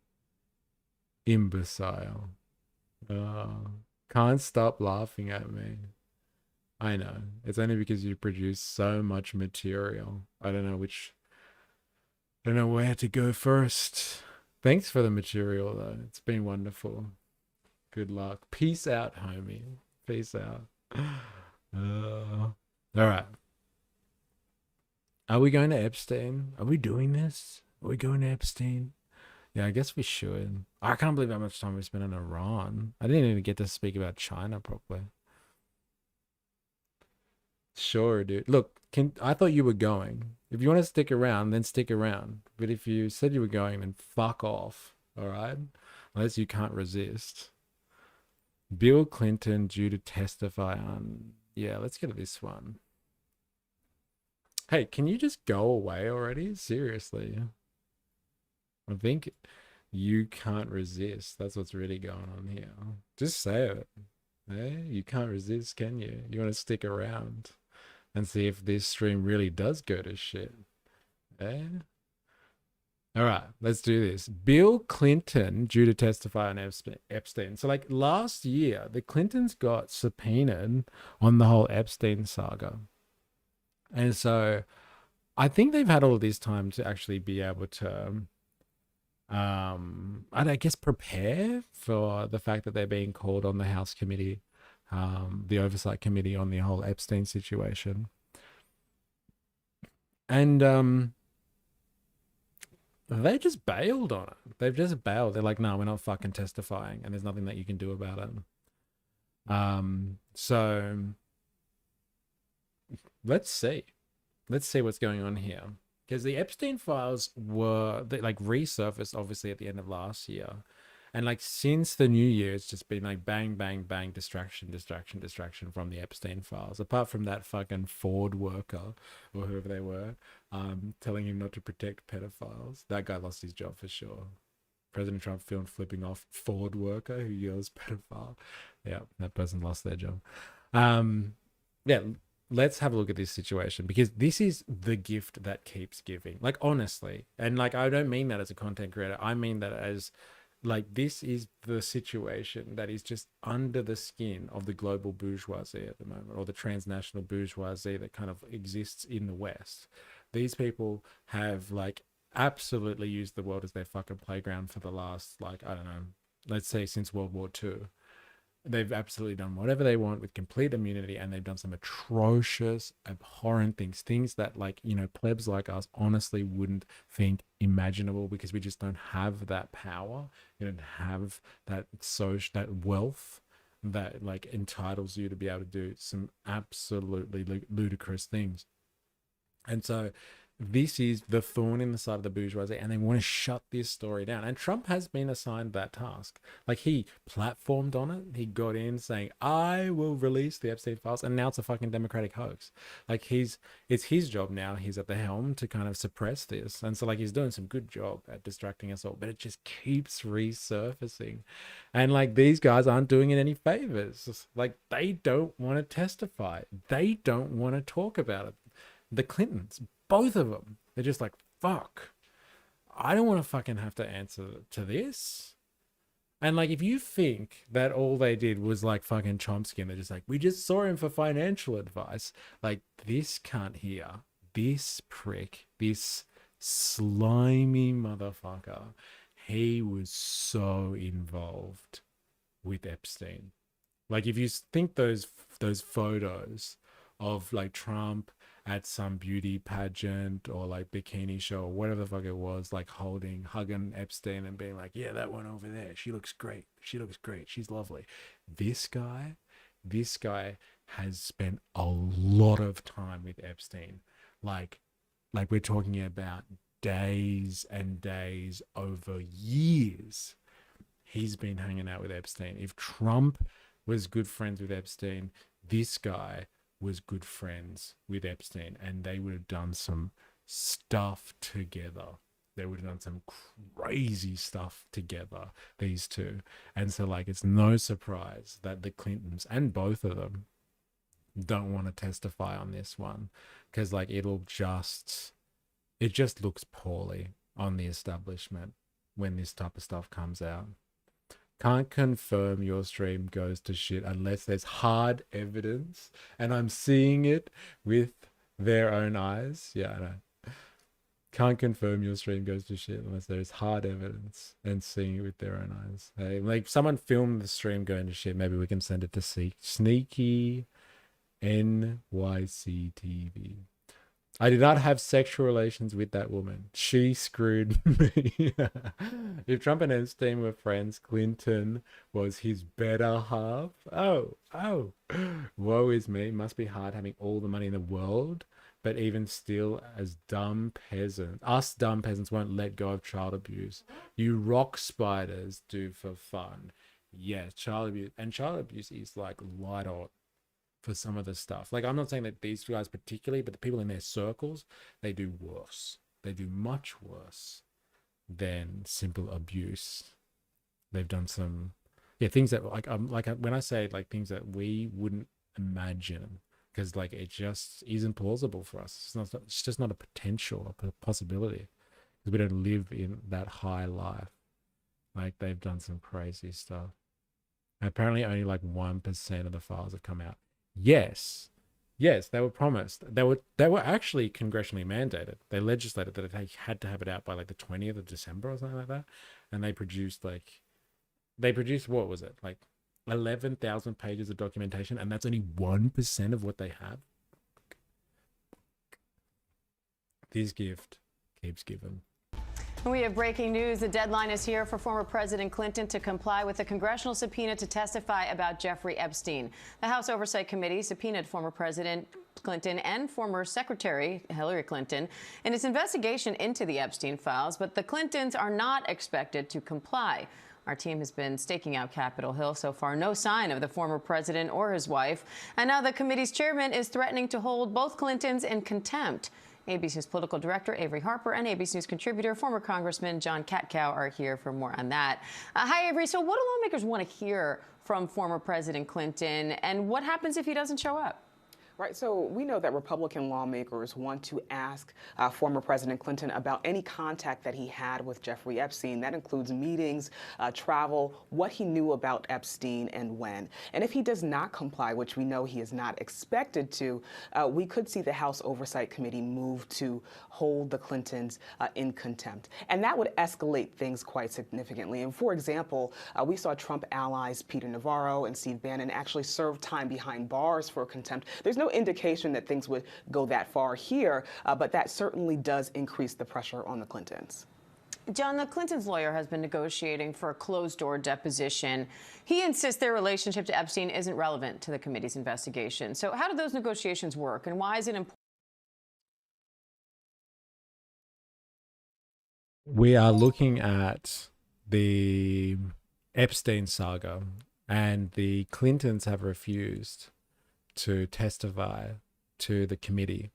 Imbecile. Can't stop laughing at me. I know. It's only because you produce so much material. I don't know where to go first. Thanks for the material, though. It's been wonderful. Good luck. Peace out, homie. Peace out. All right. Are we going to Epstein? Are we doing this? Are we going to Epstein? Yeah, I guess we should. I can't believe how much time we spent in Iran. I didn't even get to speak about China properly. Sure, dude. Look, I thought you were going. If you want to stick around, then stick around. But if you said you were going, then fuck off. All right? Unless you can't resist. Bill Clinton due to testify on... Yeah, let's get to this one. Hey, can you just go away already? Seriously. I think you can't resist. That's what's really going on here. Just say it. Hey, you can't resist, can you? You want to stick around and see if this stream really does go to shit. Hey? All right, let's do this. Bill Clinton due to testify on Epstein. So like last year, the Clintons got subpoenaed on the whole Epstein saga. And so I think they've had all this time to actually be able to, I guess, prepare for the fact that they're being called on the House committee, the oversight committee on the whole Epstein situation. And they just bailed on it. They've just bailed. They're like, no, we're not fucking testifying, and there's nothing that you can do about it. So let's see what's going on here, because the Epstein files they like resurfaced obviously at the end of last year, and like since the new year it's just been like bang bang bang, distraction from the Epstein files, apart from that fucking Ford worker or whoever they were telling him not to protect pedophiles. That guy lost his job for sure. President Trump filmed flipping off Ford worker who yells pedophile. Yeah, that person lost their job. Yeah, let's have a look at this situation, because this is the gift that keeps giving. Like, honestly, and like, I don't mean that as a content creator. I mean that as like, this is the situation that is just under the skin of the global bourgeoisie at the moment, or the transnational bourgeoisie that kind of exists in the West. These people have like absolutely used the world as their fucking playground for the last, like, I don't know, let's say since World War II. They've absolutely done whatever they want with complete immunity, and they've done some atrocious, abhorrent things that, like, you know, plebs like us honestly wouldn't think imaginable, because we just don't have that power. You don't have that that wealth that like entitles you to be able to do some absolutely ludicrous things. And so this is the thorn in the side of the bourgeoisie, and they want to shut this story down. And Trump has been assigned that task. Like, he platformed on it. He got in saying, I will release the Epstein files, and now it's a fucking Democratic hoax. Like, it's his job now. He's at the helm to kind of suppress this. And so, like, he's doing some good job at distracting us all, but it just keeps resurfacing. And like, these guys aren't doing it any favors. Like, they don't want to testify. They don't want to talk about it. The Clintons, both of them, they're just like, fuck, I don't want to fucking have to answer to this. And like, if you think that all they did was like fucking Chomsky, and they're just like, we just saw him for financial advice, like, this cunt here, this prick, this slimy motherfucker, he was so involved with Epstein. Like, if you think those photos of like Trump at some beauty pageant or like bikini show or whatever the fuck it was, like hugging Epstein and being like, yeah, that one over there, she looks great, she's lovely. This guy has spent a lot of time with Epstein. Like we're talking about days and days, over years. He's been hanging out with Epstein. If Trump was good friends with Epstein, this guy was good friends with Epstein, and they would have done some stuff together. They would have done some crazy stuff together, these two. And so, like, it's no surprise that the Clintons, and both of them, don't want to testify on this one, because like, it just looks poorly on the establishment when this type of stuff comes out. Can't confirm your stream goes to shit unless there's hard evidence, and I'm seeing it with their own eyes. Yeah, I know. Can't confirm your stream goes to shit unless there's hard evidence and seeing it with their own eyes. Hey, like, someone filmed the stream going to shit. Maybe we can send it to Sneaky NYC TV. I did not have sexual relations with that woman. She screwed me. If Trump and Epstein were friends, Clinton was his better half. Oh. Woe is me. Must be hard having all the money in the world, but even still, as dumb peasants, us dumb peasants won't let go of child abuse. You rock spiders do for fun. Yes, child abuse. And child abuse is like light on for some of the stuff. Like, I'm not saying that these guys particularly, but the people in their circles, they do worse. They do much worse than simple abuse. They've done some, things that like when I say like things that we wouldn't imagine, because like, it just isn't plausible for us. It's just not a potential, a possibility, because we don't live in that high life. Like, they've done some crazy stuff. And apparently only like 1% of the files have come out. Yes, they were promised. They were actually congressionally mandated. They legislated that they had to have it out by like the 20th of December or something like that. And they produced what was it? Like 11,000 pages of documentation, and that's only 1% of what they have. This gift keeps giving. We have breaking news. The deadline is here for former President Clinton to comply with a congressional subpoena to testify about Jeffrey Epstein. The House Oversight Committee subpoenaed former President Clinton and former Secretary Hillary Clinton in its investigation into the Epstein files, but the Clintons are not expected to comply. Our team has been staking out Capitol Hill. So far, no sign of the former president or his wife. And now the committee's chairman is threatening to hold both Clintons in contempt. ABC News political director Avery Harper and ABC News contributor, former Congressman John Katkow are here for more on that. Hi, Avery. So what do lawmakers want to hear from former President Clinton, and what happens if he doesn't show up? Right, so we know that Republican lawmakers want to ask former President Clinton about any contact that he had with Jeffrey Epstein. That includes meetings, travel, what he knew about Epstein and when. And if he does not comply, which we know he is not expected to, we could see the House Oversight Committee move to hold the Clintons in contempt. And that would escalate things quite significantly. And for example, we saw Trump allies Peter Navarro and Steve Bannon actually serve time behind bars for contempt. There's no indication that things would go that far here, but that certainly does increase the pressure on the Clintons. John, the Clintons' lawyer has been negotiating for a closed-door deposition. He insists their relationship to Epstein isn't relevant to the committee's investigation. So how do those negotiations work, and why is it important? We are looking at the Epstein saga, and the Clintons have refused to testify to the committee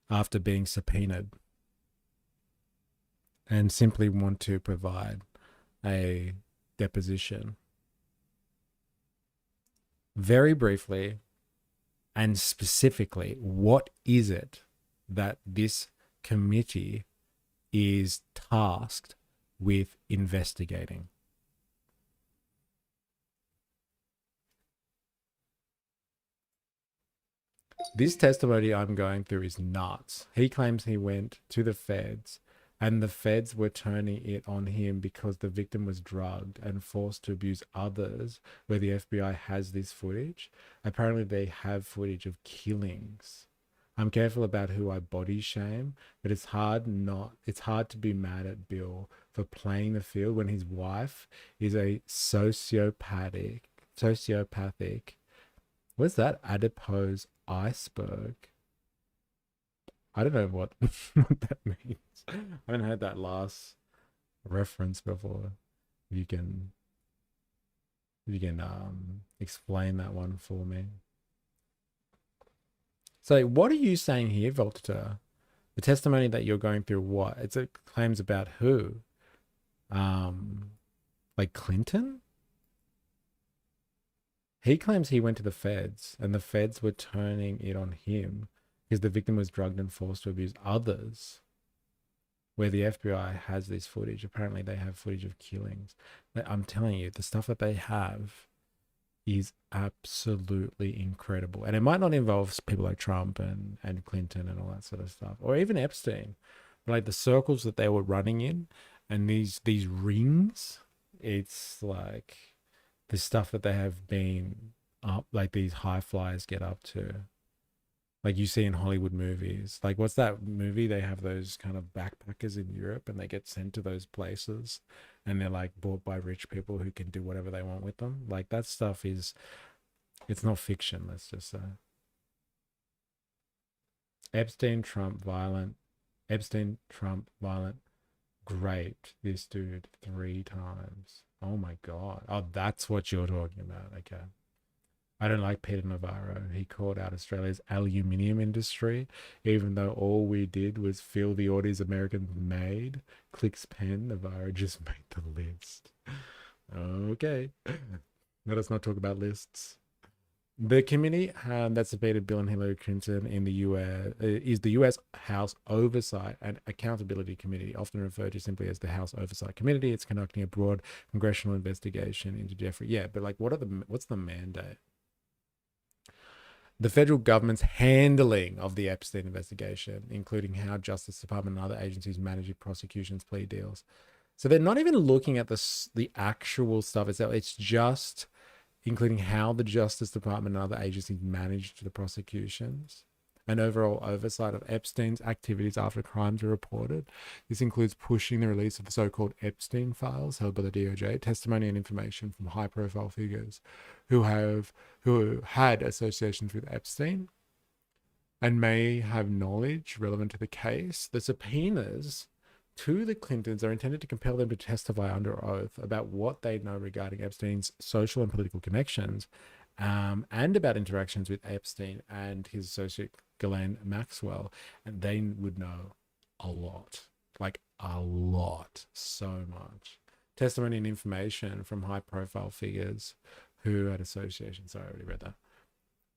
after being subpoenaed, and simply want to provide a deposition. Very briefly and specifically, what is it that this committee is tasked with investigating? This testimony I'm going through is nuts. He claims he went to the feds, and the feds were turning it on him because the victim was drugged and forced to abuse others, where the FBI has this footage. Apparently they have footage of killings. I'm careful about who I body shame, but it's hard to be mad at Bill for playing the field when his wife is a sociopathic, what's that? Adipose iceberg. I don't know what that means. I haven't heard that last reference before. You can explain that one for me. So what are you saying here, Voltaire? The testimony that you're going through, what? It's claims about who? Like Clinton? He claims he went to the feds, and the feds were turning it on him because the victim was drugged and forced to abuse others, where the FBI has this footage. Apparently they have footage of killings. I'm telling you, the stuff that they have is absolutely incredible. And it might not involve people like Trump and Clinton and all that sort of stuff, or even Epstein. But like the circles that they were running in and these rings, it's like the stuff that they have been up, like these high flyers get up to, like you see in Hollywood movies. Like what's that movie? They have those kind of backpackers in Europe and they get sent to those places and they're like bought by rich people who can do whatever they want with them. Like that stuff is, it's not fiction, let's just say. Epstein, Trump, violent. Raped this dude 3 times. Oh my God. Oh, that's what you're talking about. Okay. I don't like Peter Navarro. He called out Australia's aluminium industry, even though all we did was fill the orders Americans made. Clicks pen, Navarro just made the list. Okay. Let us not talk about lists. The committee that subpoenaed Bill and Hillary Clinton in the U.S. is the U.S. House Oversight and Accountability Committee, often referred to simply as the House Oversight Committee. It's conducting a broad congressional investigation into Jeffrey. Yeah, but like, what's the mandate? The federal government's handling of the Epstein investigation, including how Justice Department and other agencies manage prosecutions, plea deals. So they're not even looking at the actual stuff itself. It's just including how the Justice Department and other agencies managed the prosecutions. and overall oversight of Epstein's activities after crimes were reported. This includes pushing the release of the so-called Epstein files held by the DOJ, testimony and information from high-profile figures who had associations with Epstein and may have knowledge relevant to the case. The subpoenas to the Clintons are intended to compel them to testify under oath about what they know regarding Epstein's social and political connections, and about interactions with Epstein and his associate Ghislaine Maxwell. And they would know a lot, like a lot, so much. Testimony and information from high-profile figures who had associations. Sorry, I already read that.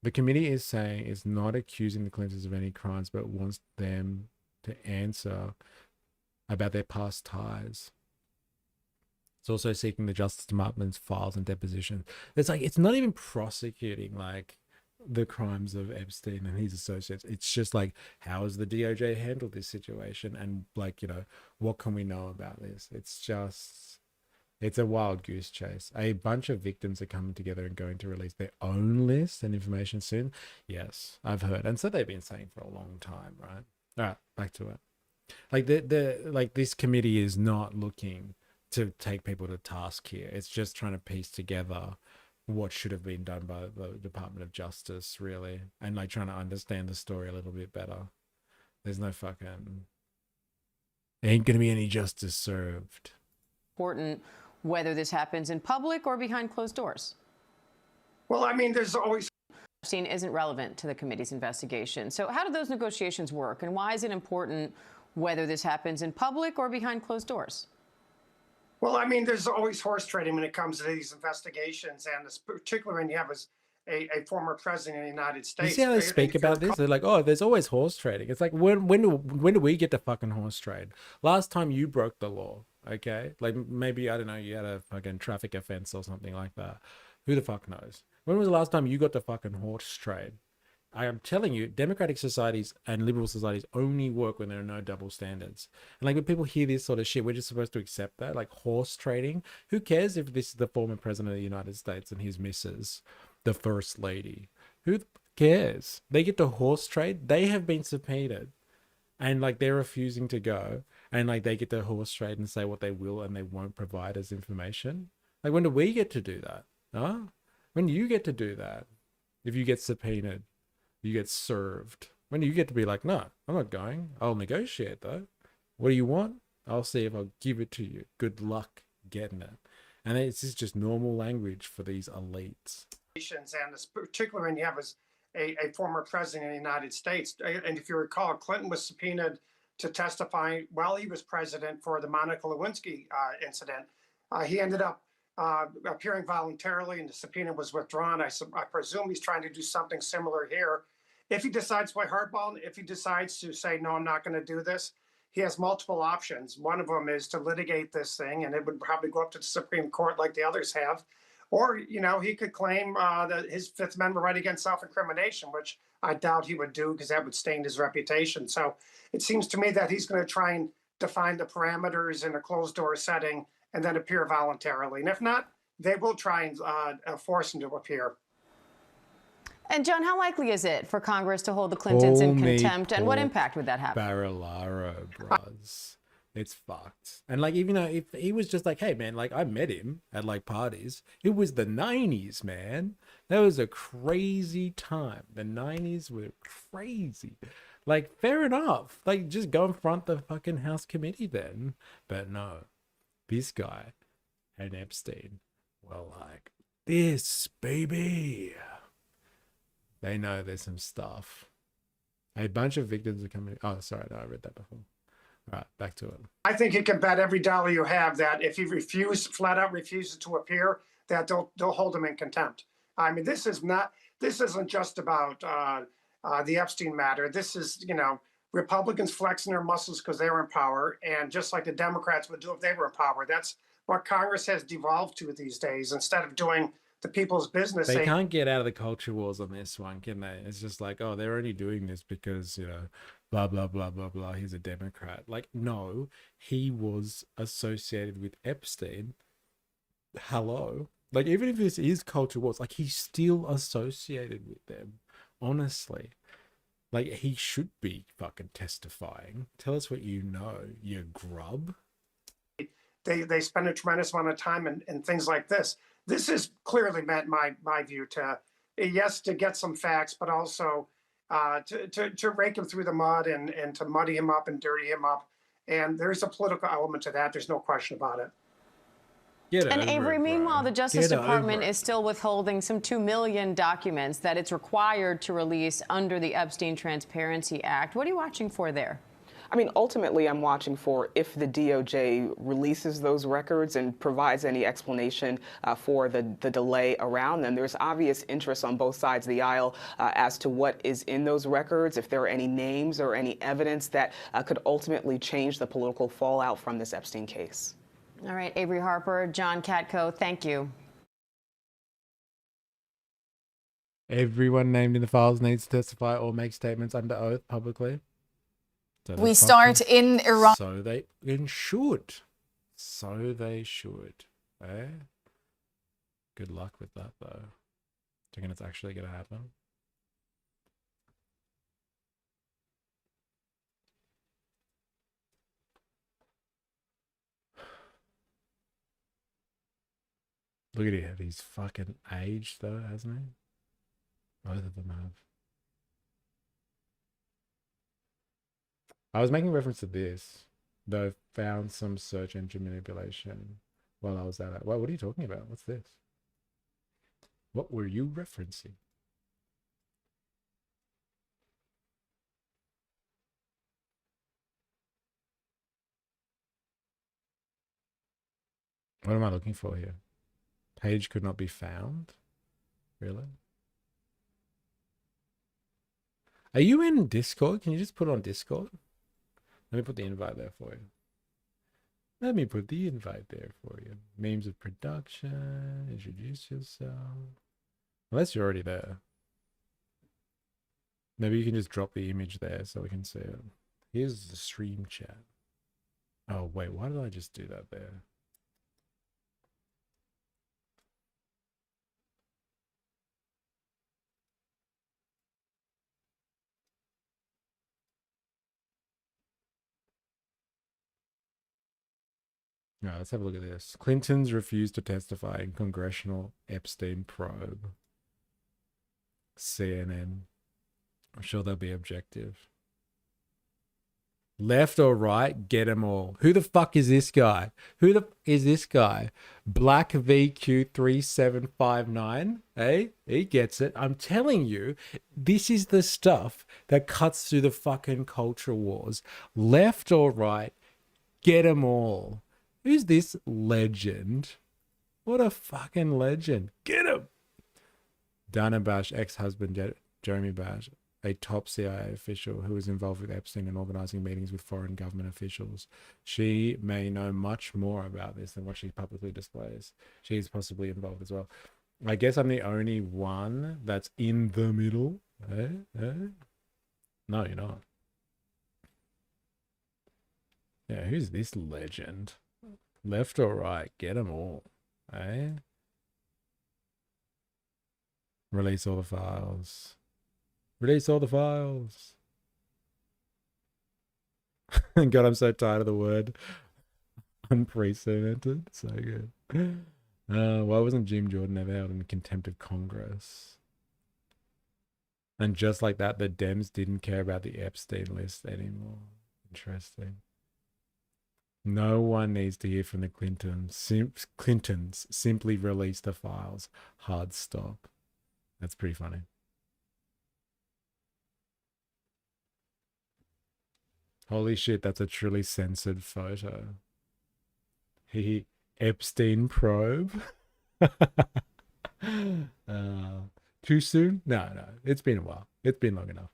The committee is saying it's not accusing the Clintons of any crimes, but wants them to answer about their past ties. It's also seeking the Justice Department's files and depositions. It's like, it's not even prosecuting like the crimes of Epstein and his associates. It's just like, how has the DOJ handled this situation? And like, you know, what can we know about this? It's a wild goose chase. A bunch of victims are coming together and going to release their own list and information soon. Yes, I've heard. And so they've been saying for a long time, right? All right, back to it. Like like this committee is not looking to take people to task here. It's just trying to piece together what should have been done by the Department of Justice, really, and like trying to understand the story a little bit better. There's no fucking, ain't gonna be any justice served. Important whether this happens in public or behind closed doors. Well, I mean, there's always Epstein isn't relevant to the committee's investigation. So how do those negotiations work, and why is it important whether this happens in public or behind closed doors? Well, I mean, there's always horse trading when it comes to these investigations, and particularly when you have a former president of the United States. You see how they speak about this? They're like, oh, there's always horse trading. It's like, when do we get to fucking horse trade? Last time you broke the law, okay? Like maybe, I don't know, you had a fucking traffic offense or something like that. Who the fuck knows? When was the last time you got to fucking horse trade? I am telling you, democratic societies and liberal societies only work when there are no double standards. And like when people hear this sort of shit, we're just supposed to accept that. Like horse trading. Who cares if this is the former president of the United States and his missus, the first lady? Who cares? They get to horse trade. They have been subpoenaed. And like they're refusing to go. And like they get to horse trade and say what they will and they won't provide as information. Like when do we get to do that? Huh? When do you get to do that? If you get subpoenaed, you get served. When do you get to be like, no, I'm not going. I'll negotiate though. What do you want? I'll see if I'll give it to you. Good luck getting it. And it's just normal language for these elites. And particularly when you have a former president of the United States. And if you recall, Clinton was subpoenaed to testify while he was president for the Monica Lewinsky incident. He ended up appearing voluntarily and the subpoena was withdrawn. I presume he's trying to do something similar here. If he decides to play hardball, if he decides to say, no, I'm not going to do this, he has multiple options. One of them is to litigate this thing, and it would probably go up to the Supreme Court like the others have. Or, you know, he could claim his Fifth Amendment right against self-incrimination, which I doubt he would do because that would stain his reputation. So it seems to me that he's going to try and define the parameters in a closed-door setting and then appear voluntarily. And if not, they will try and force him to appear. And John, how likely is it for Congress to hold the Clintons in contempt, and what impact would that have? Barilaro, bros. It's fucked. And like, even though if he was just like, hey man, like I met him at like parties, it was the 90s, man. That was a crazy time. The 90s were crazy. Like, fair enough. Like, just go in front of the fucking House committee then. But no, this guy and Epstein were like, this, baby. They know there's some stuff. A bunch of victims are coming. Oh, sorry, no, I read that before. All right, back to it. I think you can bet every dollar you have that if he flat out refuses to appear, that they'll hold him in contempt. I mean, this isn't just about the Epstein matter. This is, you know, Republicans flexing their muscles because they're in power, and just like the Democrats would do if they were in power. That's what Congress has devolved to these days. Instead of doing the people's business, they can't get out of the culture wars on this one, can they? It's just like, oh, they're only doing this because, you know, blah blah blah blah blah, he's a Democrat. Like, no, he was associated with Epstein. Hello, like, even if this is culture wars, like, he's still associated with them. Honestly, Like, he should be fucking testifying. Tell us what you know, you grub. They spend a tremendous amount of time in things like this. This is clearly meant, my view, to, yes, to get some facts, but also to rake him through the mud and to muddy him up and dirty him up. And there's a political element to that. There's no question about it. And Avery, meanwhile, the Justice Department is still withholding some 2 million documents that it's required to release under the Epstein Transparency Act. What are you watching for there? I mean, ultimately, I'm watching for if the DOJ releases those records and provides any explanation for the delay around them. There's obvious interest on both sides of the aisle as to what is in those records, if there are any names or any evidence that could ultimately change the political fallout from this Epstein case. All right, Avery Harper, John Katko, thank you. Everyone named in the files needs to testify or make statements under oath publicly. So we start in Iran. So they should. So they should. Eh? Good luck with that, though. Do you think it's actually going to happen? Look at him. He's fucking aged, though, hasn't he? Both of them have. I was making reference to this, though I found some search engine manipulation while I was at it. What are you talking about? What's this? What were you referencing? What am I looking for here? Page could not be found? Really? Are you in Discord? Can you just put it on Discord? Let me put the invite there for you. Let me put the invite there for you. Memes of production. Introduce yourself. Unless you're already there. Maybe you can just drop the image there so we can see it. Here's the stream chat. Oh, wait. Why did I just do that there? No, let's have a look at this. Clinton's refused to testify in congressional Epstein probe. CNN. I'm sure they'll be objective. Left or right, get them all. Who the fuck is this guy? Who the is this guy? Black VQ3759. Hey, he gets it. I'm telling you, this is the stuff that cuts through the fucking culture wars. Left or right, get them all. Who's this legend? What a fucking legend. Get him! Dana Bash, ex-husband Jeremy Bash, a top CIA official who was involved with Epstein and organizing meetings with foreign government officials. She may know much more about this than what she publicly displays. She's possibly involved as well. I guess I'm the only one that's in the middle. Eh? No, you're not. Yeah, who's this legend? Left or right, get them all. Eh? Release all the files. Release all the files. God, I'm so tired of the word unprecedented. So good. Why wasn't Jim Jordan ever held in contempt of Congress? And just like that, the Dems didn't care about the Epstein list anymore. Interesting. No one needs to hear from the Clintons. Simply release the files. Hard stop. That's pretty funny. Holy shit, that's a truly censored photo. Epstein probe. Too soon? No. It's been a while. It's been long enough.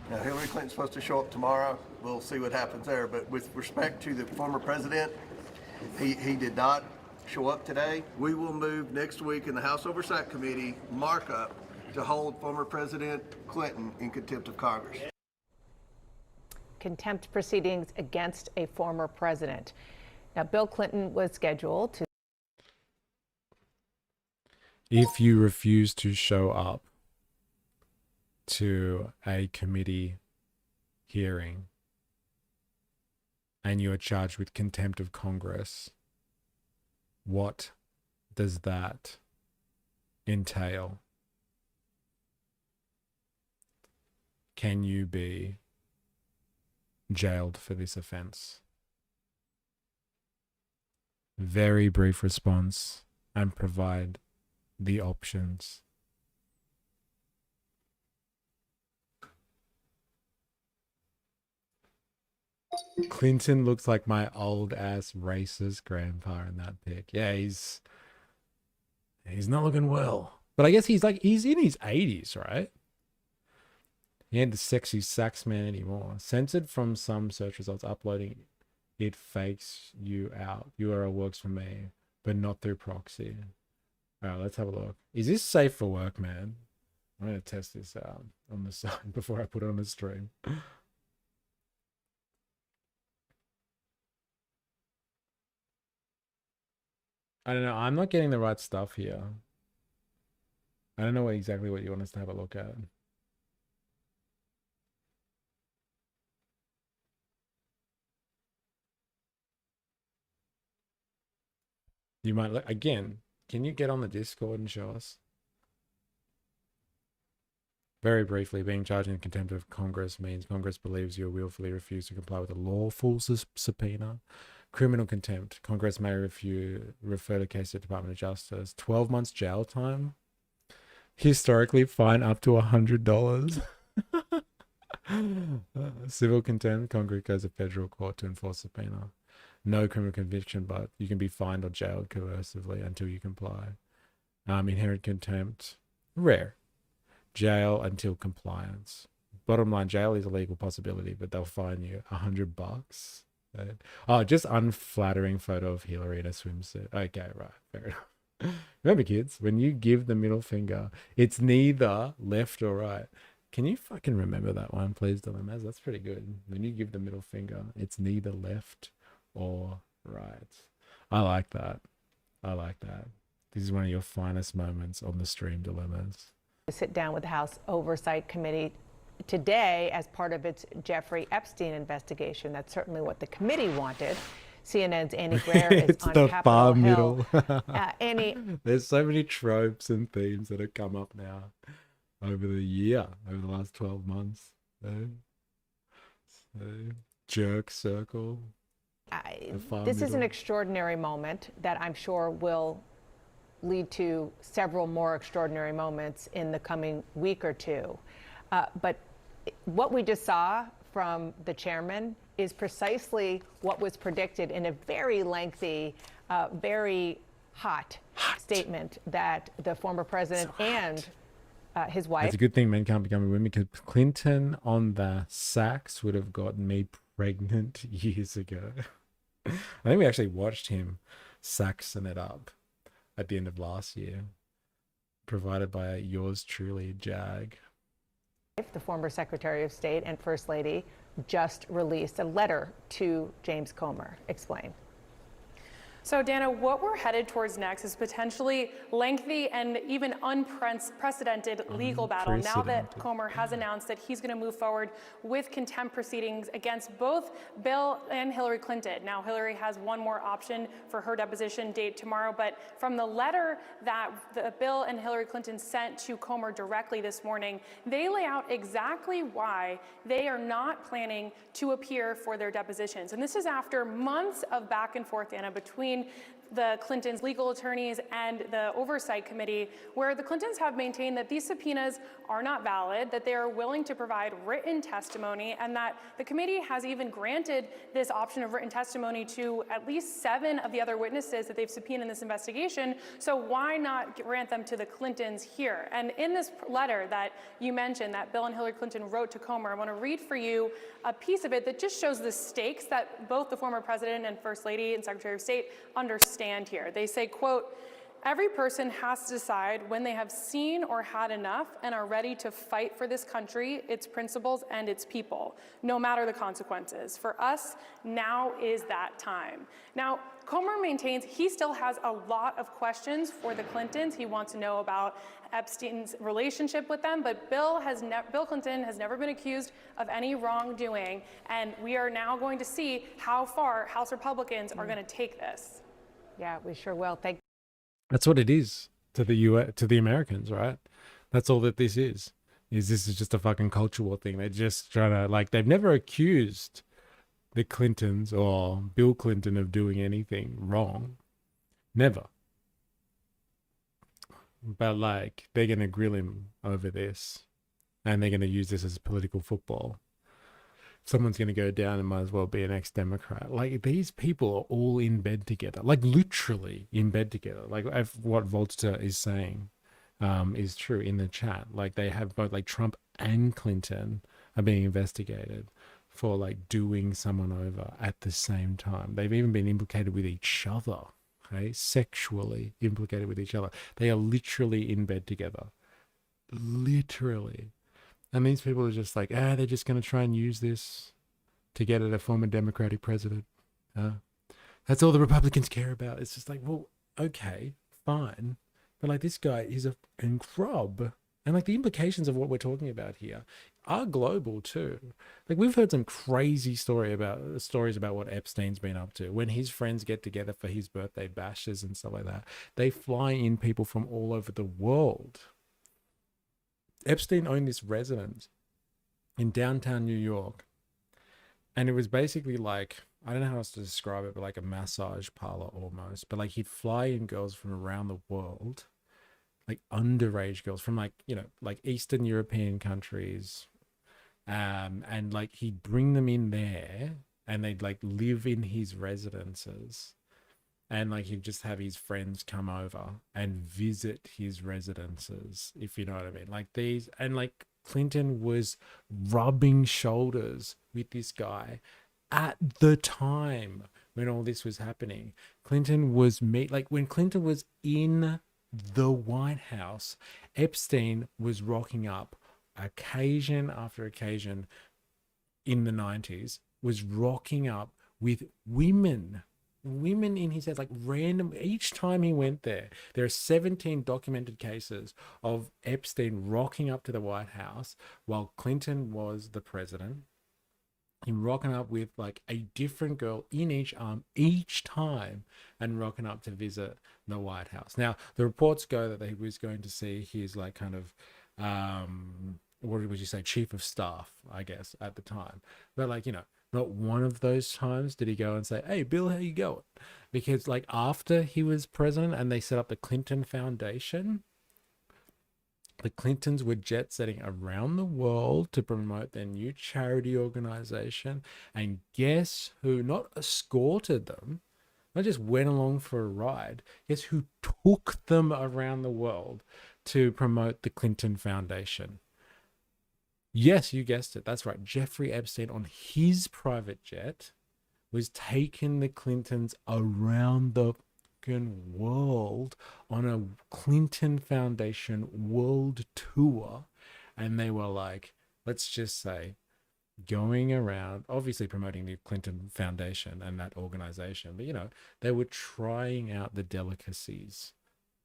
Now, Hillary Clinton's supposed to show up tomorrow. We'll see what happens there. But with respect to the former president, he did not show up today. We will move next week in the House Oversight Committee markup to hold former President Clinton in contempt of Congress. Contempt proceedings against a former president. Now, Bill Clinton was scheduled to. If you refuse to show up, to a committee hearing and you are charged with contempt of Congress, what does that entail? Can you be jailed for this offense? Very brief response and provide the options. Clinton looks like my old ass racist grandpa in that pic. Yeah, he's not looking well. But I guess he's in his 80s, right? He ain't the sexy sax man anymore. Censored from some search results. Uploading it fakes you out. URL works for me, but not through proxy. All right, let's have a look. Is this safe for work, man? I'm going to test this out on the side before I put it on the stream. I don't know. I'm not getting the right stuff here. I don't know exactly what you want us to have a look at. You might look again. Can you get on the Discord and show us? Very briefly, being charged in contempt of Congress means Congress believes you willfully refuse to comply with a lawful subpoena. Criminal contempt. Congress may refer the case to the Department of Justice. 12 months jail time. Historically, fine up to $100. Civil contempt. Congress goes to federal court to enforce subpoena. No criminal conviction, but you can be fined or jailed coercively until you comply. Inherent contempt. Rare. Jail until compliance. Bottom line, jail is a legal possibility, but they'll fine you $100. Oh, just unflattering photo of Hillary in a swimsuit. Okay, right, fair enough. Remember, kids, when you give the middle finger, it's neither left or right. Can you fucking remember that one, please, Dilemmas? That's pretty good. When you give the middle finger, it's neither left or right. I like that. I like that. This is one of your finest moments on the stream, Dilemmas. To sit down with the House Oversight Committee today as part of its Jeffrey Epstein investigation. That's certainly what the committee wanted. CNN's Annie Graer is it's on the Capitol far Hill. middle. Annie, there's so many tropes and themes that have come up now over the last 12 months. Jerk circle. this is an extraordinary moment that I'm sure will lead to several more extraordinary moments in the coming week or two. But what we just saw from the chairman is precisely what was predicted in a very lengthy, very hot statement that the former president and his wife. It's a good thing men can't become women, because Clinton on the sax would have gotten me pregnant years ago. I think we actually watched him saxing it up at the end of last year, provided by yours truly, Jag. The former Secretary of State and First Lady just released a letter to James Comer. Explain. So, Dana, what we're headed towards next is potentially lengthy and even unprecedented legal battle. Now that Comer has announced that he's going to move forward with contempt proceedings against both Bill and Hillary Clinton. Now, Hillary has one more option for her deposition date tomorrow, but from the letter that Bill and Hillary Clinton sent to Comer directly this morning, they lay out exactly why they are not planning to appear for their depositions. And this is after months of back and forth, Dana, between the Clintons' legal attorneys and the Oversight Committee, where the Clintons have maintained that these subpoenas are not valid, that they are willing to provide written testimony, and that the committee has even granted this option of written testimony to at least 7 of the other witnesses that they've subpoenaed in this investigation. So why not grant them to the Clintons here? And in this letter that you mentioned that Bill and Hillary Clinton wrote to Comer, I want to read for you a piece of it that just shows the stakes that both the former president and First Lady and Secretary of State understand here. They say, quote, every person has to decide when they have seen or had enough and are ready to fight for this country, its principles, and its people, no matter the consequences. For us, now is that time. Now, Comer maintains he still has a lot of questions for the Clintons. He wants to know about Epstein's relationship with them, but Bill Clinton has never been accused of any wrongdoing, and we are now going to see how far House Republicans are going to take this. Yeah, we sure will. Thank. That's what it is to the to the Americans, right? That's all that this is. This is just a fucking culture war thing. They're just trying to, like, they've never accused the Clintons or Bill Clinton of doing anything wrong. Never. But, like, they're going to grill him over this, and they're going to use this as political football. If someone's going to go down, it might as well be an ex-Democrat. Like, these people are all in bed together, like literally in bed together. Like, what Volta is saying is true in the chat. Like, they have both, like, Trump and Clinton are being investigated for, like, doing someone over at the same time. They've even been implicated with each other, okay? Sexually implicated with each other. They are literally in bed together. Literally. And these people are just like, they're just going to try and use this to get at a former Democratic president. That's all the Republicans care about. It's just like, well, okay, fine. But, like, this guy is a crub. And, like, the implications of what we're talking about here are global too. Like, we've heard some crazy stories about what Epstein's been up to. When his friends get together for his birthday bashes and stuff like that, they fly in people from all over the world. Epstein owned this residence in downtown New York, and it was basically like, I don't know how else to describe it, but like a massage parlor almost. But, like, he'd fly in girls from around the world, like underage girls from, like, you know, like Eastern European countries, and, like, he'd bring them in there, and they'd, like, live in his residences, and, like, he'd just have his friends come over and visit his residences, if you know what I mean. Like, these, and, like, Clinton was rubbing shoulders with this guy at the time when all this was happening. Clinton was when Clinton was in the White House, Epstein was rocking up occasion after occasion in the 90s, was rocking up with women in his head, like random. Each time he went there are 17 documented cases of Epstein rocking up to the White House while Clinton was the president. Him rocking up with, like, a different girl in each arm each time, and rocking up to visit the White House. Now, the reports go that he was going to see his, like, kind of, what would you say, chief of staff, I guess, at the time. But, like, you know, not one of those times did he go and say, hey, Bill, how you going? Because, like, after he was president and they set up the Clinton Foundation, the Clintons were jet setting around the world to promote their new charity organization. And guess who not escorted them, not just went along for a ride, guess who took them around the world to promote the Clinton Foundation? Yes, you guessed it. That's right. Jeffrey Epstein, on his private jet, was taking the Clintons around the world on a Clinton Foundation world tour. And they were, like, let's just say, going around, obviously promoting the Clinton Foundation and that organization, but, you know, they were trying out the delicacies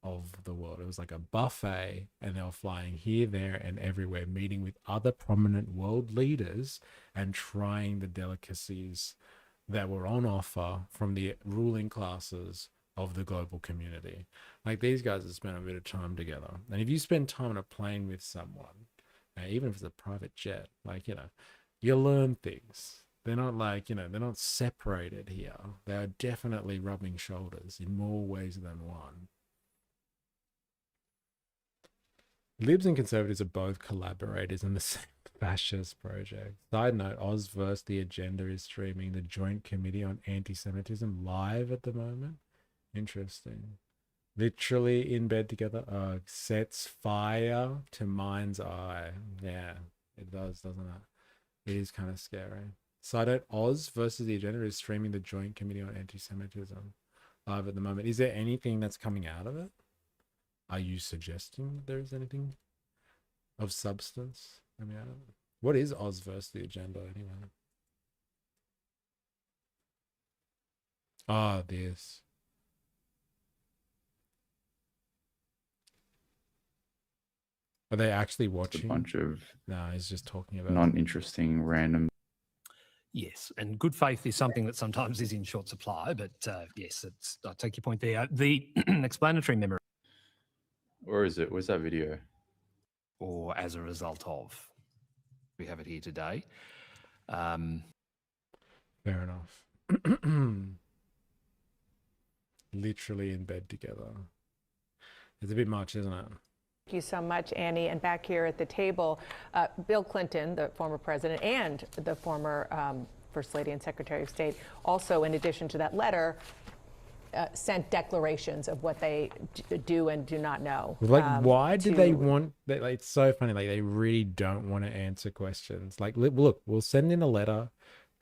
of the world. It was like a buffet, and they were flying here, there, and everywhere, meeting with other prominent world leaders and trying the delicacies that were on offer from the ruling classes of the global community. Like, these guys have spent a bit of time together. And if you spend time on a plane with someone, even if it's a private jet, like, you know, you learn things. They're not, like, you know, they're not separated here. They are definitely rubbing shoulders in more ways than one. Libs and conservatives are both collaborators in the same fascist project. Side note, Ozverse, The Agenda, is streaming the Joint Committee on Anti-Semitism live at the moment. Interesting. Literally in bed together. Sets fire to mind's eye. Yeah, it does, doesn't it? It is kind of scary. Side note, Oz versus The Agenda is streaming the Joint Committee on Anti-Semitism live at the moment. Is there anything that's coming out of it? Are you suggesting there is anything of substance? I mean, I don't know. What is Oz versus the agenda anyway? Ah, this. Are they actually watching? A bunch of No, he's just talking about non-interesting random. Yes, and good faith is something that sometimes is in short supply, but yes, I take your point there. The explanatory memorandum. Or is it? Where's that video? Or as a result of. We have it here today. Fair enough. Literally in bed together. It's a bit much, isn't it? Thank you so much, Annie. And back here at the table, Bill Clinton, the former president, and the former First Lady and Secretary of State, also, in addition to that letter, sent declarations of what they do and do not know. Like, why do they want that? Like, it's so funny. Like, they really don't want to answer questions. Like, look, we'll send in a letter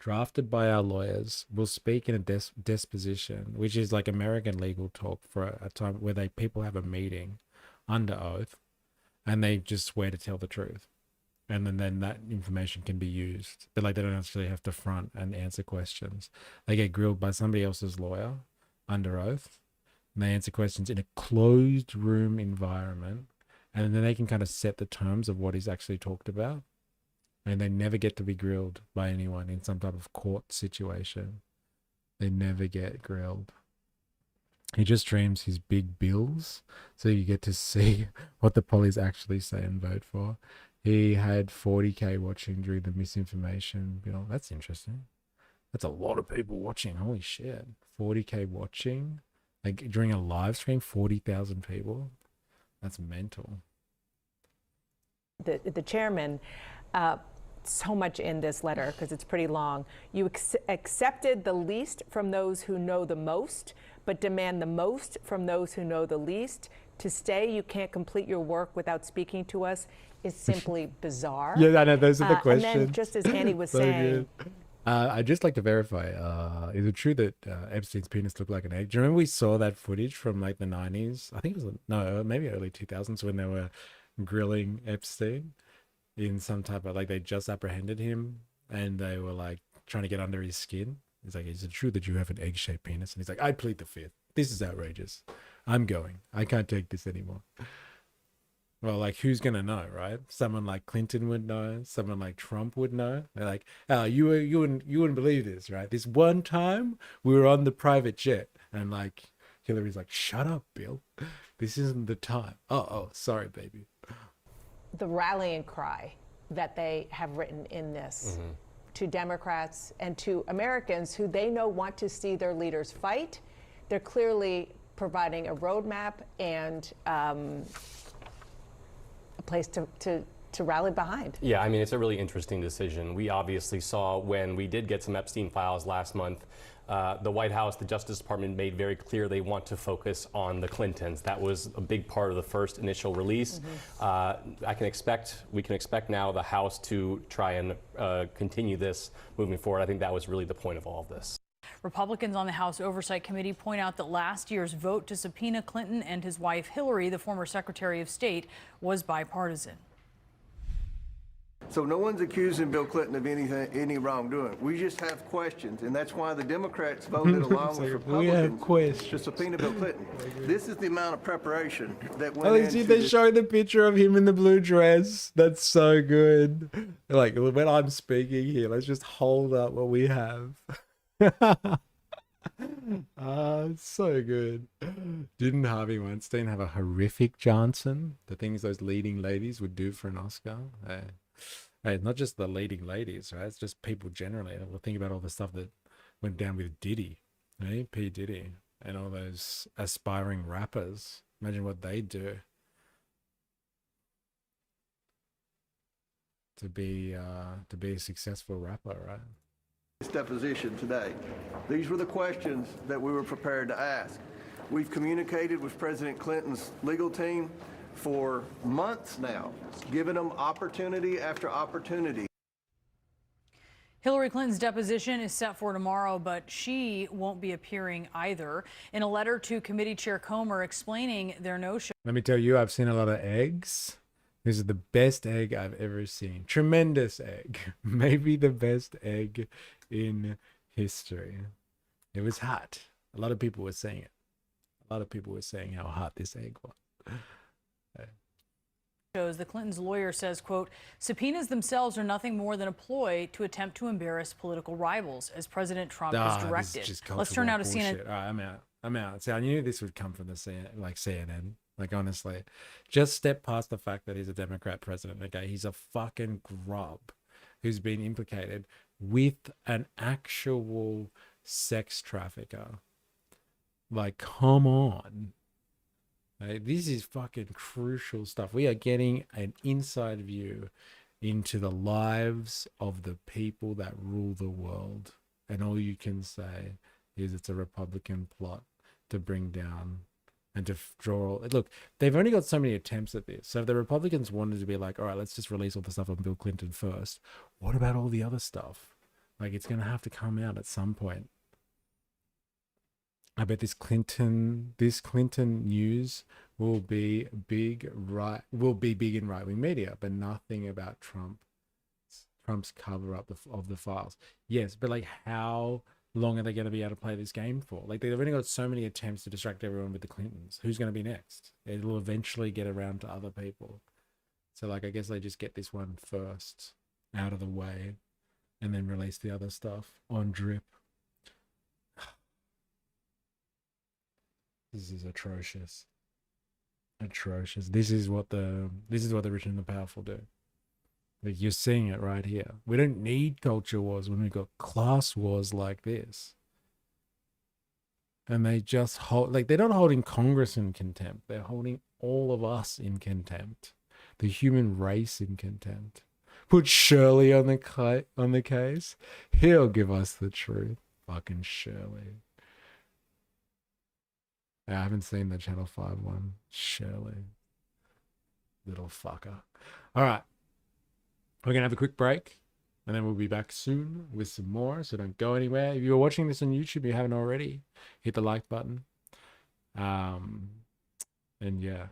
drafted by our lawyers. We'll speak in a disposition, which is like American legal talk for a time where people have a meeting under oath and they just swear to tell the truth. And then that information can be used. But like, they don't actually have to front and answer questions. They get grilled by somebody else's lawyer under oath, and they answer questions in a closed room environment, and then they can kind of set the terms of what is actually talked about, and they never get to be grilled by anyone in some type of court situation. They never get grilled. He just streams his big bills, so you get to see what the pollies actually say and vote for. He had 40K watching during the misinformation bill. That's interesting. That's a lot of people watching. Holy shit. 40K watching. Like during a live stream, 40,000 people. That's mental. The chairman, so much in this letter because it's pretty long. You accepted the least from those who know the most, but demand the most from those who know the least. To stay, you can't complete your work without speaking to us is simply bizarre. Yeah, I know. Those are the questions. And then, just as Annie was So saying, good. I'd just like to verify, is it true that Epstein's penis looked like an egg? Do you remember we saw that footage from like the 90s? I think it was, no, maybe early 2000s when they were grilling Epstein in some type of, like, they just apprehended him and they were like trying to get under his skin. He's like, is it true that you have an egg-shaped penis? And he's like, I plead the fifth. This is outrageous. I'm going. I can't take this anymore. Well, like, who's going to know, right? Someone like Clinton would know. Someone like Trump would know. They're like, oh, you wouldn't believe this, right? This one time we were on the private jet. And, like, Hillary's like, shut up, Bill. This isn't the time. Oh, sorry, baby. the rallying cry that they have written in this to Democrats and to Americans who they know want to see their leaders fight. They're clearly providing a roadmap and a place to rally behind. Yeah, I mean, it's a really interesting decision. We obviously saw when we did get some Epstein files last month, the White House, the Justice Department made very clear they want to focus on the Clintons. That was a big part of the first initial release. We can expect now the House to try and continue this moving forward. I think that was really the point of all of this. Republicans on the House Oversight Committee point out that last year's vote to subpoena Clinton and his wife Hillary, the former Secretary of State, was bipartisan. So no one's accusing Bill Clinton of any wrongdoing. We just have questions, and that's why the Democrats voted along with Republicans to subpoena Bill Clinton. This is the amount of preparation that went into they show the picture of him in the blue dress. That's so good. Like, when I'm speaking here, let's just hold up what we have. It's so good. Didn't Harvey Weinstein have a horrific Johnson? The things those leading ladies would do for an Oscar? Hey, not just the leading ladies, right? It's just people generally. We'll think about all the stuff that went down with Diddy, right? P. Diddy, and all those aspiring rappers. Imagine what they do to be a successful rapper, right? this deposition today. These were the questions that we were prepared to ask. We've communicated with President Clinton's legal team for months now, giving them opportunity after opportunity. Hillary Clinton's deposition is set for tomorrow, but she won't be appearing either. In a letter to Committee Chair Comer explaining their no-show. Let me tell you, I've seen a lot of eggs. This is the best egg I've ever seen. Tremendous egg. Maybe the best egg in history. It was hot. A lot of people were saying it. A lot of people were saying how hot this egg was. The Clintons' lawyer says, quote, subpoenas themselves are nothing more than a ploy to attempt to embarrass political rivals, as President Trump has directed. Let's turn now to CNN. All right, I'm out. See, I knew this would come from the CNN. Like, honestly, just step past the fact that he's a Democrat president. Okay, he's a fucking grub who's been implicated with an actual sex trafficker. Like, come on. This is fucking crucial stuff. We are getting an inside view into the lives of the people that rule the world. And all you can say is it's a Republican plot to bring down and to draw. Look, they've only got so many attempts at this. So if the Republicans wanted to be like, all right, let's just release all the stuff on Bill Clinton first, what about all the other stuff? Like, it's going to have to come out at some point. I bet this Clinton news will be big in right-wing media, but nothing about Trump's cover-up of the files. Yes, but like, how long are they going to be able to play this game for? Like, they've only got so many attempts to distract everyone with the Clintons. Who's going to be next? It'll eventually get around to other people. So, like, I guess they just get this one first out of the way and then release the other stuff on drip. This is atrocious. Atrocious. This is what the rich and the powerful do. Like, you're seeing it right here. We don't need culture wars when we've got class wars like this. And they just hold, like, they're not holding Congress in contempt. They're holding all of us in contempt. The human race in contempt. Put Shirley on the case. He'll give us the truth. Fucking Shirley. I haven't seen the Channel 5 one. Shirley. Little fucker. All right. We're going to have a quick break. And then we'll be back soon with some more. So don't go anywhere. If you're watching this on YouTube, you haven't already, hit the like button. And yeah,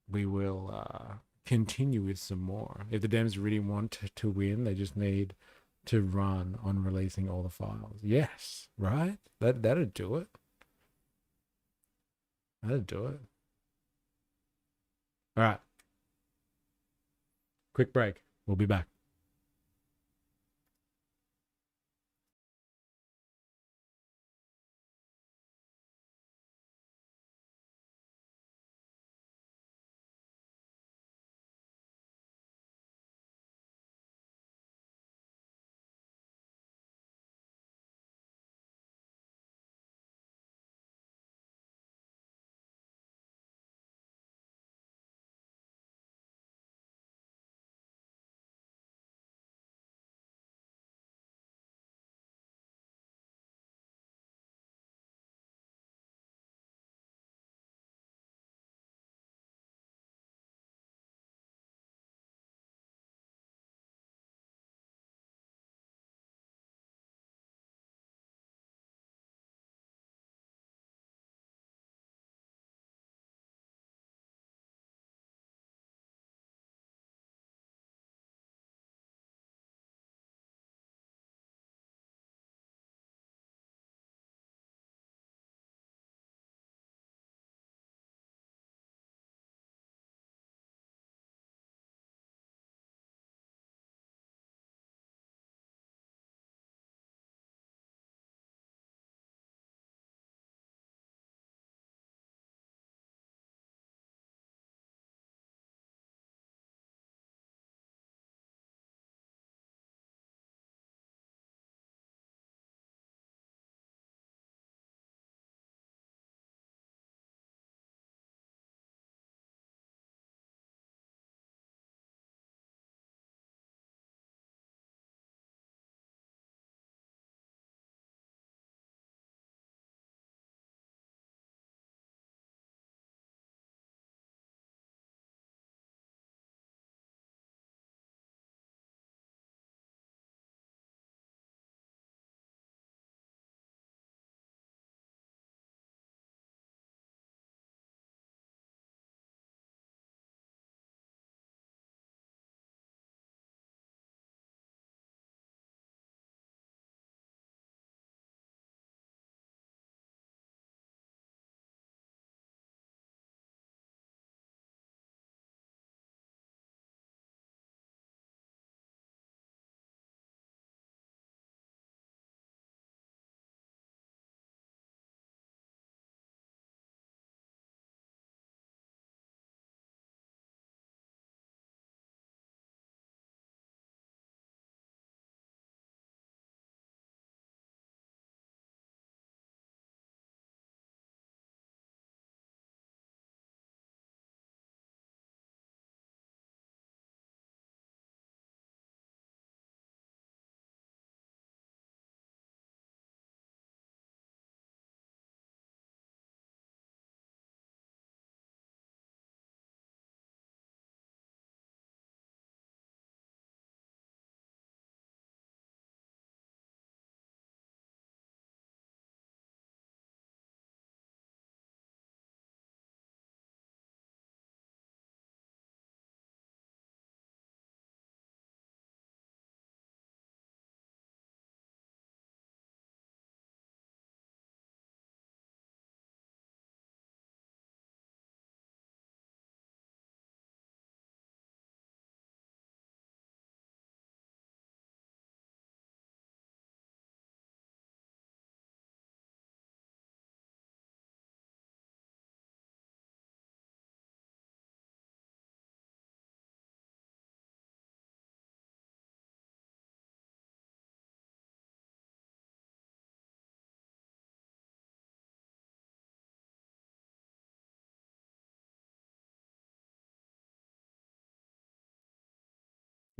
we will continue with some more. If the Dems really want to win, they just need to run on releasing all the files. Yes, right? That'd do it. That'd do it. All right. Quick break. We'll be back.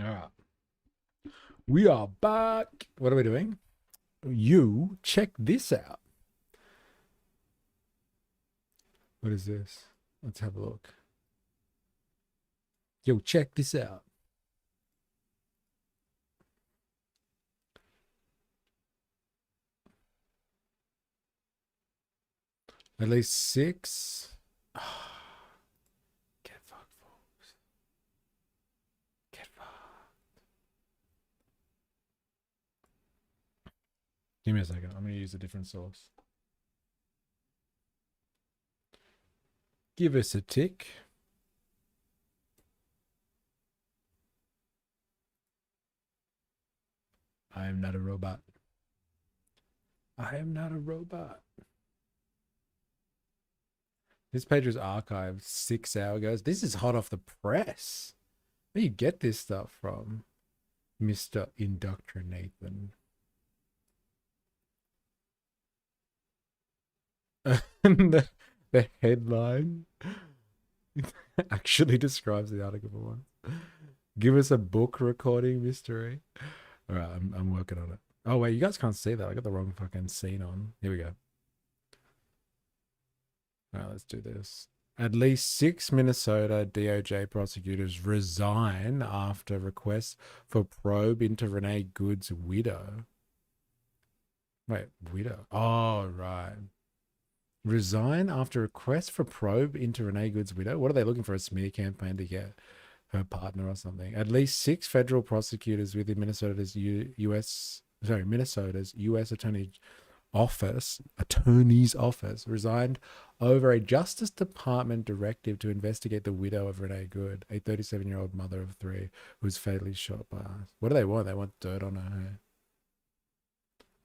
All right. We are back. What are we doing? You check this out. What is this? Let's have a look. Yo, check this out. At least 6. Get fucked, folks. Get fucked. Give me a second. I'm going to use a different source. Give us a tick. I am not a robot. I am not a robot. This page was archived 6 hours ago. This is hot off the press. Where do you get this stuff from, Mr. Indoctrinathan? the headline actually describes the article for once. Give us a book recording mystery. All right, I'm working on it. Oh wait, you guys can't see that. I got the wrong fucking scene on. Here we go. All right, let's do this. At least 6 Minnesota DOJ prosecutors resign after request for probe into Renee Good's widow. Wait, widow? Oh, right. Resign after request for probe into Renee Good's widow? What are they looking for? A smear campaign to get her partner or something? At least 6 federal prosecutors within Minnesota's U.S. Attorney's office resigned over a Justice Department directive to investigate the widow of Renee Good, a 37-year-old mother of 3 who was fatally shot by us. What do they want? They want dirt on her hair.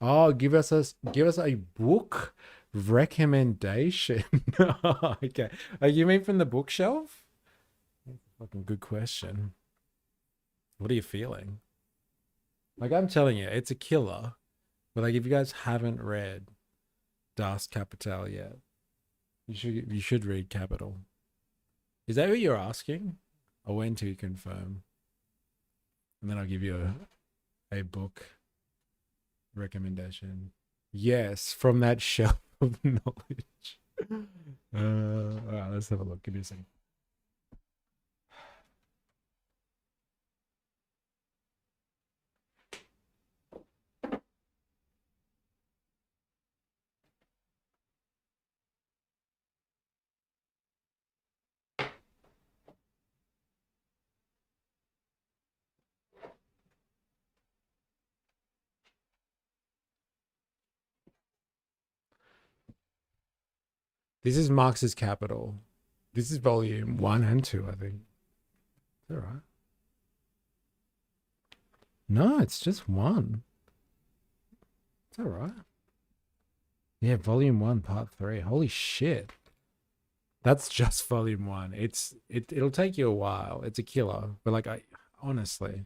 Oh, give us a book recommendation. Okay. You mean from the bookshelf? Fucking good question. What are you feeling? Like, I'm telling you, it's a killer. But like, if you guys haven't read Das Kapital yet, you should read Capital. Is that what you're asking? Or when to confirm? And then I'll give you a book recommendation. Yes, from that shelf of knowledge. All right, let's have a look. Give me a second. This is Marx's Capital. This is volume 1 and 2, I think. Is that right? No, it's just 1. Is that right? Yeah, volume 1, part 3. Holy shit. That's just volume 1. It'll take you a while. It's a killer. But like, honestly,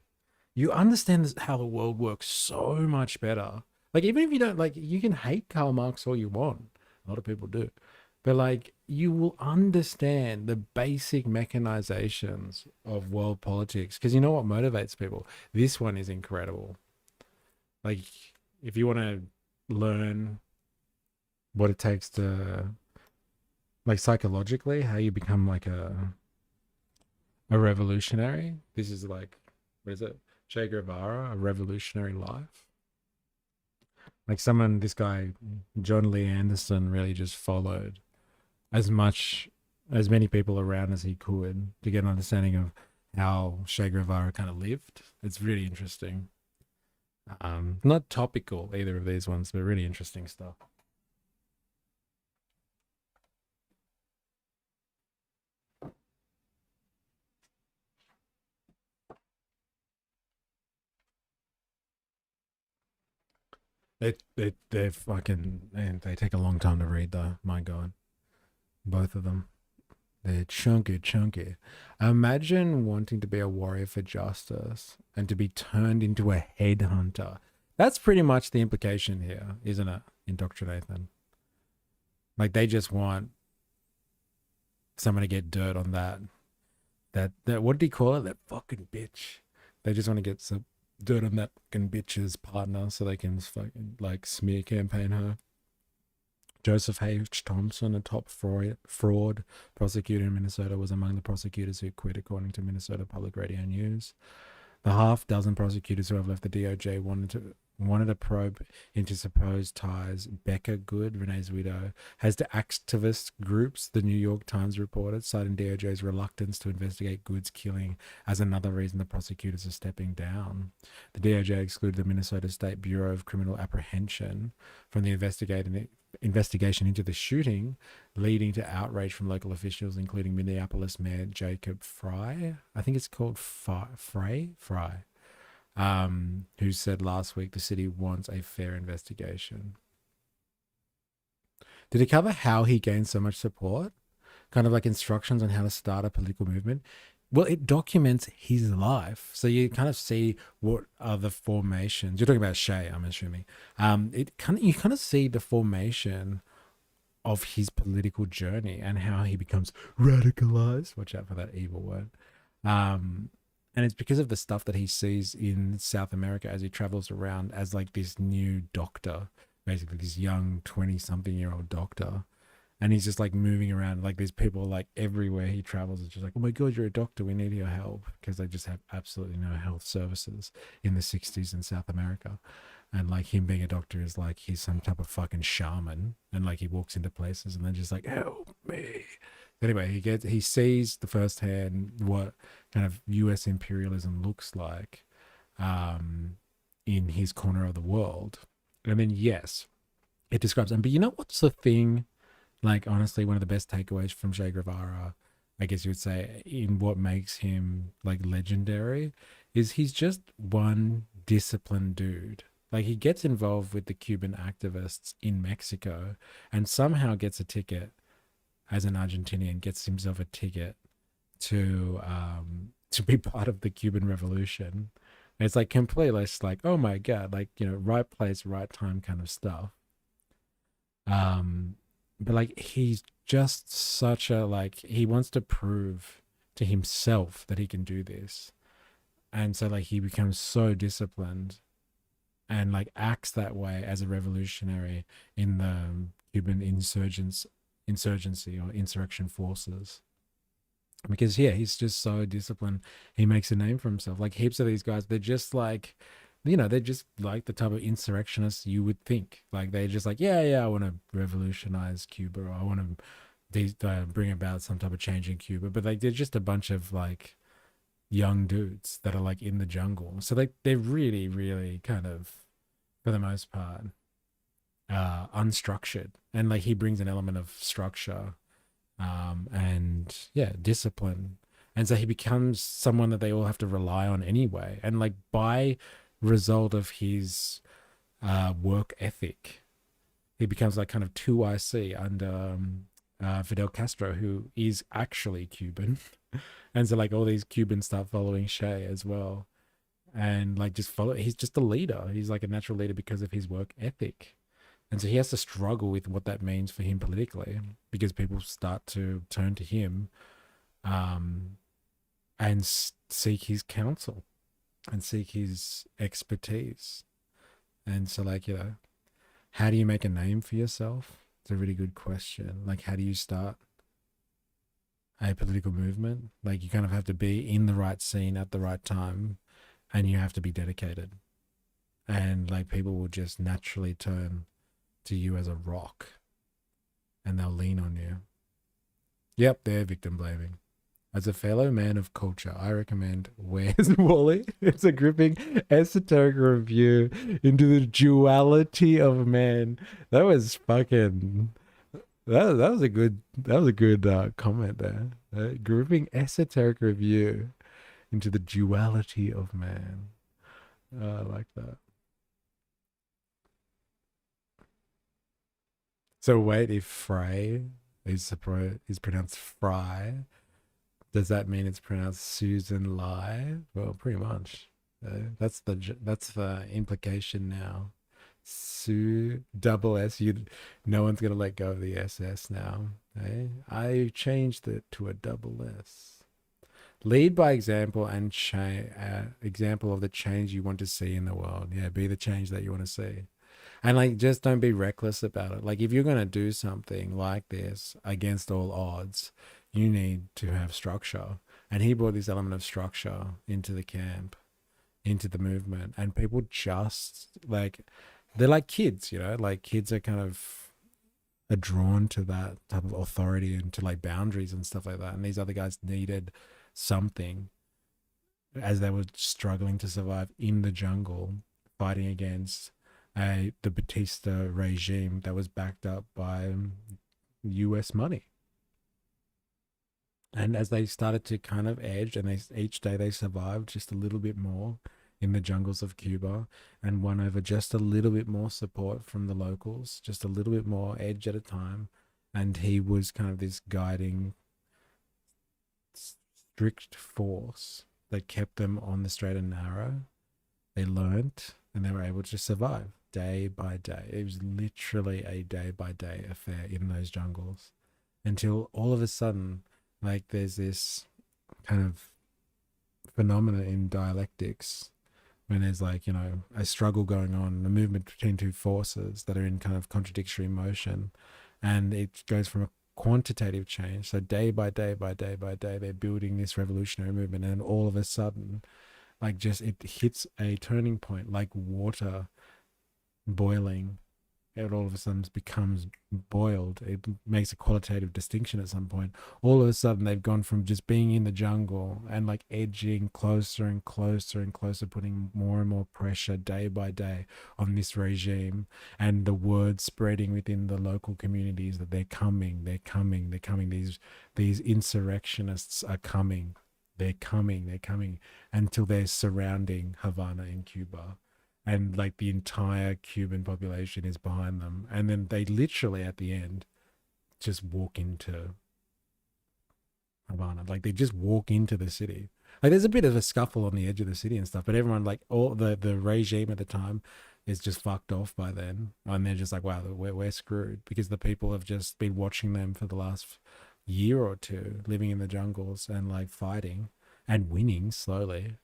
you understand how the world works so much better. Like, even if you don't, like, you can hate Karl Marx all you want. A lot of people do. But like, you will understand the basic mechanizations of world politics, because you know what motivates people. This one is incredible. Like, if you want to learn what it takes to, like, psychologically, how you become like a revolutionary, this is like, what is it? Che Guevara, A Revolutionary Life. Like, this guy, John Lee Anderson, really just followed as many people around as he could to get an understanding of how Che Guevara kind of lived. It's really interesting. Not topical, either of these ones, but really interesting stuff. They're fucking, and they take a long time to read though. My God. Both of them. They're chunky. Imagine wanting to be a warrior for justice and to be turned into a headhunter. That's pretty much the implication here, isn't it? Indoctrination. Like, they just want someone to get dirt on that what did he call it? That fucking bitch. They just want to get some dirt on that fucking bitch's partner so they can fucking like smear campaign her. Joseph H. Thompson, a top fraud prosecutor in Minnesota, was among the prosecutors who quit, according to Minnesota Public Radio News. The half dozen prosecutors who have left the DOJ wanted a probe into supposed ties. Becca Good, Renee's widow, has to activist groups, the New York Times reported, citing DOJ's reluctance to investigate Good's killing as another reason the prosecutors are stepping down. The DOJ excluded the Minnesota State Bureau of Criminal Apprehension from the investigation into the shooting, leading to outrage from local officials, including Minneapolis Mayor Jacob Frey. I think it's called Frey, who said last week the city wants a fair investigation. Did it cover how he gained so much support? Kind of like instructions on how to start a political movement? Well, it documents his life. So you kind of see what are the formations. You're talking about Shay, I'm assuming. You kind of see the formation of his political journey and how he becomes radicalized. Watch out for that evil word. And it's because of the stuff that he sees in South America as he travels around as like this new doctor, basically this young 20-something-year-old doctor. And he's just like moving around, like there's people like everywhere he travels. It's just like, oh my God, you're a doctor. We need your help, because they just have absolutely no health services in the 60s in South America. And like him being a doctor is like he's some type of fucking shaman, and like he walks into places and they're just like, help me. Anyway, he sees the firsthand what kind of US imperialism looks like in his corner of the world. And then yes, it describes them. But you know what's the thing? Like, honestly, one of the best takeaways from Che Guevara, I guess you would say, in what makes him like legendary, is he's just one disciplined dude. Like, he gets involved with the Cuban activists in Mexico and somehow gets a ticket as an Argentinian, gets himself a ticket to be part of the Cuban Revolution. And it's like completely just like, oh my God, like, you know, right place, right time kind of stuff. But like he's just such a, like, he wants to prove to himself that he can do this. And so like he becomes so disciplined and like acts that way as a revolutionary in the Cuban insurgency or insurrection forces. Because yeah, he's just so disciplined. He makes a name for himself. Like heaps of these guys, they're just like, you know, they're just like the type of insurrectionists you would think. Like they're just like, yeah, I want to revolutionize Cuba, or I want to bring about some type of change in Cuba. But like they're just a bunch of like young dudes that are like in the jungle. So they're really, really kind of, for the most part, unstructured. And like he brings an element of structure and yeah, discipline. And so he becomes someone that they all have to rely on anyway. And like by result of his work ethic, he becomes like kind of 2IC under Fidel Castro, who is actually Cuban. And so like all these Cubans start following Che as well, and like just follow. He's just a leader. He's like a natural leader because of his work ethic. And so he has to struggle with what that means for him politically, because people start to turn to him and seek his counsel and seek his expertise. And so like, you know, how do you make a name for yourself? It's a really good question. Like, how do you start a political movement? Like, you kind of have to be in the right scene at the right time, and you have to be dedicated. And like, people will just naturally turn to you as a rock, and they'll lean on you. Yep, they're victim blaming. As a fellow man of culture, I recommend Where's Wally? It's a gripping esoteric review into the duality of man. That was fucking. That was a good comment there. A gripping esoteric review into the duality of man. I like that. So wait, if Frey is pronounced Fry, does that mean it's pronounced Susan Lie? Well, pretty much. That's the implication now. Double S. No one's gonna let go of the SS now. I changed it to a double S. Lead by example and example of the change you want to see in the world. Yeah, be the change that you want to see. And like, just don't be reckless about it. Like, if you're going to do something like this against all odds, you need to have structure. And he brought this element of structure into the camp, into the movement. And people just like, they're like kids, you know, like kids are kind of are drawn to that type of authority and to like boundaries and stuff like that. And these other guys needed something as they were struggling to survive in the jungle, fighting against the Batista regime that was backed up by US money. And as they started to kind of edge, and each day they survived just a little bit more in the jungles of Cuba and won over just a little bit more support from the locals, just a little bit more edge at a time. And he was kind of this guiding, strict force that kept them on the straight and narrow. They learnt and they were able to survive day by day. It was literally a day by day affair in those jungles until all of a sudden, like, there's this kind of phenomena in dialectics when there's like, you know, a struggle going on, a movement between two forces that are in kind of contradictory motion, and it goes from a quantitative change. So day by day by day by day, they're building this revolutionary movement, and all of a sudden, like, just it hits a turning point, like water boiling. It all of a sudden becomes boiled. It makes a qualitative distinction at some point. All of a sudden, they've gone from just being in the jungle and like edging closer and closer and closer, putting more and more pressure day by day on this regime, and the word spreading within the local communities that they're coming, they're coming, they're coming. These insurrectionists are coming. They're coming until they're surrounding Havana in Cuba. And like the entire Cuban population is behind them. And then they literally at the end just walk into Havana. Like they just walk into the city. Like there's a bit of a scuffle on the edge of the city and stuff, but everyone, like all the regime at the time is just fucked off by then. And they're just like, wow, we're screwed, because the people have just been watching them for the last year or two, living in the jungles and like fighting and winning slowly.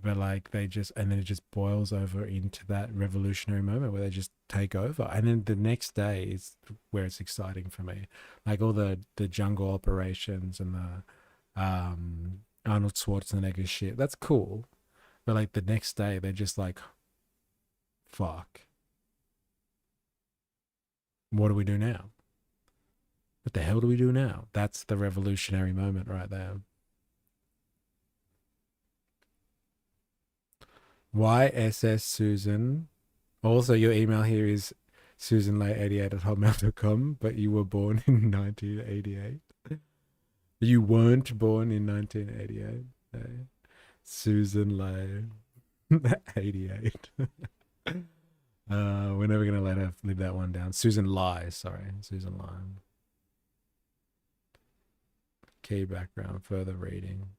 But like they just, and then it just boils over into that revolutionary moment where they just take over. And then the next day is where it's exciting for me. Like all the jungle operations and the Arnold Schwarzenegger shit, that's cool. But like the next day, they're just like, fuck. What do we do now? What the hell do we do now? That's the revolutionary moment right there. YSS Susan. Also, your email here is susanlay88@hotmail.com, but you were born in 1988. You weren't born in 1988. No. Susan Lay 88. We're never going to let her live that one down. Susan Lai, sorry. Susan Lai. Key background, further reading.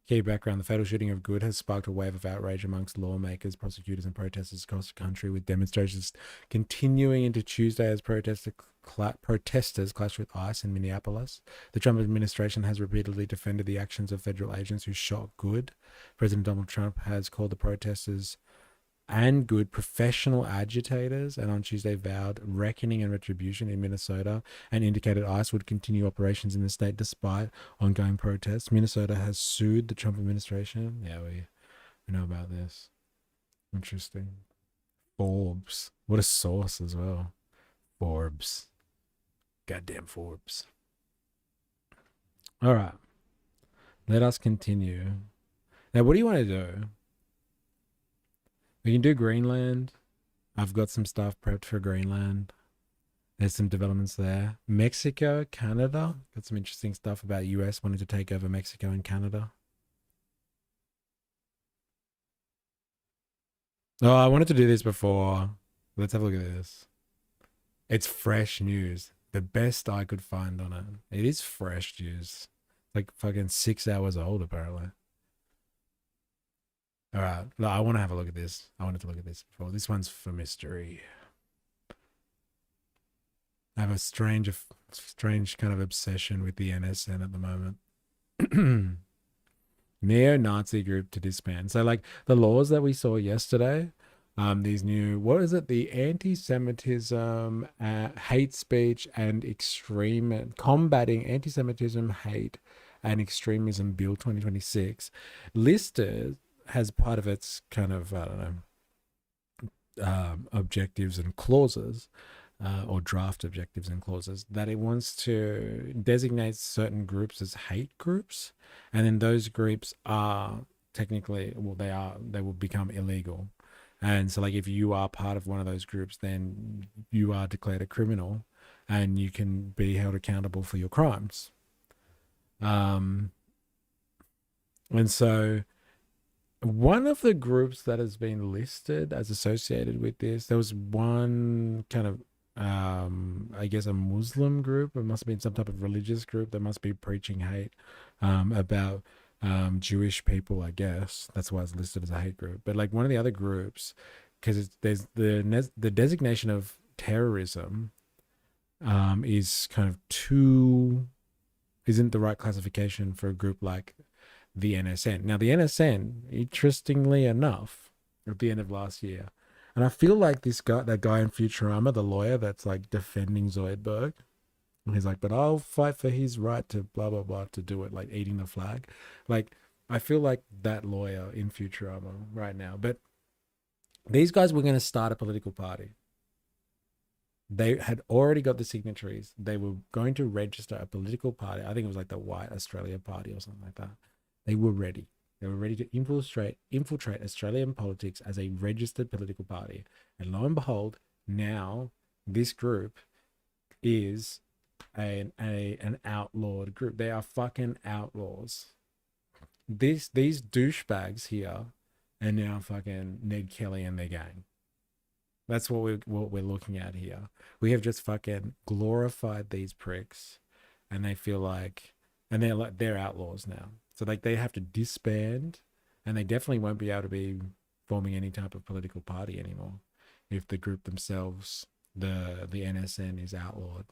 Key background, the fatal shooting of Good has sparked a wave of outrage amongst lawmakers, prosecutors and protesters across the country, with demonstrations continuing into Tuesday as protesters clashed with ICE in Minneapolis. The Trump administration has repeatedly defended the actions of federal agents who shot Good. President Donald Trump has called the protesters and Good professional agitators, and on Tuesday vowed reckoning and retribution in Minnesota, and indicated ICE would continue operations in the state despite ongoing protests. Minnesota has sued the Trump administration. Yeah, we know about this. Interesting. Forbes. What a source as well. Forbes. Goddamn Forbes. All right. Let us continue. Now, what do you want to do? We can do Greenland. I've got some stuff prepped for Greenland. There's some developments there. Mexico, Canada. Got some interesting stuff about US wanting to take over Mexico and Canada. Oh, I wanted to do this before. Let's have a look at this. It's fresh news. The best I could find on it. It is fresh news. Like fucking 6 hours old, apparently. All right, I want to have a look at this. I wanted to look at this before. This one's for mystery. I have a strange kind of obsession with the NSN at the moment. neo-Nazi group to disband. So like the laws that we saw yesterday, these new, what is it? The anti-Semitism, hate speech and combating anti-Semitism, hate and extremism bill 2026 listed as part of its kind of, I don't know, objectives and clauses, or draft objectives and clauses, that it wants to designate certain groups as hate groups, and then those groups are technically, well, they will become illegal. And so like if you are part of one of those groups, then you are declared a criminal and you can be held accountable for your crimes. And so one of the groups that has been listed as associated with this, there was one kind of, I guess a Muslim group. It must have been some type of religious group that must be preaching hate about Jewish people, I guess. That's why it's listed as a hate group. But like one of the other groups, because there's the designation of terrorism is kind of isn't the right classification for a group like the NSN. Now the NSN, interestingly enough, at the end of last year, and I feel like that guy in Futurama, the lawyer that's like defending Zoidberg, and he's like, but I'll fight for his right to blah, blah, blah, to do it, like eating the flag. Like, I feel like that lawyer in Futurama right now. But these guys were going to start a political party. They had already got the signatories. They were going to register a political party. I think it was like the White Australia Party or something like that. They were ready. They were ready to infiltrate Australian politics as a registered political party. And lo and behold, now this group is an outlawed group. They are fucking outlaws. These douchebags here are now fucking Ned Kelly and their gang. That's what we're looking at here. We have just fucking glorified these pricks, and they feel like, and they're outlaws now. So like they have to disband, and they definitely won't be able to be forming any type of political party anymore if the group themselves, the NSN, is outlawed.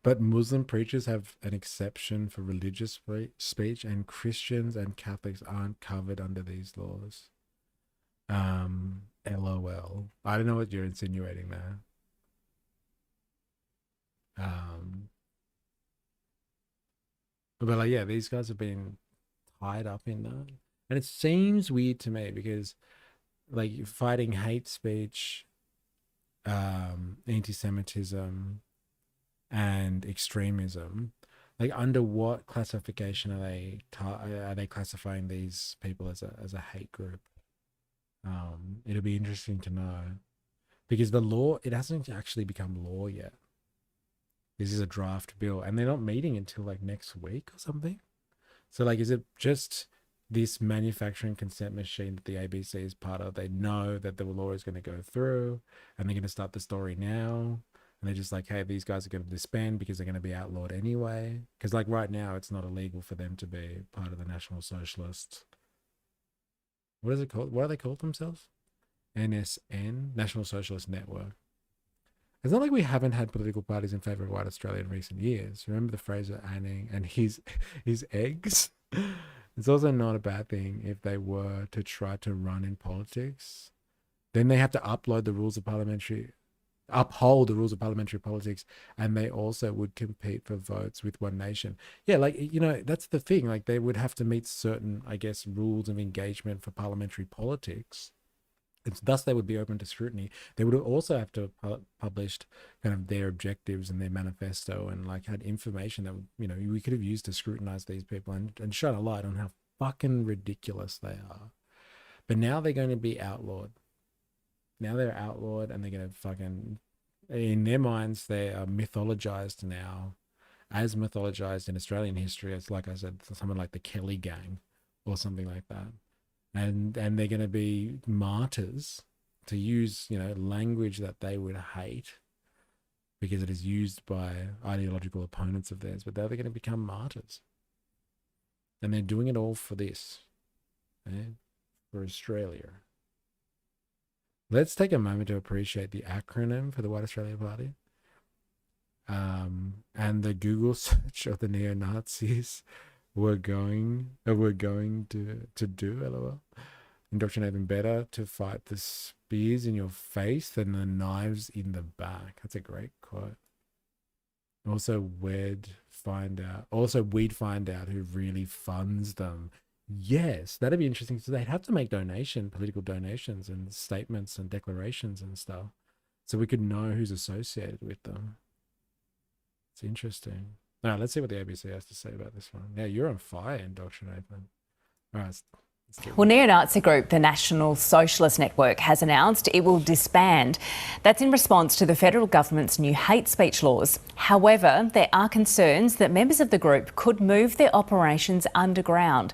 But Muslim preachers have an exception for religious speech, and Christians and Catholics aren't covered under these laws. LOL. I don't know what you're insinuating there. But like, yeah, these guys have been tied up in that. And it seems weird to me because like fighting hate speech, anti-Semitism, and extremism, like under what classification are they classifying these people as a hate group? It'll be interesting to know, because the law, it hasn't actually become law yet. This is a draft bill, and they're not meeting until like next week or something. So like, is it just this manufacturing consent machine that the ABC is part of? They know that the law is going to go through, and they're going to start the story now. And they're just like, hey, these guys are going to disband because they're going to be outlawed anyway. Because like right now, it's not illegal for them to be part of the National Socialist. What is it called? What do they call themselves? NSN, National Socialist Network. It's not like we haven't had political parties in favour of white Australia in recent years. Remember the Fraser Anning and his eggs? It's also not a bad thing if they were to try to run in politics. Then they have to uphold the rules of parliamentary politics, and they also would compete for votes with One Nation. Yeah, like, you know, that's the thing. Like, they would have to meet certain, I guess, rules of engagement for parliamentary politics. Thus, they would be open to scrutiny. They would also have to have published kind of their objectives and their manifesto, and like had information that, you know, we could have used to scrutinize these people and shine a light on how fucking ridiculous they are. But now they're going to be outlawed. Now they're outlawed, and they're going to fucking, in their minds, they are mythologized now, as mythologized in Australian history. It's like I said, someone like the Kelly Gang or something like that. And they're going to be martyrs, to use, you know, language that they would hate because it is used by ideological opponents of theirs, but they're going to become martyrs. And they're doing it all for this, for Australia. Let's take a moment to appreciate the acronym for the White Australia Party. And the Google search of the neo-Nazis we're going to do, lol. Indoctrinate them better to fight the spears in your face than the knives in the back. That's a great quote. Also, we'd find out who really funds them. Yes, that'd be interesting. So they'd have to make political donations and statements and declarations and stuff. So we could know who's associated with them. It's interesting. All right, let's see what the ABC has to say about this one. Yeah, you're on fire, Indoctrinate them. All right. Well, neo-Nazi group, the National Socialist Network, has announced it will disband. That's in response to the federal government's new hate speech laws. However, there are concerns that members of the group could move their operations underground.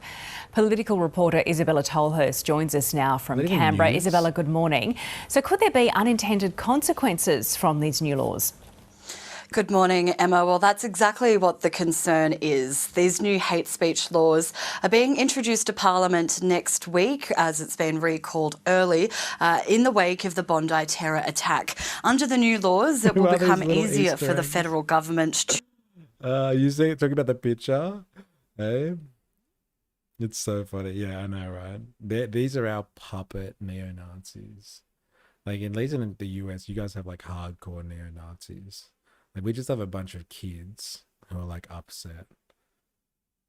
Political reporter Isabella Tolhurst joins us now from Canberra. Isabella, good morning. So could there be unintended consequences from these new laws? Good morning, Emma. Well, that's exactly what the concern is. These new hate speech laws are being introduced to Parliament next week, as it's been recalled early, in the wake of the Bondi terror attack. Under the new laws, it will become easier for the federal government to... You see, talking about the picture, eh? It's so funny. Yeah, I know, right? These are our puppet neo-Nazis. Like, at least in the US, you guys have like hardcore neo-Nazis. Like, we just have a bunch of kids who are like upset.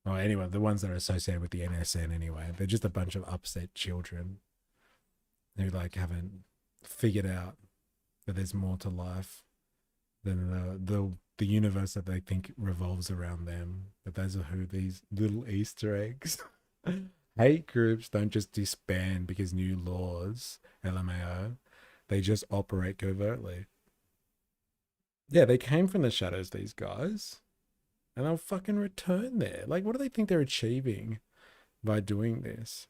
Or anyway, the ones that are associated with the NSN anyway. They're just a bunch of upset children who like haven't figured out that there's more to life than the universe that they think revolves around them. But those are who these little Easter eggs. Hate groups don't just disband because new laws, LMAO. They just operate covertly. Yeah, they came from the shadows, these guys. And they'll fucking return there. Like, what do they think they're achieving by doing this?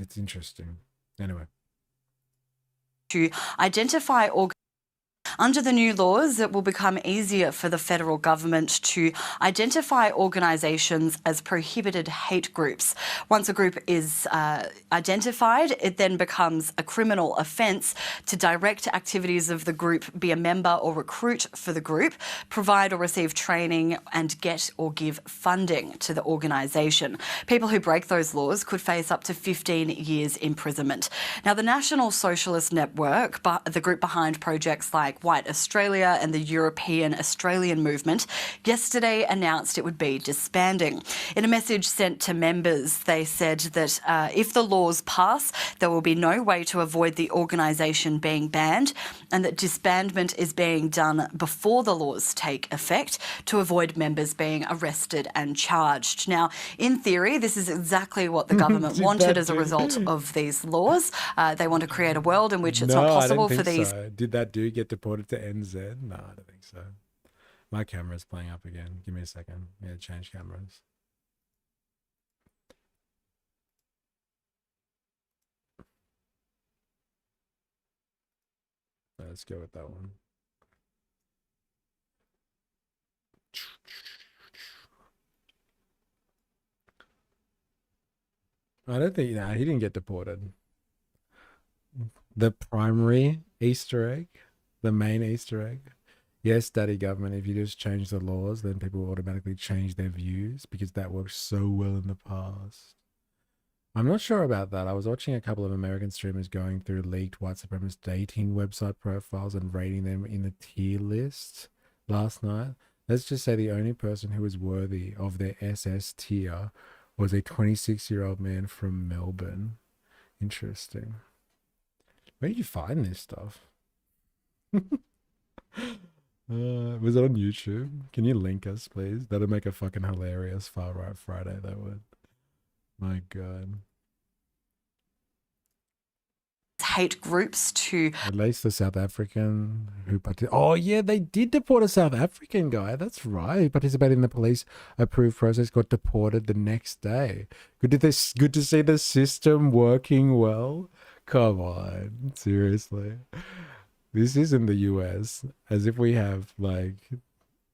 It's interesting. Anyway. To identify Under the new laws, it will become easier for the federal government to identify organisations as prohibited hate groups. Once a group is identified, it then becomes a criminal offence to direct activities of the group, be a member or recruit for the group, provide or receive training and get or give funding to the organisation. People who break those laws could face up to 15 years imprisonment. Now, the National Socialist Network, the group behind projects like White Australia and the European Australian movement, yesterday announced it would be disbanding. In a message sent to members, they said that if the laws pass, there will be no way to avoid the organisation being banned, and that disbandment is being done before the laws take effect to avoid members being arrested and charged. Now, in theory, this is exactly what the government wanted as a result of these laws. They want to create a world in which it's not possible for these... Did that dude get deported to NZ? No, I don't think so. My camera's playing up again. Give me a second. Yeah, change cameras. Let's go with that one. I don't think, he didn't get deported. The primary Easter egg, the main Easter egg. Yes, daddy government, if you just change the laws, then people will automatically change their views because that worked so well in the past. I'm not sure about that. I was watching a couple of American streamers going through leaked white supremacist dating website profiles and rating them in the tier list last night. Let's just say the only person who was worthy of their SS tier was a 26-year-old man from Melbourne. Interesting. Where did you find this stuff? Was it on YouTube? Can you link us, please? That'd make a fucking hilarious Far Right Friday, that would. My God. Hate groups to... At least the South African who Oh, yeah, they did deport a South African guy. That's right. He participated in the police-approved process, got deported the next day. Good to see the system working well. Come on. Seriously. This isn't the US. As if we have, like,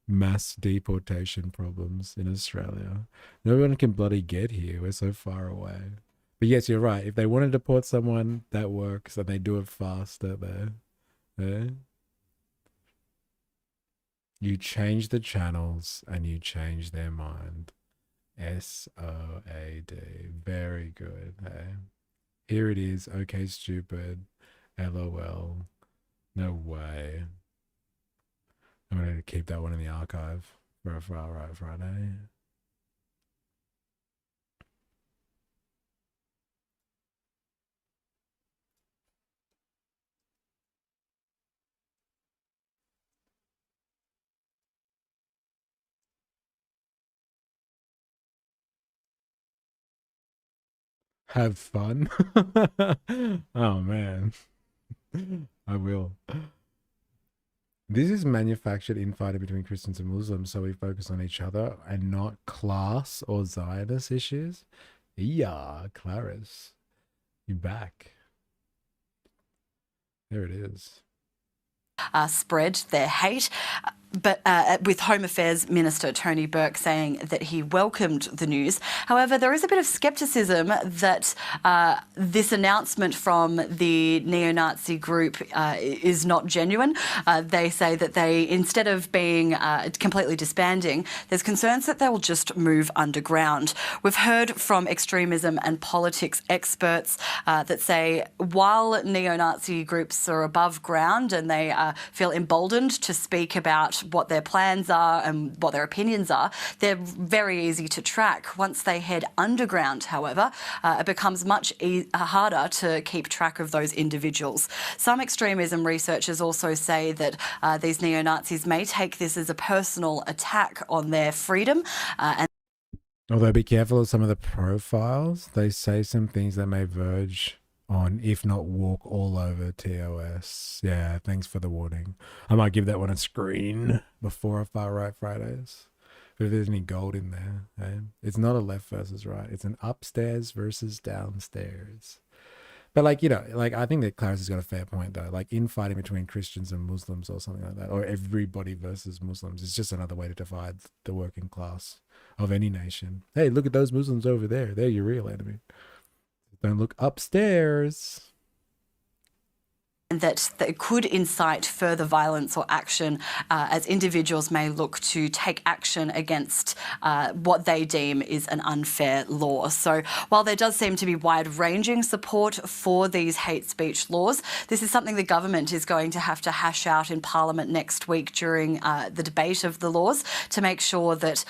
mass deportation problems in Australia. No one can bloody get here. We're so far away. But yes, you're right. If they want to deport someone, that works, and they do it fast, don't they? Yeah? You change the channels and you change their mind. SOAD. Very good. Hey. Here it is. Okay, stupid. LOL. No way. I'm going to keep that one in the archive for a Far Right Friday. Have fun. Oh man. I will. This is manufactured infighting between Christians and Muslims, so we focus on each other and not class or Zionist issues. Yeah, Clarice. You back. There it is. Spread their hate. But with Home Affairs Minister Tony Burke saying that he welcomed the news. However, there is a bit of scepticism that this announcement from the neo-Nazi group is not genuine. They say that they, instead of being completely disbanding, there's concerns that they will just move underground. We've heard from extremism and politics experts that say while neo-Nazi groups are above ground and they feel emboldened to speak about what their plans are and what their opinions are, they're very easy to track. Once they head underground, however, it becomes much harder to keep track of those individuals. Some extremism researchers also say that these neo-Nazis may take this as a personal attack on their freedom. Although be careful of some of the profiles. They say some things that may verge on, if not walk all over TOS. Yeah, thanks for the warning. I might give that one a screen before a Far Right Fridays. But if there's any gold in there, eh? It's not a left versus right. It's an upstairs versus downstairs. But like, you know, like I think that Clarice has got a fair point though. Like infighting between Christians and Muslims or something like that, or everybody versus Muslims, is just another way to divide the working class of any nation. Hey, look at those Muslims over there. They're your real enemy. Don't look upstairs. That could incite further violence or action as individuals may look to take action against what they deem is an unfair law. So while there does seem to be wide-ranging support for these hate speech laws, this is something the government is going to have to hash out in Parliament next week during the debate of the laws to make sure that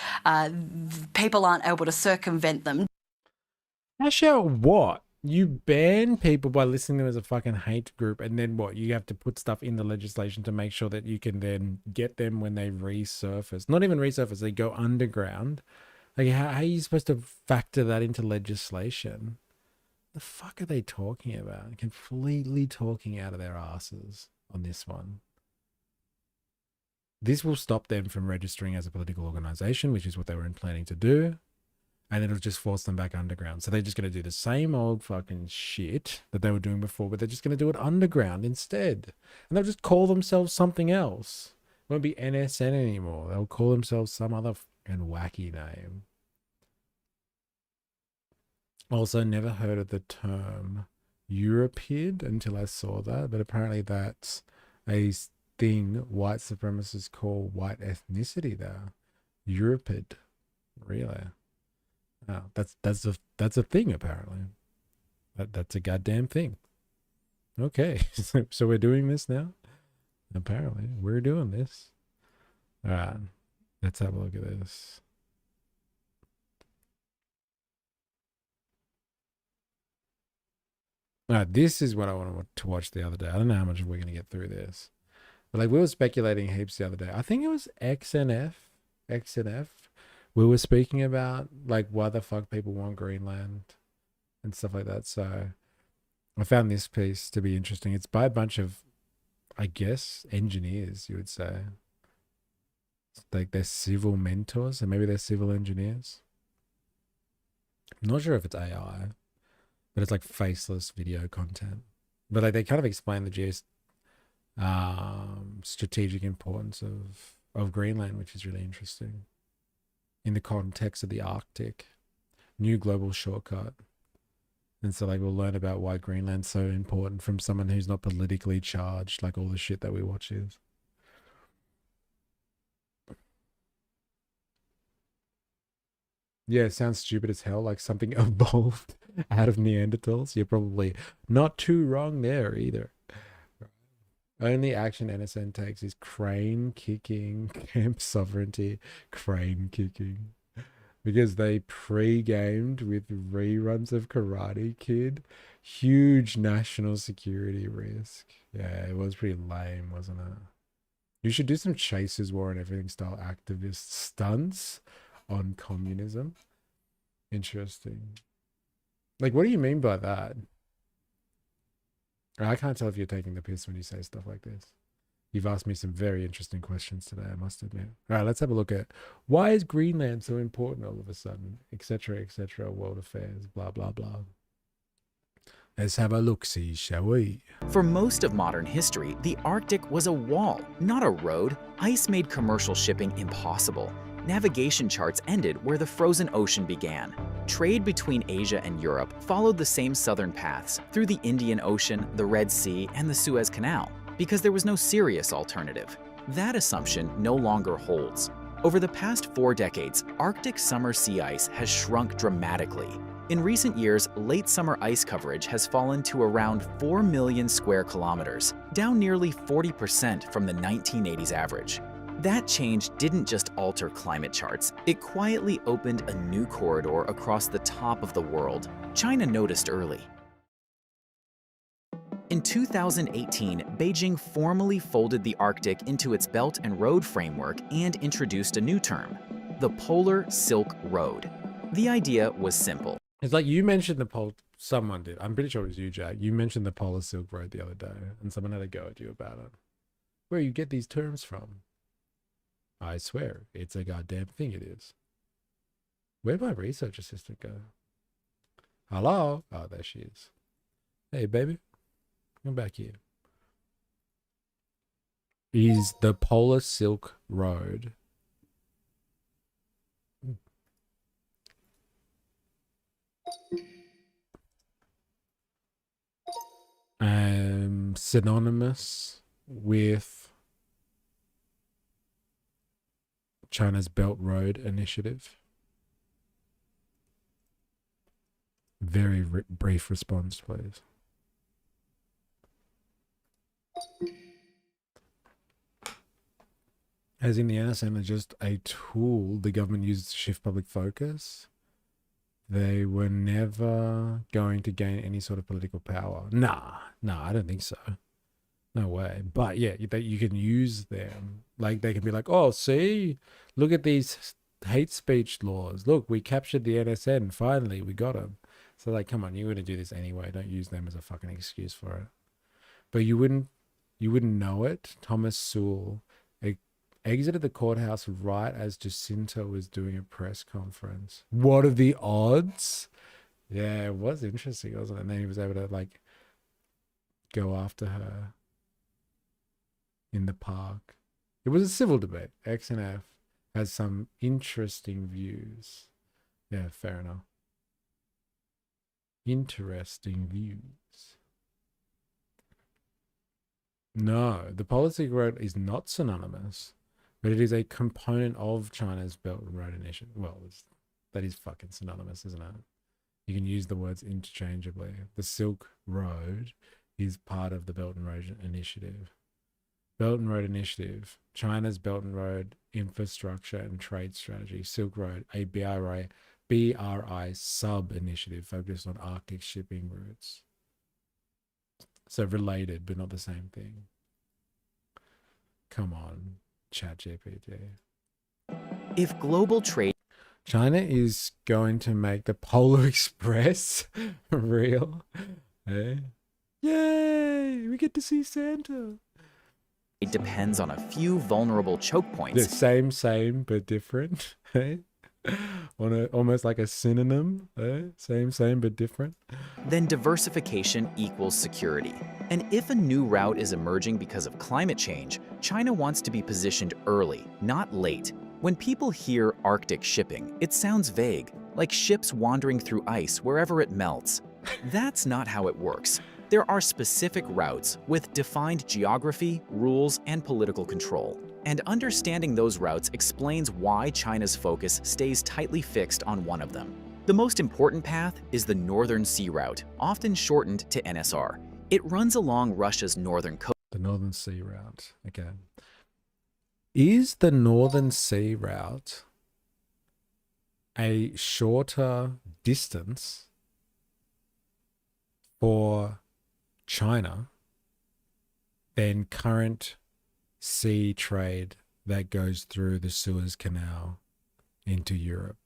people aren't able to circumvent them. Hash out what? You ban people by listing them as a fucking hate group, and then what? You have to put stuff in the legislation to make sure that you can then get them when they resurface. Not even resurface, they go underground. Like, how are you supposed to factor that into legislation? The fuck are they talking about? Completely talking out of their asses on this one. This will stop them from registering as a political organization, which is what they were planning to do. And it'll just force them back underground. So they're just going to do the same old fucking shit that they were doing before, but they're just going to do it underground instead. And they'll just call themselves something else. It won't be NSN anymore. They'll call themselves some other fucking wacky name. Also, never heard of the term Europid until I saw that, but apparently that's a thing white supremacists call white ethnicity there. Europid. Really? Oh, that's a thing apparently. That's a goddamn thing. Okay, so we're doing this now. Apparently, we're doing this. All right, let's have a look at this. All right, this is what I wanted to watch the other day. I don't know how much we're gonna get through this, but like we were speculating heaps the other day. I think it was XNF. We were speaking about like why the fuck people want Greenland and stuff like that. So I found this piece to be interesting. It's by a bunch of, I guess, engineers, you would say. It's like they're civil mentors, and maybe they're civil engineers. I'm not sure if it's AI, but it's like faceless video content. But like they kind of explain the strategic importance of Greenland, which is really interesting. In the context of the Arctic, new global shortcut. And so like we'll learn about why Greenland's so important from someone who's not politically charged, like all the shit that we watch is. Yeah, it sounds stupid as hell, like something evolved out of Neanderthals. You're probably not too wrong there either. Only action NSN takes is crane kicking, camp sovereignty, crane kicking. Because they pre-gamed with reruns of Karate Kid. Huge national security risk. Yeah, it was pretty lame, wasn't it? You should do some Chasers War and Everything style activist stunts on communism. Interesting. Like, what do you mean by that? I can't tell if you're taking the piss when you say stuff like this. You've asked me some very interesting questions today, I must admit. All right, let's have a look at why is Greenland so important all of a sudden, etc., world affairs, blah, blah, blah. Let's have a look-see, shall we? For most of modern history, the Arctic was a wall, not a road. Ice made commercial shipping impossible. Navigation charts ended where the frozen ocean began. Trade between Asia and Europe followed the same southern paths through the Indian Ocean, the Red Sea, and the Suez Canal, because there was no serious alternative. That assumption no longer holds. Over the past 4 decades, Arctic summer sea ice has shrunk dramatically. In recent years, late summer ice coverage has fallen to around 4 million square kilometers, down nearly 40% from the 1980s average. That change didn't just alter climate charts, it quietly opened a new corridor across the top of the world. China noticed early. In 2018, Beijing formally folded the Arctic into its Belt and Road framework and introduced a new term, the Polar Silk Road. The idea was simple. It's like you mentioned someone did. I'm pretty sure it was you, Jack. You mentioned the Polar Silk Road the other day, and someone had a go at you about it. Where you get these terms from? I swear, it's a goddamn thing it is. Where'd my research assistant go? Hello? Oh, there she is. Hey, baby. Come back here. Is the Polar Silk Road synonymous with China's Belt Road Initiative? Very brief response, please. As in the NSM is just a tool the government uses to shift public focus. They were never going to gain any sort of political power. Nah, I don't think so. No way. But yeah, you can use them. Like they can be like, oh, see, look at these hate speech laws. Look, we captured the NSN. Finally, we got them. So like, come on, you're going to do this anyway. Don't use them as a fucking excuse for it. But you wouldn't know it. Thomas Sewell exited the courthouse right as Jacinta was doing a press conference. What are the odds? Yeah, it was interesting, wasn't it? And then he was able to like go after her in the park. It was a civil debate. XNF has some interesting views. Yeah, fair enough. Interesting views. No, the policy road is not synonymous, but it is a component of China's Belt and Road Initiative. Well, that is fucking synonymous, isn't it? You can use the words interchangeably. The Silk Road is part of the Belt and Road Initiative. Belt and Road Initiative, China's Belt and Road Infrastructure and Trade Strategy. Silk Road, a BRI sub-initiative focused on Arctic shipping routes. So related, but not the same thing. Come on, ChatGPT. If global trade... China is going to make the Polar Express real. Eh? Yay! We get to see Santa. It depends on a few vulnerable choke points. The same, but different. Eh? Almost like a synonym. Eh? Same, but different. Then diversification equals security. And if a new route is emerging because of climate change, China wants to be positioned early, not late. When people hear Arctic shipping, it sounds vague, like ships wandering through ice wherever it melts. That's not how it works. There are specific routes with defined geography, rules, and political control. And understanding those routes explains why China's focus stays tightly fixed on one of them. The most important path is the Northern Sea Route, often shortened to NSR. It runs along Russia's northern coast. The Northern Sea Route. Okay. Is the Northern Sea Route a shorter distance for China than current sea trade that goes through the Suez Canal into Europe?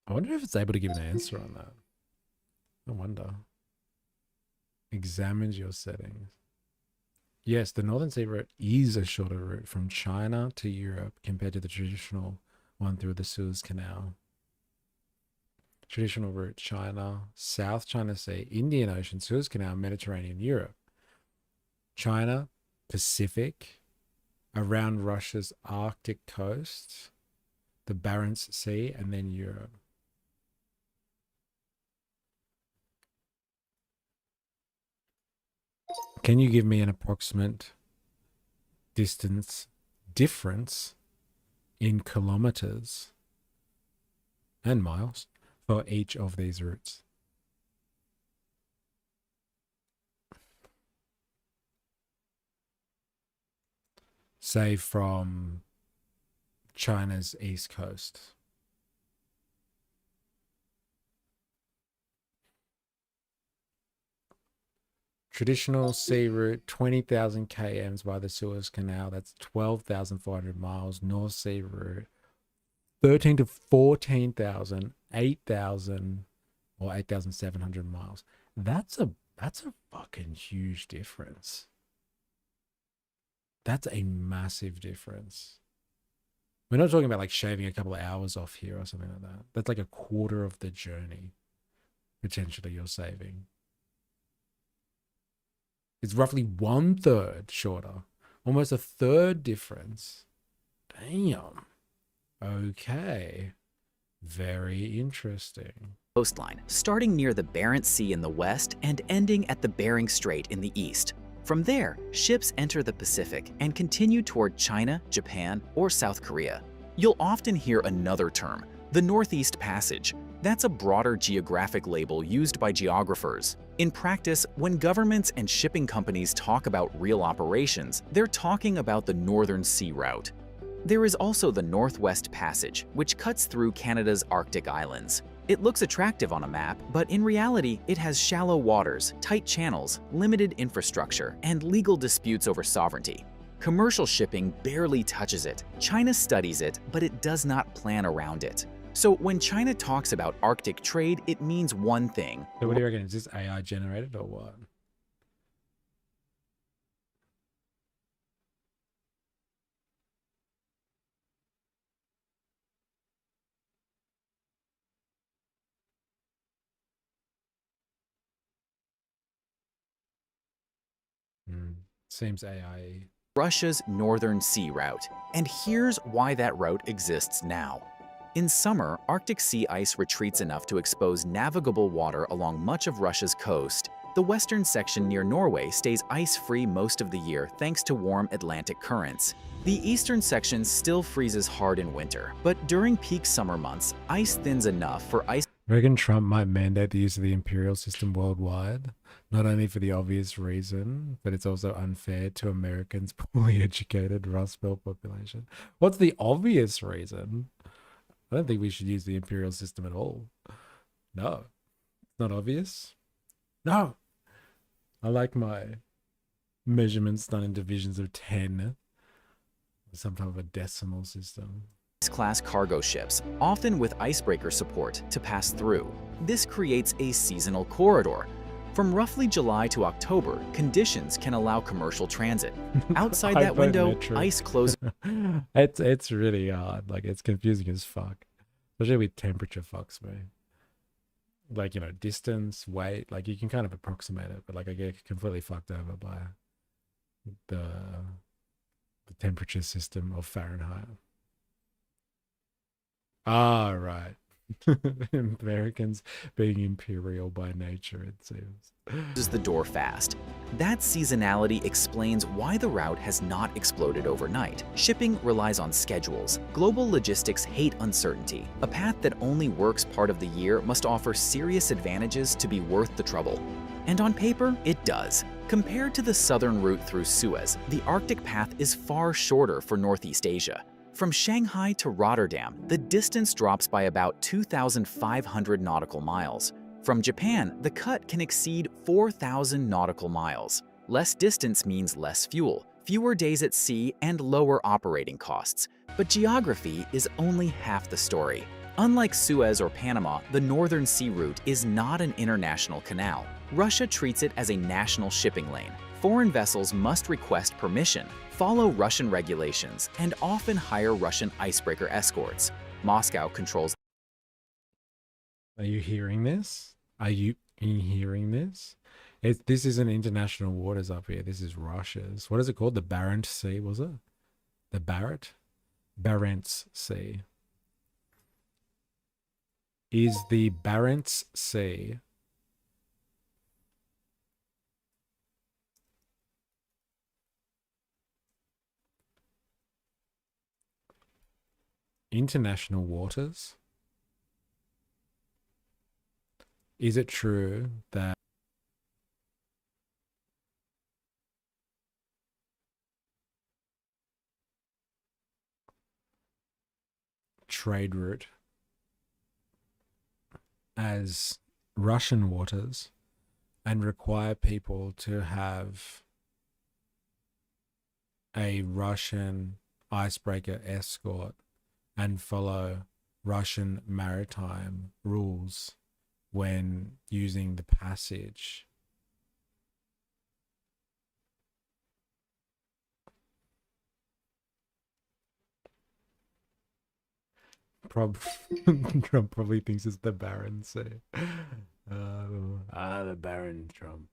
I wonder if it's able to give an answer on that. I wonder. Examine your settings. Yes, the Northern Sea Route is a shorter route from China to Europe compared to the traditional one through the Suez Canal. Traditional route: China, South China Sea, Indian Ocean, Suez Canal, Mediterranean, Europe. China, Pacific, around Russia's Arctic coast, the Barents Sea, and then Europe. Can you give me an approximate distance difference in kilometers and miles for each of these routes? Say from China's east coast. Traditional sea route, 20,000 kms by the Suez Canal. That's 12,400 miles. North Sea route, 13 to 14,000, 8,000 or 8,700 miles. That's a fucking huge difference. That's a massive difference. We're not talking about like shaving a couple of hours off here or something like that. That's like a quarter of the journey potentially you're saving. It's roughly 1/3 shorter, almost a third difference. Damn. Okay. Very interesting. Coastline, starting near the Barents Sea in the west and ending at the Bering Strait in the east. From there, ships enter the Pacific and continue toward China, Japan, or South Korea. You'll often hear another term, the Northeast Passage. That's a broader geographic label used by geographers. In practice, when governments and shipping companies talk about real operations, they're talking about the Northern Sea Route. There is also the Northwest Passage, which cuts through Canada's Arctic islands. It looks attractive on a map, but in reality, it has shallow waters, tight channels, limited infrastructure, and legal disputes over sovereignty. Commercial shipping barely touches it. China studies it, but it does not plan around it. So when China talks about Arctic trade, it means one thing. So what do you reckon? Is this AI generated or what? Seems AI. Russia's Northern Sea Route. And here's why that route exists now. In summer, Arctic sea ice retreats enough to expose navigable water along much of Russia's coast. The western section near Norway stays ice-free most of the year thanks to warm Atlantic currents. The eastern section still freezes hard in winter, but during peak summer months, ice thins enough for ice. Reckon Trump might mandate the use of the imperial system worldwide, not only for the obvious reason, but it's also unfair to Americans' poorly educated Rust Belt population. What's the obvious reason? I don't think we should use the imperial system at all. No, it's not obvious. No, I like my measurements done in divisions of 10, some type of a decimal system. Class cargo ships, often with icebreaker support, to pass through. This creates a seasonal corridor. From roughly July to October, conditions can allow commercial transit. Outside that window, ice closes. It's really hard. Like, it's confusing as fuck. Especially with temperature fucks me. Like, you know, distance, weight, like you can kind of approximate it, but like I get completely fucked over by the temperature system of Fahrenheit. Ah, right. Americans being imperial by nature, it seems. Closes the door fast. That seasonality explains why the route has not exploded overnight. Shipping relies on schedules. Global logistics hate uncertainty. A path that only works part of the year must offer serious advantages to be worth the trouble. And on paper, it does. Compared to the southern route through Suez, the Arctic path is far shorter for Northeast Asia. From Shanghai to Rotterdam, the distance drops by about 2,500 nautical miles. From Japan, the cut can exceed 4,000 nautical miles. Less distance means less fuel, fewer days at sea, and lower operating costs. But geography is only half the story. Unlike Suez or Panama, the Northern Sea Route is not an international canal. Russia treats it as a national shipping lane. Foreign vessels must request permission, follow Russian regulations, and often hire Russian icebreaker escorts. Moscow controls. Are you hearing this? Are you hearing this? This isn't international waters up here. This is Russia's. What is it called? The Barents Sea, was it? The Barents Sea. Is the Barents Sea international waters? Is it true that trade route as Russian waters and require people to have a Russian icebreaker escort and follow Russian maritime rules when using the passage? Trump probably thinks it's the Barents Sea. The Barents Trump.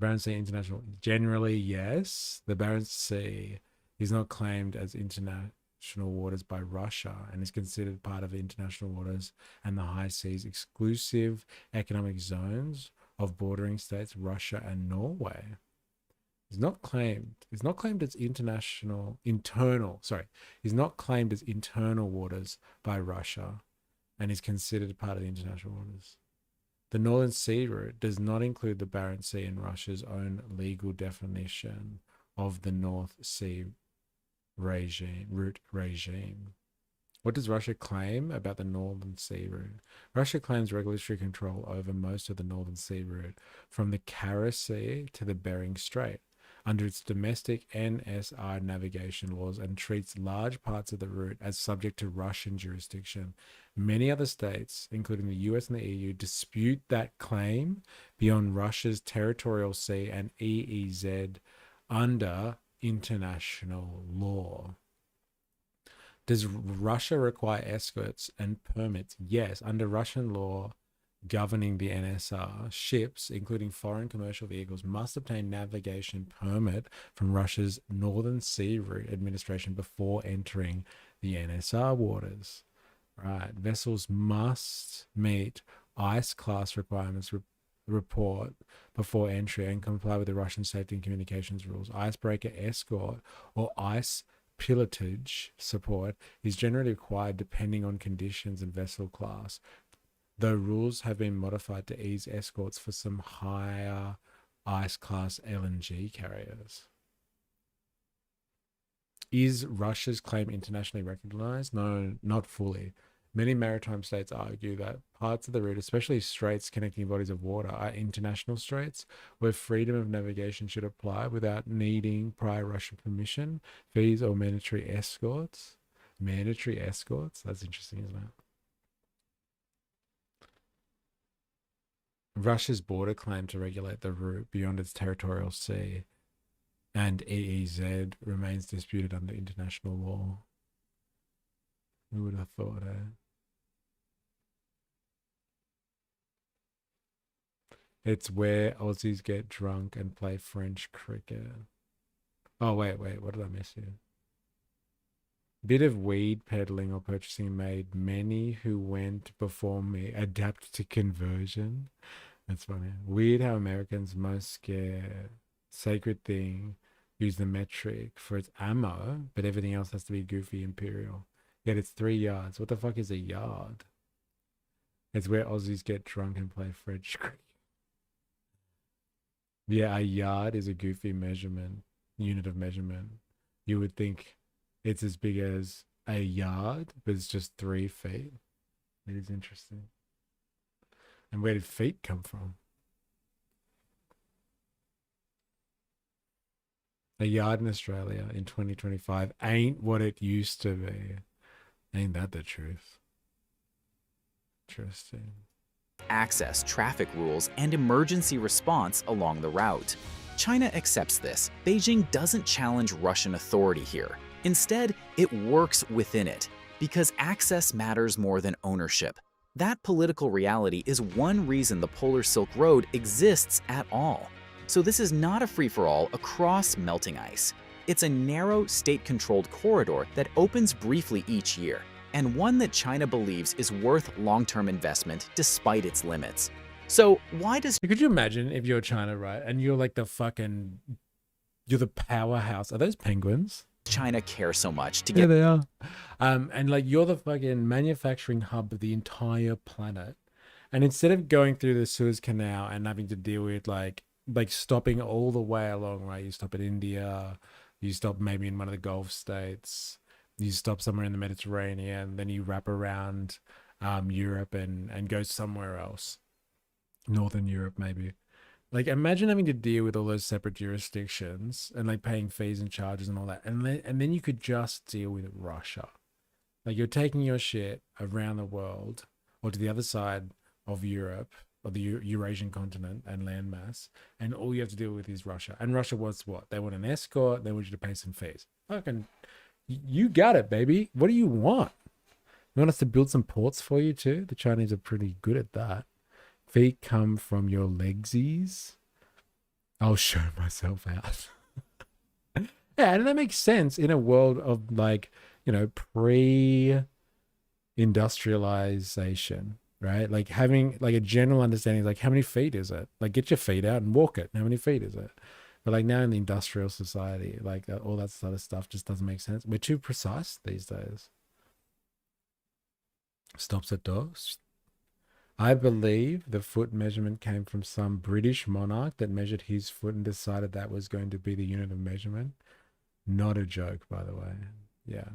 Barents Sea International. Generally, yes. The Barents Sea is not claimed as international waters by Russia and is considered part of the international waters and the high seas exclusive economic zones of bordering states Russia and Norway. Is not claimed as is not claimed as internal waters by Russia and is considered part of the international waters. The Northern Sea Route does not include the Barents Sea in Russia's own legal definition of the North Sea route regime. What does Russia claim about the Northern Sea Route? Russia claims regulatory control over most of the Northern Sea Route from the Kara Sea to the Bering Strait under its domestic NSR navigation laws and treats large parts of the route as subject to Russian jurisdiction. Many other states, including the US and the EU, dispute that claim beyond Russia's territorial sea and EEZ under international law. Does Russia require escorts and permits? Yes, under Russian law governing the NSR, ships, including foreign commercial vehicles, must obtain navigation permit from Russia's Northern Sea Route Administration before entering the NSR waters. Right. Vessels must meet ice class requirements, report before entry, and comply with the Russian safety and communications rules. Icebreaker escort or ice pilotage support is generally required depending on conditions and vessel class, though rules have been modified to ease escorts for some higher ice class LNG carriers. Is Russia's claim internationally recognized? No, not fully. Many maritime states argue that parts of the route, especially straits connecting bodies of water, are international straits where freedom of navigation should apply without needing prior Russian permission, fees, or mandatory escorts. Mandatory escorts? That's interesting, isn't it? Russia's border claim to regulate the route beyond its territorial sea and EEZ remains disputed under international law. Who would have thought, eh? It's where Aussies get drunk and play French cricket. Oh, wait. What did I miss here? Bit of weed peddling or purchasing made many who went before me adapt to conversion. That's funny. Weird how Americans most sacred thing use the metric for its ammo, but everything else has to be goofy imperial. Yet it's 3 yards. What the fuck is a yard? It's where Aussies get drunk and play fridge cricket. Yeah, a yard is a goofy unit of measurement. You would think it's as big as a yard, but it's just 3 feet. It is interesting. And where did feet come from? A yard in Australia in 2025 ain't what it used to be. Ain't that the truth? Interesting. Access, traffic rules, and emergency response along the route. China accepts this. Beijing doesn't challenge Russian authority here. Instead, it works within it, because access matters more than ownership. That political reality is one reason the Polar Silk Road exists at all. So this is not a free-for-all across melting ice. It's a narrow, state-controlled corridor that opens briefly each year, and one that China believes is worth long-term investment despite its limits. So why does... Could you imagine if you're China, right, and you're like you're the powerhouse. Are those penguins? China care so much to get... Yeah, they are. And like you're the fucking manufacturing hub of the entire planet. And instead of going through the Suez Canal and having to deal with like stopping all the way along, right? You stop at India, you stop maybe in one of the Gulf states, you stop somewhere in the Mediterranean, then you wrap around Europe and go somewhere else. Northern Europe, maybe. Like, imagine having to deal with all those separate jurisdictions and like paying fees and charges and all that. And then you could just deal with Russia. Like, you're taking your shit around the world or to the other side of Europe or the Eurasian continent and landmass, and all you have to deal with is Russia. And Russia wants what? They want an escort. They want you to pay some fees. Fucking, you got it, baby. What do you want? You want us to build some ports for you too? The Chinese are pretty good at that. Feet come from your legsies. I'll show myself out. Yeah, and that makes sense in a world of like, you know, pre-industrialization, right? Like having like a general understanding, like how many feet is it? Like get your feet out and walk it. How many feet is it? But like now in the industrial society, like all that sort of stuff just doesn't make sense. We're too precise these days. Stops at doors. I believe the foot measurement came from some British monarch that measured his foot and decided that was going to be the unit of measurement. Not a joke, by the way. Yeah.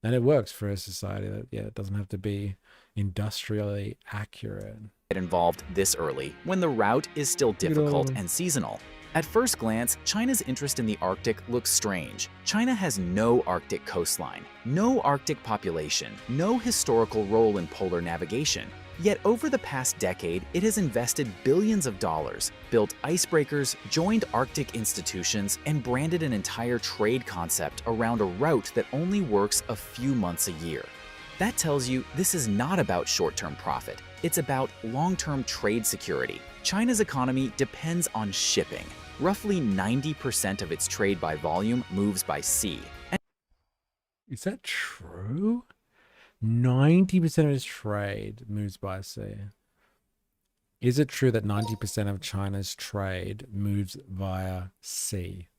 And it works for a society that, yeah, it doesn't have to be industrially accurate. Get involved this early when the route is still difficult and seasonal. At first glance, China's interest in the Arctic looks strange. China has no Arctic coastline, no Arctic population, no historical role in polar navigation. Yet over the past decade, it has invested billions of dollars, built icebreakers, joined Arctic institutions, and branded an entire trade concept around a route that only works a few months a year. That tells you this is not about short-term profit. It's about long-term trade security. China's economy depends on shipping. Roughly 90% of its trade by volume moves by sea. Is that true? 90% of its trade moves by sea. Is it true that 90% of China's trade moves via sea?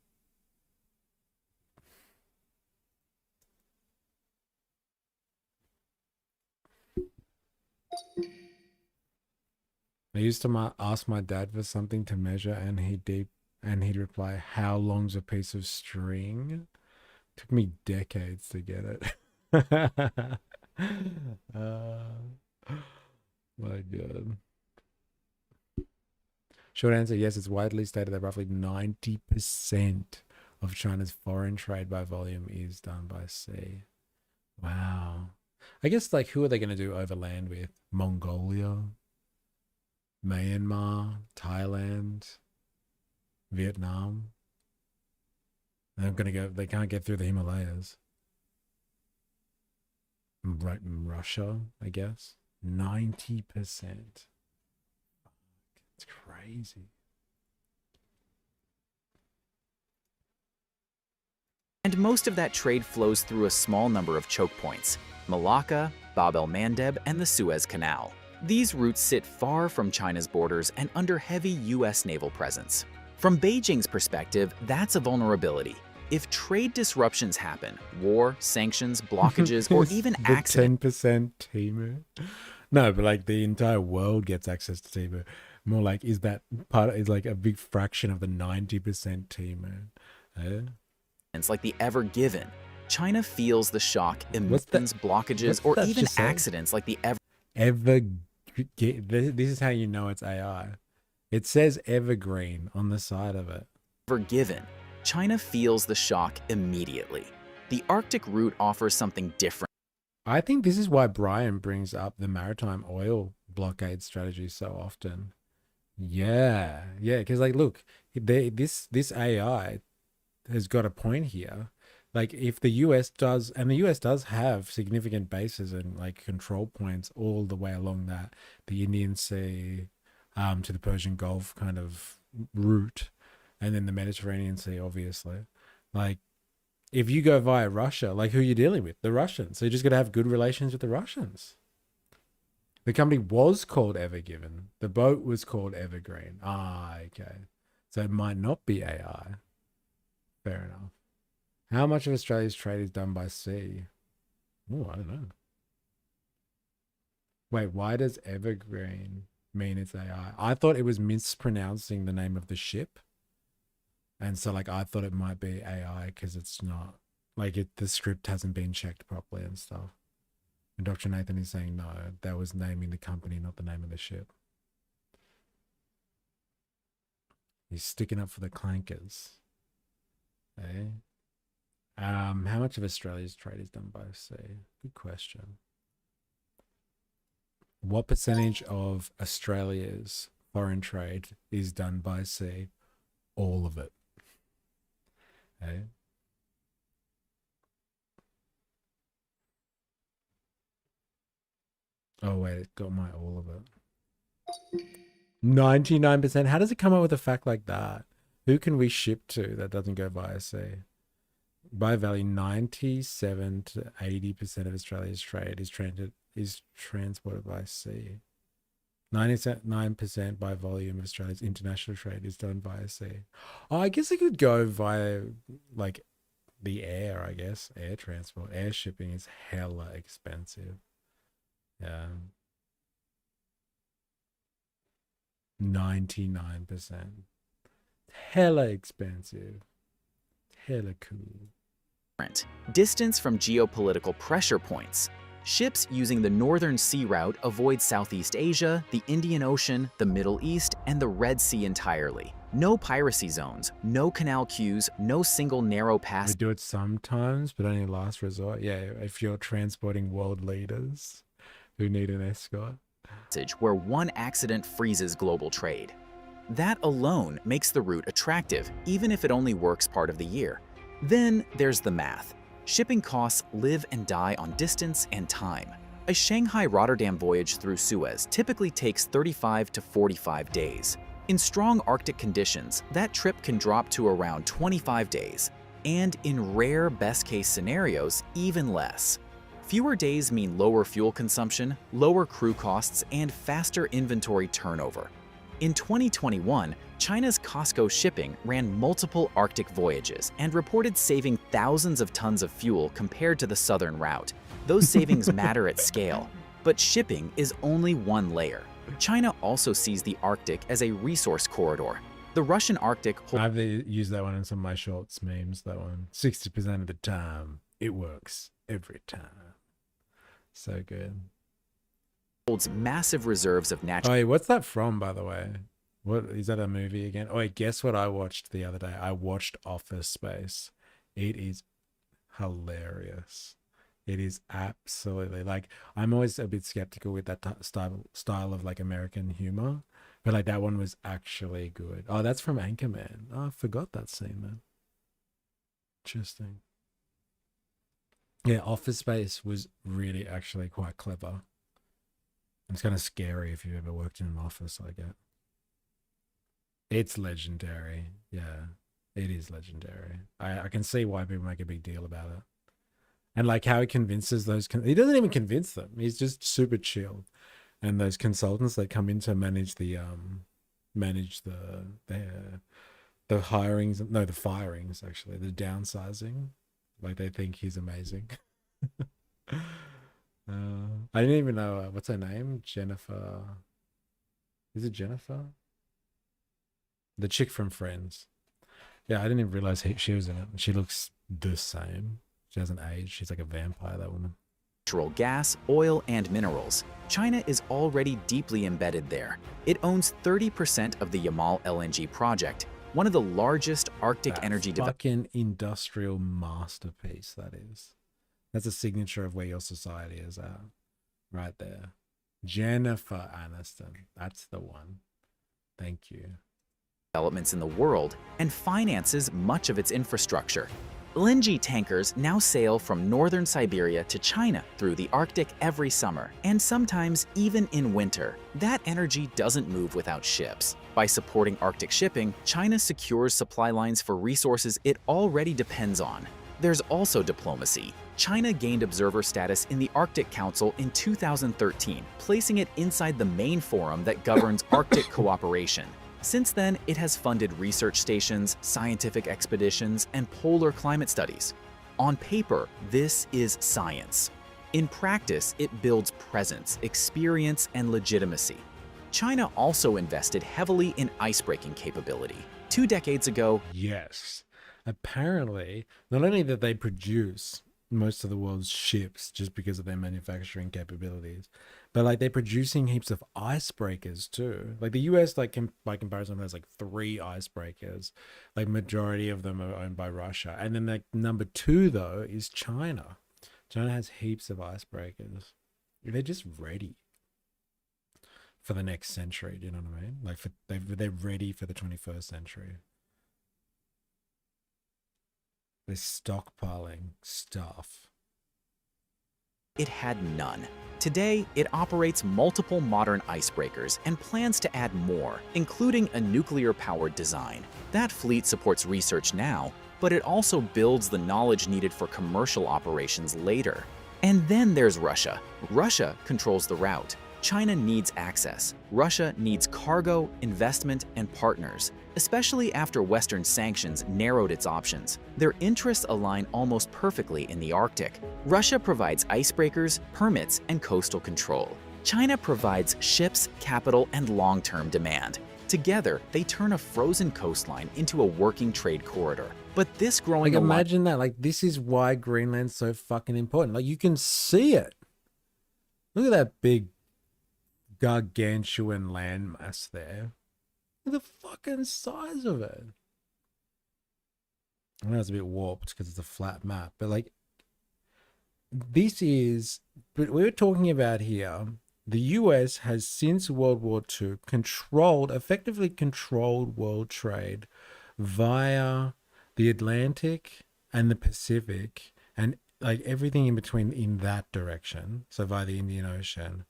I used to ask my dad for something to measure, and he'd reply, "How long's a piece of string?" Took me decades to get it. My God. Short answer, yes, it's widely stated that roughly 90% of China's foreign trade by volume is done by sea. Wow. I guess, like, who are they going to do overland with? Mongolia? Myanmar? Thailand? Vietnam? They can't get through the Himalayas. Right, Russia, I guess. 90%. It's crazy. And most of that trade flows through a small number of choke points: Malacca, Bab el-Mandeb, and the Suez Canal. These routes sit far from China's borders and under heavy US naval presence. From Beijing's perspective, that's a vulnerability. If trade disruptions happen, war, sanctions, blockages, or even the accidents, 10% Timu. No, but like the entire world gets access to Timu. More like, is that part? Is like a big fraction of the 90% Timu. like the Ever Given, China feels the shock, emissions, blockages, or even accidents like the This is how you know it's AI. It says evergreen on the side of it. Ever Given. China feels the shock immediately. The Arctic route offers something different. I think this is why Brian brings up the maritime oil blockade strategy so often. Yeah, because like, look, this AI has got a point here. Like, if the US does, and the US does have significant bases and like control points all the way along the Indian Sea, to the Persian Gulf kind of route, and then the Mediterranean Sea, obviously. Like, if you go via Russia, like, who are you dealing with? The Russians. So you just got to have good relations with the Russians. The company was called Ever Given. The boat was called Evergreen. Okay. So it might not be AI. Fair enough. How much of Australia's trade is done by sea? Oh, I don't know. Wait, why does Evergreen mean it's AI? I thought it was mispronouncing the name of the ship. And so, like, I thought it might be AI because it's not. Like, the script hasn't been checked properly and stuff. And Dr. Nathan is saying, no, that was naming the company, not the name of the ship. He's sticking up for the clankers. Eh? How much of Australia's trade is done by sea? Good question. What percentage of Australia's foreign trade is done by sea? All of it. Eh? Oh, wait, it got my all of it. 99%. How does it come up with a fact like that? Who can we ship to that doesn't go via sea? By value, 97 to 80% of Australia's trade is transported by sea. 99% by volume of Australia's international trade is done via sea. Oh, I guess it could go via, like, the air, I guess. Air transport. Air shipping is hella expensive. Yeah. 99%. Hella expensive. Hella cool. Distance from geopolitical pressure points. Ships using the Northern Sea Route avoid Southeast Asia, the Indian Ocean, the Middle East, and the Red Sea entirely. No piracy zones, no canal queues, no single narrow pass. We do it sometimes, but only last resort. Yeah, if you're transporting world leaders who need an escort. Where one accident freezes global trade. That alone makes the route attractive, even if it only works part of the year. Then there's the math. Shipping costs live and die on distance and time. A Shanghai-Rotterdam voyage through Suez typically takes 35 to 45 days. In strong Arctic conditions, that trip can drop to around 25 days, and in rare best-case scenarios, even less. Fewer days mean lower fuel consumption, lower crew costs, and faster inventory turnover. In 2021, China's COSCO Shipping ran multiple Arctic voyages and reported saving thousands of tons of fuel compared to the southern route. Those savings matter at scale, but shipping is only one layer. China also sees the Arctic as a resource corridor. The Russian Arctic... I've used that one in some of my shorts memes, that one. 60% of the time, it works every time. So good. Holds massive reserves of natural... Oh, hey, what's that from, by the way? What is that, a movie again? Oh, wait, guess what I watched the other day? I watched Office Space. It is hilarious. It is absolutely, like, I'm always a bit skeptical with that style of like American humor, but like that one was actually good. Oh, that's from Anchorman. Oh, I forgot that scene, man. Interesting. Yeah, Office Space was really actually quite clever. It's kind of scary if you've ever worked in an office, I get. It's legendary, yeah. It is legendary. I can see why people make a big deal about it. And like how he convinces those, he doesn't even convince them. He's just super chill. And those consultants that come in to manage the hirings, no, the firings actually, the downsizing. Like they think he's amazing. I didn't even know what's her name, Jennifer. Is it Jennifer? The chick from Friends. Yeah, I didn't even realize she was in it. She looks the same. She hasn't aged. She's like a vampire, that woman. Natural gas, oil, and minerals. China is already deeply embedded there. It owns 30% of the Yamal LNG project, one of the largest Arctic energy fucking industrial masterpiece, that is. That's a signature of where your society is at. Right there. Jennifer Aniston. That's the one. Thank you. developments in the world and finances much of its infrastructure. LNG tankers now sail from northern Siberia to China through the Arctic every summer, and sometimes even in winter. That energy doesn't move without ships. By supporting Arctic shipping, China secures supply lines for resources it already depends on. There's also diplomacy. China gained observer status in the Arctic Council in 2013, placing it inside the main forum that governs Arctic cooperation. Since then, it has funded research stations, scientific expeditions, and polar climate studies. On paper, this is science. In practice, it builds presence, experience, and legitimacy. China also invested heavily in icebreaking capability. 2 decades ago, yes, apparently, not only that they produce most of the world's ships just because of their manufacturing capabilities, but like they're producing heaps of icebreakers too. Like the US, like by comparison, has like 3 icebreakers. Like majority of them are owned by Russia, and then like number 2 though is China. China has heaps of icebreakers. They're just ready for the next century. Do you know what I mean? Like they're ready for the 21st century. They're stockpiling stuff. It had none. Today, it operates multiple modern icebreakers and plans to add more, including a nuclear-powered design. That fleet supports research now, but it also builds the knowledge needed for commercial operations later. And then there's Russia. Russia controls the route. China needs access. Russia needs cargo, investment, and partners, especially after Western sanctions narrowed its options. Their interests align almost perfectly in the Arctic. Russia provides icebreakers, permits, and coastal control. China provides ships, capital, and long-term demand. Together, they turn a frozen coastline into a working trade corridor. But this growing like, imagine that. Like, this is why Greenland's so fucking important. Like, you can see it. Look at that big gargantuan landmass there. Look at the fucking size of it. I know it's a bit warped because it's a flat map, but like this is, but we're talking about here, the US has since World War II effectively controlled world trade via the Atlantic and the Pacific and like everything in between in that direction. So via the Indian Ocean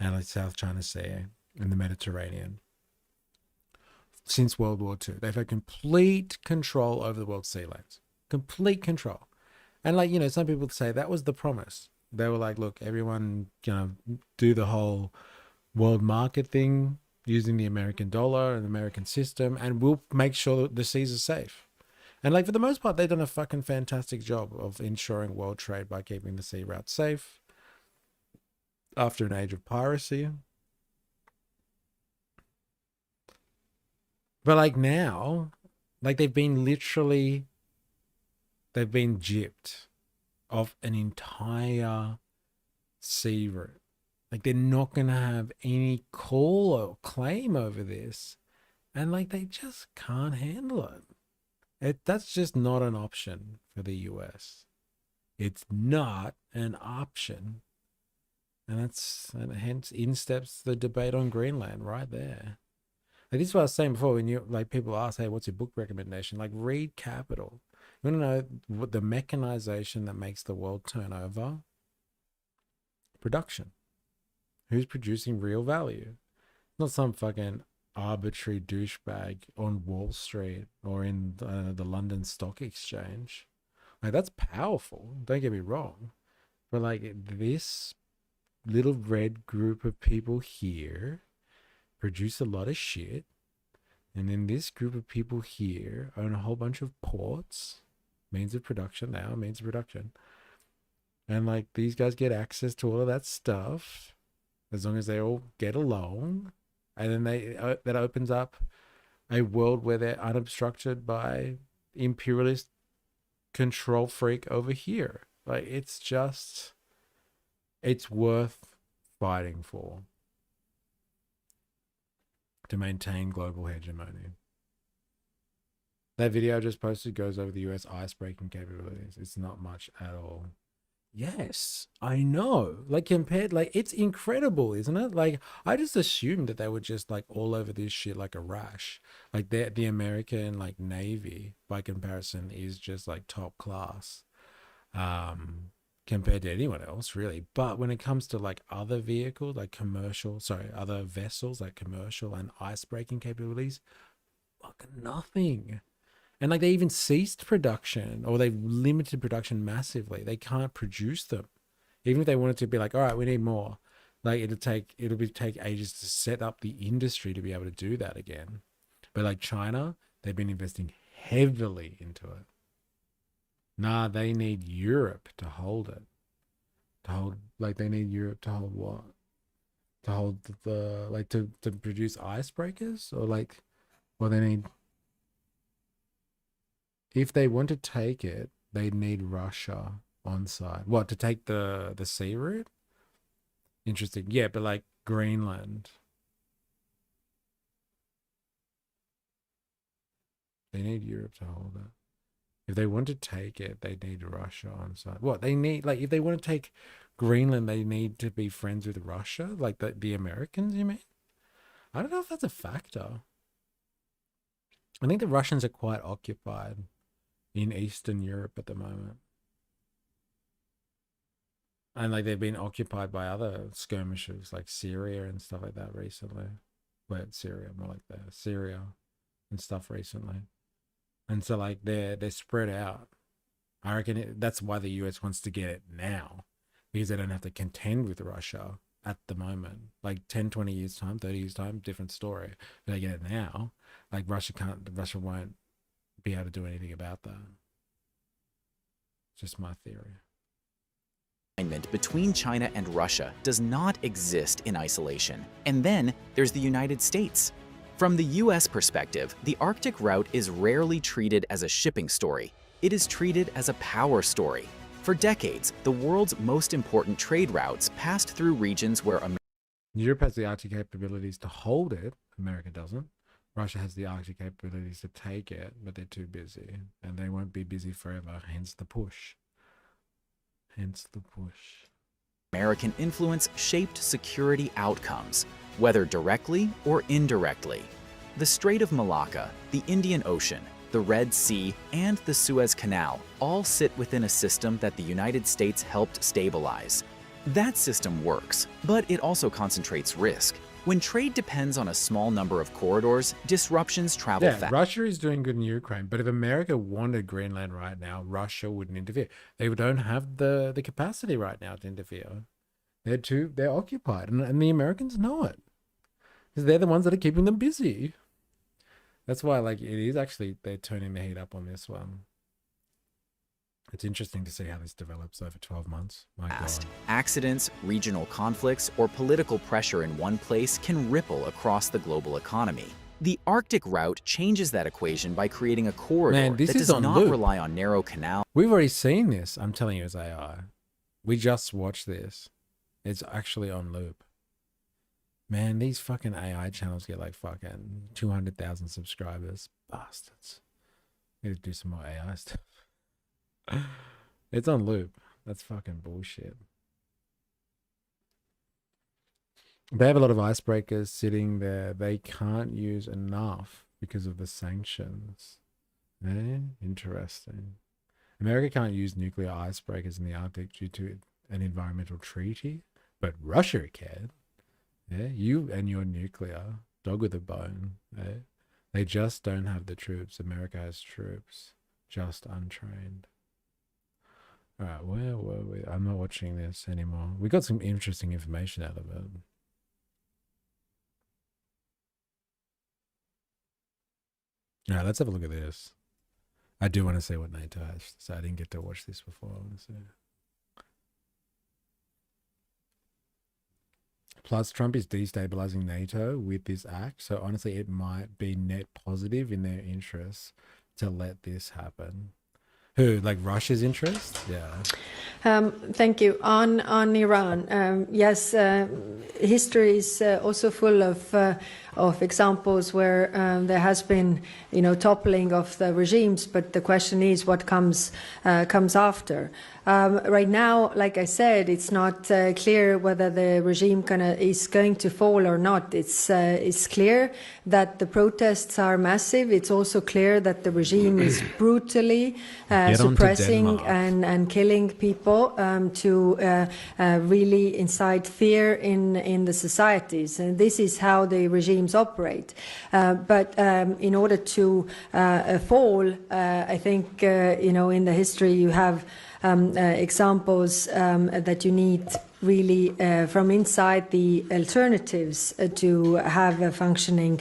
and like South China Sea and the Mediterranean. Since World War II, they've had complete control over the world's sea lanes. Complete control. And like, you know, some people say that was the promise. They were like, look, everyone, you know, do the whole world market thing using the American dollar and the American system, and we'll make sure that the seas are safe. And like, for the most part, they've done a fucking fantastic job of ensuring world trade by keeping the sea route safe after an age of piracy. But like now, like they've been gypped of an entire sea route. Like they're not going to have any call or claim over this. And like they just can't handle it. That's just not an option for the US. It's not an option. And hence in steps the debate on Greenland right there. Like this is what I was saying before when you like people ask, hey, what's your book recommendation? Like read Capital. You want to know what the mechanization that makes the world turn over? Production. Who's producing real value? Not some fucking arbitrary douchebag on Wall Street or in the London Stock Exchange. Like, that's powerful. Don't get me wrong. But like, this little red group of people here produce a lot of shit. And then this group of people here own a whole bunch of ports, means of production now, means of production. And like, these guys get access to all of that stuff as long as they all get along. And then that opens up a world where they're unobstructed by imperialist control freak over here. Like, it's worth fighting for, to maintain global hegemony. That video I just posted goes over the US ice-breaking capabilities. It's not much at all. Yes, I know. Like, compared, like, it's incredible, isn't it? Like, I just assumed that they were just like all over this shit like a rash. Like, the American like Navy, by comparison, is just like top class, compared to anyone else, really. But when it comes to like other vehicles, like other vessels, like commercial and ice-breaking capabilities, fucking nothing. And like, they even ceased production, or they've limited production massively. They can't produce them. Even if they wanted to be like, all right, we need more. Like, it'll take ages to set up the industry to be able to do that again. But like China, they've been investing heavily into it. Nah, they need Europe to hold it. They need Europe to hold what? To hold to produce icebreakers? Or like, well, they need... If they want to take it, they'd need Russia on side. What, to take the sea route? Interesting. Yeah, but like Greenland. They need Europe to hold it. If they want to take it, they need Russia on side. What, they need, like, if they want to take Greenland, they need to be friends with Russia? Like the Americans, you mean? I don't know if that's a factor. I think the Russians are quite occupied in Eastern Europe at the moment. And like, they've been occupied by other skirmishes like Syria and stuff like that recently. Wait, Syria, more like that. Syria and stuff recently. And so like, they're spread out. I reckon that's why the US wants to get it now, because they don't have to contend with Russia at the moment. Like 10, 20 years time, 30 years time, different story. But they get it now. Like, Russia won't be able to do anything about that. Just my theory. Alignment between China and Russia does not exist in isolation. And then there's the United States. From the US perspective, the Arctic route is rarely treated as a shipping story. It is treated as a power story. For decades, the world's most important trade routes passed through regions where Europe has the Arctic capabilities to hold it. America doesn't. Russia has the Arctic capabilities to take it, but they're too busy. And they won't be busy forever, hence the push. Hence the push. American influence shaped security outcomes, whether directly or indirectly. The Strait of Malacca, the Indian Ocean, the Red Sea, and the Suez Canal all sit within a system that the United States helped stabilize. That system works, but it also concentrates risk. When trade depends on a small number of corridors, disruptions travel fast. Russia is doing good in Ukraine, but if America wanted Greenland right now, Russia wouldn't interfere. They don't have the capacity right now to interfere. They're occupied, and the Americans know it, because they're the ones that are keeping them busy. That's why, like, it is actually, they're turning the heat up on this one. It's interesting to see how this develops over 12 months. My God. Accidents, regional conflicts, or political pressure in one place can ripple across the global economy. The Arctic route changes that equation by creating a corridor that does not rely on narrow canals. We've already seen this. I'm telling you, it's AI. We just watched this. It's actually on loop. Man, these fucking AI channels get like fucking 200,000 subscribers. Bastards. Need to do some more AI stuff. It's on loop. That's fucking bullshit. They have a lot of icebreakers sitting there. They can't use enough because of the sanctions. Interesting. America can't use nuclear icebreakers in the Arctic due to an environmental treaty, but Russia can. Yeah, you and your nuclear. Dog with a bone. They just don't have the troops. America has troops, just untrained. All right, where were we? I'm not watching this anymore. We got some interesting information out of it. All right, let's have a look at this. I do want to see what NATO has, so I didn't get to watch this before. I want to see. Plus, Trump is destabilizing NATO with this act, so honestly, it might be net positive in their interests to let this happen. Who, like Russia's interest? Yeah. Thank you. On Iran, yes, history is also full of examples where there has been, toppling of the regimes. But the question is, what comes after? Right now, like I said, it's not clear whether the regime is going to fall or not. It's clear that the protests are massive. It's also clear that the regime is brutally suppressing and killing people to really incite fear in the societies. And this is how the regimes operate. But in order to fall, I think, in the history you have examples that you need really from inside the alternatives to have a functioning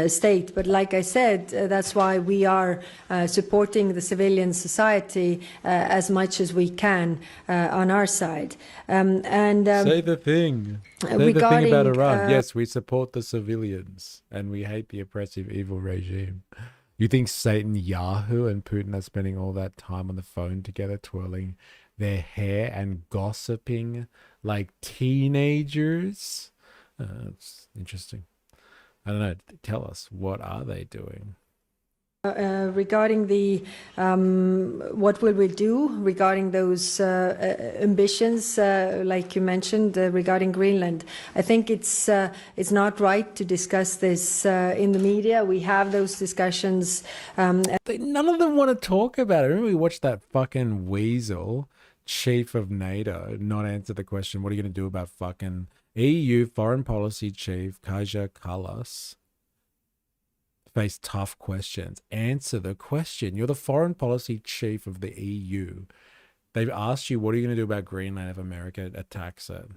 state. But like I said, that's why we are supporting the civilian society as much as we can on our side. Say the thing. Say the thing about Iran. Yes, we support the civilians and we hate the oppressive, evil regime. You think Satan Yahoo and Putin are spending all that time on the phone together, twirling their hair and gossiping like teenagers? It's interesting. I don't know. Tell us, what are they doing? Regarding the what will we do regarding those ambitions, like you mentioned, regarding Greenland, I think it's not right to discuss this in the media. We have those discussions. None of them want to talk about it. Remember we watched that fucking weasel, chief of NATO, not answer the question, what are you going to do about fucking EU foreign policy chief Kaja Kallas? Face tough questions. Answer the question. You're the foreign policy chief of the EU. They've asked you, what are you going to do about Greenland if America attacks it?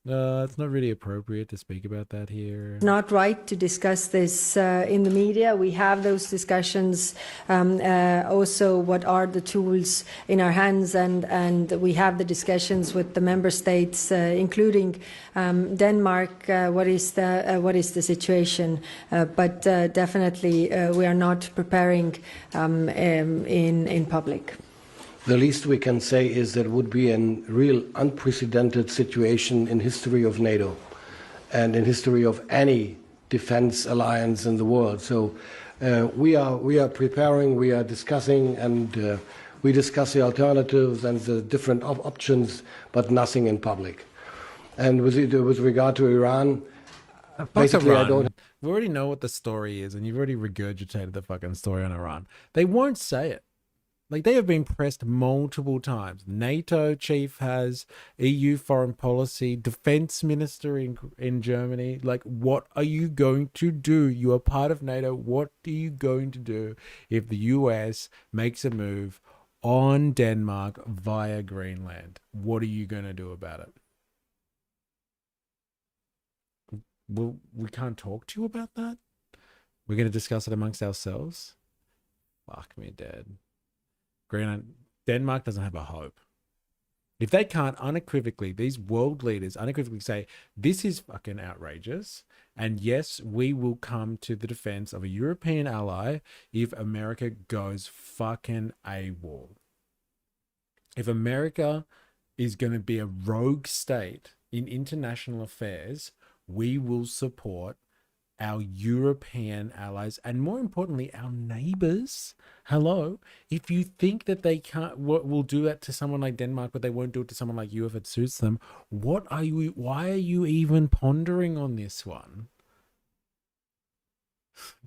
It's not really appropriate to speak about that here. Not right to discuss this in the media. We have those discussions. Also, what are the tools in our hands, and we have the discussions with the member states, including Denmark. What is the situation? But definitely, we are not preparing in public. The least we can say is that it would be a real unprecedented situation in history of NATO and in history of any defense alliance in the world. So we are preparing, we are discussing, and we discuss the alternatives and the different options, but nothing in public. And with regard to Iran, basically Iran. I don't. We already know what the story is, and you've already regurgitated the fucking story on Iran. They won't say it. Like, they have been pressed multiple times. NATO chief has, EU foreign policy, defense minister in Germany. Like, what are you going to do? You are part of NATO. What are you going to do if the US makes a move on Denmark via Greenland? What are you going to do about it? Well, we can't talk to you about that? We're going to discuss it amongst ourselves? Fuck me dead. Greenland, Denmark doesn't have a hope. If they can't unequivocally, these world leaders unequivocally say, this is fucking outrageous, and yes, we will come to the defense of a European ally if America goes fucking AWOL. If America is going to be a rogue state in international affairs, we will support our European allies, and more importantly, our neighbors. Hello, if you think that they can't, will do that to someone like Denmark, but they won't do it to someone like you if it suits them, why are you even pondering on this one?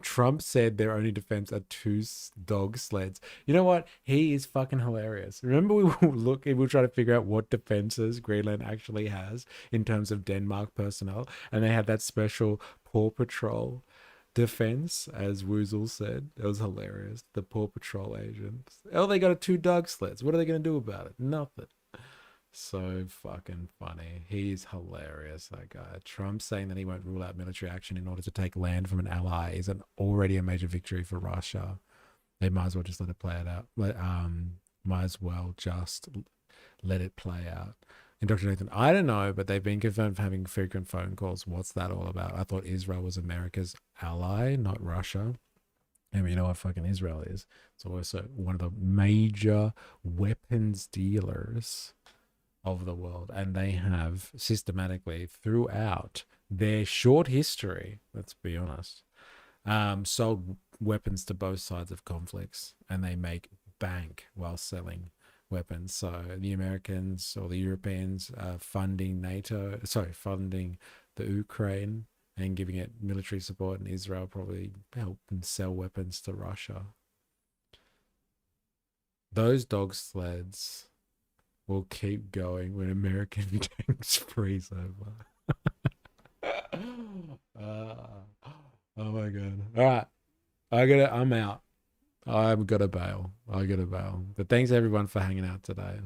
Trump said their only defense are 2 dog sleds. You know what? He is fucking hilarious. Remember, we'll try to figure out what defenses Greenland actually has in terms of Denmark personnel, and they had that special Paw Patrol defense, as Woozle said. It was hilarious. The Paw Patrol agents. Oh, they got 2 dog sleds. What are they going to do about it? Nothing. So fucking funny. He's hilarious, that guy. Trump saying that he won't rule out military action in order to take land from an ally is already a major victory for Russia. They might as well just let it play it out. Might as well just let it play out. And Dr. Nathan, I don't know, but they've been confirmed for having frequent phone calls. What's that all about? I thought Israel was America's ally, not Russia. And you know what fucking Israel is? It's also one of the major weapons dealers of the world, and they have systematically throughout their short history, let's be honest, sold weapons to both sides of conflicts, and they make bank while selling weapons. So the Americans or the Europeans funding funding the Ukraine and giving it military support, and Israel probably helped them sell weapons to Russia. Those dog sleds will keep going when American tanks freeze over. Oh my god. All right. I'm out. I've got to bail. But thanks everyone for hanging out today.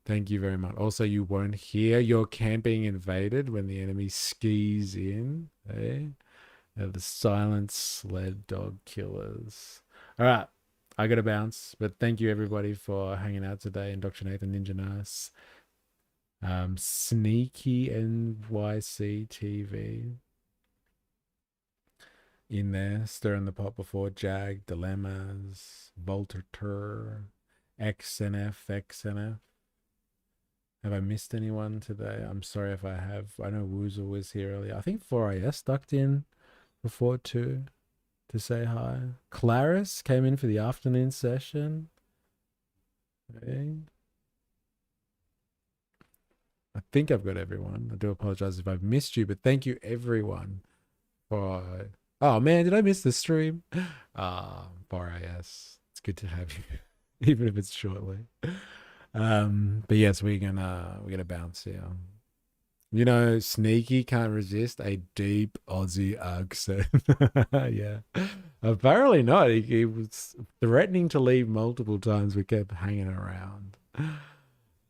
Thank you very much. Also, you won't hear your camp being invaded when the enemy skis in. Eh? They're the silent sled dog killers. All right. I got to bounce, but thank you everybody for hanging out today. And Dr. Nathan Ninja Nurse, Sneaky NYC TV in there, stirring the pot before Jag, Dilemmas, Volter, XNF. Have I missed anyone today? I'm sorry if I have. I know Woozle was here earlier. I think 4IS ducked in before too, to say hi. Clarice came in for the afternoon session. Okay. I think I've got everyone. I do apologize if I've missed you, but thank you everyone for... Oh man, did I miss the stream? 4IS. It's good to have you, even if it's shortly. But yes, we're gonna bounce here. You know, Sneaky can't resist a deep Aussie accent. Yeah. Apparently not. He was threatening to leave multiple times. We kept hanging around.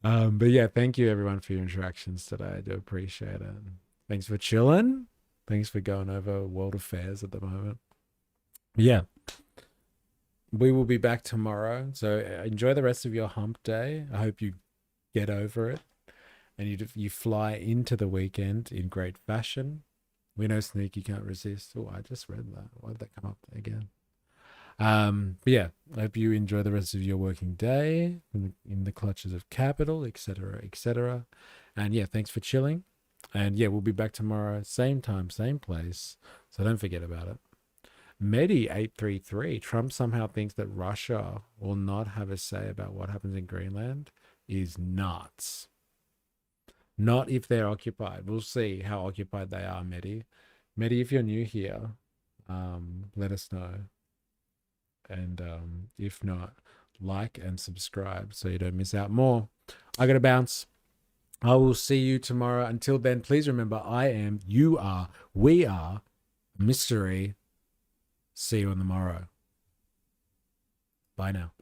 But yeah, thank you everyone for your interactions today. I do appreciate it. Thanks for chilling. Thanks for going over world affairs at the moment. Yeah. We will be back tomorrow. So enjoy the rest of your hump day. I hope you get over it. And you fly into the weekend in great fashion. We know Sneaky can't resist. Oh, I just read that. Why did that come up again? But yeah, I hope you enjoy the rest of your working day in the clutches of capital, etc., etc. And yeah, thanks for chilling. And yeah, we'll be back tomorrow, same time, same place. So don't forget about it. Medi833, Trump somehow thinks that Russia will not have a say about what happens in Greenland is nuts. Not if they're occupied. We'll see how occupied they are, Medi. Medi, if you're new here, let us know. And if not, like and subscribe so you don't miss out more. I got to bounce. I will see you tomorrow. Until then, please remember, I am, you are, we are mystery. See you on the morrow. Bye now.